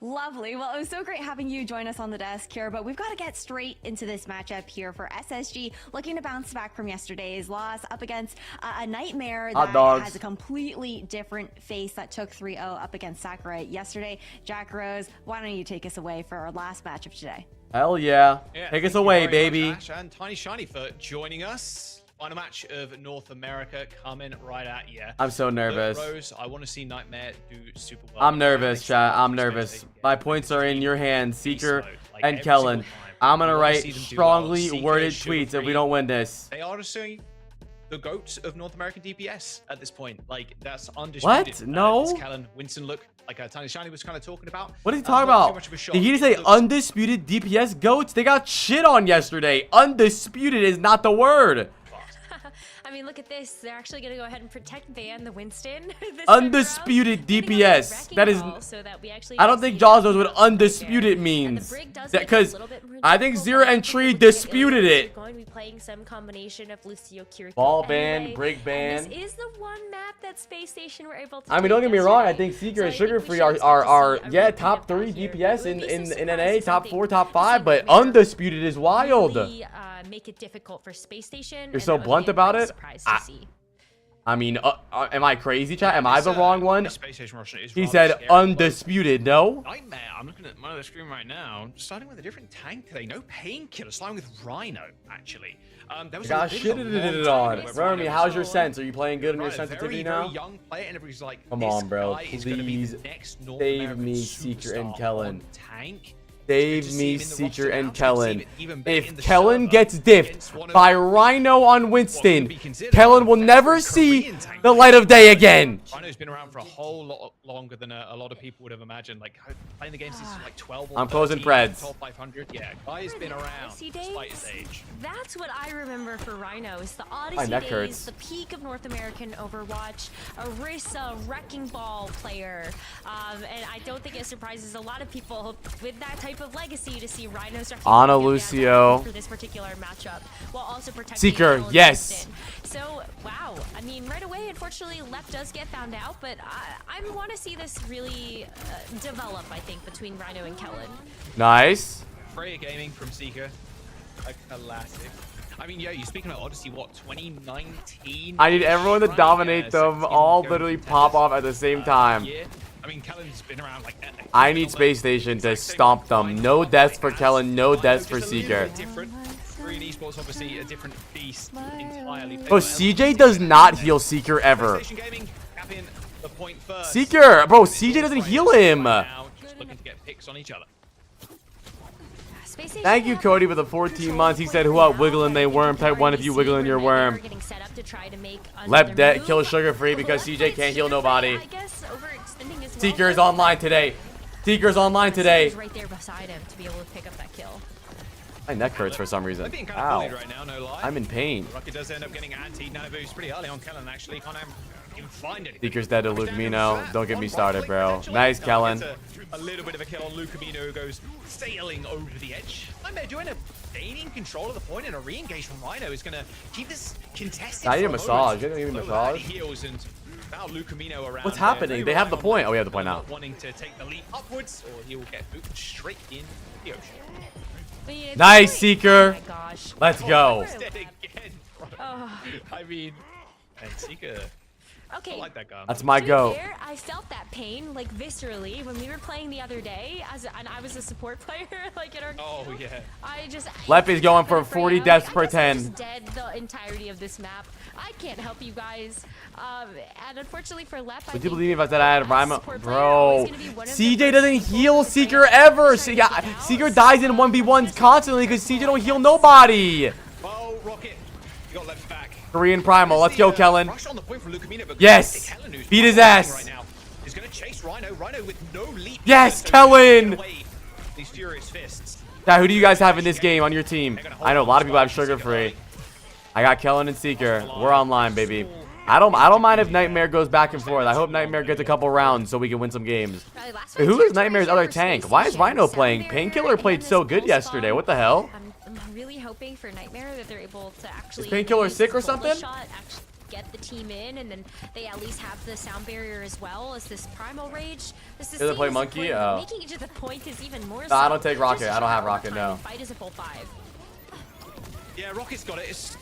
Lovely. Well, it was so great having you join us on the desk here, but we've got to get straight into this matchup here for SSG, looking to bounce back from yesterday's loss up against a Nightmare Hot that dogs. has a completely different face that took 3-0 up against Sakurai yesterday. Jack Rose, why don't you take us away for our last match of today? Hell yeah. Yeah, Take us thank you away, very baby. much, Ash, and Tiny Shiny for joining us. Final match of North America coming right at you. I'm so nervous. Rose, I want to see Nightmare do super well. I'm nervous, chat. I'm nervous. My points are in your hands, Seeker and Kellen. I'm gonna write strongly worded tweets if we don't win this. They are just the GOAT of North American DPS at this point. Like, that's undisputed. What? No. This Kellen Winston look, like Tiny Shiny was kind of talking about. What are you talking Not too about? much of a shock. Did he just say It looks- undisputed DPS goats? They got shit on yesterday. Undisputed is not the word. I mean, look at this. They're actually going to go ahead and protect Van, the Winston. Undisputed DPS. That is. I don't think Jaws knows what undisputed means. Because I think Zero and Tree disputed it. Going to be playing some combination of Lucio, Kiriko, Ball ban, break ban. This is the one map that Space Station were able to. I mean, don't get me wrong. I think Seeker and Sugar Free are yeah, top 3 DPS in NA, top 4, top 5, but undisputed is wild. Make it difficult for Space Station. You're so blunt about it. I mean, am I crazy, chat? Am I the wrong one? He said undisputed. No. Nightmare. I'm looking at my screen right now. Starting with a different tank today. No painkiller. Starting with Rhino, actually. There was got shitted on. Remy, how's your sense? Are you playing good on your sensitivity now? Young player, and everybody's like, come on, bro. Please save me, Seeker and Kellen. Save me, Seeker and Kellen. If Kellen gets diffed by Rhino on Winston, Kellen will never see the light of day again. Rhino's been around for a whole lot longer than a lot of people would have imagined. Like, playing the game since like 12 or I'm closing Preds. 500. Yeah, guy's been around despite his age. That's what I remember for Rhino, is the Odyssey days, the peak of North American Overwatch, Orisa, Wrecking Ball player. And I don't think it surprises a lot of people with that type of legacy to see Rhino's Ana Lucio for this particular matchup, while also protecting Seeker. Yes. So wow, I mean, right away, unfortunately, Left does get found out, but I want to see this really develop. I think between Rhino and Kellen. Nice. Freya Gaming from Seeker, a classic. I mean, yeah, you're speaking about Odyssey, what, 2019? I need everyone to dominate them, all literally pop off at the same time. I mean, Kellen's been around like. I need Space Station to stomp them. No deaths for Kellen, no deaths for Seeker. Green Esports, obviously a different beast entirely. Bro, CJ does not heal Seeker ever. Seeker, bro, CJ doesn't heal him. Just looking to get picks on each other. Thank you, Cody, for the 14 months. He said, who out wiggling they worm? Type 1 if you wiggling your worm. Lep debt, kill Sugar Free because CJ can't heal nobody. Seeker is online today. Seeker's online today. Right there beside him to be able to pick up that kill. My neck hurts for some reason. Ow. I'm in pain. Rocket does end up getting anti-nano boost pretty early on Kellen, actually. Can't even find it. Seeker's dead to Lucamino. Don't get me started, bro. Nice, Kellen. A little bit of a kill on Lucamino, who goes sailing over the edge. Nightmare doing a gaining control of the point, and a re-engage from Rhino is going to keep this contested. I need a massage. You're going to give me a massage? What's happening? They have the point. Oh, we have the point now. Wanting to take the leap upwards, or he will get booted straight in the ocean. Nice, Seeker. Oh my gosh. Let's go. I mean, and Seeker. Okay. I like that gun. That's my go. I felt that pain like viscerally when we were playing the other day, and I was a support player like in our. Oh yeah. I just. Leppy's going for 40 deaths per 10. Just dead the entirety of this map. I can't help you guys. And unfortunately for Lep, would you believe me if I said I had Rhyme? Bro, CJ doesn't heal Seeker ever. Seeker dies in 1v1s constantly because CJ don't heal nobody. Oh, Rocket. You got Lep's back. Korean Primal. Let's go, Kellen. Yes. Beat his ass. He's going to chase Rhino. Rhino with no leap. Yes, Kellen. These furious fists. Now, who do you guys have in this game on your team? I know a lot of people have Sugar Free. I got Kellen and Seeker. We're online, baby. I don't mind if Nightmare goes back and forth. I hope Nightmare gets a couple rounds so we can win some games. Wait, who is Nightmare's other tank? Why is Rhino playing? Painkiller played so good yesterday. What the hell? I'm really hoping for Nightmare that they're able to actually. Is Painkiller sick or something? Get the team in, and then they at least have the sound barrier as well as this primal rage. Does it play monkey? Making it to the point is even more. No, I don't take Rocket. I don't have Rocket. No. Fight is a full 5. Yeah, Rocket's got it. It's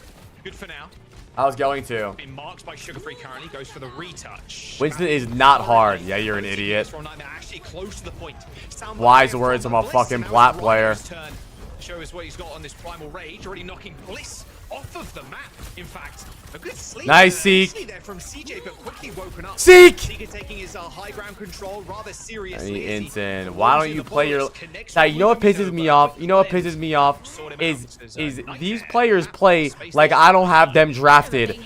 good for now. I was going to. Been marked by Sugar Free currently. Goes for the retouch. Winston is not hard. Yeah, you're an idiot. Wise words from a fucking plat player. Show us what he's got on this primal rage. Already knocking Bliss off of the map. In fact, a good sleep. Nice Seek. There from CJ, but quickly woken up. Seek. Seeker taking his high ground control rather seriously. Instant. Why don't you play your? Now, you know what pisses me off? You know what pisses me off is these players play like I don't have them drafted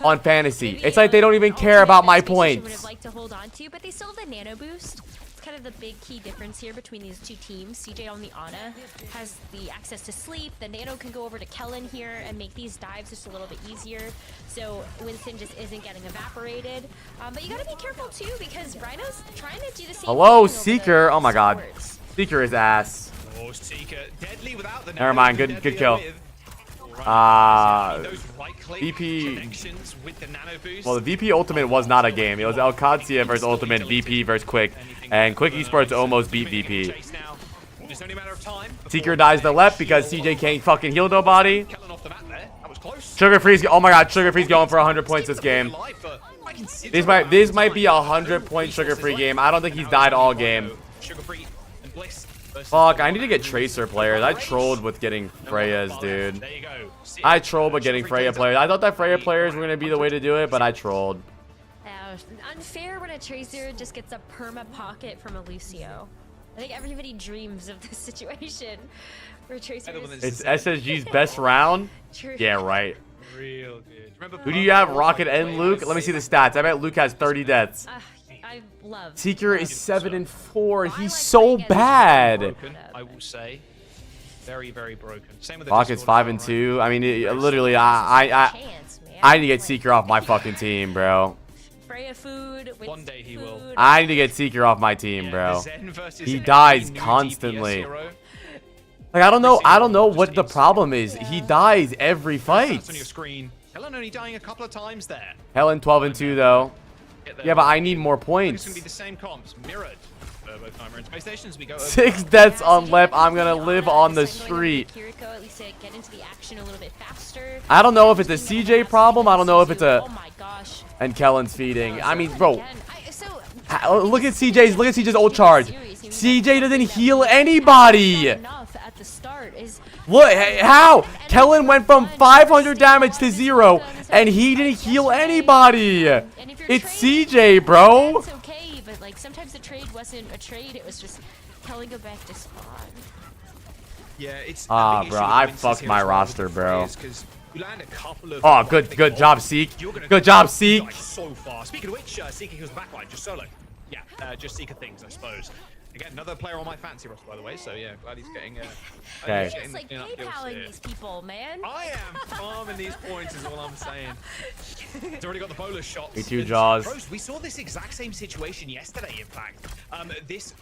on fantasy. It's like they don't even care about my points. Would have liked to hold on to, but they still have the nano boost. kind of the big key difference here between these two teams. CJ on the Ana has the access to sleep. The Nano can go over to Kellen here and make these dives just a little bit easier. So Winston just isn't getting evaporated. But you gotta be careful too because Rhino's trying to do the same Hello, thing over Seeker. the Oh my God. supports. Seeker is ass. Oh, Seeker, deadly without the Never mind. Good kill. VP. Well, the VP Ultimate was not a game. It was Alcancia versus Ultimate, VP versus Quick, and Quick Esports almost beat VP. Seeker dies to left because CJ can't fucking heal nobody. Sugar Free's. Oh my God, Sugar Free's going for 100 points this game. This might be a 100-point Sugar Free game. I don't think he's died all game. Fuck, I need to get Tracer players. I trolled with getting Freya's, dude. I trolled with getting Freya players. I thought that Freya players were going to be the way to do it, but I trolled. Unfair when a Tracer just gets a perma pocket from a Lucio. I think everybody dreams of this situation where Tracer is... It's SSG's best round? True. Yeah, right. Real good. Who do you have, Rocket and Luke? Let me see the stats. I bet Luke has 30 deaths. I love Seeker is 7-4. He's so bad. Broken, I will say. Very, very broken. Same with the Rocket's 5-2. I mean, literally, I need to get Seeker off my fucking team, bro. Freya food. One day he will. I need to get Seeker off my team, bro. He dies constantly. Like, I don't know what the problem is. He dies every fight. On your screen. Helen only dying a couple of times there. Helen 12-2 though. Yeah, but I need more points. It's gonna be the same comps, mirrored. Both timer and space stations. We go 6 deaths on left. I'm gonna live on the street. Kiriko, at least to get into the action a little bit faster. I don't know if it's a CJ problem. I don't know if it's a. Oh my gosh. And Kellen's feeding. I mean, bro. Look at CJ's ult charge. CJ doesn't heal anybody. Look, how? Kellen went from 500 damage to 0, and he didn't heal anybody. It's CJ, bro. It's okay, but like sometimes the trade wasn't a trade. It was just Kellen go back to spawn. Yeah, it's. Ah, bro, I fucked my roster, bro. Oh, good job, Seek. Good job, Seek. So far. Speaking of which, Seeker heals backline just solo. Yeah, just Seeker things, I suppose. Again, another player on my fancy roster, by the way. So yeah, glad he's getting. Okay. It's like PayPaling these people, man. I am farming these points, is all I'm saying. He's already got the bonus shots. Me too, Jaws. Bros, we saw this exact same situation yesterday. In fact, this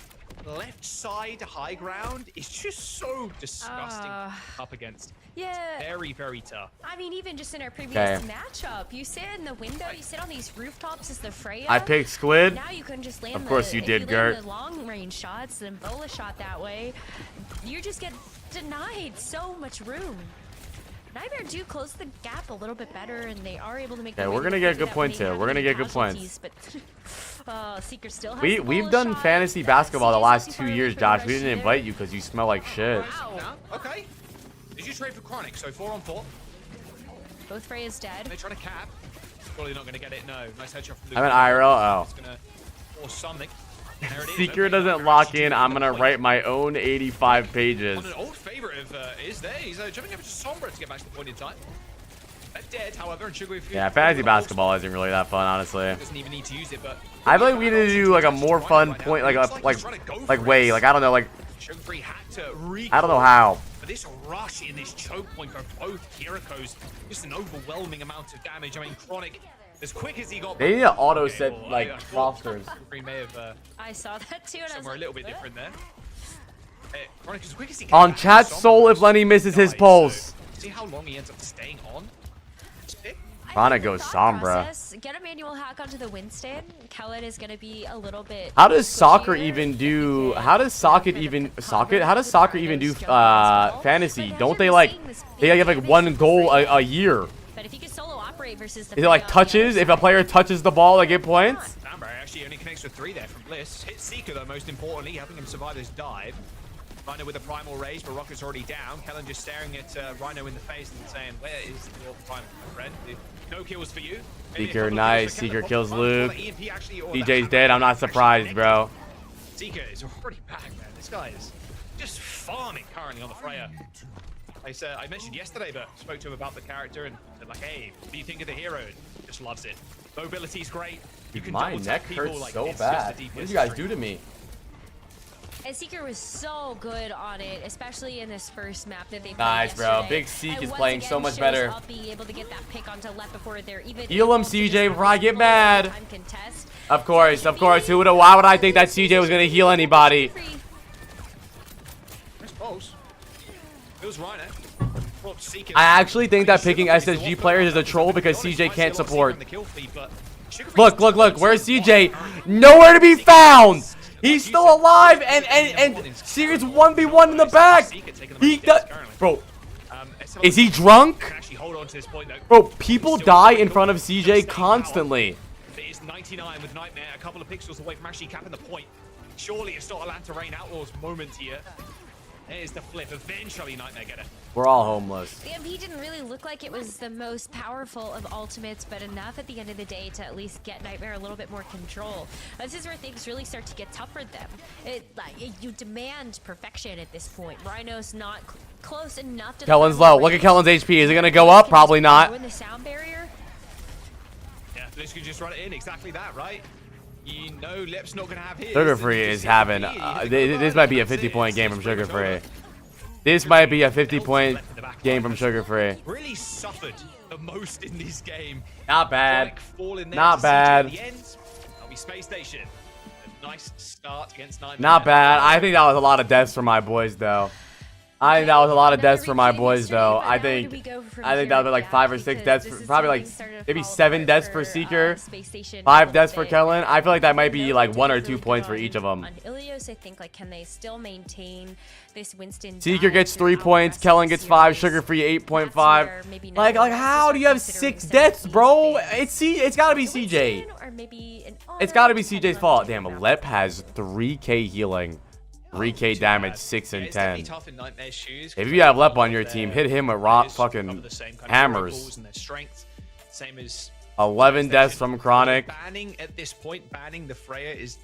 left side high ground is just so disgusting up against. Yeah. Very, very tough. I mean, even just in our previous matchup, you sit in the window, you sit on these rooftops as the Freya. I picked Squid. Now you can just land of course you did, Gert. The long range shots, then Bola shot that way. You just get denied so much room. Nightmare do close the gap a little bit better, and they are able to make. Okay, we're gonna get good points here. We're gonna get good points. But Seeker still has We've done fantasy basketball the last 2 years, Josh. We didn't invite you because you smell like shit. Wow. Okay. Did you trade for Chronic? So 4 on 4. Both Freya's dead. They're trying to cap. Probably not going to get it. No. Nice headshot from Luke. I'm an IRL. It's gonna force something. Seeker doesn't lock in. I'm gonna write my own 85 pages. An old favorite of is there. He's jumping over to Sombra to get back to the point in time. Dead, however, and Sugar. Yeah, fantasy basketball isn't really that fun, honestly. Doesn't even need to use it, but I feel like we need to do like a more fun point, like way, like I don't know, like I don't know how. This rush in this choke point for both Kirikos, just an overwhelming amount of damage. I mean, Chronic, as quick as he got. They need to auto set like rosters. I saw that too, and somewhere a little bit different there. Chronic, as quick as he on chat soul if Lenny misses his pulse. See how long he ends up staying on. Chronic goes Sombra. Get a manual hack onto the Winston. Kellen is gonna be a little bit. How does soccer even do? How does soccer even do fantasy? Don't they like get like 1 goal a year? But if you can solo operate versus the is it like touches? If a player touches the ball, they get points. Sombra actually only connects with 3 there from Bliss. Hits Seeker though, most importantly, helping him survive this dive. Rhino with a primal rage, but Rocket's already down. Kellen just staring at Rhino in the face and saying, "Where is your primal, my friend? No kills for you." Seeker, nice. Seeker kills Luke. DJ's dead. I'm not surprised, bro. Seeker is already back, man. This guy is just farming currently on the Freya. I mentioned yesterday, but spoke to him about the character and said, like, "Hey, what do you think of the hero?" Just loves it. Mobility's great. You can my neck hurts like so bad. What did you guys do to me? And Seeker was so good on it, especially in this first map that they played Nice, bro. yesterday. Big Seek And is once playing again so much shows better. up being able to get that pick onto left before they're even Heal him, able to CJ, just before I get roll mad. time contest. Of course. Why would I think that CJ was gonna heal anybody? That's close. It was Rhino. I actually think that picking SSG players is a troll because CJ can't support. Look. Where's CJ? Nowhere to be found. He's still alive, and Seeker's 1v1 in the back. Bro, is he drunk? Bro, people die in front of CJ constantly. It's 99 with Nightmare a couple of pixels away from actually capping the point. Surely it's not Atlanta Rain Outlaws moment here. There's the flip. Eventually Nightmare get it. We're all homeless. The MP didn't really look like it was the most powerful of ultimates, but enough at the end of the day to at least get Nightmare a little bit more control. This is where things really start to get tough for them. You demand perfection at this point. Rhino's not close enough to. Kellen's low. Look at Kellen's HP. Is it gonna go up? Probably not. The sound barrier. Yeah, Blitz could just run it in. Exactly that, right? You know Lep's not gonna have his. Sugar Free is having. This might be a 50-point game from Sugar Free. This might be a 50-point game from Sugar Free. Really suffered the most in this game. Not bad. Not bad. That'll be Space Station. A nice start against Nightmare. Not bad. I think that was a lot of deaths for my boys, though. I think that was a lot of deaths for my boys, though. I think that would be like 5 or 6 deaths. Probably like maybe 7 deaths for Seeker, 5 deaths for Kellen. I feel like that might be like 1 or 2 points for each of them. On Ilios, I think like can they still maintain this Winston? Seeker gets 3 points. Kellen gets 5. Sugar Free 8.5. Like how do you have 6 deaths, bro? It's gotta be CJ. It's gotta be CJ's fault. Damn, Lep has 3k healing. 3k damage, 6 and 10. If you have Lep on your team, hit him with rock fucking hammers. 11 deaths from Chronic. Banning at this point, banning the Freya is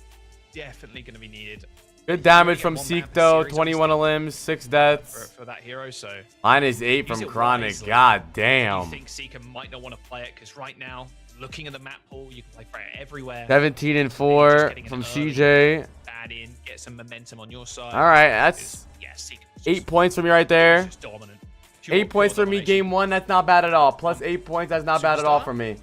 definitely going to be needed. Good damage from Seek though, 21 limbs, 6 deaths. For that hero, so minus 8 from Chronic. God damn. I think Seeker might not want to play it because right now, looking at the map pool, you can play Freya everywhere. 17 and 4 from CJ. Add in, get some momentum on your side. All right, that's 8 points for me right there. 8 points for me game 1. That's not bad at all. Plus 8 points. That's not bad at all for me.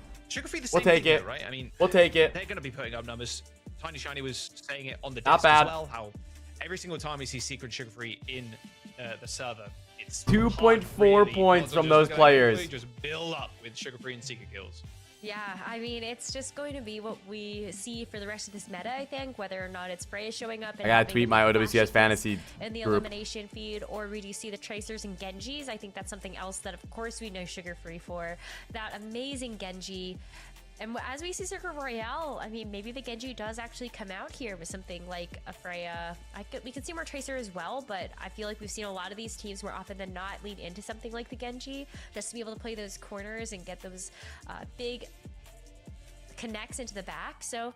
We'll take it. Right? I mean, we'll take it. They're going to be putting up numbers. Tiny Shiny was saying it on the not disc bad. as well. How every single time we see Secret Sugar Free in the server, it's 2.4 points from those players. Just build up with Sugar Free and Secret kills. Yeah, I mean, it's just going to be what we see for the rest of this meta, I think, whether or not it's Freya showing up. And I gotta tweet my OWCS fantasy in the group. elimination feed, or we do see the Tracers and Genjis. I think that's something else that, of course, we know Sugar Free for. That amazing Genji. And as we see Circle Royale, I mean, maybe the Genji does actually come out here with something like a Freya. We could see more Tracer as well, but I feel like we've seen a lot of these teams more often than not lean into something like the Genji, just to be able to play those corners and get those big connects into the back. So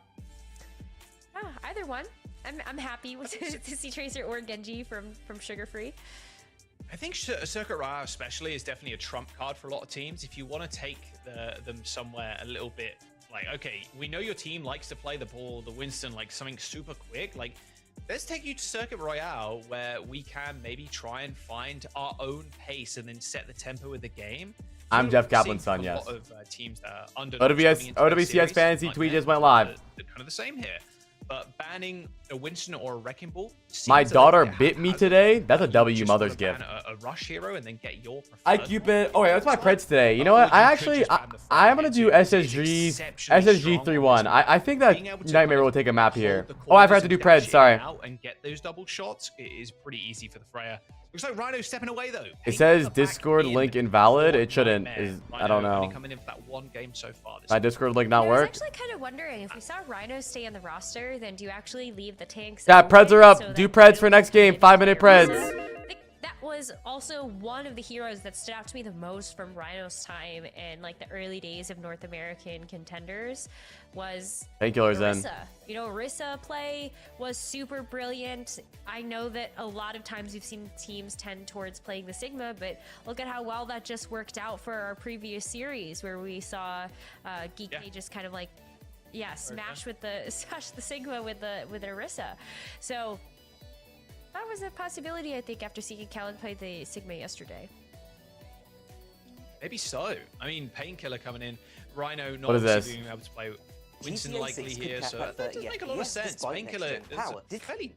either one, I'm happy to see Tracer or Genji from Sugar Free. I think Circuit Royale especially is definitely a trump card for a lot of teams. If you want to take them somewhere a little bit, like, okay, we know your team likes to play the ball, the Winston, like something super quick, like let's take you to Circuit Royale where we can maybe try and find our own pace and then set the tempo of the game. I'm Jeff Kaplan's son, yes. A lot of teams that are under OWCS Fantasy tweet just went live. They're kind of the same here. But banning a Winston or a Wrecking Ball. My daughter bit me today. That's a W mother's gift. A rush hero and then get your I Cupid. Oh wait, that's my Preds today. You know what? I'm gonna do SSG 3-1. I think that Nightmare will take a map here. Oh, I forgot to do Preds. Sorry. And get those double shots. It is pretty easy for the Freya. Looks like Rhino's stepping away though. It says Discord link invalid. It shouldn't. I don't know. Coming in for that one game so far. My Discord link not work. I was actually kind of wondering if we saw Rhino stay on the roster, then do you actually leave the tanks? Yeah, Preds are up. Do Preds for next game. 5-minute Preds. That was also one of the heroes that stood out to me the most from Rhino's time in like the early days of North American contenders was Painkillers Orisa. then. You know, Orisa play was super brilliant. I know that a lot of times we've seen teams tend towards playing the Sigma, but look at how well that just worked out for our previous series where we saw Geek just kind of like smash the Sigma with Orisa. So that was a possibility, I think, after seeing Kellen play the Sigma yesterday. Maybe so. I mean, Painkiller coming in, Rhino not What is this? being able to play Winston likely here, so that does make a lot of sense. Painkiller is fairly.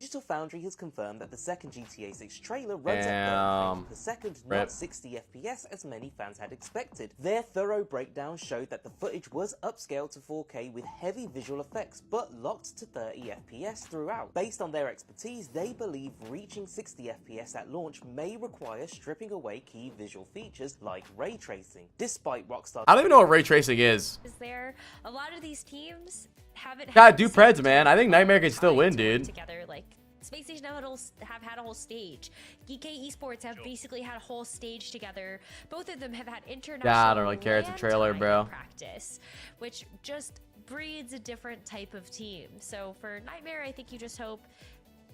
Digital Foundry has confirmed that the second GTA 6 trailer runs at 30 frames per second, not 60 FPS as many fans had expected. Their thorough breakdown showed that the footage was upscaled to 4K with heavy visual effects, but locked to 30 FPS throughout. Based on their expertise, they believe reaching 60 FPS at launch may require stripping away key visual features like ray tracing. Despite Rockstar... I don't even know what ray tracing is. Is there a lot of these teams haven't God, do Preds, man. I think Nightmare can still win, dude. Together, like Space Station have had a whole stage. GK Esports have basically had a whole stage together. Both of them have had international. Yeah, I don't really care. It's a trailer, bro. Practice, which just breeds a different type of team. So for Nightmare, I think you just hope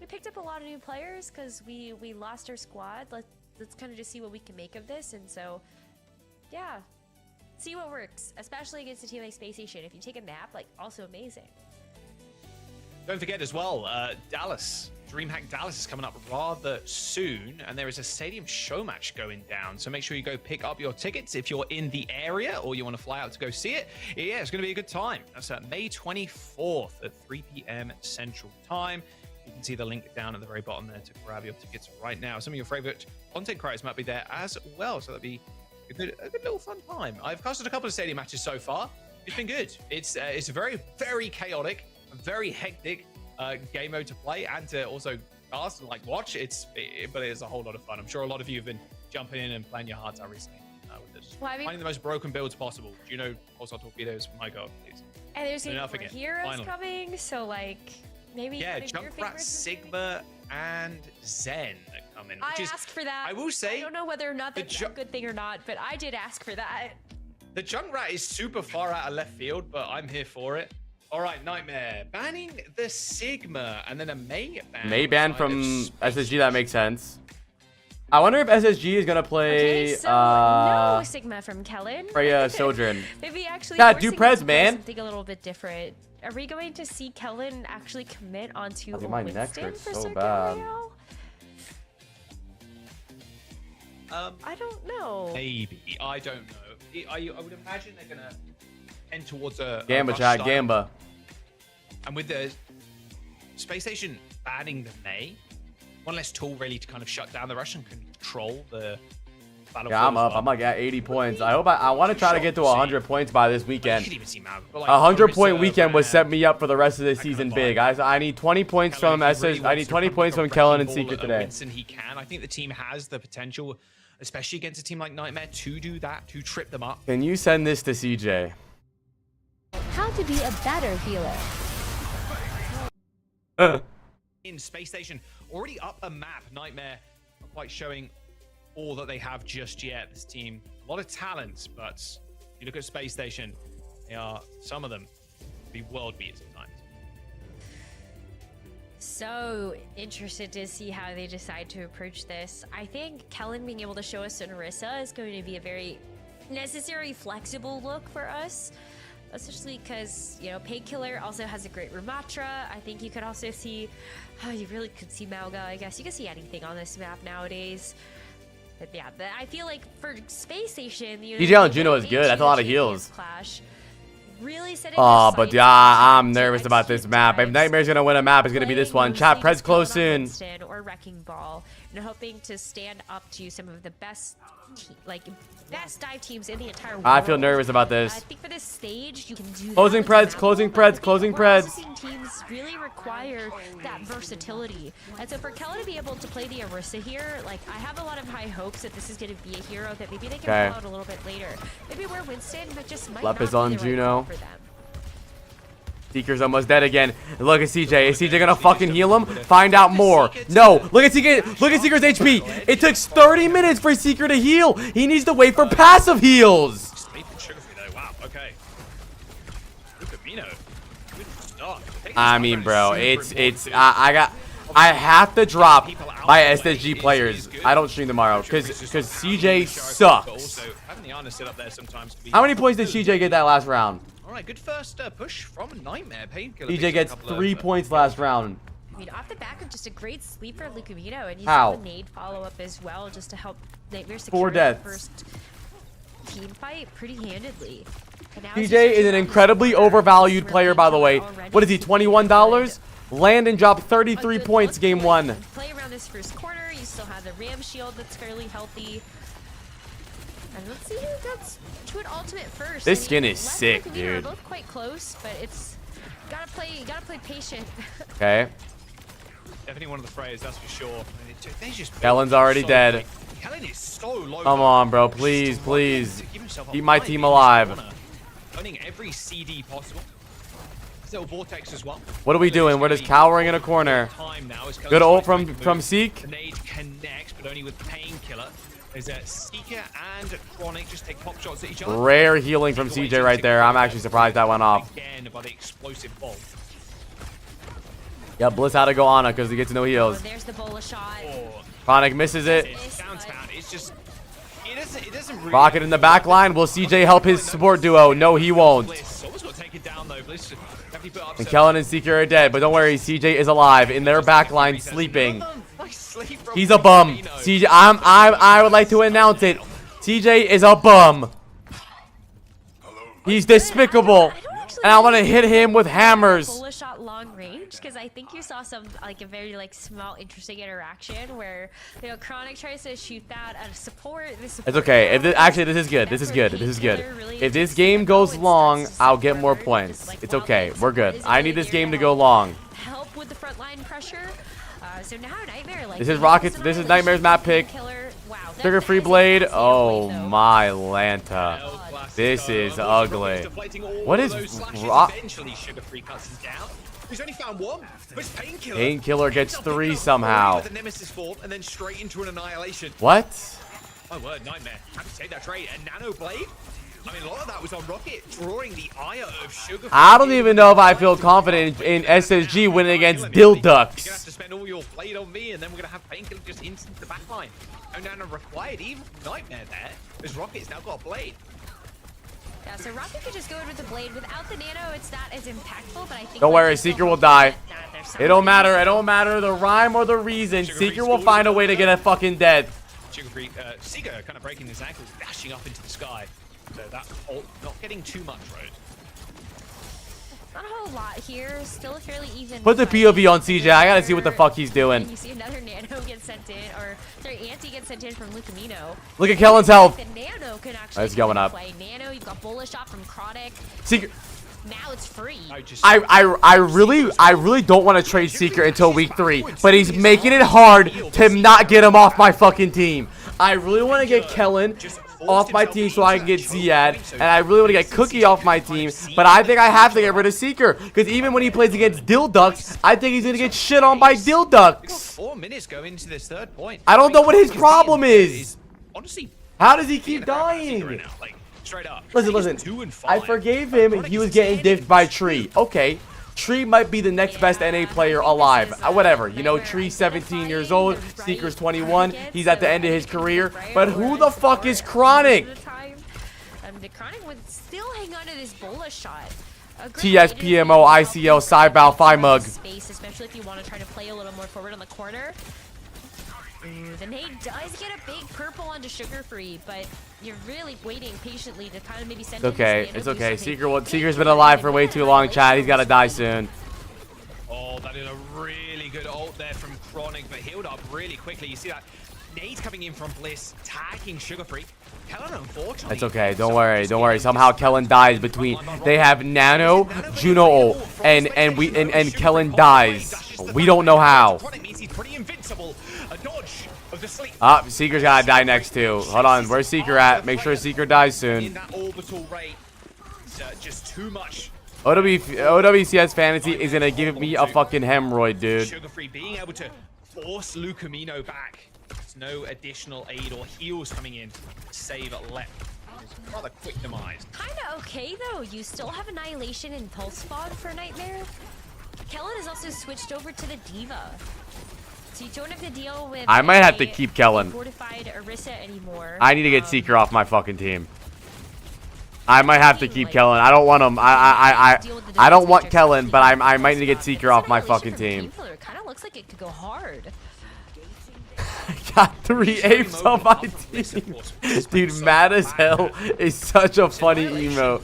we picked up a lot of new players because we lost our squad. Let's kind of just see what we can make of this, and so yeah. See what works, especially against a team like Space Station. If you take a map, like, also amazing. Don't forget as well, Dallas. DreamHack Dallas is coming up rather soon, and there is a stadium show match going down. So make sure you go pick up your tickets if you're in the area or you want to fly out to go see it. Yeah, it's going to be a good time. That's May 24th at 3 p.m. Central Time. You can see the link down at the very bottom there to grab your tickets right now. Some of your favorite content creators might be there as well, so that'd be a good little fun time. I've casted a couple of stadium matches so far. It's been good. It's a very, very chaotic, very hectic game mode to play and to also cast and like watch. But it's a whole lot of fun. I'm sure a lot of you have been jumping in and playing your hearts out recently with this. Well, I mean, finding the most broken builds possible. Do you know also torpedoes? My God, please. And there's even more heroes coming, so like maybe Junkrat, Sigma, and Zen coming. I asked for that. I will say, I don't know whether or not that's a good thing or not, but I did ask for that. The Junkrat is super far out of left field, but I'm here for it. All right, Nightmare banning the Sigma and then a May ban. May ban from SSG. That makes sense. I wonder if SSG is gonna play. Okay, so no Sigma from Kellen. Freya Sojourn. Maybe actually. God, do Prez, man. Something a little bit different. Are we going to see Kellen actually commit onto a my neck Winston hurts for so Circuit bad. I don't know. Maybe. I don't know. I would imagine they're gonna end towards a Gamba rush chat, style. Gamba. And with the Space Station banning the May, one less tool really to kind of shut down the rush and control the battlefield. Yeah, I'm up. I'm like at 80 points. I hope I want to try to get to 100 points by this weekend. You can even see Mal, but like, A 100-point weekend would set me up for the rest of the season big. I need 20 points from SS. I need 20 points from Kellen and Secret today. Winston, he can. I think the team has the potential, especially against a team like Nightmare, to do that, to trip them up. Can you send this to CJ? How to be a better healer. In Space Station, already up a map. Nightmare not quite showing all that they have just yet. This team, a lot of talents, but if you look at Space Station, they are, some of them, be world beaters at times. So interested to see how they decide to approach this. I think Kellen being able to show us Narissa is going to be a very necessary, flexible look for us. Especially because, you know, Painkiller also has a great Ramatra. I think you could also see, you really could see Malga, I guess. You can see anything on this map nowadays. But yeah, I feel like for Space Station, you know, DJ on Juno is good. That's a lot of heals. Clash, really setting Oh, but yeah, I'm nervous about this map. If Nightmare's gonna win a map, it's gonna be this one. Chat, Prez close soon. Or Wrecking Ball, and hoping to stand up to some of the best, best dive teams in the entire world. I feel nervous about this. I think for this stage, you can do Closing Preds, closing Preds, closing Preds. Processing teams really require that versatility, and so for Kellen to be able to play the Arissa here, like, I have a lot of high hopes that this is going to be a hero that maybe they can pull out a little bit later. Maybe we're Winston, but just might Lep not is be on the right Juno. call for them. Seeker's almost dead again. Look at CJ. Is CJ gonna fucking heal him? Find out more. No. Look at CJ. Look at Seeker's HP. It took 30 minutes for Seeker to heal. He needs to wait for passive heals. Wow, okay. Look at Mino. Good stuff. I mean, bro, I have to drop my SSG players. I don't stream tomorrow because CJ sucks. How many points did CJ get that last round? All right, good first push from Nightmare. Painkiller. CJ gets 3 points last round. I mean, off the back of just a great sleeper, Lucamino, and you How? saw the nade follow up as well, just to help Nightmare 4 secure the deaths. first team fight pretty handedly. And now CJ is an incredibly overvalued player, by the way. What is he, $21? Land and drop 33 points game 1. Play around this first corner. You still have the Ram shield that's fairly healthy. And let's see who gets to an ultimate first. This skin is sick, Lucamino dude. are both quite close, but it's gotta play patient. Okay. Definitely one of the frays, that's for sure. They just Kellen's already dead. Kellen is so low. Come on, bro. Please, please. Keep my team alive. Owning every CD possible. This little vortex as well. What are we doing? We're just cowering in a corner. Good ult from Seek. The nade connects, but only with Painkiller. There's a Seeker and Chronic just take pop shots at each other. Rare healing from CJ right there. I'm actually surprised that went off. Again by the explosive bolt. Yeah, Bliss had to go on it because he gets no heals. There's the bola shot. Chronic misses it. Downtown, it's just it doesn't really. Rocket in the back line. Will CJ help his support duo? No, he won't. Bliss almost got taken down though. Bliss definitely put up And Kellen and Seeker are dead, but don't worry, CJ is alive in their back line sleeping. He's a bum. CJ, I would like to announce it. CJ is a bum. He's despicable. And I want to hit him with hammers. Bola shot long range, because I think you saw some like a very like small interesting interaction where Chronic tries to shoot that at a support. It's okay. If this, actually, this is good. This is good. This is good. If this game goes long, I'll get more points. It's okay. We're good. I need this game to go long. Help with the front line pressure. So now Nightmare like This is Rockets. This is Nightmare's map pick. Trigger free blade. Oh my Lanta. This is ugly. What is Rock? Eventually, Sugar Free cuts him down. He's only found one. But it's Painkiller. Painkiller gets 3 somehow. The Nemesis form and then straight into an annihilation. What? My word, Nightmare. Happy to take that trade. And Nano Blade. I mean, a lot of that was on Rocket, drawing the ire of Sugar Free. I don't even know if I feel confident in SSG winning against Dilducks. You're gonna have to spend all your blade on me, and then we're gonna have Painkiller just instant the backline. No Nano required, even Nightmare there, because Rocket's now got a blade. Yeah, so Rocket could just go in with the blade. Without the nano, it's not as impactful, but I think... Don't worry, Seeker will die. It don't matter. It don't matter the rhyme or the reason. Seeker will find a way to get a fucking dead. Sugar Free, Seeker kind of breaking his ankles, dashing up into the sky. So that ult not getting too much, right? Not a whole lot here. Still a fairly even... Put the POV on CJ. I gotta see what the fuck he's doing. You see another nano get sent in, or sorry, anti gets sent in from Lucamino. Look at Kellen's health. The nano can actually It's going up. play. Nano, you've got Bola shot from Chronic. Seeker. Now it's free. I really don't want to trade Seeker until week 3, but he's making it hard to not get him off my fucking team. I really want to get Kellen off my team so I can get Ziad, and I really want to get Cookie off my team, but I think I have to get rid of Seeker, because even when he plays against Dilducks, I think he's going to get shit on by Dilducks. 4 minutes go into this third point. I don't know what his problem is. Honestly, how does he keep dying? Straight up. Listen. I forgave him. He was getting diffed by Tree. Okay. Tree might be the next best NA player alive. Whatever. You know, Tree's 17 years old. Seeker's 21. He's at the end of his career. But who the fuck is Chronic? The Chronic would still hang on to this Bola shot. TSPMO, ICL, Cybow, Mug. Space, especially if you want to try to play a little more forward on the corner. Ooh, the nade does get a big purple onto Sugar Free, but you're really waiting patiently to kind of maybe send It's okay. It's okay. Seeker's been alive for way too long, Chad. He's got to die soon. Oh, that is a really good ult there from Chronic, but healed up really quickly. You see that nade coming in from Bliss, tagging Sugar Free. Kellen, unfortunately. It's okay. Don't worry. Don't worry. Somehow Kellen dies between. They have Nano, Juno ult, and Kellen dies. We don't know how. Seeker's gotta die next too. Hold on, where's Seeker at? Make sure Seeker dies soon. Just too much. OWCS Fantasy is gonna give me a fucking hemorrhoid, dude. Sugar Free being able to force Lucamino back. There's no additional aid or heals coming in to save Lep. Rather quick demise. Kinda okay though. You still have Annihilation and Pulse Spawn for Nightmare. Kellen has also switched over to the Diva. So you don't have to deal with I might have to keep Kellen. Fortified Orisa anymore. I need to get Seeker off my fucking team. I might have to keep Kellen. I don't want him. I don't want Kellen, but I might need to get Seeker off my fucking team. Rocket could go hard. Got 3 apes on my team. Dude, mad as hell is such a funny emote.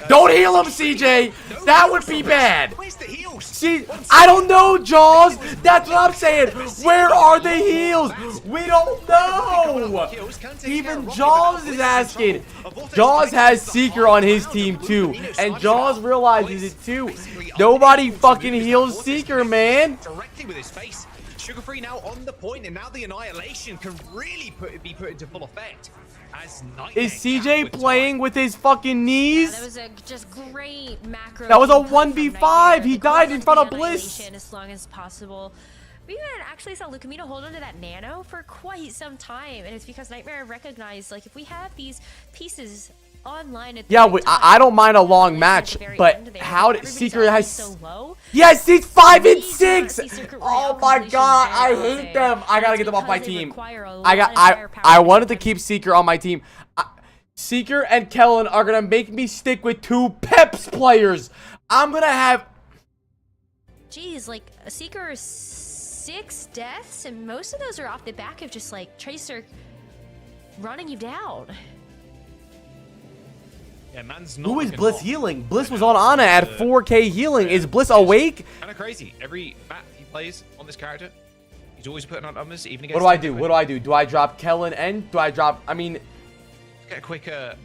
Don't heal him, CJ. That would be bad. See, I don't know, Jaws. That's what I'm saying. Where are the heals? We don't know. Even Jaws is asking. Jaws has Seeker on his team too, and Jaws realizes it too. Nobody fucking heals Seeker, man. Directly with his face. Sugar Free now on the point, and now the annihilation can really be put into full effect. As Is CJ playing with his fucking knees? That was a just great macro. That was a 1v5. He died in front of Bliss. As long as possible. We even actually saw Lucamino hold onto that nano for quite some time, and it's because Nightmare recognized, like, if we have these pieces online at the Yeah, I don't mind a long match, but how did Seeker has so low? Yes, he's 5 and 6. Oh my god, I hate them. I gotta get them off my team. I wanted to keep Seeker on my team. Seeker and Kellen are gonna make me stick with 2 Peps players. I'm gonna have. Jeez, like a Seeker is 6 deaths, and most of those are off the back of just like Tracer running you down. Yeah, man's not Who is looking Bliss hot. healing? Bliss was on Ana at 4K healing. Is Bliss awake? Kind of crazy. Every map he plays on this character, he's always putting on numbers, even What against. do I do? What do I do? Do I drop Kellen and do I drop? I mean, Get a quicker.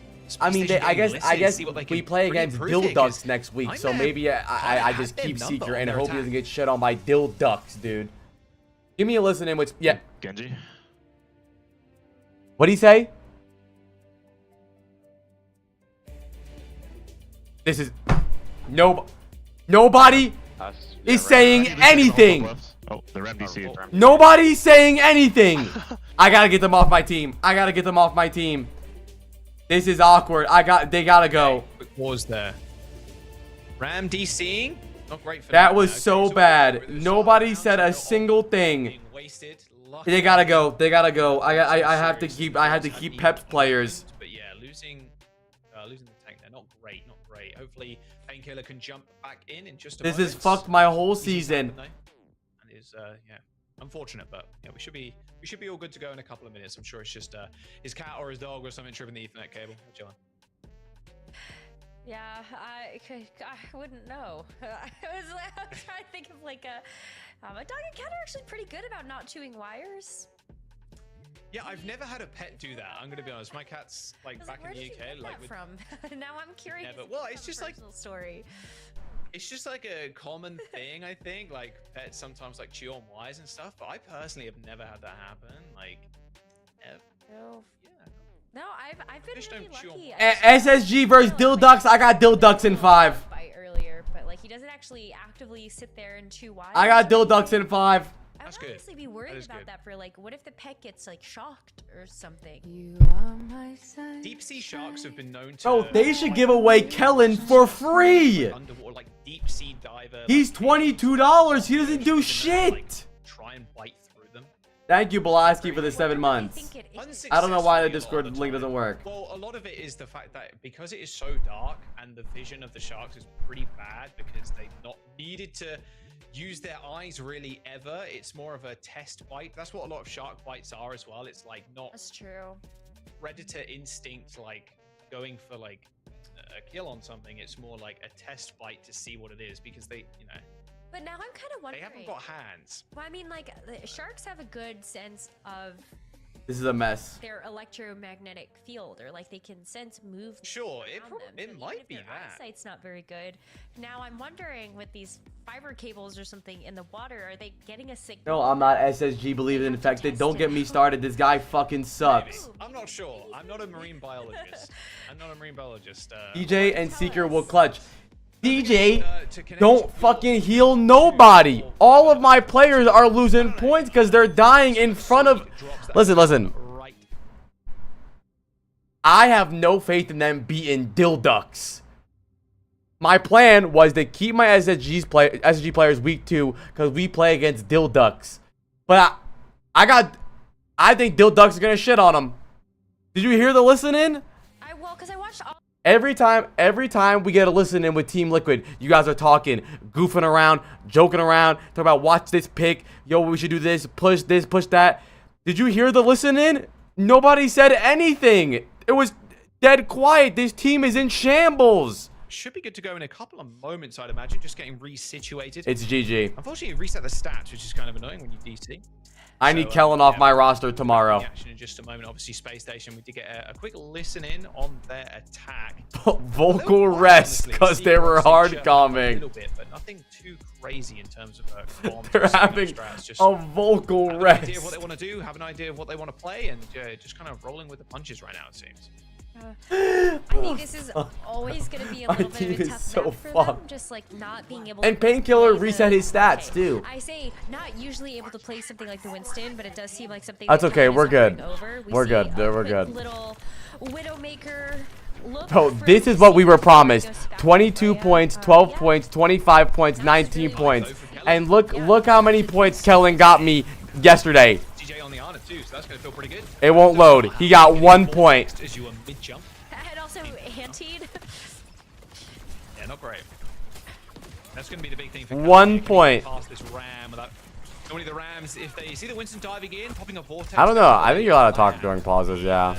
I mean, I guess we play against Dilducks next week, so maybe I just keep Seeker and hope he doesn't get shit on by Dilducks, dude. Give me a listen in which Genji. What'd he say? This is nobody is saying anything. Oh, the Ram DC. Nobody's saying anything. I gotta get them off my team. I gotta get them off my team. This is awkward. They gotta go. Quick pause there. Ram DCing. Not great for That was so bad. Nobody said a single thing. They gotta go. They gotta go. I have to keep. I had to keep Pep's players. But yeah, losing the tank there, not great, not great. Hopefully, Painkiller can jump back in just a This moment. has fucked my whole season. And is yeah, unfortunate, but yeah, we should be all good to go in a couple of minutes. I'm sure it's just his cat or his dog or something tripping the Ethernet cable. Chilling. Yeah, I wouldn't know. I was trying to think of like a dog and cat are actually pretty good about not chewing wires. Yeah, I've never had a pet do that. I'm gonna be honest. My cat's like back in the UK, like from. Now I'm curious. Never. Well, it's just like story. It's just like a common thing, I think. Like pets sometimes like chew on wires and stuff, but I personally have never had that happen. Like, No. No, I've been really lucky. SSG versus Dilducks. I got Dilducks in 5. By earlier, but like he doesn't actually actively sit there and chew wires. I got Dilducks in 5. I would honestly be worried about that for like, what if the pet gets like shocked or something? deep sea sharks have been known to. Bro, they should give away Kellen for free. Underwater, like deep sea diver. He's $22. He doesn't do shit. Try and bite through them. Thank you, Belaski, for the 7 months. I don't know why the Discord link doesn't work. Well, a lot of it is the fact that because it is so dark and the vision of the sharks is pretty bad because they've not needed to use their eyes really ever. It's more of a test bite. That's what a lot of shark bites are as well. It's like not. That's true. Predator instinct, like going for like a kill on something. It's more like a test bite to see what it is because they, you know. But now I'm kind of wondering. They haven't got hands. Well, I mean, like the sharks have a good sense of. This is a mess. Their electromagnetic field, or like they can sense movement. Sure, it might be that. Eyesight's not very good. Now I'm wondering with these fiber cables or something in the water, are they getting a signal? No, I'm not SSG believe in infected. Don't get me started. This guy fucking sucks. I'm not sure. I'm not a marine biologist. DJ and Seeker will clutch. DJ, don't fucking heal nobody. All of my players are losing points because they're dying in front of. Listen. I have no faith in them beating Dilducks. My plan was to keep my SSG players week 2 because we play against Dilducks. But I think Dilducks are gonna shit on them. Did you hear the listen in? Well, because I watched all. Every time we get a listen in with Team Liquid, you guys are talking, goofing around, joking around, talking about watch this pick, yo, we should do this, push that. Did you hear the listen in? Nobody said anything. It was dead quiet. This team is in shambles. Should be good to go in a couple of moments, I'd imagine, just getting resituated. It's GG. Unfortunately, you reset the stats, which is kind of annoying when you DC. I need Kellen off my roster tomorrow. Action in just a moment. Obviously, Space Station, we did get a quick listen in on their attack. Vocal rest, because they were hard calming. A little bit, but nothing too crazy in terms of They're having a vocal rest. Have an idea of what they want to do, have an idea of what they want to play, and just kind of rolling with the punches right now, it seems. I think this is always going to be a little bit of a tough map for them, just like not being able to And Painkiller play reset his stats okay. too. I say not usually able to play something like the Winston, but it does seem like something That's okay, we're good. We're good. We're good. Little Widowmaker look. So this is what we were promised. 22 points, 12 points, 25 points, 19 points. And look how many points Kellen got me yesterday. On the honor too, so that's gonna feel pretty good. It won't load. He got 1 point. As you were mid-jump. And also antied. Yeah, not great. That's gonna be the big thing for 1 point. Past this ram without only the Rams, if they see the Winston diving in, popping a vortex. I don't know. I think you're allowed to talk during pauses, yeah.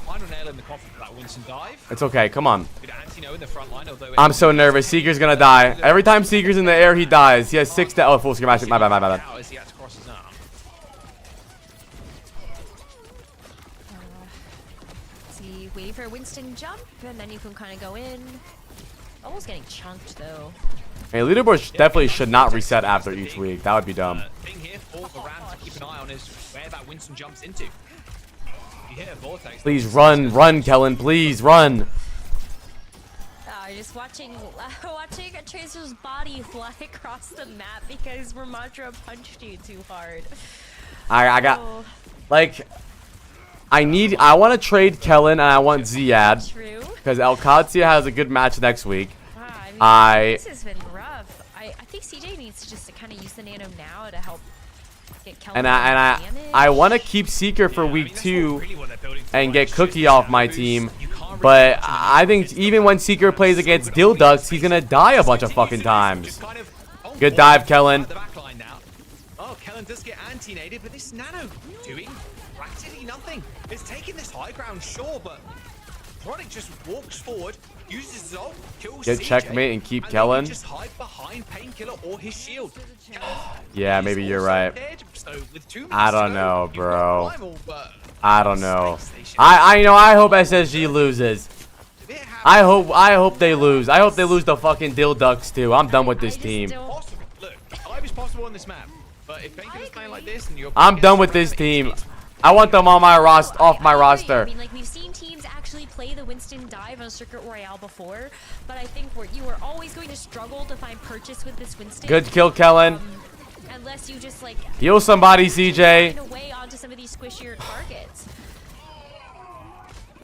Final nail in the coffin for that Winston dive. It's okay, come on. Good Antino in the front line, although I'm so nervous. Seeker's gonna die. Every time Seeker's in the air, he dies. He has 6 to... Oh, full schematic. My bad. As he had to cross his arm. Waiting for a Winston jump, and then you can kind of go in. Almost getting chunked, though. Hey, leaderboard definitely should not reset after each week. That would be dumb. Thing here for the Rams to keep an eye on is where that Winston jumps into. You hear a vortex. Please run, Kellen. Please run. Just watching Tracer's body fly across the map because Ramadra punched you too hard. I got... Like... I want to trade Kellen and I want Ziad because Alcatia has a good match next week. Wow, this has been rough. I think CJ needs just to kind of use the nano now to help get Kellen. And I want to keep Seeker for week 2 and get Cookie off my team, but I think even when Seeker plays against Dilducks, he's gonna die a bunch of fucking times. Good dive, Kellen. Oh, Kellen does get anti-nated, but this nano doing practically nothing. It's taking this high ground, sure, but Product just walks forward, uses his ult, kills Get CJ, checkmate and keep and Kellen. Just hide behind Painkiller or his shield. Yeah, maybe you're right. Dead, so with 2 minutes I don't to know, go, bro. primal, but I don't know. I hope SSG loses. I hope they lose. I hope they lose the fucking Dilducks too. I'm done with this team. Look, dive is possible on this map, but if Painkiller's playing like this and you're I'm done with this team. I want them on my off my roster. I mean, like, we've seen teams actually play the Winston dive on a Circuit Royale before, but I think you are always going to struggle to find purchase with this Winston. Good kill, Kellen. Unless you just, like, Heal somebody, CJ. find a way onto some of these squishier targets.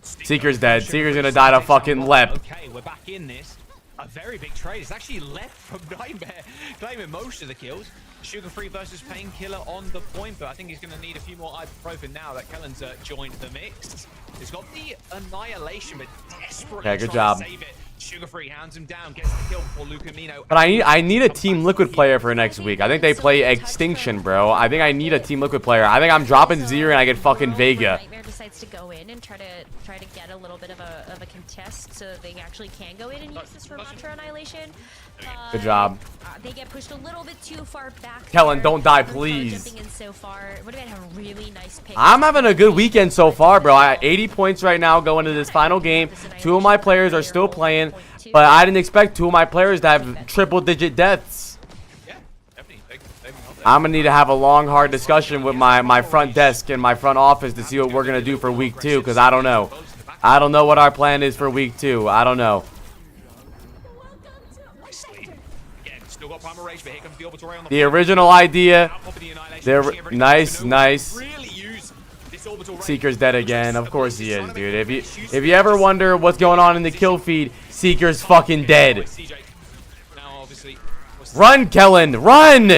Seeker's dead. Seeker's gonna die to fucking Lep. Okay, we're back in this. A very big trade. It's actually left from Nightmare, claiming most of the kills. Sugar Free versus Painkiller on the point, but I think he's going to need a few more ibuprofen now that Kellen's joined the mix. He's got the Annihilation, but desperately Okay, good trying job. to save it. Sugar Free hounds him down, gets the kill before Lucamino. But I need a Team Liquid player for next week. I think they play Extinction, bro. I think I need a Team Liquid player. I think I'm dropping Zero and I get fucking Vega. Nightmare decides to go in and try to get a little bit of a contest so that they actually can go in and use this Ramatra Annihilation. Good job. They get pushed a little bit too far back. Kellen, there. don't die, Ramatra please. Jumping in so far. Would have been a really nice pick. I'm having a good weekend so far, bro. I have 80 points right now going into this final game. 2 of my players are still playing, but I didn't expect 2 of my players to have triple-digit deaths. I'm gonna need to have a long, hard discussion with my front desk and my front office to see what we're gonna do for week 2, because I don't know. I don't know what our plan is for week 2. I don't know. The original idea. They're nice. Seeker's dead again. Of course he is, dude. If you ever wonder what's going on in the kill feed, Seeker's fucking dead. Run, Kellen, run!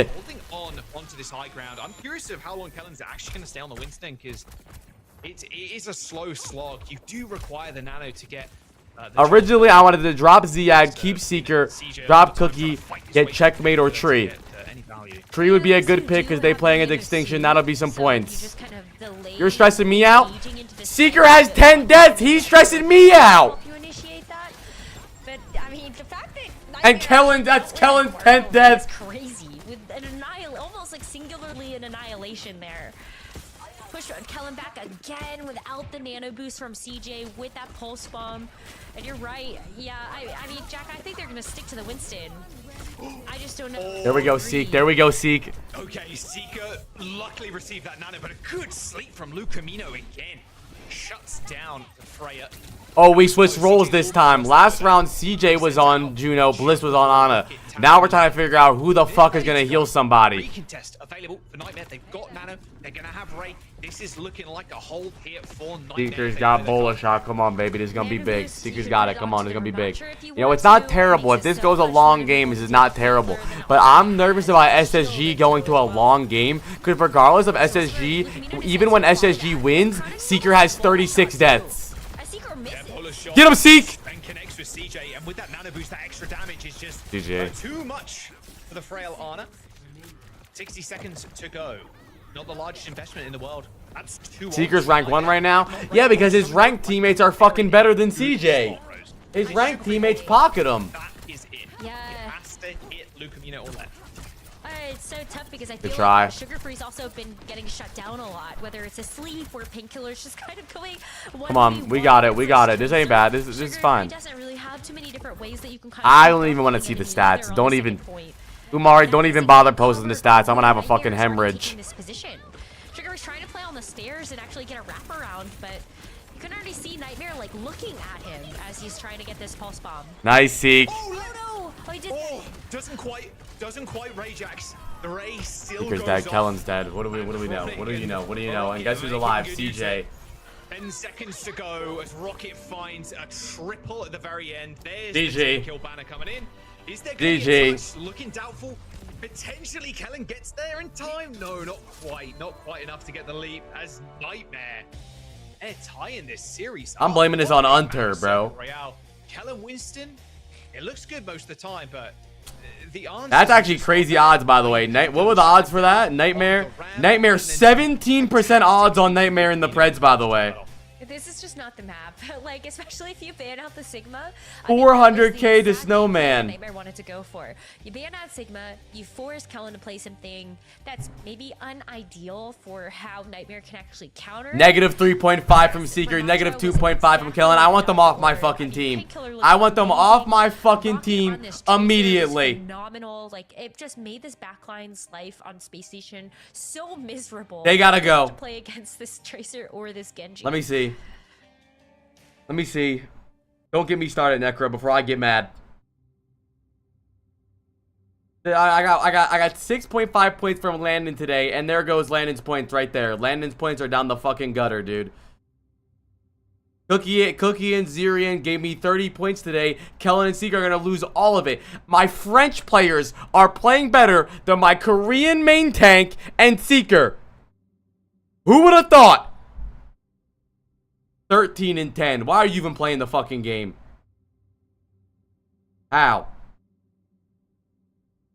Holding onto this high ground. I'm curious of how long Kellen's actually going to stay on the Winston, because it is a slow slog. You do require the nano to get Originally, I wanted to drop Ziad, keep Seeker, drop Cookie, get Checkmate or Tree. Tree would be a good pick because they playing at Extinction. That'll be some points. You're stressing me out? Seeker has 10 deaths. He's stressing me out. And Kellen, that's Kellen's 10th death. Crazy with an almost like singularly an annihilation there. Push Kellen back again without the nano boost from CJ with that pulse bomb. And you're right. Yeah, I mean, Jack, I think they're gonna stick to the Winston. I just don't know. There we go, Seek. There we go, Seek. Okay, Seeker luckily received that nano, but a good sleep from Lucamino again. Shuts down Freya. Oh, we switched roles this time. Last round, CJ was on Juno, Bliss was on Ana. Now we're trying to figure out who the fuck is gonna heal somebody. Contest available for Nightmare. They've got nano. They're gonna have Ray. This is looking like a hold here for Nightmare. Seeker's got bowler shot. Come on, baby. This is gonna be big. Seeker's got it. Come on, it's gonna be big. You know, it's not terrible. If this goes a long game, this is not terrible. But I'm nervous about SSG going to a long game. Because regardless of SSG, even when SSG wins, Seeker has 36 deaths. Get him, Seek! And connects with CJ, and with that nano boost, that extra damage is just too much for the frail Ana. 60 seconds to go. Not the largest investment in the world. That's too. Seeker's rank 1 right now? Yeah, because his ranked teammates are fucking better than CJ. His ranked teammates pocket him. That is it. Yeah. It has to hit Lucamino or left. It's so tough because I feel try. like Sugar Free's also been getting shut down a lot, whether it's a sleep or painkillers, just kind of going. Come on, we got it. We got it. This ain't bad. This is fine. Doesn't really have too many different ways that you can kind I don't even want to see the stats. Don't even. Umari, don't even bother posting the stats. I'm gonna have a fucking hemorrhage. This position. Sugar was trying to play on the stairs and actually get a wraparound, but you can already see Nightmare like looking at him as he's trying to get this pulse bomb. Nice, Seek. Oh no! Oh, he did. Doesn't quite Rajax. The Ray still Seeker's goes dead. off. Kellen's dead. What do we know? What do you know? What do you know? And guess who's alive? CJ. 10 seconds to go as Rocket finds a triple at the very end. There's GG. the kill banner coming in. Is there gonna be a GG. touch? Looking doubtful. Potentially Kellen gets there in time. No, not quite. Not quite enough to get the leap as Nightmare. They're tying this series. I'm blaming this on Hunter, bro. Royale. Kellen Winston, it looks good most of the time, but the answer. That's actually crazy odds, by the way. What were the odds for that? Nightmare? Nightmare, 17% odds on Nightmare in the Preds, by the way. This is just not the map. Like, especially if you ban out the Sigma. 400k to Snowman. Nightmare wanted to go for. You ban out Sigma, you force Kellen to play something that's maybe unideal for how Nightmare can actually counter. Negative 3.5 from Seeker, negative 2.5 from Kellen. I want them off my fucking team. I want them off my fucking team immediately. Phenomenal. Like, it just made this backline's life on Space Station so miserable. They gotta go. To play against this Tracer or this Genji. Let me see. Let me see. Don't get me started, Necro, before I get mad. I got 6.5 points from Landon today, and there goes Landon's points right there. Landon's points are down the fucking gutter, dude. Cookie and Zirian gave me 30 points today. Kellen and Seeker are gonna lose all of it. My French players are playing better than my Korean main tank and Seeker. Who would have thought? 13 and 10. Why are you even playing the fucking game? How?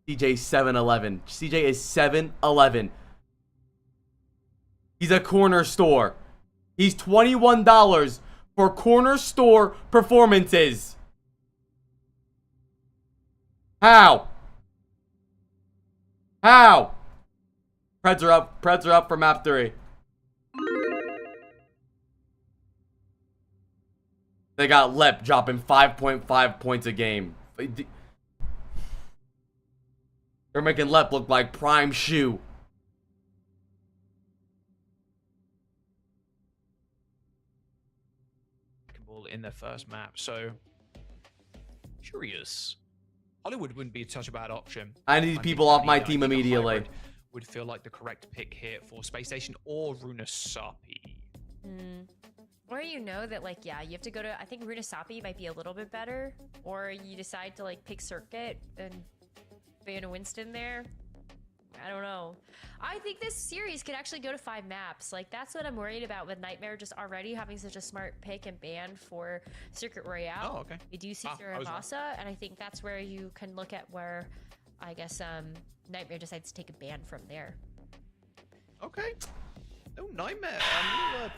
CJ 7-11. CJ is 7-11. He's a corner store. He's $21 for corner store performances. How? How? Preds are up. Preds are up for map 3. They got Lep dropping 5.5 points a game. They're making Lep look like prime shoe. In their first map, so curious. Hollywood wouldn't be such a bad option. I need people off my team immediately. Would feel like the correct pick here for Space Station or Runasapi. Or you know that, like, yeah, you have to go to, I think Runasapi might be a little bit better, or you decide to like pick Circuit and ban a Winston there. I don't know. I think this series could actually go to 5 maps. Like, that's what I'm worried about with Nightmare just already having such a smart pick and ban for Circuit Royale. Oh, okay. We do see Saravasa, and I think that's where you can look at where, I guess, Nightmare decides to take a ban from there. Okay. Oh, Nightmare.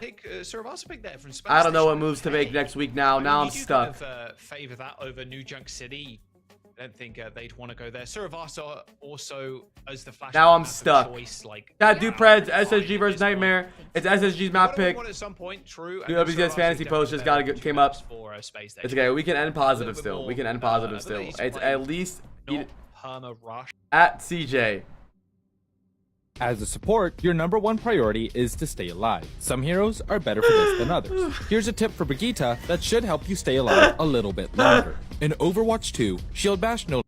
Pick Saravasa pick there from Space I don't know what Station. moves to make next week now. Now I'm stuck. Kind of, favor that over New Junk City. I don't think they'd want to go there. Saravasa also as the flash. Now I'm stuck. Choice, like, Gotta do Preds, SSG versus Nightmare. It's SSG's map pick. At some point, true. New WCS fantasy post just came up. It's okay. We can end positive still. We can end positive still. It's at least Perma rush. at CJ. As a support, your #1 priority is to stay alive. Some heroes are better for this than others. Here's a tip for Brigitte that should help you stay alive a little bit longer. In Overwatch 2, Shield Bash no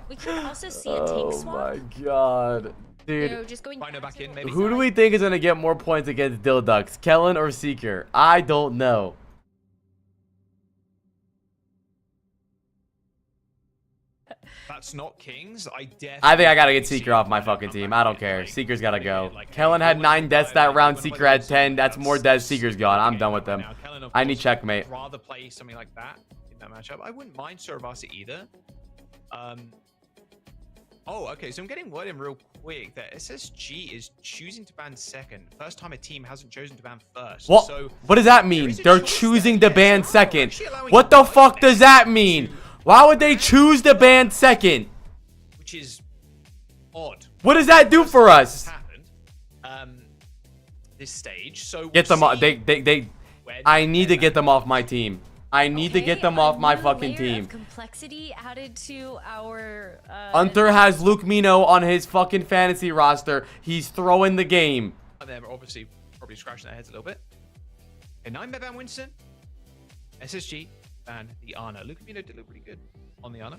we could also see a tank swap. Oh my god. Dude, just going back in, maybe. who do we think is gonna get more points against Dilducks, Kellen or Seeker? I don't know. That's not Kings. I think I gotta get Seeker off my fucking team. I don't care. Seeker's gotta go. Kellen had 9 deaths that round. Seeker had 10. That's more deaths. Seeker's gone. I'm done with them. I need checkmate. Rather play something like that in that matchup. I wouldn't mind Saravasa either. Oh, okay. So I'm getting word in real quick that SSG is choosing to ban second. First time a team hasn't chosen to ban first. What? So What does that mean? They're choosing to ban second. What the fuck does that mean? Why would they choose to ban second? Which is odd. What does that do for us? This stage. So Get them off. I need to get them off my team. I need to get them off my fucking team. Complexity added to our. Hunter has Luke Mino on his fucking fantasy roster. He's throwing the game. They're obviously probably scratching their heads a little bit. And 9-bet ban Winston. SSG ban the Ana. Luke Mino did look pretty good on the Ana.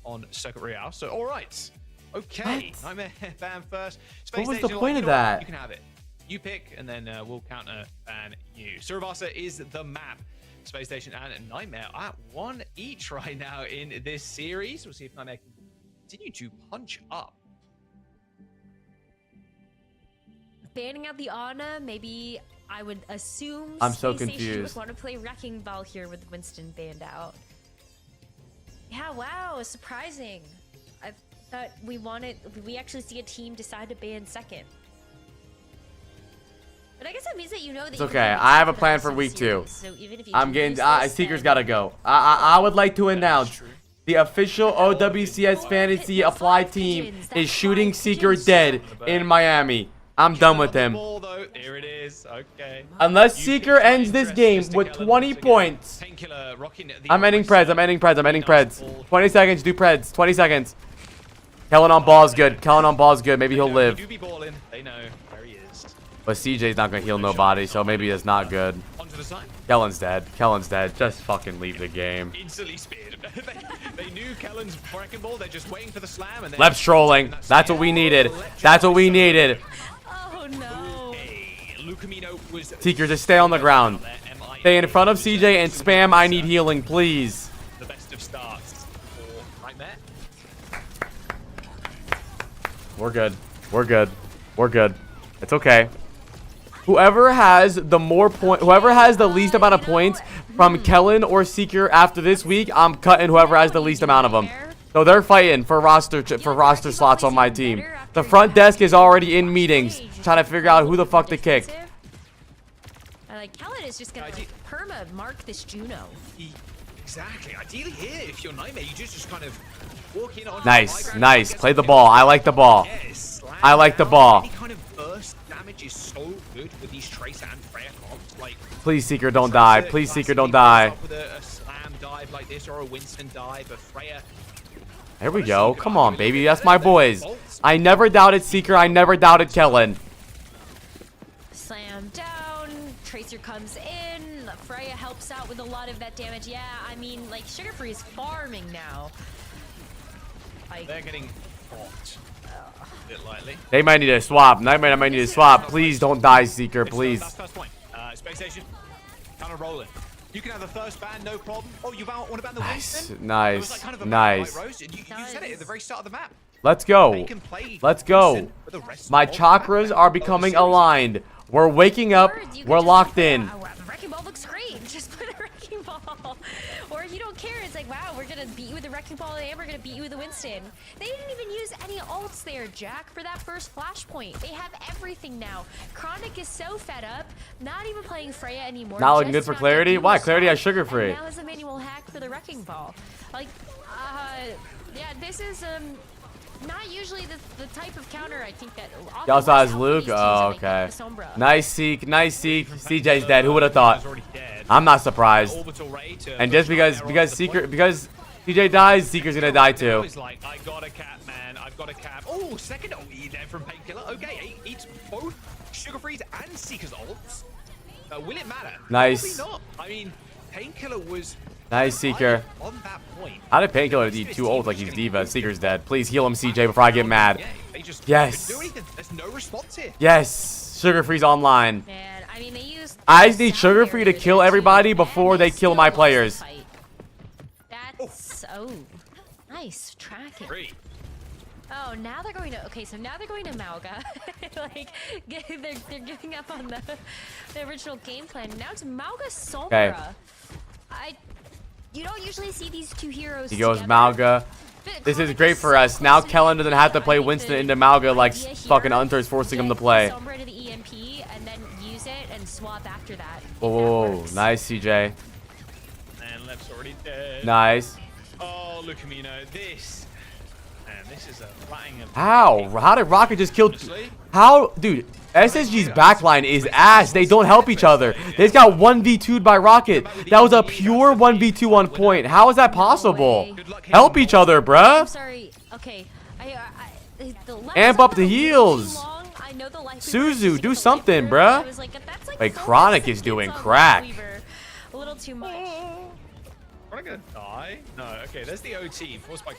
On Circuit Royale. So, alright. Okay. Nightmare ban first. What was the point of that? You can have it. You pick, and then we'll counter ban you. Saravasa is the map. Space Station and Nightmare at 1 each right now in this series. We'll see if Nightmare can continue to punch up. Banning out the Ana, maybe I would assume I'm so Space Station confused. would want to play Wrecking Ball here with Winston banned out. Yeah, wow, surprising. I thought we actually see a team decide to ban second. But I guess that means that you know that It's okay. I have a plan for week 2. So even if you I'm getting. Seeker's gotta go. I would like to announce the official OWCS Fantasy Apply team is shooting Seeker dead in Miami. I'm done with him. There it is. Okay. Unless Seeker ends this game with 20 points. I'm ending Preds. I'm ending Preds. I'm ending Preds. 20 seconds. Do Preds. 20 seconds. Kellen on ball is good. Kellen on ball is good. Maybe he'll live. They know where he is. But CJ's not gonna heal nobody, so maybe it's not good. Onto the side. Kellen's dead. Kellen's dead. Just fucking leave the game. Instantly speared. they knew Kellen's Wrecking Ball. They're just waiting for the slam. And then Leps trolling. That's what we needed. That's what we needed. Oh no. Seeker, just stay on the ground. Stay in front of CJ and spam I need healing, please. The best of starts for Nightmare. We're good. We're good. We're good. It's okay. Whoever has the least amount of points from Kellen or Seeker after this week, I'm cutting whoever has the least amount of them. So they're fighting for roster slots on my team. The front desk is already in meetings, trying to figure out who the fuck to kick. Kellen is just gonna perma mark this Juno. Exactly. Ideally here, if you're Nightmare, you just kind of walk in on. Nice, nice. Play the ball. I like the ball. I like the ball. Any kind of burst damage is so good with these Tracer and Freya comps. Like, Please, Seeker, don't die. Please, Seeker, don't die. with a slam dive like this or a Winston dive, but Freya. There we go. Come on, baby. That's my boys. I never doubted Seeker. I never doubted Kellen. Slam down. Tracer comes in. Freya helps out with a lot of that damage. Yeah, I mean, like, Sugar Free is farming now. They're getting caught a bit lightly. They might need to swap. Nightmare might need to swap. Please don't die, Seeker. Please. That's first point. Space Station. Kind of rolling. You can have the first ban, no problem. Oh, you want to ban the Nice, Winston? nice, It was like kind of a nice. ban, right, Rose? You said it at the very start of the map. Let's go. Let's go. My chakras are becoming aligned. We're waking up. We're locked in. Wrecking ball looks great. Just put a wrecking ball. Or if you don't care, it's like, wow, we're gonna beat you with a wrecking ball and we're gonna beat you with a Winston. They didn't even use any ults there, Jack, for that first flashpoint. They have everything now. Chronic is so fed up, not even playing Freya anymore. Not looking good for Clarity. Why? Clarity has sugar free. Now is a manual hack for the wrecking ball. Like, yeah, this is not usually the type of counter I think that. He also has Luke. Oh, okay. Nice Seek. Nice Seek. CJ's dead. Who would have thought? I'm not surprised. And just because CJ dies, Seeker's gonna die too. He's like, I got a cap, man. I've got a cap. Oh, second OE there from Painkiller. Okay, eats both Sugar Freeze and Seeker's ults. Will it matter? Nice. Probably not. I mean, Painkiller was. Nice Seeker. On that point. How did Painkiller need 2 ults like he's Diva? Seeker's dead. Please heal him, CJ, before I get mad. Yes. There's no response here. Yes. Sugar Free's online. Man, I mean, they used. I just need Sugar Free to kill everybody before they kill my players. That's nice tracking. Oh, now they're going to. Okay, so now they're going to Mauga. Like, they're giving up on the original game plan. Now it's Mauga Sombra. Okay. You don't usually see these two heroes. He goes Mauga. This is great for us. Now Kellen doesn't have to play Winston into Mauga like fucking Hunter's forcing him to play. Sombra to the EMP and then use it and swap after that. Oh, nice CJ. And Left's already dead. Nice. Oh, look at me, this. Man, this is a flying. How? How did Rocket just kill? How, dude? SSG's backline is ass. They don't help each other. They just got 1v2'd by Rocket. That was a pure 1v2 on point. How is that possible? Help each other, bruh. I'm sorry. Okay. Amp up the heals. Suzu, do something, bruh. Wait, Chronic is doing crack. A little too much. Am I gonna die? No. Okay. There's the OT forced by.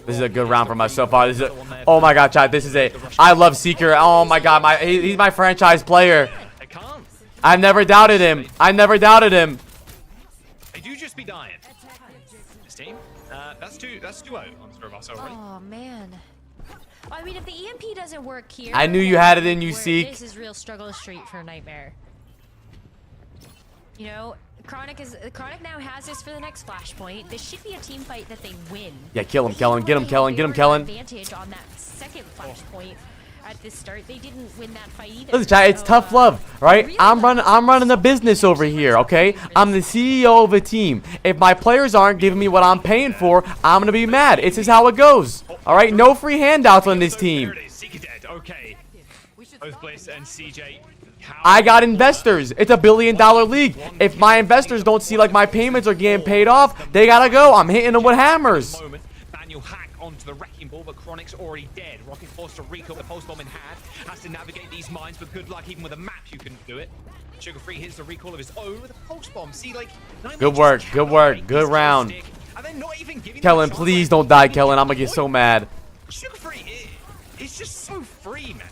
This is a good round from us so far. This is oh my god, chat. This is it. I love Seeker. Oh my god, he's my franchise player. I never doubted him. I never doubted him. They do just be dying. This team. That's 2-0 on Strovoss already. Oh man. I mean, if the EMP doesn't work here, I knew you had it in you, Seek. This is real struggle street for Nightmare. You know, Chronic now has this for the next flashpoint. This should be a team fight that they win. Yeah, kill him, Kellen. Get him, Kellen. Get him, Kellen. Advantage on that second flashpoint at this start. They didn't win that fight either. Listen, chat, it's tough love, right? I'm running the business over here, okay? I'm the CEO of a team. If my players aren't giving me what I'm paying for, I'm gonna be mad. It's just how it goes. All right, no free handouts on this team. Seeker dead. Okay. Both Bliss and CJ. I got investors. It's $1 billion league. If my investors don't see like my payments are getting paid off, they gotta go. I'm hitting them with hammers. Manual hack onto the wrecking ball, but Chronic's already dead. Rocket forced to recall the pulse bomb in hand. Has to navigate these mines, but good luck. Even with a map, you can do it. Sugar Free hits the recall of his own with a pulse bomb. See, like, good work, good work, good round. Kellen, please don't die, Kellen. I'm gonna get so mad. Sugar Free is just so free, man.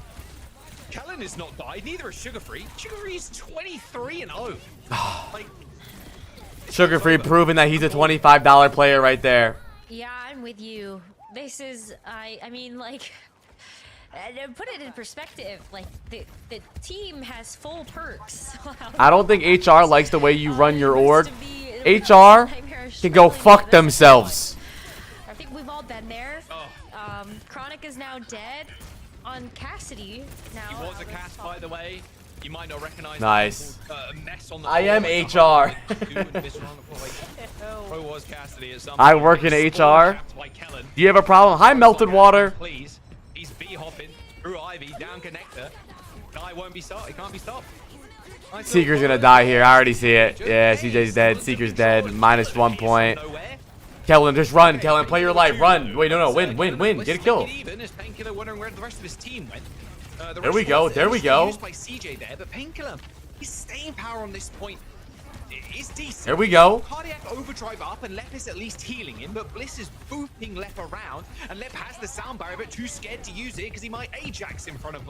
Kellen has not died, neither is Sugar Free. Sugar Free is 23-0. Like, Sugar Free proving that he's a $25 player right there. Yeah, I'm with you. This is, I mean, like, put it in perspective. Like, the team has full perks. I don't think HR likes the way you run your org. HR can go fuck themselves. I think we've all been there. Chronic is now dead. On Cassidy now. He was a cast, by the way. You might not recognize. Nice. Mess on the I am HR. I work in HR. Do you have a problem? Hi, melted water. Please. He's B-hopping through Ivy, down connector. Guy won't be stopped. He can't be stopped. Seeker's gonna die here. I already see it. Yeah, CJ's dead. Seeker's dead. -1 point. Kellen, just run. Kellen, play your life. Run. Wait, no. Win. Get a kill. There we go. There we go. By CJ there, but Painkiller, his staying power on this point is decent. There we go. Cardiac overdrive up, and Lep is at least healing him, but Bliss is booping Lep around, and Lep has the sound barrier, but too scared to use it because he might Ajax in front of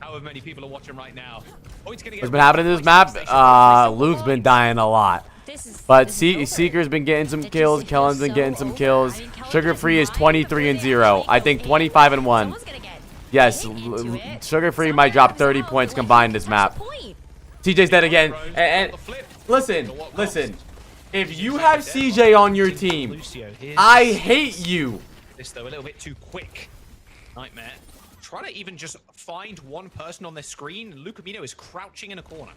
however many people are watching right now. What's been happening in this map? Luke's been dying a lot. But Seeker's been getting some kills. Kellen's been getting some kills. Sugar Free is 23-0. I think 25-1. Yes, Sugar Free might drop 30 points combined this map. CJ's dead again. And listen. If you have CJ on your team, I hate you. This though a little bit too quick. Nightmare. Try to even just find one person on their screen. Lucamino is crouching in a corner.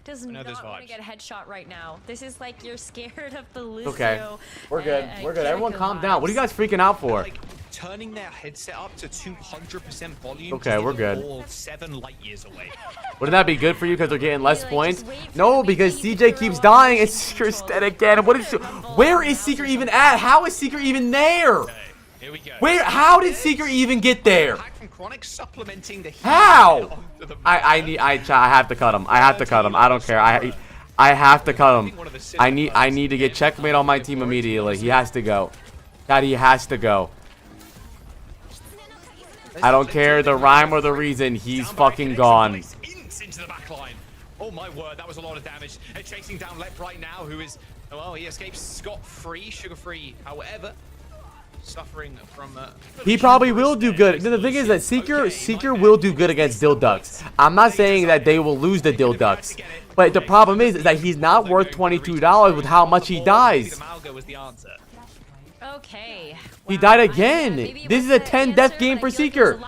Does not want to get a headshot right now. This is like you're scared of the Lucio. Okay, we're good. We're good. Everyone calm down. What are you guys freaking out for? Like turning their headset up to 200% volume. Okay, we're good. All 7 light years away. Wouldn't that be good for you because they're getting less points? No, because CJ keeps dying and Seeker's dead again. Where is Seeker even at? How is Seeker even there? Here we go. How did Seeker even get there? How? I have to cut him. I have to cut him. I don't care. I have to cut him. I need to get checkmate on my team immediately. He has to go. God, he has to go. I don't care the rhyme or the reason. He's fucking gone. Into the back line. Oh my word, that was a lot of damage. And chasing down Lep right now, who is, well, he escapes scot-free, sugar-free. However, suffering from he probably will do good. The thing is that Seeker will do good against Dill Ducks. I'm not saying that they will lose the Dill Ducks, but the problem is that he's not worth $22 with how much he dies. Okay. He died again. This is a 10 death game for Seeker.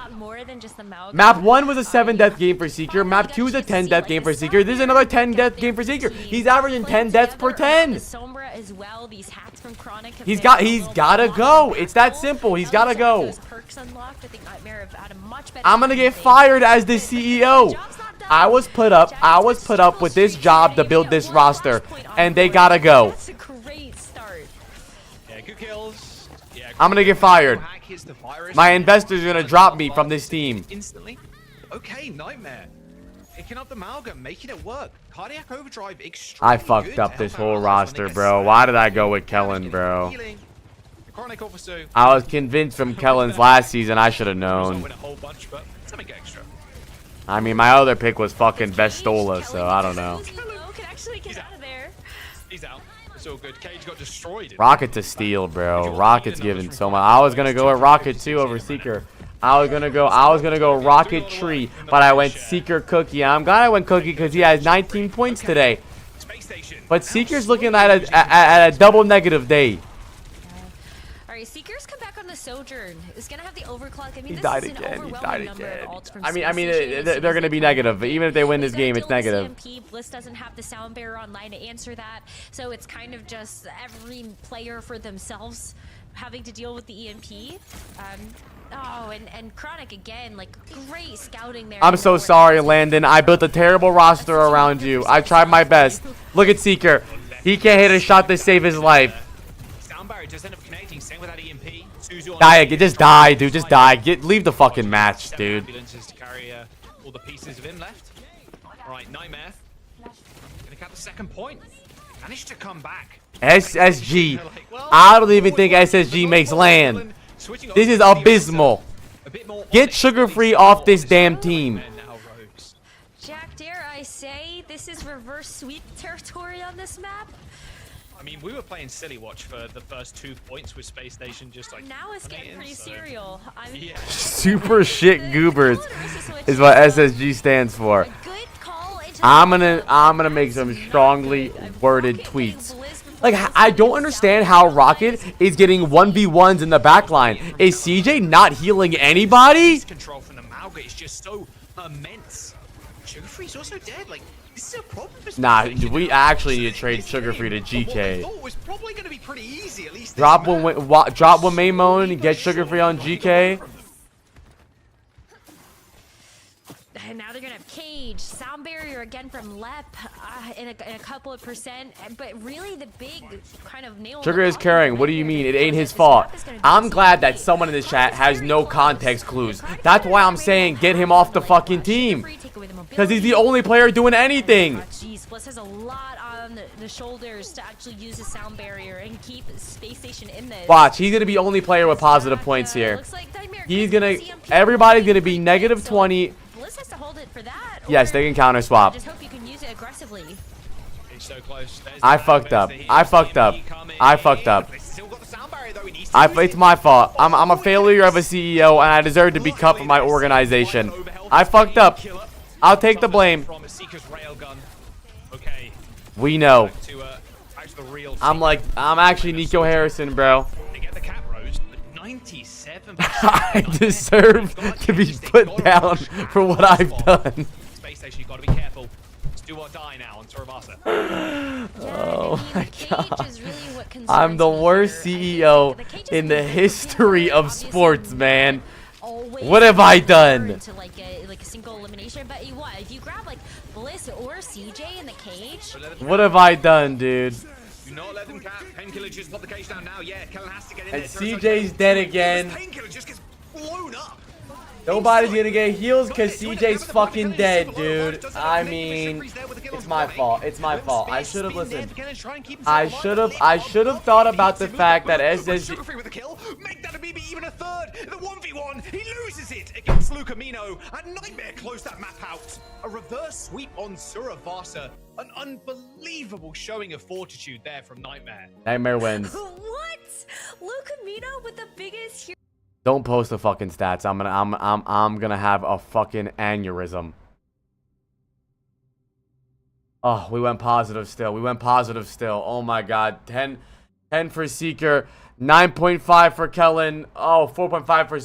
Map 1 was a 7 death game for Seeker. Map 2 is a 10 death game for Seeker. This is another 10 death game for Seeker. He's averaging 10 deaths per 10. He's gotta go. It's that simple. He's gotta go. I'm gonna get fired as the CEO. I was put up with this job to build this roster, and they gotta go. I'm gonna get fired. My investors are gonna drop me from this team. Instantly. Okay, Nightmare. Picking up the Amalgam, making it work. Cardiac Overdrive extremely I fucked up this whole roster, bro. Why did I go with Kellen, bro? I was convinced from Kellen's last season I should have known. I mean, my other pick was fucking Vestola, so I don't know. He's out. It's all good. Cage got destroyed. Rocket to steal, bro. Rocket's giving so much. I was gonna go with Rocket too over Seeker. I was gonna go Rocket Tree, but I went Seeker Cookie. I'm glad I went Cookie because he has 19 points today. But Seeker's looking at a double negative day. Alright, Seekers come back on the Sojourn. It's gonna have the overclock. I mean, He died again. I mean, they're gonna be negative, but even if they win this game, it's negative. Bliss doesn't have the sound barrier online to answer that, so it's kind of just every player for themselves having to deal with the EMP. Oh, and Chronic again, like great scouting there. I'm so sorry, Landon. I built a terrible roster around you. I tried my best. Look at Seeker. He can't hit a shot to save his life. Die, just die, dude. Just die. Leave the fucking match, dude. To carry all the pieces of him left. All right, Nightmare. Gonna cap the second point. Managed to come back. SSG. I don't even think SSG makes land. This is abysmal. Get Sugar Free off this damn team. Jack, dare I say this is reverse sweep territory on this map? I mean, we were playing Silly Watch for the first 2 points with Space Station, just like now it's getting pretty serial. Super shit goobers is what SSG stands for. I'm gonna make some strongly worded tweets. Like, I don't understand how Rocket is getting 1v1s in the backline. Is CJ not healing anybody? Control from the Malga is just so immense. Sugar Free's also dead. Like, this is a problem. Nah, we actually need to trade Sugar Free to GK. It was probably going to be pretty easy, at least. Drop one main mode and get Sugar Free on GK. And now they're gonna have Cage, sound barrier again from Lep in a couple of percent, but really the big kind of nail. Sugar is carrying. What do you mean? It ain't his fault. I'm glad that someone in this chat has no context clues. That's why I'm saying get him off the fucking team. Because he's the only player doing anything. Jeez, Bliss has a lot on the shoulders to actually use a sound barrier and keep Space Station in this. Watch, he's gonna be only player with positive points here. He's gonna. Everybody's gonna be -20. hold it for that. Yes, they can counter swap. I just hope you can use it aggressively. It's so close. I fucked up. I fucked up. I fucked up. It's my fault. I'm a failure of a CEO, and I deserve to be cut from my organization. I fucked up. I'll take the blame. We know. I'm actually Nico Harrison, bro. I deserve to be put down for what I've done. Space Station, you gotta be careful. It's do or die now on Torabasa. Oh my god. I'm the worst CEO in the history of sports, man. What have I done? To like a single elimination, but what if you grab like Bliss or CJ in the cage? What have I done, dude? Do not let them cap. Painkiller just put the cage down now. Yeah, Kellen has to get in And there. CJ's dead again. Painkiller just gets blown up. Nobody's gonna get heals because CJ's fucking dead, dude. I mean, it's my fault. It's my fault. I should have listened. I should have thought about the fact that SSG. Make that a BB even a third. The 1v1, he loses it against Lucamino. And Nightmare closed that map out. A reverse sweep on Suravasa. An unbelievable showing of fortitude there from Nightmare. Nightmare wins. What? Lucamino with the biggest hero. Don't post the fucking stats. I'm gonna have a fucking aneurysm. Oh, we went positive still. We went positive still. Oh my god. 10 for Seeker. 9.5 for Kellen. Oh, 4.5 for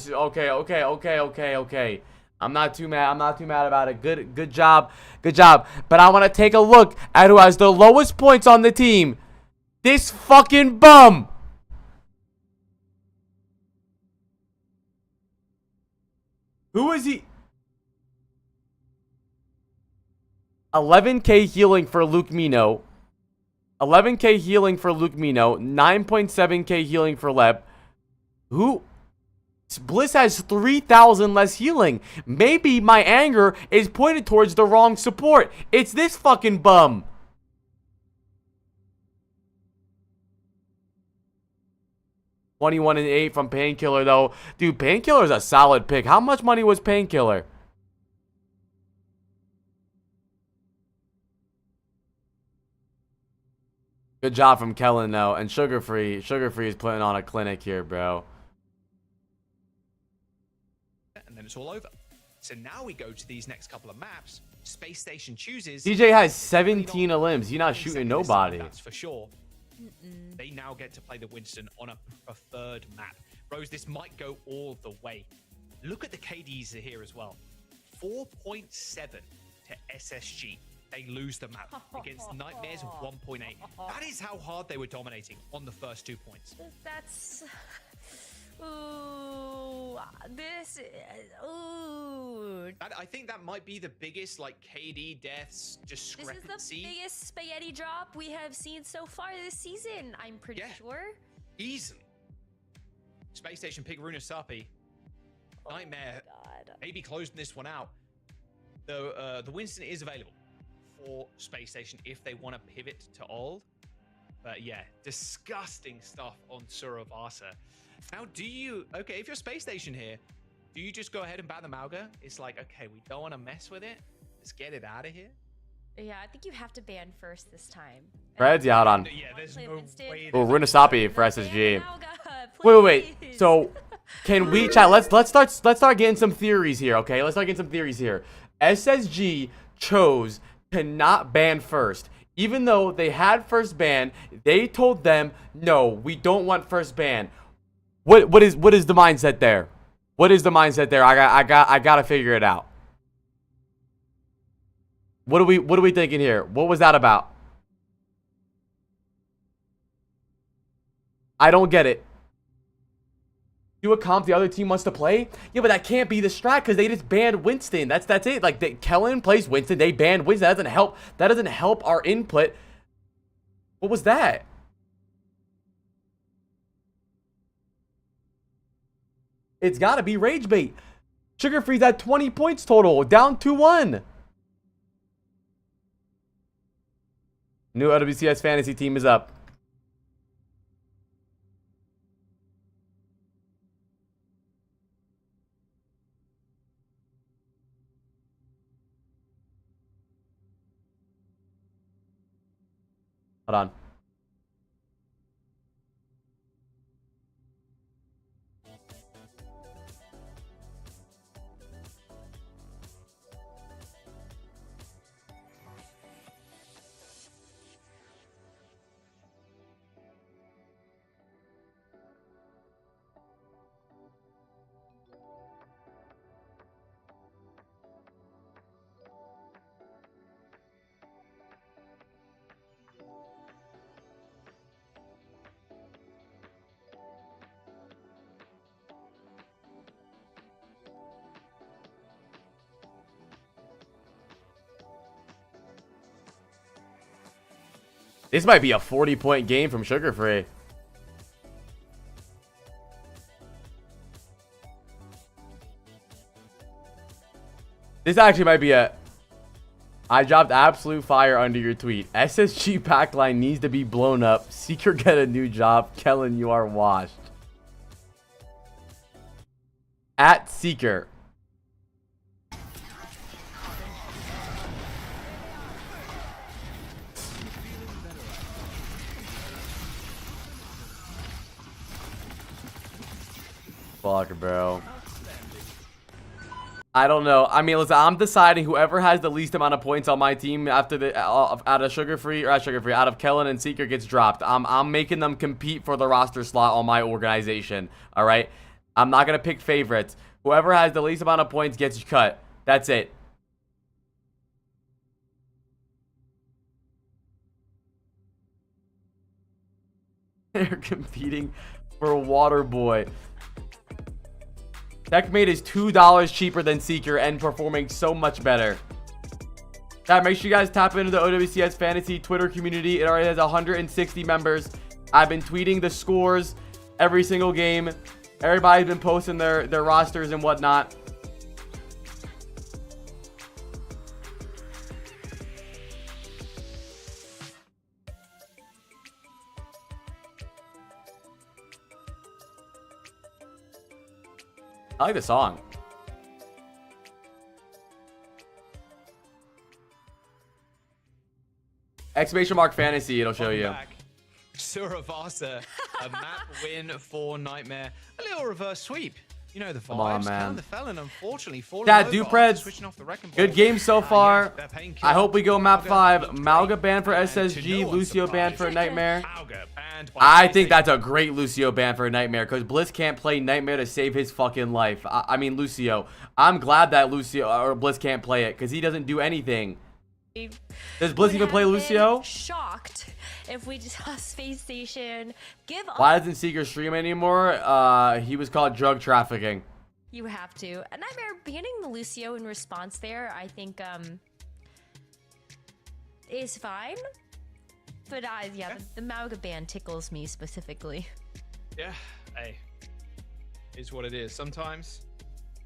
okay. I'm not too mad. I'm not too mad about it. Good job. Good job. But I want to take a look at who has the lowest points on the team. This fucking bum. Who is he? 11k healing for Luke Mino. 11k healing for Luke Mino. 9.7k healing for Lep. Who? Bliss has 3,000 less healing. Maybe my anger is pointed towards the wrong support. It's this fucking bum. $21.08 from Painkiller, though. Dude, Painkiller is a solid pick. How much money was Painkiller? Good job from Kellen, though. And Sugar Free. Sugar Free is putting on a clinic here, bro. And then it's all over. So now we go to these next couple of maps. Space Station chooses. DJ has 17 elims. He's not shooting nobody. That's for sure. They now get to play the Winston on a preferred map. Rose, this might go all the way. Look at the KDs here as well. 4.7 to SSG. They lose the map against Nightmares 1.8. That is how hard they were dominating on the first 2 points. That's... Ooh, this... Ooh. I think that might be the biggest, like, KD deaths discrepancy. This is the biggest spaghetti drop we have seen so far this season, I'm pretty sure. Easily. Space Station, Pig, Runa, Sapi. Nightmare. Maybe closing this one out. The Winston is available for Space Station if they want to pivot to old. But yeah, disgusting stuff on Suravasa. Now, okay, if you're Space Station here, do you just go ahead and bat the Mauga? It's like, okay, we don't want to mess with it. Let's get it out of here. Yeah, I think you have to ban first this time. Fred's out on. Yeah, there's no way. Oh, Runasapi for SSG. Wait. So, can we chat? Let's start getting some theories here, okay? Let's start getting some theories here. SSG chose to not ban first. Even though they had first ban, they told them, no, we don't want first ban. What is the mindset there? What is the mindset there? I gotta figure it out. What are we thinking here? What was that about? I don't get it. Do a comp the other team wants to play? Yeah, but that can't be the strat because they just banned Winston. That's it. Like Kellen plays Winston, they banned Winston. That doesn't help. That doesn't help our input. What was that? It's got to be rage bait. Sugar Free's at 20 points total, down 2-1. New LWCS fantasy team is up. Hold on. This might be a 40-point game from Sugar Free. This actually might be a... I dropped absolute fire under your tweet. SSG pack line needs to be blown up. Seeker get a new job. Kellen, you are washed. At Seeker. Fuck, bro. I don't know. I mean, listen, I'm deciding whoever has the least amount of points on my team after the out of Sugar Free or out of Kellen and Seeker gets dropped. I'm making them compete for the roster slot on my organization. All right. I'm not gonna pick favorites. Whoever has the least amount of points gets cut. That's it. They're competing for Waterboy. Techmate is $2 cheaper than Seeker and performing so much better. Chat, make sure you guys tap into the OWCS Fantasy Twitter community. It already has 160 members. I've been tweeting the scores every single game. Everybody's been posting their rosters and whatnot. I like the song. Exclamation mark fantasy, it'll show you. Suravasa, a map win for Nightmare. A little reverse sweep. You know the vibes. Come on, man. The Felon, unfortunately, falling That over, Dupreds, switching off the wrecking ball. good game so far. Yeah, I hope we go map 5. Malga banned for SSG, Lucio banned for Nightmare. I think that's a great Lucio ban for Nightmare because Bliss can't play Nightmare to save his fucking life. I mean, Lucio. I'm glad that Lucio or Bliss can't play it because he doesn't do anything. Does Bliss even play Lucio? Shocked if we just saw Space Station give up. Why doesn't Seeker stream anymore? He was caught drug trafficking. You have to. A Nightmare banning the Lucio in response there, I think, is fine. But yeah, the Mauga ban tickles me specifically. Yeah, hey, it's what it is. Sometimes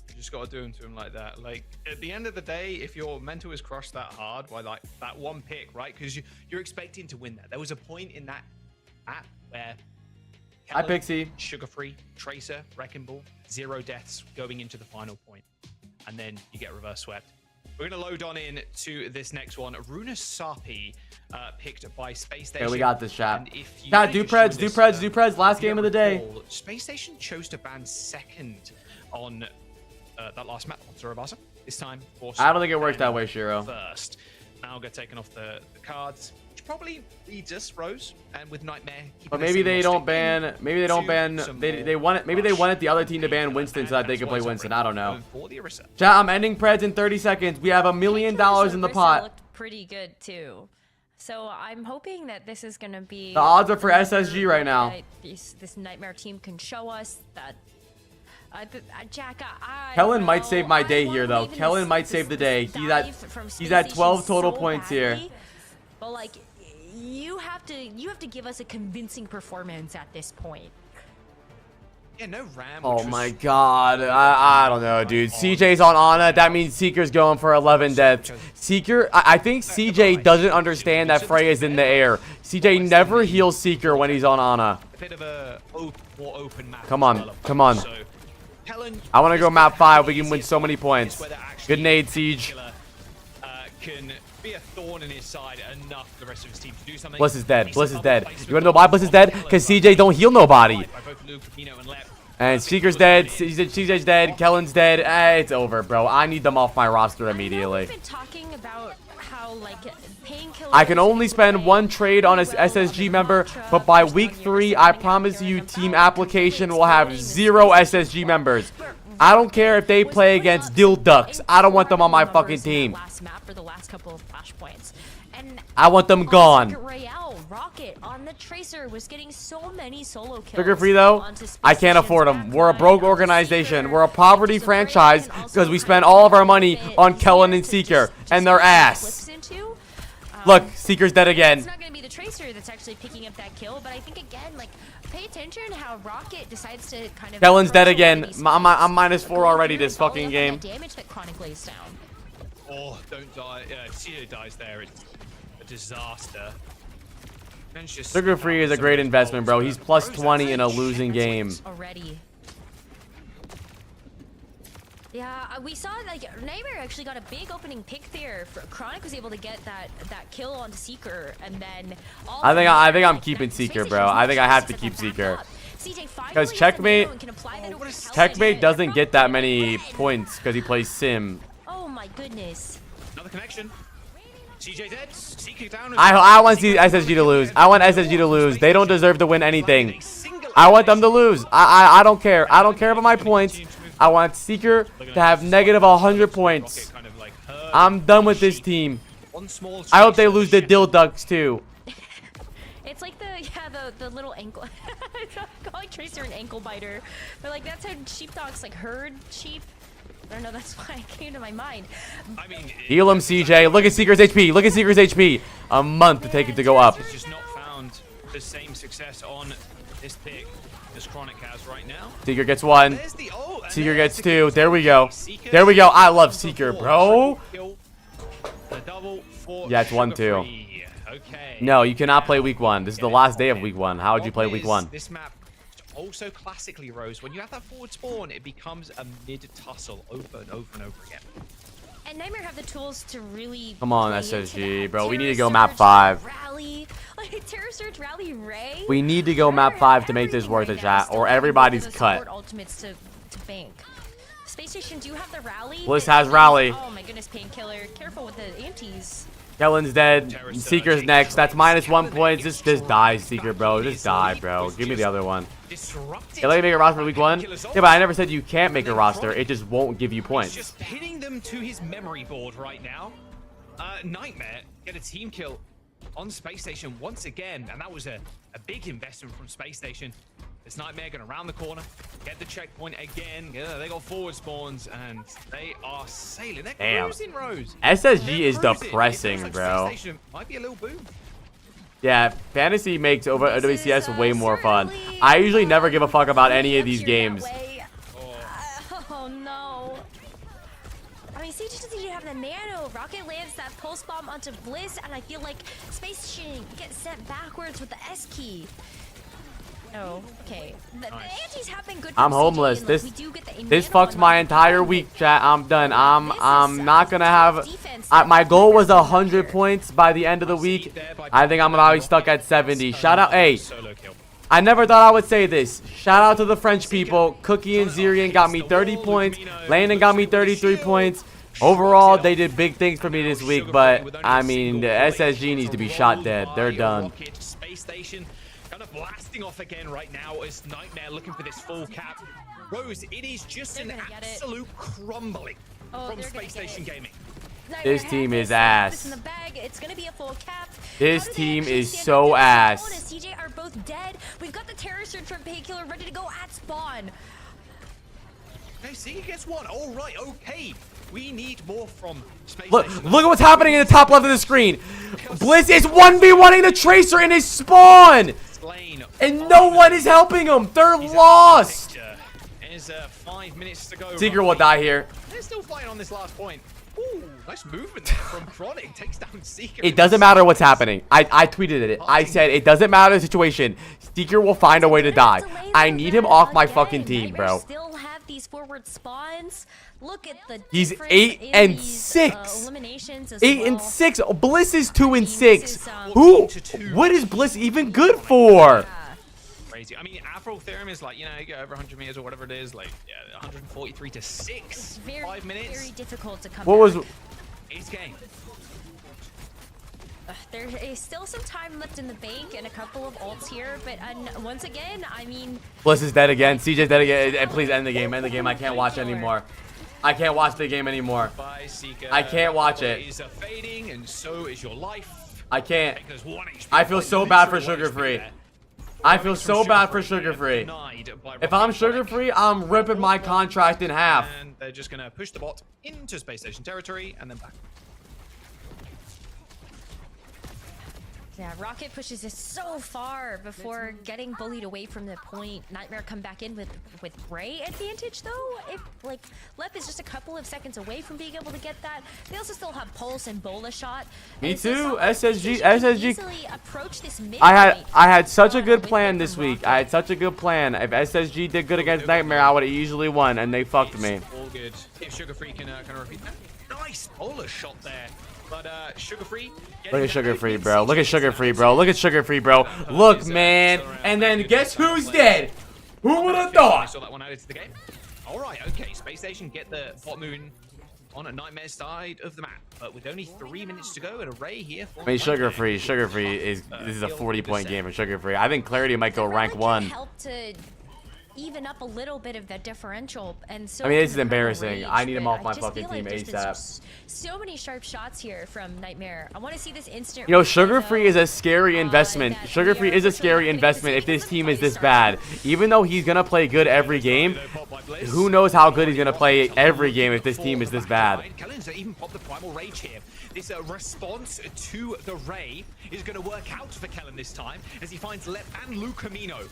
you just gotta do them to him like that. Like at the end of the day, if your mental is crushed that hard by like that one pick, right? Because you're expecting to win that. There was a point in that app where Hi, Pixie. Sugar Free, Tracer, Wrecking Ball, 0 deaths going into the final point, and then you get reverse swept. We're going to load on in to this next one. Runa Sapi picked by Space Station. Okay, we got this, chat. Chat, Dupreds, last game of the day. Space Station chose to ban second on that last map on Surabasa. This time, for I don't think it worked that way, Shiro. First. Malga taking off the cards, which probably leads us, Rose, and with Nightmare. But maybe they don't ban. Maybe they don't ban. They want it. Maybe they wanted the other team to ban Winston so that they could play Winston. I don't know. Chat, I'm ending Preds in 30 seconds. We have $1 million in the pot. Looked pretty good too. So I'm hoping that this is gonna be. The odds are for SSG right now. This Nightmare team can show us that. Jack, Kellen might save my day here, though. Kellen might save the day. He's at 12 total points here. But like, you have to give us a convincing performance at this point. Yeah, no ram. Oh my god, I don't know, dude. CJ's on Ana. That means Seeker's going for 11 deaths. Seeker, I think CJ doesn't understand that Freya's in the air. CJ never heals Seeker when he's on Ana. A bit of a more open map. Come on, come on. I want to go map 5. We can win so many points. Good nade, Siege. Can be a thorn in his side enough for the rest of his team to do something. Bliss is dead. Bliss is dead. You wanna know why Bliss is dead? Because CJ don't heal nobody. And Seeker's dead. CJ's dead. Kellen's dead. It's over, bro. I need them off my roster immediately. We've been talking about how like painkillers. I can only spend one trade on a SSG member, but by week 3, I promise you, team application will have 0 SSG members. I don't care if they play against Dill Ducks. I don't want them on my fucking team. Last map for the last couple of flashpoints. And I want them gone. Rocket on the Tracer was getting so many solo kills. Figure free though, I can't afford them. We're a broke organization. We're a poverty franchise because we spend all of our money on Kellen and Seeker and their ass. Look, Seeker's dead again. It's not going to be the Tracer that's actually picking up that kill, but I think again, like, pay attention how Rocket decides to kind of. Kellen's dead again. I'm -4 already this fucking game. Damage that Chronic lays down. Oh, don't die. Ceo dies there. It's a disaster. Sugar Free is a great investment, bro. He's plus 20 in a losing game. Already. Yeah, we saw like Nightmare actually got a big opening pick there. Chronic was able to get that kill on Seeker, and then I think I'm keeping Seeker, bro. I think I have to keep Seeker. Because Checkmate doesn't get that many points because he plays Sim. Oh my goodness. Another connection. CJ dead. Seeker down. I want SSG to lose. I want SSG to lose. They don't deserve to win anything. I want them to lose. I don't care. I don't care about my points. I want Seeker to have negative 100 points. I'm done with this team. I hope they lose the Dill Ducks too. It's like the little ankle. Calling Tracer an ankle biter, but like that's how sheepdogs like herd sheep. I don't know, that's why it came to my mind. I mean, heal him, CJ. Look at Seeker's HP. Look at Seeker's HP. A month to take it to go up. It's just not found the same success on this pick as Chronic has right now. Seeker gets 1. Seeker gets 2. There we go. There we go. I love Seeker, bro. Yeah, it's 1-2. Okay. No, you cannot play week 1. This is the last day of week 1. How would you play week 1? This map also classically, Rose, when you have that forward spawn, it becomes a mid-tussle over and over and over again. And Nightmare have the tools to really. Come on, SSG, bro. We need to go map 5. Rally, like Terror Surge, Rally, Ray. We need to go map 5 to make this worth a chat, or everybody's cut. Ultimates to bank. Space Station, do you have the Rally? Bliss has Rally. Oh my goodness, Painkiller. Careful with the antis. Kellen's dead. Seeker's next. That's -1 points. Just die, Seeker, bro. Just die, bro. Give me the other one. Yeah, let me make a roster for week 1. Yeah, but I never said you can't make a roster. It just won't give you points. Just hitting them to his memory board right now. Nightmare get a team kill on Space Station once again, and that was a big investment from Space Station. This Nightmare going to round the corner, get the checkpoint again. Yeah, they got forward spawns, and they are sailing. They're cruising, Rose. SSG is depressing, bro. Space Station might be a little boom. Yeah, fantasy makes over WCS way more fun. I usually never give a fuck about any of these games. Oh no. I mean, CJ doesn't even have the nano. Rocket lands that pulse bomb onto Bliss, and I feel like Space Station gets sent backwards with the S key. Oh, okay. The antis have been good. I'm homeless. This fucks my entire week, chat. I'm done. I'm not gonna have. My goal was 100 points by the end of the week. I think I'm gonna be stuck at 70. Shout out, hey. I never thought I would say this. Shout out to the French people. Cookie and Zirian got me 30 points. Landon got me 33 points. Overall, they did big things for me this week, but I mean, the SSG needs to be shot dead. They're done. Space Station kind of blasting off again right now as Nightmare looking for this full cap. Rose, it is just an absolute crumbling from Space Station Gaming. This team is ass. In the bag. It's gonna be a full cap. This team is so ass. CJ are both dead. We've got the Terror Surge from Painkiller ready to go at spawn. Okay, see, he gets 1. All right, okay. We need more from Space Look Station. at what's happening in the top left of the screen. Bliss is 1v1ing the Tracer in his spawn. And no one is helping him. They're lost. There's 5 minutes to go. Seeker will die here. They're still fighting on this last point. Ooh, nice movement there from Chronic. Takes down Seeker. It doesn't matter what's happening. I tweeted it. I said it doesn't matter the situation. Seeker will find a way to die. I need him off my fucking team, bro. Still have these forward spawns. Look at the He's 8 and 6. eliminations as 8 and well. 6. Bliss is 2 and 6. Who? What is Bliss even good for? Crazy. I mean, Afro Theorem is like, you know, you go over 100 meters or whatever it is, like, yeah, 143 to 6. 5 minutes. Very difficult to come What was? Ace game. There is still some time left in the bank and a couple of ults here, but once again, I mean... Bliss is dead again. CJ's dead again. And please end the game. End the game. I can't watch anymore. I can't watch the game anymore. I can't watch it. Is fading, and so is your life. I can't. I feel so bad for Sugar Free. I feel so bad for Sugar Free. If I'm Sugar Free, I'm ripping my contract in half. And they're just going to push the bot into Space Station territory and then back. Yeah, Rocket pushes it so far before getting bullied away from the point. Nightmare come back in with Ray advantage though. If like Lep is just a couple of seconds away from being able to get that. They also still have Pulse and Bola shot. Me And so too. Solid SSG. easily approach this mid I point. had such a good plan this week. I had such a good plan. If SSG did good against Nightmare, I would have easily won, and they fucked me. All good. If Sugar Free can repeat that. Nice Bola shot there. But Sugar Free. Look at Sugar Free, bro. Look at Sugar Free, bro. Look at Sugar Free, bro. Look, man. And then guess who's dead? Who would have thought? Saw that one added to the game. All right, okay. Space Station get the bot moving on a Nightmare side of the map, but with only 3 minutes to go, an array here. I mean, Sugar Free is this is a 40-point game for Sugar Free. I think Clarity might go rank 1. Help to even up a little bit of that differential, and so I mean, this is can Purple embarrassing. Rage, I need him but off my just fucking feel like team there's been ASAP. so many sharp shots here from Nightmare. I want to see this instant. You know, replay, Sugar though. Free is a scary investment. Sugar Free is a scary investment if this team is this bad. Even though he's gonna play good every game, who knows how good he's gonna play every game if this team is this bad. Kellen's even popped the Primal Rage here. This response to the Ray is going to work out for Kellen this time as he finds Lep and Lucamino.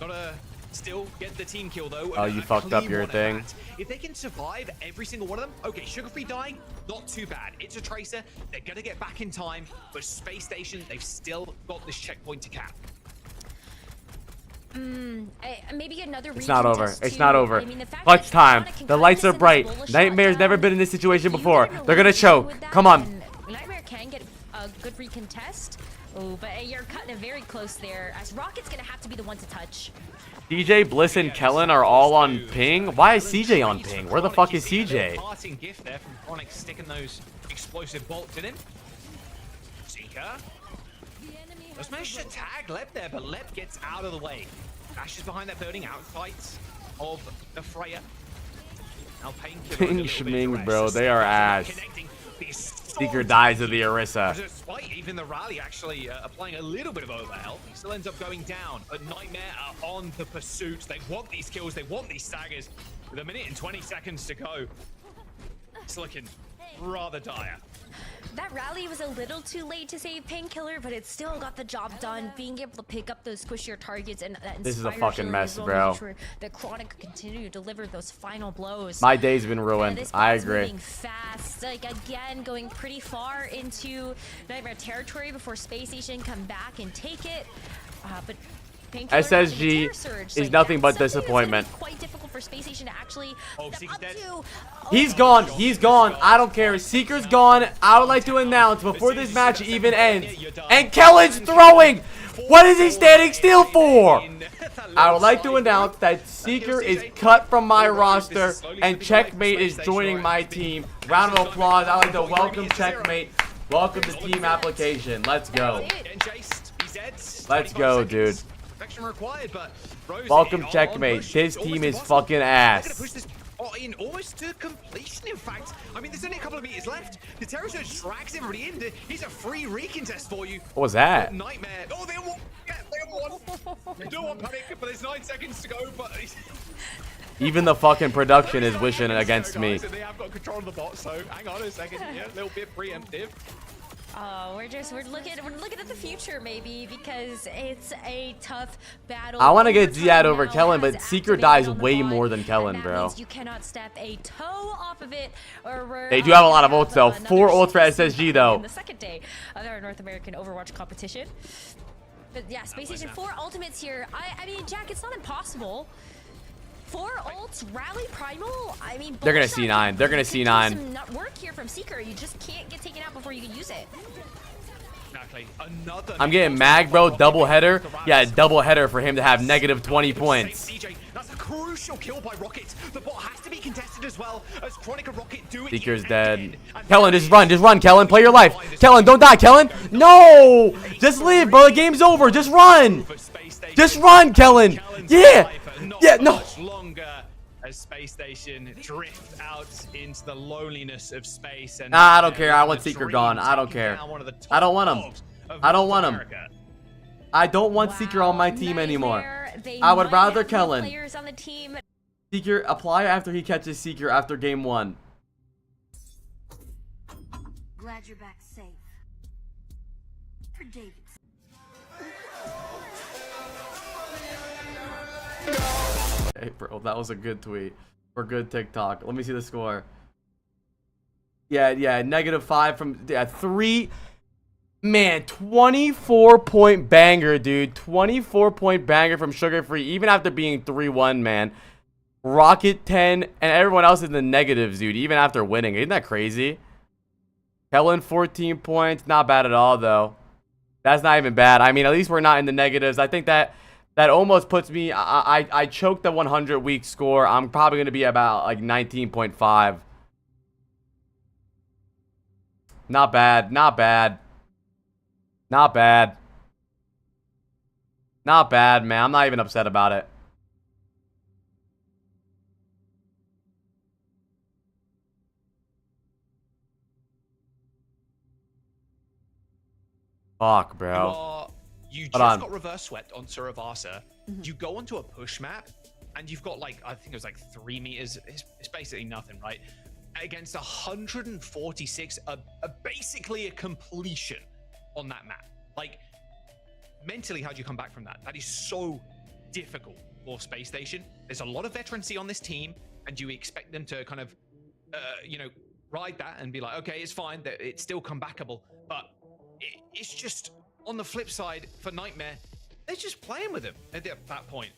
Gotta still get the team kill though. Oh, you fucked up your thing. If they can survive every single one of them, okay, Sugar Free dying, not too bad. It's a Tracer, they're gonna get back in time, but Space Station, they've still got this checkpoint to cap. Maybe another It's not over. retest It's too. not over. I mean, the fact Clutch that time. Sonic can The cut lights this are and bright. Bola shot Nightmare's down. never been in this situation You before. never know They're what gonna to do choke. with that, Come on. and Nightmare can get a good recontest. Oh, but you're cutting it very close there, as Rocket's gonna have to be the one to touch. DJ, Bliss, and Kellen are all on ping. Why is CJ on ping? Where the fuck is CJ? Parting gift there from Chronic sticking those explosive bolts in him. Seeker. Just managed to tag Lep there, but Lep gets out of the way. Dashes behind that building, outside of the Freya. Now Painkiller. Ping schming, bro. They are ass. Seeker dies of the Orisa. Despite even the rally actually applying a little bit of overhealth, he still ends up going down. But Nightmare are on the pursuit. They want these kills, they want these staggers. With 1 minute and 20 seconds to go, it's looking rather dire. That rally was a little too late to save Painkiller, but it still got the job done. Being able to pick up those squishier targets and that This is a Inspire fucking Shield mess, as well, bro. make sure that Chronic could continue to deliver those final blows. My day's been ruined. This I bot's agree. moving fast, like again, going pretty far into Nightmare territory before Space Station come back and take it. But Painkiller has the SSG Terror Surge, is like, nothing but that's something that's gonna be disappointment. quite difficult for Space Station to actually step up to. He's gone. He's gone. I don't care. Seeker's gone. I would like to announce before this match even ends. And Kellen's throwing. What is he standing still for? I would like to announce that Seeker is cut from my roster and Checkmate is joining my team. Round of applause. I'd like to welcome Checkmate. Welcome to team application. Let's go. Let's go, dude. Welcome, Checkmate. This team is fucking ass. In almost to completion, in fact. I mean, there's only a couple of meters left. The Terror Surge tracks everybody in. He's a free recontest for you. What was that? Nightmare. Oh, they have one. Yeah, they have one. Don't want panic, but there's 9 seconds to go. But Even the fucking production is wishing against me. they have got control of the bot, so hang on a second. Yeah, a little bit preemptive. Oh, we're looking at the future maybe, because it's a tough battle. I want to get Ziad over Kellen, but Seeker dies way more than Kellen, bro. You cannot step a toe off of it, or They do have a lot of ults though. 4 ults for SSG though. in the second day of our North American Overwatch competition. But yeah, Space Station 4 ultimates here. I mean, Jack, it's not impossible. 4 ults, Rally Primal. I mean, They're gonna Bullshot C9. They're gonna could do C9. some nut work here from Seeker. You just can't get taken out before you can use it. Exactly. Another. I'm getting mag, bro. Double header. Yeah, double header for him to have negative 20 points. That's a crucial kill by Rocket. The bot has to be contested as well as Chronic and Rocket do it. Seeker's dead. Kellen, just run, Kellen. Play your life. Kellen, don't die, Kellen. No! Just leave, bro. The game's over. Just run. Just run, Kellen. Yeah. Yeah, no. As Space Station drift out into the loneliness of space. And Nah, I don't care. I want Seeker gone. I don't care. I don't want him. I don't want him. I don't want Seeker on my team anymore. I would rather Kellen. Seeker, apply after he catches Seeker after game 1. Glad you're back safe. For David. Hey, bro, that was a good tweet. Or good TikTok. Let me see the score. Yeah, -5 from 3. Man, 24-point banger, dude. 24-point banger from Sugar Free, even after being 3-1, man. Rocket 10, and everyone else in the negatives, dude, even after winning. Isn't that crazy? Kellen, 14 points. Not bad at all, though. That's not even bad. I mean, at least we're not in the negatives. I think that almost puts me... I choked the 100-week score. I'm probably going to be about, like, 19.5. Not bad. Not bad. Not bad. Not bad, man. I'm not even upset about it. Fuck, bro. You just got reverse swept on Suravasa. You go onto a push map, and you've got, like, I think it was like 3 meters. It's basically nothing, right? Against 146, basically a completion on that map. Like, mentally, how do you come back from that? That is so difficult for Space Station. There's a lot of veterancy on this team, and you expect them to kind of, you know, ride that and be like, okay, it's fine, that it's still comebackable. But it's just, on the flip side, for Nightmare, they're just playing with him at that point.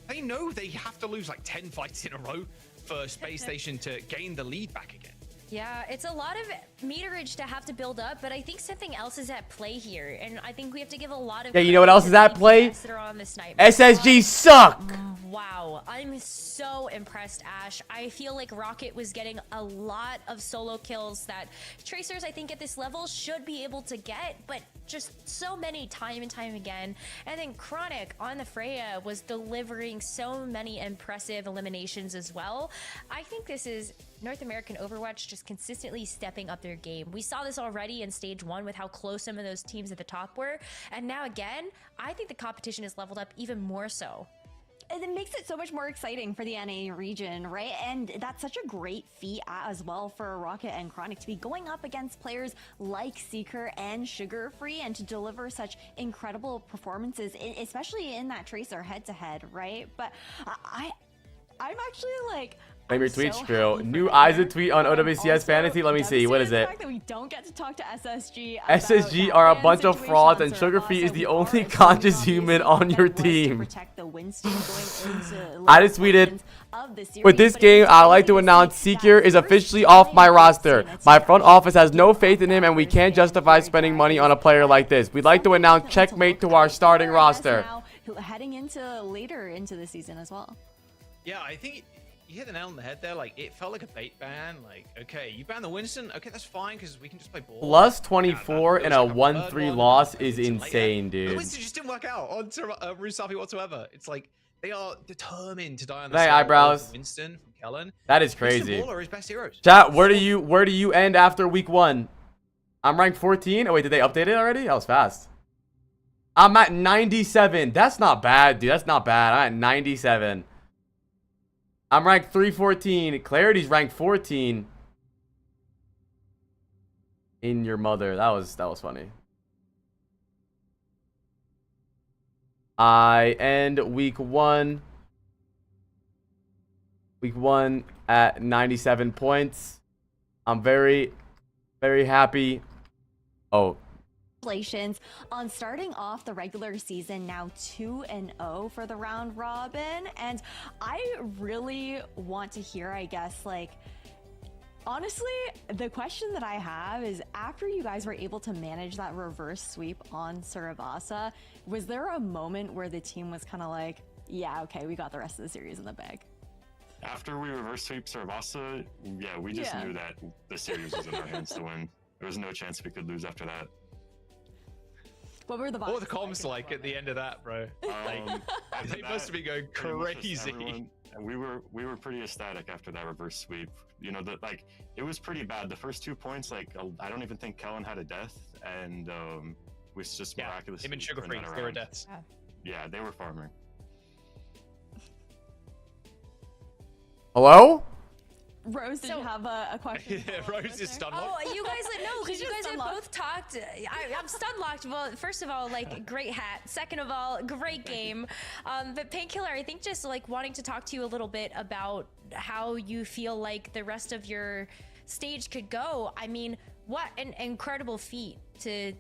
They know they have to lose like 10 fights in a row for Space Station to gain the lead back again. Yeah, it's a lot of meterage to have to build up, but I think something else is at play here, and I think we have to give a lot of... Yeah, you know what else is at play? That are on this night. SSG suck! Wow, I'm so impressed, Ash. I feel like Rocket was getting a lot of solo kills that Tracers, I think, at this level should be able to get, but just so many time and time again. And then Chronic on the Freya was delivering so many impressive eliminations as well. I think this is North American Overwatch just consistently stepping up their game. We saw this already in stage 1 with how close some of those teams at the top were. And now again, I think the competition is leveled up even more so. And it makes it so much more exciting for the NA region, right? And that's such a great feat as well for Rocket and Chronic to be going up against players like Seeker and Sugar Free and to deliver such incredible performances, especially in that Tracer head-to-head, right? But I'm actually like... Name your tweets, Drew. New Isaac tweet on OWCS Fantasy. Let me see. What is it? The fact that we don't get to talk to SSG. SSG are a bunch of frauds, and Sugar Free is the only conscious human on your team. I just tweeted, with this game, I'd like to announce Seeker is officially off my roster. My front office has no faith in him, and we can't justify spending money on a player like this. We'd like to announce checkmate to our starting roster. Heading into later into the season as well. Yeah, I think you hit the nail on the head there. Like, it felt like a bait ban. Like, okay, you ban the Winston. Okay, that's fine because we can just play ball. Plus 24 and a 1-3 loss is insane, dude. The Winston just didn't work out on Rusafi whatsoever. It's like they are determined to die on the Hey, side eyebrows. of Winston from Kellen. That is crazy. Winston Baller is best heroes. Chat, where do you end after week 1? I'm ranked 14. Oh wait, did they update it already? That was fast. I'm at 97. That's not bad, dude. That's not bad. I'm at 97. I'm ranked 314. Clarity's ranked 14. In your mother. That was funny. I end week 1. Week 1 at 97 points. I'm very, very happy. Oh, Congratulations on starting off the regular season now 2-0 for the round robin. And I really want to hear, I guess, like, honestly, the question that I have is, after you guys were able to manage that reverse sweep on Sarabasa, was there a moment where the team was kind of like, yeah, okay, we got the rest of the series in the bag? After we reverse sweep Sarabasa, yeah, we just knew that the series was in our hands to win. There was no chance we could lose after that. What were the comms like at the end of that, bro? They must have been going crazy. We were pretty ecstatic after that reverse sweep. You know, like, it was pretty bad. The first 2 points, like, I don't even think Kellen had a death, and was just miraculous. Him and Sugar Free, they were deaths. Yeah, they were farming. Hello? Rose, did you have a question? Rose is stun Oh, locked. you guys, no, because She's you guys stun have locked. both talked. I'm stun locked. Well, first of all, like, great hat. Second of all, great game. But Painkiller, I think just like wanting to talk to you a little bit about how you feel like the rest of your stage could go. I mean, what an incredible feat to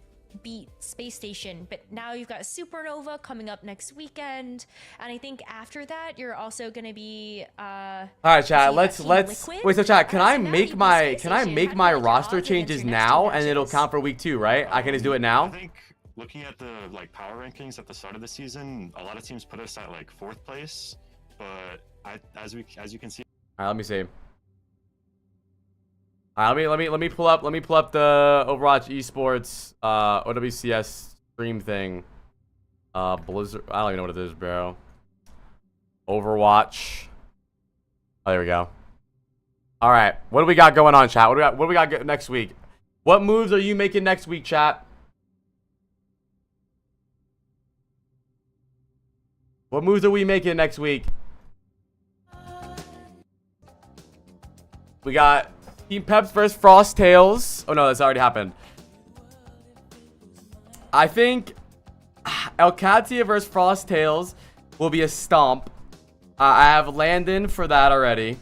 beat Space Station, but now you've got Supernova coming up next weekend, and I think after that you're also going to be all right, chat, let's wait. So chat, can I make my roster changes now, and it'll count for week 2, right? I can just do it now. I think looking at the power rankings at the start of the season, a lot of teams put us at like 4th place, but as you can see. All right, let me see. Let me pull up the Overwatch Esports OWCS stream thing. Blizzard, I don't even know what it is, bro. Overwatch. Oh, there we go. All right, what do we got going on, chat? What do we got next week? What moves are you making next week, chat? What moves are we making next week? We got Team Peps versus Frost Tails. Oh no, that's already happened. I think Elkatia versus Frost Tails will be a stomp. I have Landon for that already.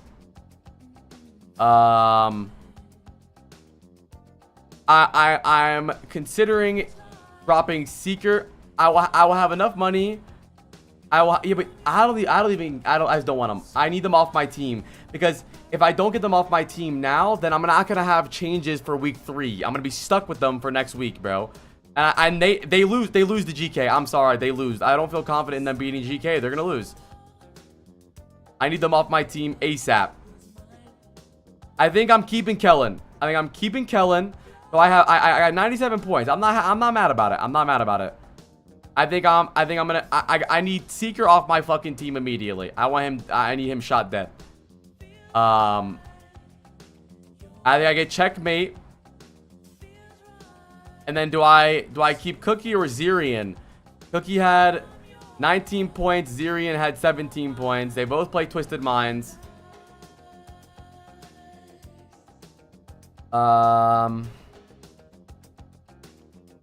I'm considering dropping Seeker. I will have enough money. Yeah, but I just don't want them. I need them off my team, because if I don't get them off my team now, then I'm not gonna have changes for week 3. I'm gonna be stuck with them for next week, bro. And they lose to GK. I'm sorry, they lose. I don't feel confident in them beating GK. They're gonna lose. I need them off my team ASAP. I think I'm keeping Kellen. So I got 97 points. I'm not mad about it. I'm not mad about it. I need Seeker off my fucking team immediately. I need him shot dead. I think I get checkmate. And then do I keep Cookie or Zirian? Cookie had 19 points, Zirian had 17 points. They both play Twisted Minds.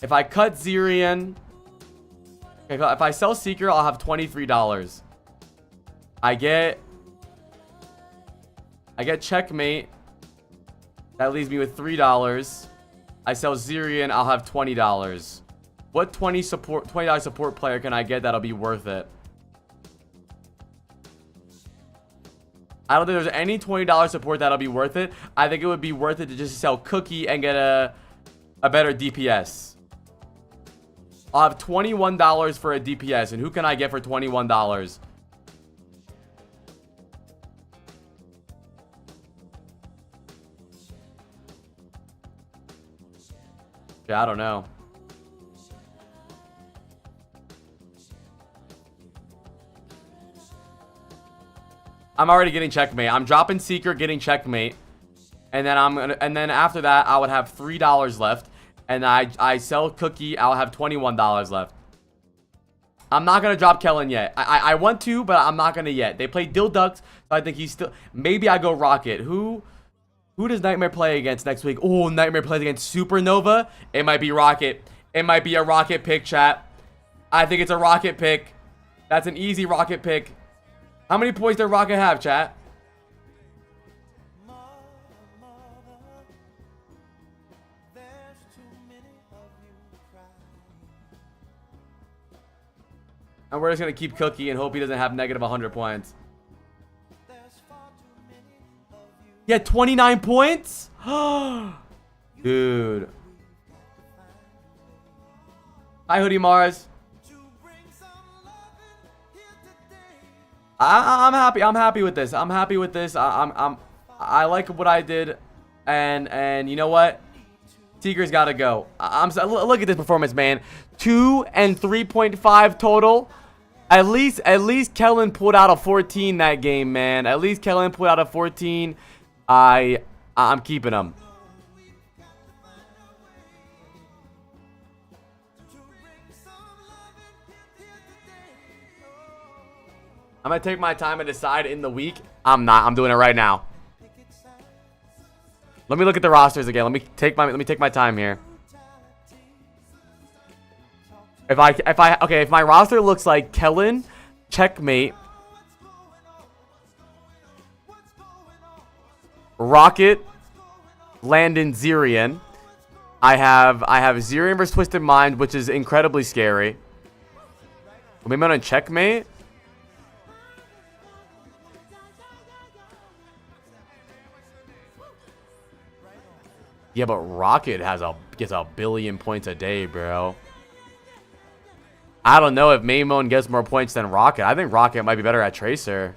If I cut Zirian, okay, if I sell Seeker, I'll have $23. I get checkmate. That leaves me with $3. I sell Zirian, I'll have $20. What $20 support player can I get that'll be worth it? I don't think there's any $20 support that'll be worth it. I think it would be worth it to just sell Cookie and get a better DPS. I'll have $21 for a DPS, and who can I get for $21? Yeah, I don't know. I'm already getting checkmate. I'm dropping Seeker, getting checkmate, and then after that I would have $3 left, and I sell Cookie. I'll have $21 left. I'm not gonna drop Kellen yet. I want to, but I'm not gonna yet. They play Dilducks, so I think he's still. Maybe I go Rocket. Who does Nightmare play against next week? Oh, Nightmare plays against Supernova. It might be Rocket. It might be a Rocket pick, chat. I think it's a Rocket pick. That's an easy Rocket pick. How many points does Rocket have, chat? And we're just going to keep Cookie and hope he doesn't have negative 100 points. He had 29 points? Dude. Hi, Hoodie Mars. I'm happy. I'm happy with this. I'm happy with this. I like what I did. And you know what? Seeker's got to go. Look at this performance, man. 2 and 3.5 total. At least Kellen pulled out a 14 that game, man. At least Kellen pulled out a 14. I'm keeping him. I'm gonna take my time and decide in the week. I'm not. I'm doing it right now. Let me look at the rosters again. Let me take my time here. If my roster looks like Kellen, Checkmate, Rocket, Landon, Zirian. I have Zirian versus Twisted Mind, which is incredibly scary. Maybe on Checkmate. Yeah, but Rocket gets a billion points a day, bro. I don't know if Maymon gets more points than Rocket. I think Rocket might be better at Tracer.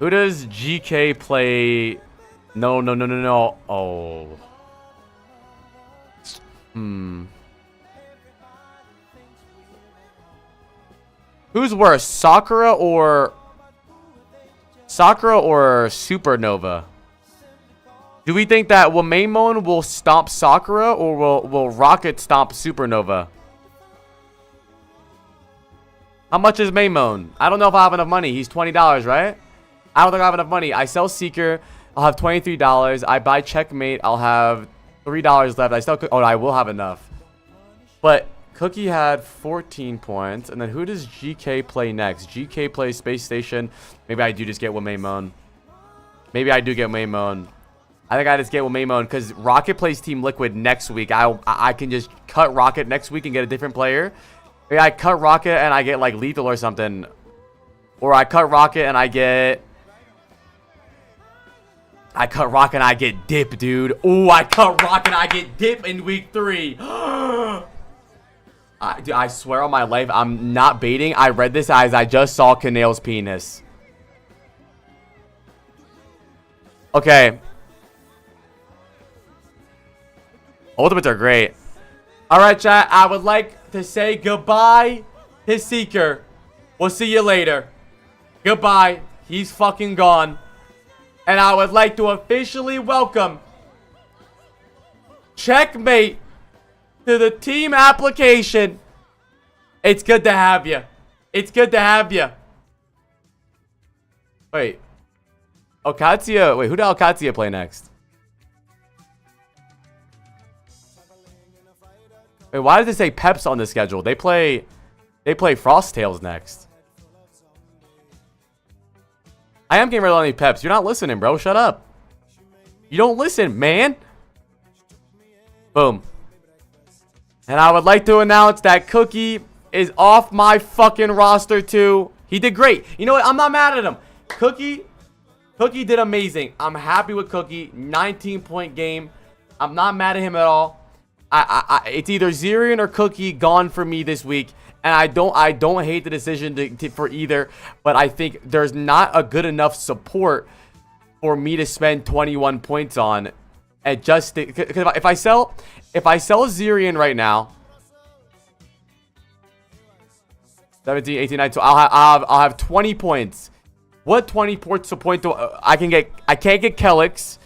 Who does GK play? No. Oh. Who's worse, Sakura or Supernova? Do we think that Maymon will stomp Sakura or will Rocket stomp Supernova? How much is Maymon? I don't know if I have enough money. He's $20, right? I don't think I have enough money. I sell Seeker. I'll have $23. I buy Checkmate. I'll have $3 left. I still could. Oh, I will have enough. But Cookie had 14 points. And then who does GK play next? GK plays Space Station. Maybe I do just get Maymon. Maybe I do get Maymon. I think I just get Maymon because Rocket plays Team Liquid next week. I can just cut Rocket next week and get a different player. Maybe I cut Rocket and I get like Lethal or something. Or I cut Rocket and I get Dip, dude. Oh, I cut Rocket and I get Dip in week 3. Dude, I swear on my life, I'm not baiting. I read this as I just saw Canale's penis. Okay. Ultimates are great. Alright, chat. I would like to say goodbye to Seeker. We'll see you later. Goodbye. He's fucking gone. And I would like to officially welcome Checkmate to the team application. It's good to have you. It's good to have you. Wait. Okatsia. Wait, who did Okatsia play next? Wait, why does it say Peps on the schedule? They play Frost Tales next. I am getting rid of any Peps. You're not listening, bro. Shut up. You don't listen, man. Boom. And I would like to announce that Cookie is off my fucking roster too. He did great. You know what? I'm not mad at him. Cookie did amazing. I'm happy with Cookie. 19-point game. I'm not mad at him at all. It's either Zirian or Cookie gone for me this week, and I don't hate the decision for either, but I think there's not a good enough support for me to spend 21 points on. And just because if I sell Zirian right now, 17, 18, 19, so I'll have 20 points. What 20 points to point to? I can't get Kelix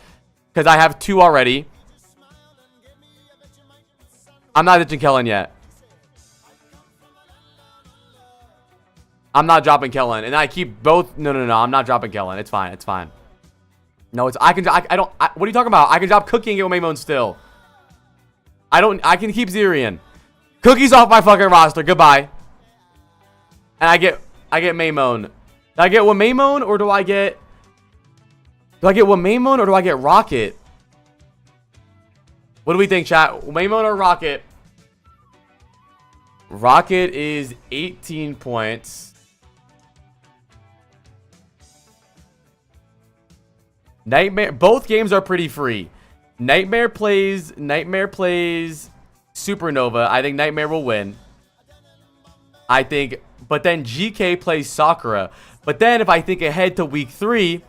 because I have 2 already. I'm not ditching Kellen yet. I'm not dropping Kellen, and I keep both. No. I'm not dropping Kellen. It's fine. It's fine. No, it's I don't. What are you talking about? I can drop Cookie and get Maymon still. I can keep Zirian. Cookie's off my fucking roster. Goodbye. And I get Maymon. Do I get Maymon or do I get? Do I get Maymon or do I get Rocket? What do we think, chat? Maymon or Rocket? Rocket is 18 points. Nightmare. Both games are pretty free. Nightmare plays Supernova. I think Nightmare will win. I think, but then GK plays Sakura. But then if I think ahead to week 3,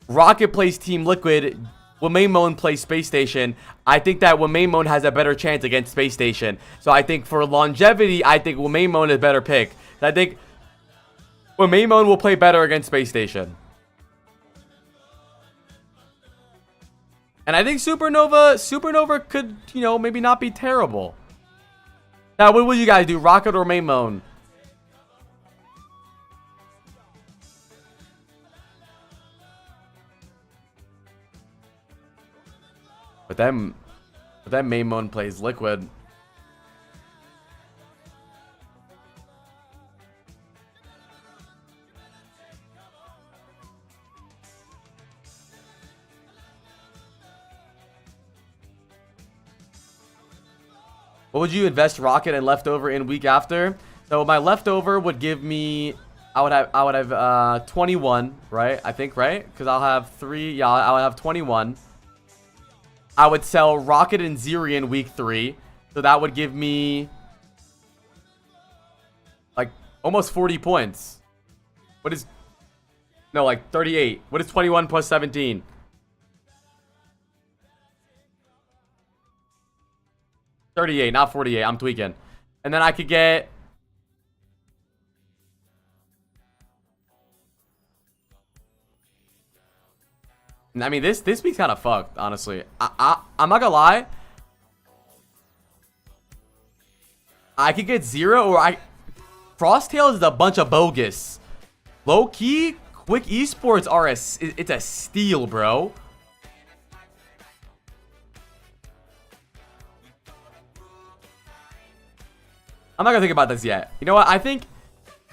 Rocket plays Team Liquid. Wamaimon plays Space Station. I think that Wamaimon has a better chance against Space Station. So I think for longevity, I think Wamaimon is a better pick. I think Wamaimon will play better against Space Station. And I think Supernova could, you know, maybe not be terrible. Now, what would you guys do? Rocket or Wamaimon? But then Wamaimon plays Liquid. What would you invest Rocket and leftover in week after? So my leftover would give me, I would have 21, right? I think, right? Because I'll have 3. Yeah, I'll have 21. I would sell Rocket and Zeri in week 3. So that would give me like almost 40 points. What is, no, like 38. What is 21 plus 17? $38, not 48. I'm tweaking. And then I could get, I mean, this week's kind of fucked, honestly. I'm not gonna lie. I could get 0 or Frosttail is a bunch of bogus. Low key, Quick Esports are it's a steal, bro. I'm not gonna think about this yet. You know what? I think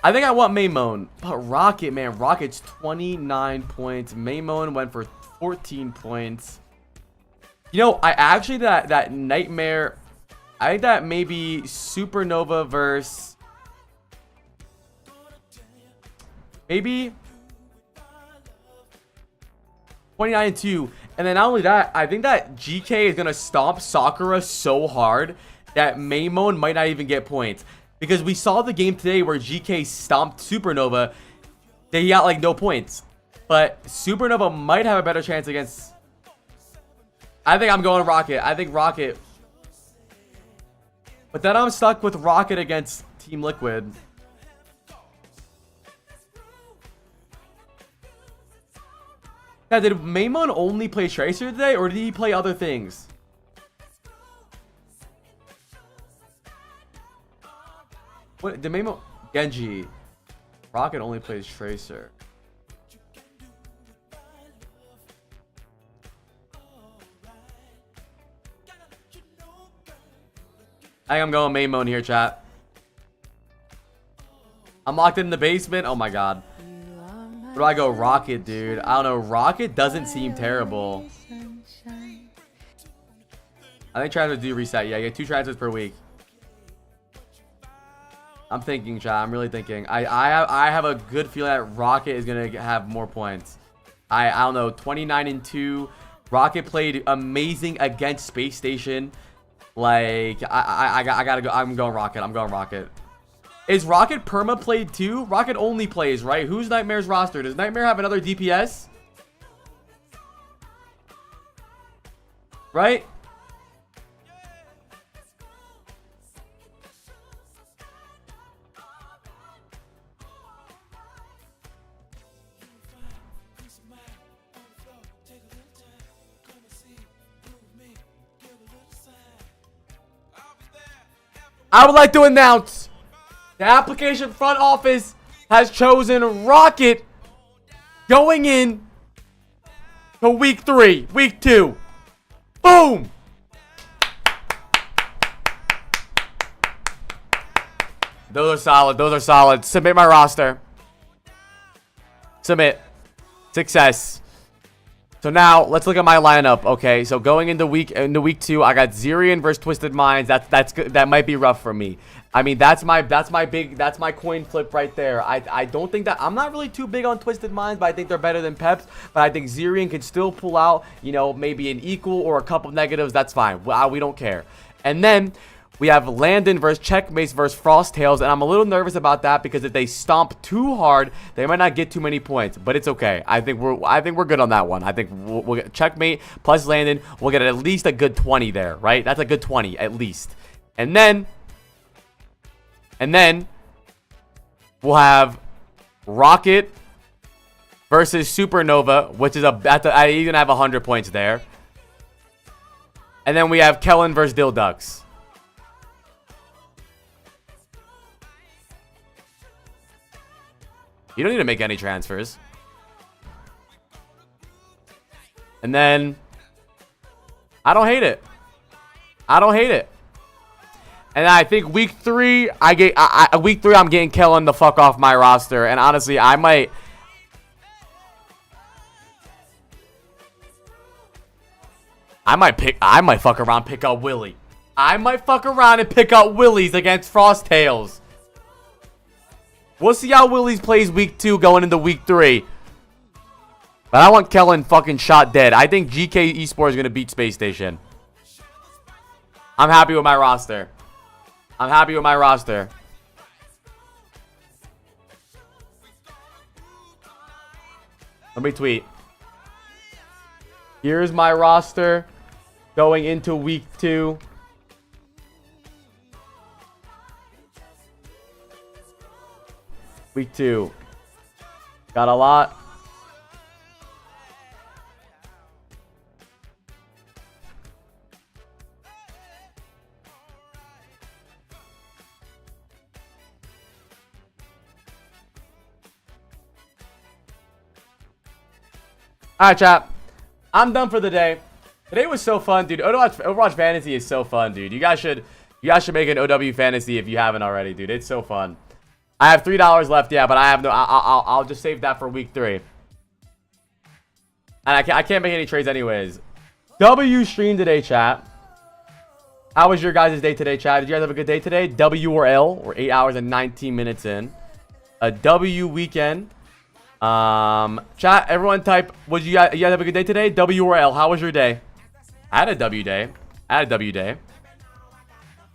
I want Wamaimon. But Rocket, man, Rocket's 29 points. Wamaimon went for 14 points. You know, I actually that Nightmare. I think that maybe Supernova versus maybe 29-2. And then not only that, I think that GK is gonna stomp Sakura so hard that Wamaimon might not even get points. Because we saw the game today where GK stomped Supernova. They got like no points. But Supernova might have a better chance against... I think I'm going Rocket. I think Rocket. But then I'm stuck with Rocket against Team Liquid. Yeah, did Wamaimon only play Tracer today? Or did he play other things? What did Wamaimon? Genji. Rocket only plays Tracer. I think I'm going Wamaimon here, chat. I'm locked in the basement. Oh my god. Where do I go? Rocket, dude. I don't know. Rocket doesn't seem terrible. I think transfers do reset. Yeah, you get 2 transfers per week. I'm thinking, chat. I'm really thinking. I have a good feeling that Rocket is gonna have more points. I don't know. 29-2. Rocket played amazing against Space Station. Like I gotta go. I'm going Rocket. I'm going Rocket. Is Rocket perma played too? Rocket only plays, right? Who's Nightmare's roster? Does Nightmare have another DPS? Right? I would like to announce the application front office has chosen Rocket going in to week 3, week 2. Boom! Those are solid. Those are solid. Submit my roster. Submit. Success. So now let's look at my lineup. Okay, so going into week 2, I got Zirian versus Twisted Minds. That's good. That might be rough for me. I mean, that's my coin flip right there. I don't think that I'm not really too big on Twisted Minds, but I think they're better than Peps. But I think Zirian can still pull out, you know, maybe an equal or a couple negatives. That's fine. We don't care. And then we have Landon versus Checkmates versus Frosttails, and I'm a little nervous about that because if they stomp too hard, they might not get too many points. But it's okay. I think we're good on that one. I think we'll get Checkmate plus Landon. We'll get at least a good 20 there, right? That's a good 20 at least. And then we'll have Rocket versus Supernova, which is I even have 100 points there. And then we have Kellen versus Dilducks. You don't need to make any transfers. And then I don't hate it. And I think week 3, I'm getting Kellen the fuck off my roster. And honestly, I might fuck around and pick up Willie. I might fuck around and pick up Willie's against Frosttails. We'll see how Willie's plays week 2 going into week 3. But I want Kellen fucking shot dead. I think GK Esports is going to beat Space Station. I'm happy with my roster. Let me tweet. Here's my roster going into week 2. Week 2. Got a lot. Alright, chat. I'm done for the day. Today was so fun, dude. Overwatch Fantasy is so fun, dude. You guys should make an OW Fantasy if you haven't already, dude. It's so fun. I have $3 left, yeah, but I have no. I'll just save that for week 3. And I can't make any trades anyways. W stream today, chat. How was your guys' day today, chat? Did you guys have a good day today? W or L? We're 8 hours and 19 minutes in. A W weekend. Chat. Everyone type. You guys have a good day today? W or L? How was your day? I had a W day.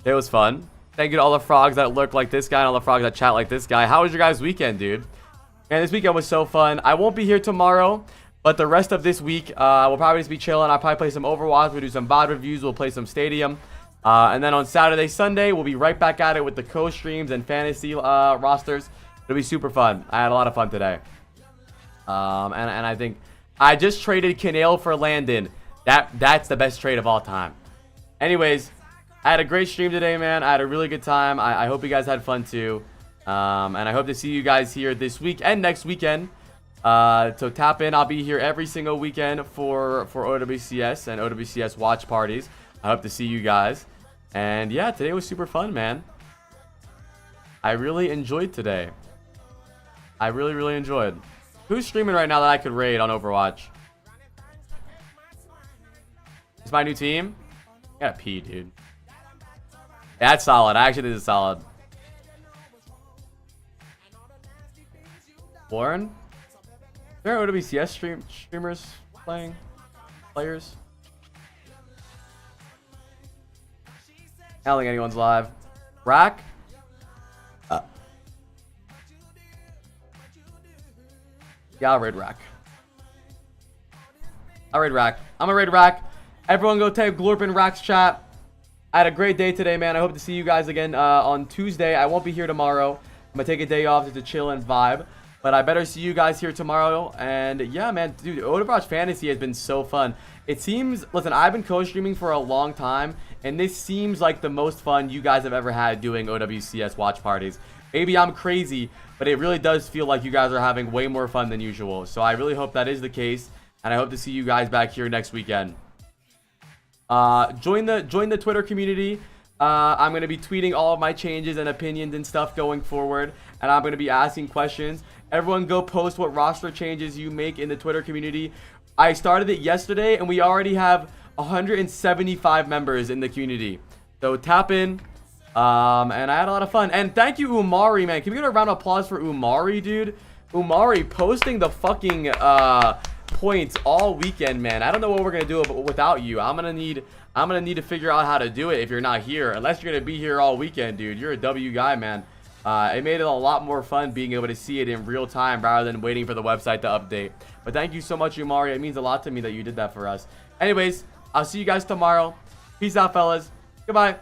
It was fun. Thank you to all the frogs that look like this guy and all the frogs that chat like this guy. How was your guys' weekend, dude? Man, this weekend was so fun. I won't be here tomorrow, but the rest of this week, we'll probably just be chilling. I'll probably play some Overwatch. We'll do some VOD reviews. We'll play some Stadium. And then on Saturday, Sunday, we'll be right back at it with the co-streams and fantasy rosters. It'll be super fun. I had a lot of fun today. And I think I just traded Canale for Landon. That's the best trade of all time. Anyways, I had a great stream today, man. I had a really good time. I hope you guys had fun too. And I hope to see you guys here this week and next weekend. So tap in. I'll be here every single weekend for OWCS and OWCS watch parties. I hope to see you guys. And yeah, today was super fun, man. I really enjoyed today. I really enjoyed. Who's streaming right now that I could raid on Overwatch? It's my new team. I gotta pee, dude. That's solid. I actually think it's solid. Warren? Is there OWCS streamers playing? Players? I don't think anyone's live. Rack? Yeah, I'll raid Rack. I'm a raid Rack. Everyone go type Glorp in Rack's chat. I had a great day today, man. I hope to see you guys again on Tuesday. I won't be here tomorrow. I'm going to take a day off just to chill and vibe. But I better see you guys here tomorrow. And yeah, man, dude, Overwatch Fantasy has been so fun. It seems, listen, I've been co-streaming for a long time. And this seems like the most fun you guys have ever had doing OWCS watch parties. Maybe I'm crazy, but it really does feel like you guys are having way more fun than usual. So I really hope that is the case. And I hope to see you guys back here next weekend. Join the Twitter community. I'm going to be tweeting all of my changes and opinions and stuff going forward. And I'm going to be asking questions. Everyone go post what roster changes you make in the Twitter community. I started it yesterday, and we already have 175 members in the community. So tap in. And I had a lot of fun. And thank you, Umari, man. Can we get a round of applause for Umari, dude? Umari posting the fucking points all weekend, man. I don't know what we're gonna do without you. I'm gonna need to figure out how to do it if you're not here. Unless you're gonna be here all weekend, dude. You're a W guy, man. It made it a lot more fun being able to see it in real time rather than waiting for the website to update. But thank you so much, Umari. It means a lot to me that you did that for us. Anyways, I'll see you guys tomorrow. Peace out, fellas. Goodbye.